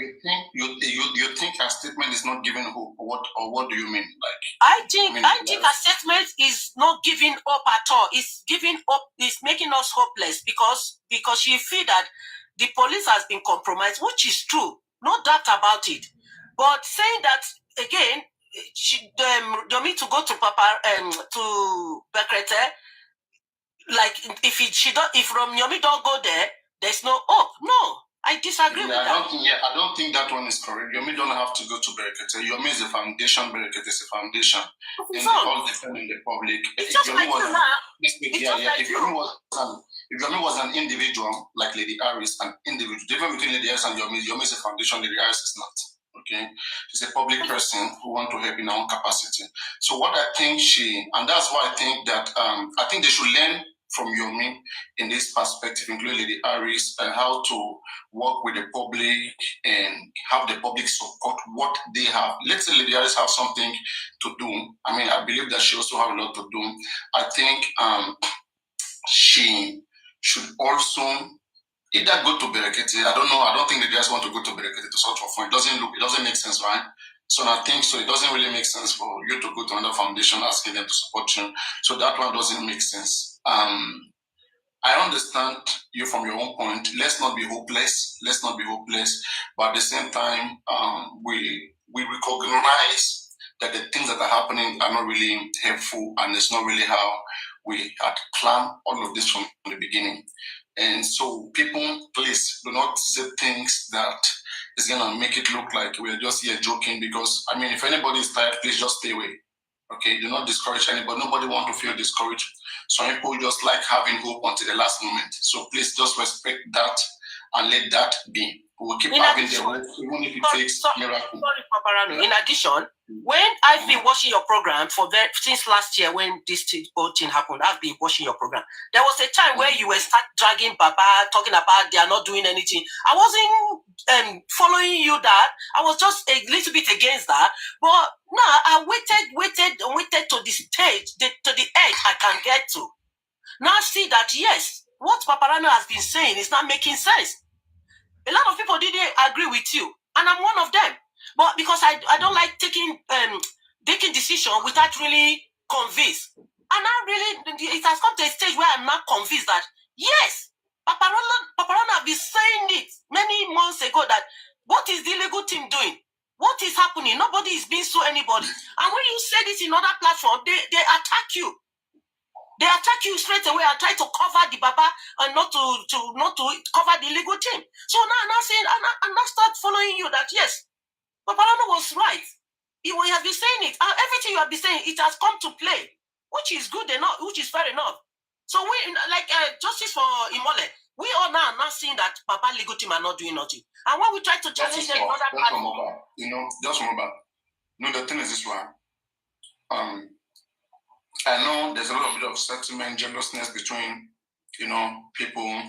L: you think her statement is not giving hope? What do you mean?
U: I think her statement is not giving up at all. It's giving up. It's making us hopeless because she feel that the police has been compromised, which is true, no doubt about it. But saying that again, you need to go to to Bekrete. Like if Yomi don't go there, there's no hope. No, I disagree with that.
L: I don't think that one is correct. Yomi don't have to go to Berekete. Yomi is a foundation. Berekete is a foundation. And they all depend on the public.
U: It's just like you now.
L: If Yomi was an individual, like Lady Harris, an individual, the difference between Lady Harris and Yomi is a foundation, Lady Harris is not. Okay? She's a public person who wants to help in her own capacity. So what I think and that's why I think that, I think they should learn from Yomi in this perspective, including Lady Harris, and how to work with the public and have the public support what they have. Let's say Lady Harris have something to do. I believe that she also have a lot to do. I think she should also either go to Berekete. I don't know. I don't think they just want to go to Berekete to sort of fun. It doesn't make sense, right? So I think so. It doesn't really make sense for you to go to another foundation asking them to support you. So that one doesn't make sense. I understand you from your own point. Let's not be hopeless. But at the same time, we recognize that the things that are happening are not really helpful, and it's not really how we had planned all of this from the beginning. And so people, please do not say things that is going to make it look like we're just here joking, because, if anybody is tired, please just stay away. Okay, do not discourage anybody. Nobody wants to feel discouraged. Some people just like having hope until the last moment. So please just respect that and let that be. We'll keep having the hope, even if it takes miracle.
U: In addition, when I've been watching your program since last year, when this whole thing happened, I've been watching your program. There was a time where you were dragging Baba, talking about they are not doing anything. I wasn't following you that. I was just a little bit against that. But now I waited to the stage, to the edge I can get to. Now see that, yes, what Paparano has been saying is not making sense. A lot of people didn't agree with you, and I'm one of them. But because I don't like taking decision without really convinced. And now really, it has come to a stage where I'm not convinced that, yes, Paparano have been saying it many months ago that what is the illegal team doing? What is happening? Nobody is being sued anybody. And when you say this in other platforms, they attack you. They attack you straight away and try to cover the Baba and not to cover the legal team. So now I'm not saying, I'm not start following you that yes, Paparano was right. He has been saying it. And everything you have been saying, it has come to play, which is good enough, which is fair enough. So we, like Justice for Imole, we all now are not seeing that Papa legal team are not doing nothing. And when we try to challenge them in other platforms,
L: just remember, the thing is this one. I know there's a little bit of sentiment, jealousness between, people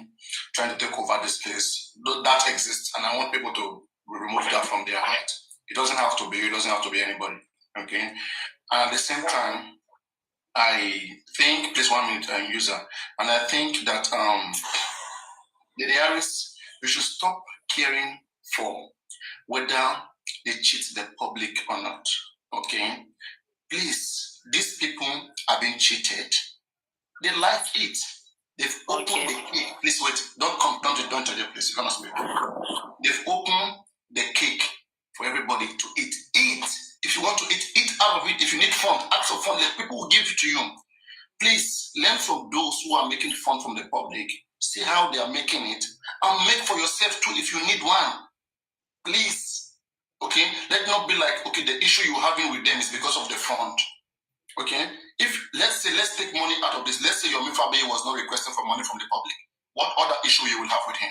L: trying to take over this case. That exists, and I want people to remove that from their head. It doesn't have to be anybody, okay? And at the same time, I think, please 1 minute, user, and I think that the Harris, we should stop caring for whether they cheat the public or not, okay? Please, these people are being cheated. They like it. They've opened the cake. Please wait. Don't tell your place. You cannot speak. They've opened the cake for everybody to eat. Eat. If you want to eat out of it. If you need fund, ask for fund. People will give it to you. Please learn from those who are making fun from the public. See how they are making it. And make for yourself too if you need one. Please. Okay, let not be like, okay, the issue you're having with them is because of the fund. Okay, let's take money out of this. Let's say your Mifabe was not requesting for money from the public. What other issue you will have with him?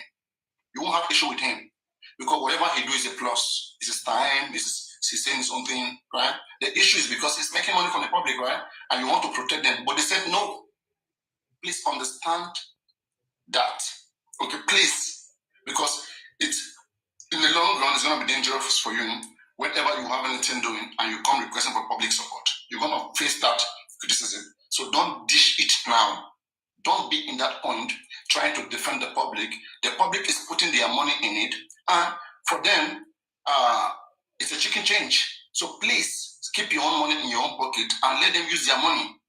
L: You won't have issue with him because whatever he do is a plus. It's his time. He's saying something, right? The issue is because he's making money from the public, right? And you want to protect them, but they said no. Please understand that. Okay, please, because it's. In the long run, it's going to be dangerous for you whenever you have anything doing and you come requesting for public support. You're going to face that criticism. So don't dish it now. Don't be in that point trying to defend the public. The public is putting their money in it. And for them, it's a chicken change. So please keep your own money in your own pocket and let them use their money.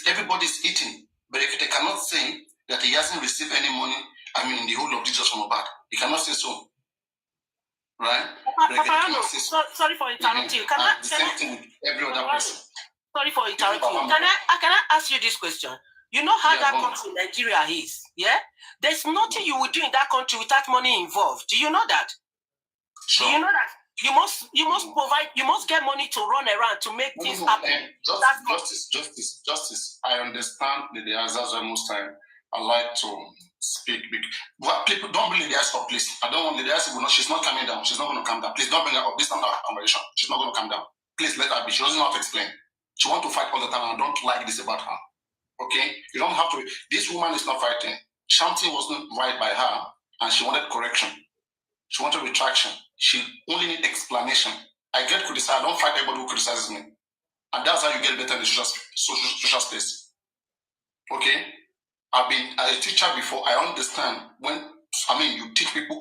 L: Everybody's eating. But if they cannot say that he hasn't received any money, in the whole of Jesus from MOHBAD, he cannot say so. Right?
U: Sorry for interrupting you.
L: Every other person.
U: Sorry for interrupting you. Can I ask you this question? You know how that country Nigeria is, yeah? There's nothing you will do in that country without money involved. Do you know that? Sure. Do you know that? You must provide. You must get money to run around to make things happen.
L: Justice. I understand the answers most time. I like to speak big. But people don't bring the ass up, please. I don't want the ass. She's not coming down. She's not going to come down. Please don't bring her up. This is not our conversation. She's not going to come down. Please let her be. She doesn't know how to explain. She wants to fight all the time, and I don't like this about her. Okay? You don't have to. This woman is not fighting. Something wasn't right by her, and she wanted correction. She wanted retraction. She only needs explanation. I get criticized. I don't fight anybody who criticizes me. And that's how you get better in the social space. Okay? I've been a teacher before. I understand when you teach people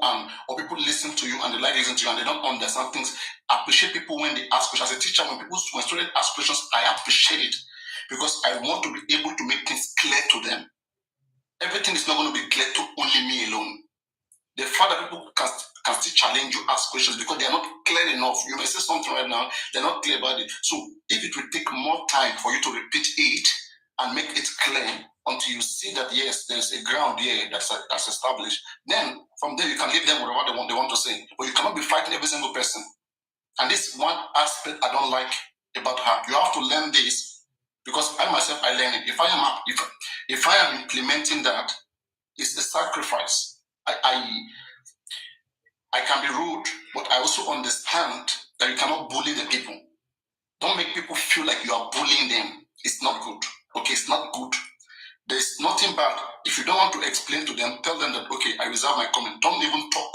L: or people listen to you and they like listening to you and they don't understand things. I appreciate people when they ask questions. As a teacher, when students ask questions, I appreciate it because I want to be able to make things clear to them. Everything is not going to be clear to only me alone. The fact that people can still challenge you, ask questions because they are not clear enough. You may say something right now, they're not clear about it. So if it will take more time for you to repeat it and make it clear until you see that yes, there's a ground here that's established, then from there you can leave them with what they want to say. But you cannot be fighting every single person. And this one aspect I don't like about her. You have to learn this because I myself I learned it. If I am implementing that, it's a sacrifice. I can be rude, but I also understand that you cannot bully the people. Don't make people feel like you are bullying them. It's not good. Okay, it's not good. There's nothing bad. If you don't want to explain to them, tell them that, okay, I reserve my comment. Don't even talk.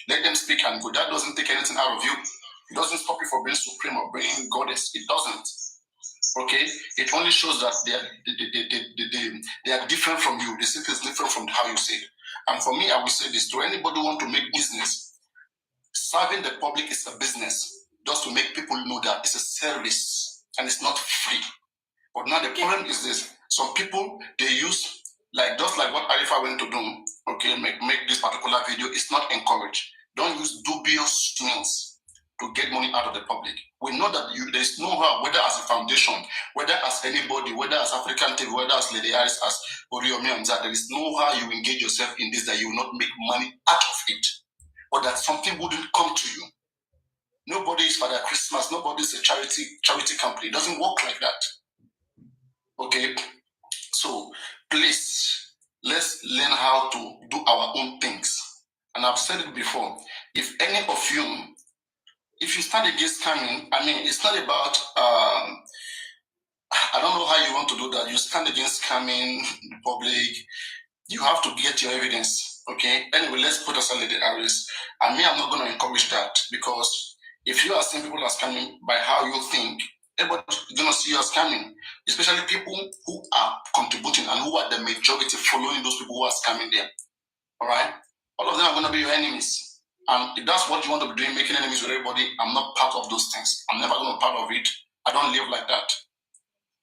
L: Let them speak and go. That doesn't take anything out of you. It doesn't stop you from being supreme or being goddess. It doesn't. Okay, it only shows that they are different from you. The secret is different from how you say it. And for me, I will say this to anybody who want to make business. Serving the public is a business, just to make people know that it's a service and it's not free. But now the problem is this: some people, they use just like what Arifa went to do. Okay, make this particular video. It's not encouraged. Don't use dubious means to get money out of the public. We know that there's no how, whether as a foundation, whether as anybody, whether as African TV, whether as Lady Iris, as Oriomi and that, there is no how you engage yourself in this that you will not make money out of it, or that something wouldn't come to you. Nobody is Father Christmas. Nobody is a charity company. It doesn't work like that. Okay, so please, let's learn how to do our own things. And I've said it before. If any of you, if you stand against scamming, I mean, it's not about, I don't know how you want to do that. You stand against scamming the public, you have to get your evidence, okay? Anyway, let's put aside the areas. And me, I'm not going to encourage that, because if you are seeing people are scamming by how you think, everybody's going to see you as scamming, especially people who are contributing and who are the majority following those people who are scamming them, all right? All of them are going to be your enemies. And if that's what you want to be doing, making enemies with everybody, I'm not part of those things. I'm never going to be part of it. I don't live like that.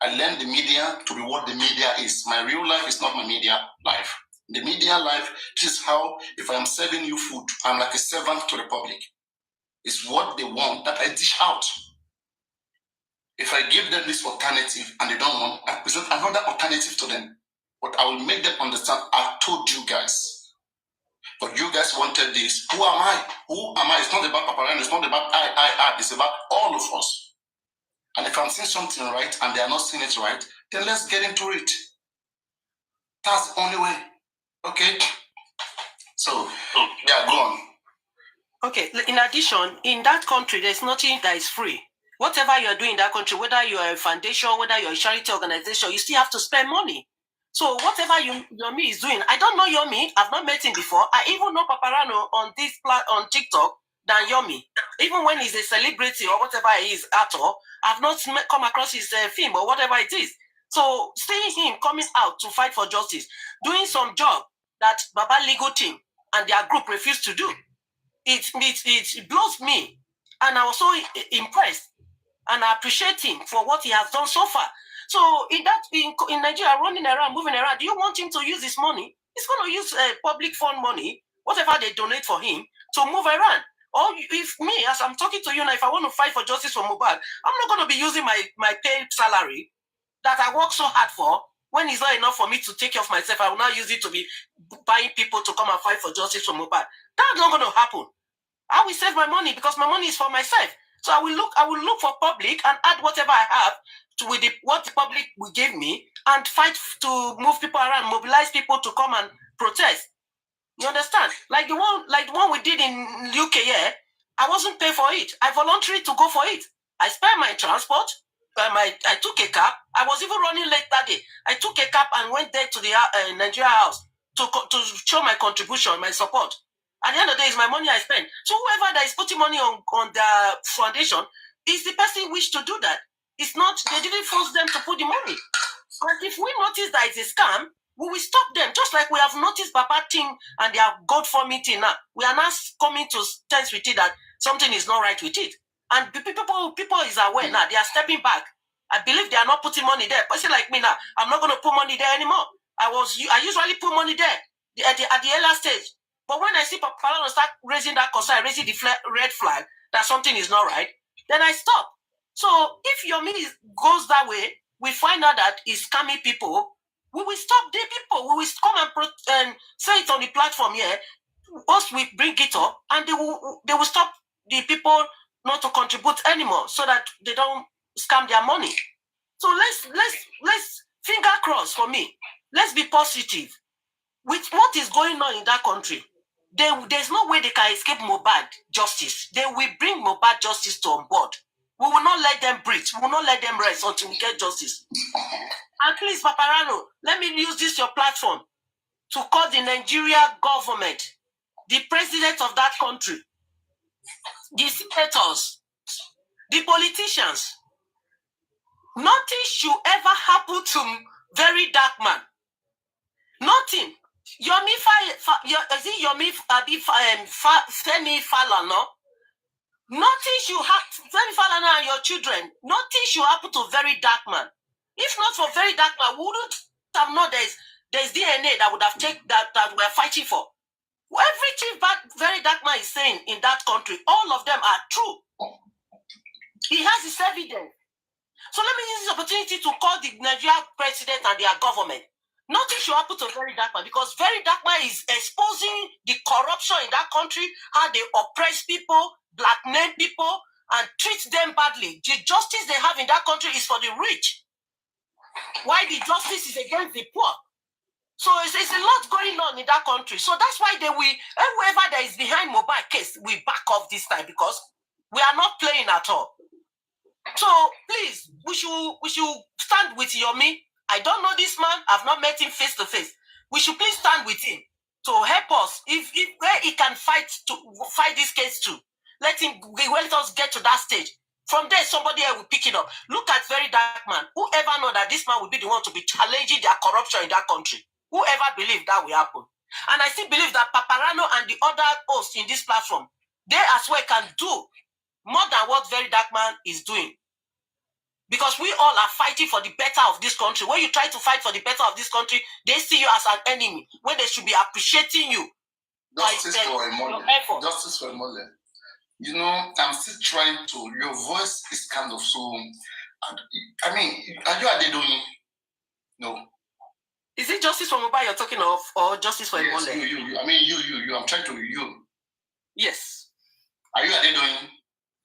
L: I learned the media to be what the media is. My real life is not my media life. The media life, this is how, if I'm serving you food, I'm like a servant to the public. It's what they want that I dish out. If I give them this alternative and they don't want, I present another alternative to them. But I will make them understand, I've told you guys. But you guys wanted this. Who am I? Who am I? It's not about Paparano. It's not about I. It's about all of us. And if I'm seeing something right and they are not seeing it right, then let's get into it. That's the only way. Okay? So, yeah, go on.
U: Okay, in addition, in that country, there's nothing that is free. Whatever you're doing in that country, whether you're a foundation, whether you're a charity organization, you still have to spend money. So whatever Yomi is doing, I don't know Yomi. I've not met him before. I even know Paparano on TikTok than Yomi. Even when he's a celebrity or whatever he is, actor, I've not come across his film or whatever it is. So seeing him coming out to fight for justice, doing some job that Baba legal team and their group refused to do, it blows me, and I was so impressed, and I appreciate him for what he has done so far. So in Nigeria, running around, moving around, do you want him to use his money? He's going to use public fund money, whatever they donate for him, to move around. Or if me, as I'm talking to you now, if I want to fight for justice for MOHBAD, I'm not going to be using my paid salary that I work so hard for. When it's not enough for me to take care of myself, I will now use it to be buying people to come and fight for justice for MOHBAD. That's not going to happen. I will save my money because my money is for myself. So I will look for public and add whatever I have to what the public will give me and fight to move people around, mobilize people to come and protest. You understand? Like the one we did in UK, yeah, I wasn't paid for it. I volunteered to go for it. I spent my transport. I took a cab. I was even running late that day. I took a cab and went there to the Nigeria house to show my contribution, my support. At the end of the day, it's my money I spend. So whoever that is putting money on the foundation is the person who wished to do that. It's not, they didn't force them to put the money. But if we notice that it's a scam, we will stop them. Just like we have noticed Baba team and their GoFundMe team now. We are now coming to terms with it that something is not right with it. And people is aware now. They are stepping back. I believe they are not putting money there. But see, like me now, I'm not going to put money there anymore. I usually put money there at the earlier stage. But when I see Paparano start raising that concern, raising the red flag that something is not right, then I stop. So if Yomi goes that way, we find out that he's scamming people, we will stop the people. We will come and say it on the platform here. Once we bring it up, and they will stop the people not to contribute anymore, so that they don't scam their money. So let's finger cross for me. Let's be positive with what is going on in that country. There's no way they can escape MOHBAD justice. They will bring MOHBAD justice on board. We will not let them breathe. We will not let them rest until we get justice. And please, Paparano, let me use this your platform to call the Nigeria government, the president of that country, the senators, the politicians, Nothing should ever happen to very dark man. Nothing. Yomi is it Yomi Femi Falana? Nothing should happen. Femi Falana and your children. Nothing should happen to very dark man. If not for very dark man, we wouldn't have known there's DNA that would have taken that we're fighting for. Everything very dark man is saying in that country, all of them are true. He has his evidence. So let me use this opportunity to call the Nigerian president and their government. Nothing should happen to very dark man because very dark man is exposing the corruption in that country, how they oppress people, blackmail people, and treat them badly. The justice they have in that country is for the rich. Why the justice is against the poor. So it's a lot going on in that country. So that's why whoever that is behind MOHBAD case, we back off this time because we are not playing at all. So please, we should stand with Yomi. I don't know this man. I've not met him face to face. We should please stand with him to help us. If where he can fight this case too, let us get to that stage. From there, somebody else will pick it up. Look at very dark man. Whoever know that this man will be the one to be challenging their corruption in that country? Whoever believe that will happen? And I still believe that Paparano and the other hosts in this platform, they as well can do more than what very dark man is doing. Because we all are fighting for the better of this country. When you try to fight for the better of this country, they see you as an enemy. When they should be appreciating you.
L: Justice for Emole. Justice for Emole. You know, I'm still trying to. Your voice is kind of so. I mean, are you Adedoyin? No.
U: Is it justice for MOHBAD you're talking of, or justice for Emole?
L: Yes, you. I mean, you. I'm trying to you.
U: Yes.
L: Are you Adedoyin?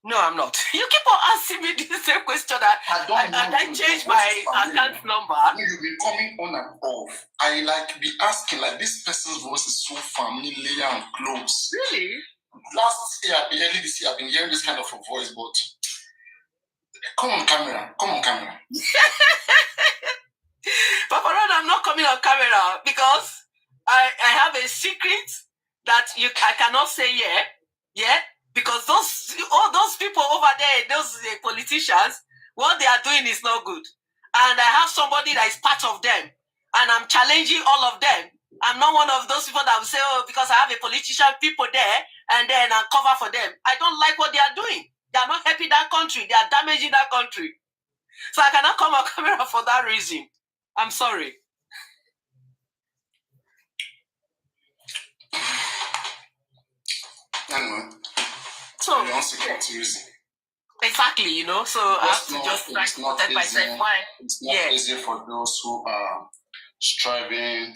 U: No, I'm not. You keep on asking me the same question that I changed my account number.
L: You've been coming on and off. I be asking, this person's voice is so familiar and close.
U: Really?
L: Last year, early this year, I've been hearing this kind of a voice, but come on camera.
U: Papa Rod, I'm not coming on camera because I have a secret that I cannot say yet. Because all those people over there, those politicians, what they are doing is not good. And I have somebody that is part of them. And I'm challenging all of them. I'm not one of those people that will say, because I have a politician people there, and then I'll cover for them. I don't like what they are doing. They are not helping that country. They are damaging that country. So I cannot come on camera for that reason. I'm sorry.
L: Anyway.
U: So, exactly, so I have to just try to protect myself.
L: It's not easy for those who are striving,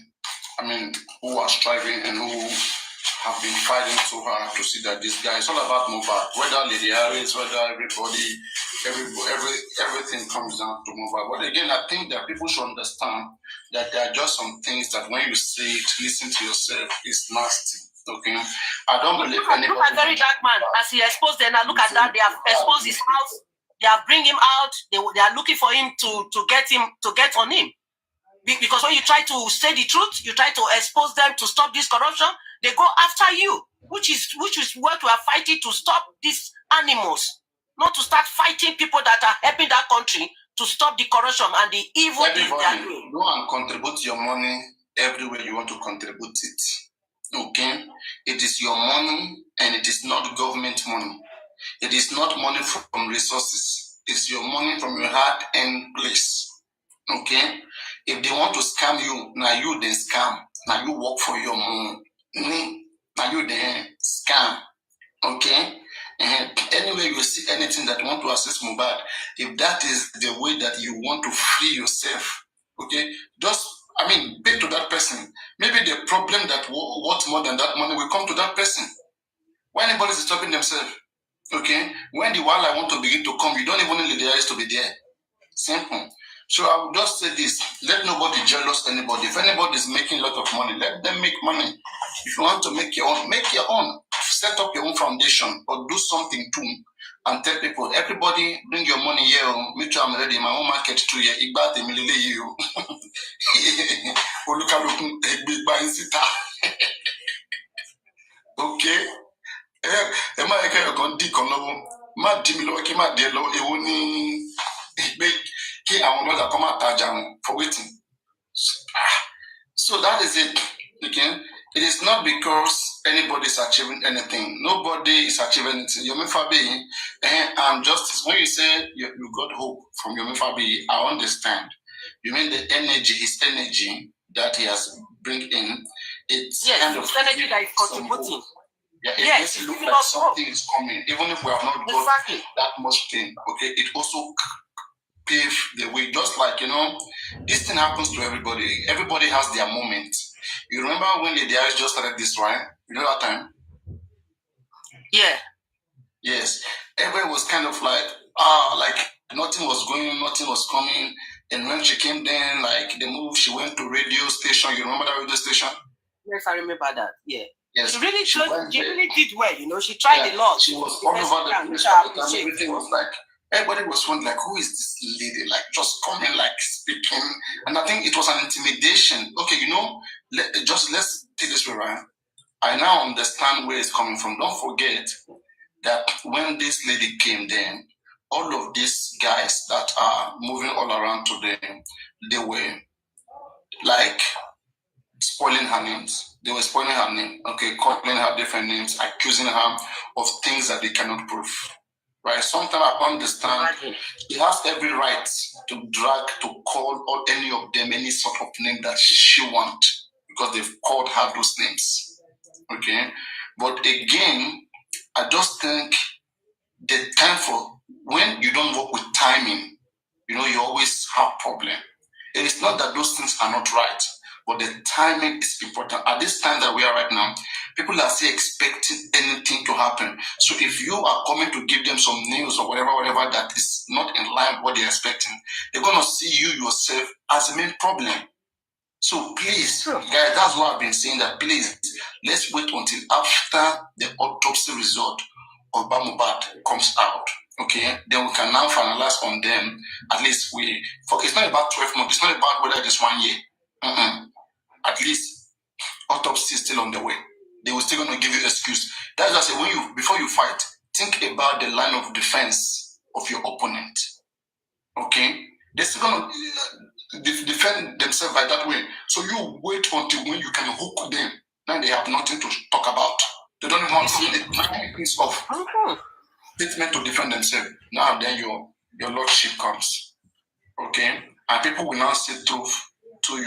L: who are striving and who have been fighting so hard to see that this guy, it's all about MOHBAD. Whether Lady Harris, whether everybody, everything comes down to MOHBAD. But again, I think that people should understand that there are just some things that when you say it, listen to yourself, it's nasty. Okay, I don't believe anybody.
U: Look at very dark man as he exposed them. Now look at that. They have exposed his house. They have bring him out. They are looking for him to get on him. Because when you try to say the truth, you try to expose them to stop this corruption. They go after you, which is what we are fighting to stop these animals, not to start fighting people that are helping that country to stop the corruption and the evil things they are doing.
L: Go and contribute your money everywhere you want to contribute it. Okay, it is your money and it is not government money. It is not money from resources. It's your money from your heart and place. Okay, if they want to scam you, now you then scam. Now you work for your money. Now you then scam. Okay, and anyway you see anything that want to assist MOHBAD, if that is the way that you want to free yourself, okay, just pay to that person. Maybe the problem that worth more than that money will come to that person. When anybody is stopping themselves, okay, when the while I want to begin to come, you don't even need the eyes to be there. Simple. So I will just say this: let nobody jealous anybody. If anybody is making a lot of money, let them make money. If you want to make your own, make your own. Set up your own foundation or do something too. And tell people, everybody bring your money here. Me too, I'm ready. My own market too. Yeah, Igbate milile you. Okay. Am I going to Okay, I want to come out for waiting. So that is it. Okay, it is not because anybody is achieving anything. Nobody is achieving anything. Yomi Fabi, and justice. When you say you got hope from Yomi Fabi, I understand. You mean the energy, his energy that he has bring in. It's kind of
U: energy that is contributing.
L: Yeah, it looks like something is coming, even if we have not got that much thing. Okay, it also pave the way. Just like this thing happens to everybody. Everybody has their moment. You remember when Lady Ice just started this, right? You know that time?
U: Yeah.
L: Yes. Everybody was kind of like nothing was going, nothing was coming. And when she came then, like the move, she went to radio station. You remember that radio station?
U: Yes, I remember that. Yeah.
L: Yes.
U: She really did well, She tried a lot.
L: She was all over the place at the time. Everything was like, everybody was wondering, like, who is this lady? Like, just coming, like, speaking. And I think it was an intimidation. Okay, let's take this way, right? I now understand where it's coming from. Don't forget that when this lady came then, all of these guys that are moving all around today, they were, like, spoiling her names. They were spoiling her name, okay, calling her different names, accusing her of things that they cannot prove. Right? Sometimes I understand she has every right to drag, to call or any of them any sort of name that she wants because they've called her those names. Okay? But again, I just think the time for when you don't work with timing, you always have problem. It is not that those things are not right, but the timing is important. At this time that we are right now, people are still expecting anything to happen. So if you are coming to give them some news or whatever that is not in line with what they're expecting, they're going to see you yourself as the main problem. So please, guys, that's what I've been saying, that please, let's wait until after the autopsy result of MOHBAD comes out. Okay, then we can now finalize on them. At least it's not about 12 months. It's not about whether it is 1 year. At least autopsy is still on the way. They will still going to give you excuse. That's why I say, before you fight, think about the line of defense of your opponent. Okay, they're still going to defend themselves by that way. So you wait until when you can hook them. Now they have nothing to talk about. They don't even want a piece of statement to defend themselves. Now then your lordship comes. Okay? And people will now see truth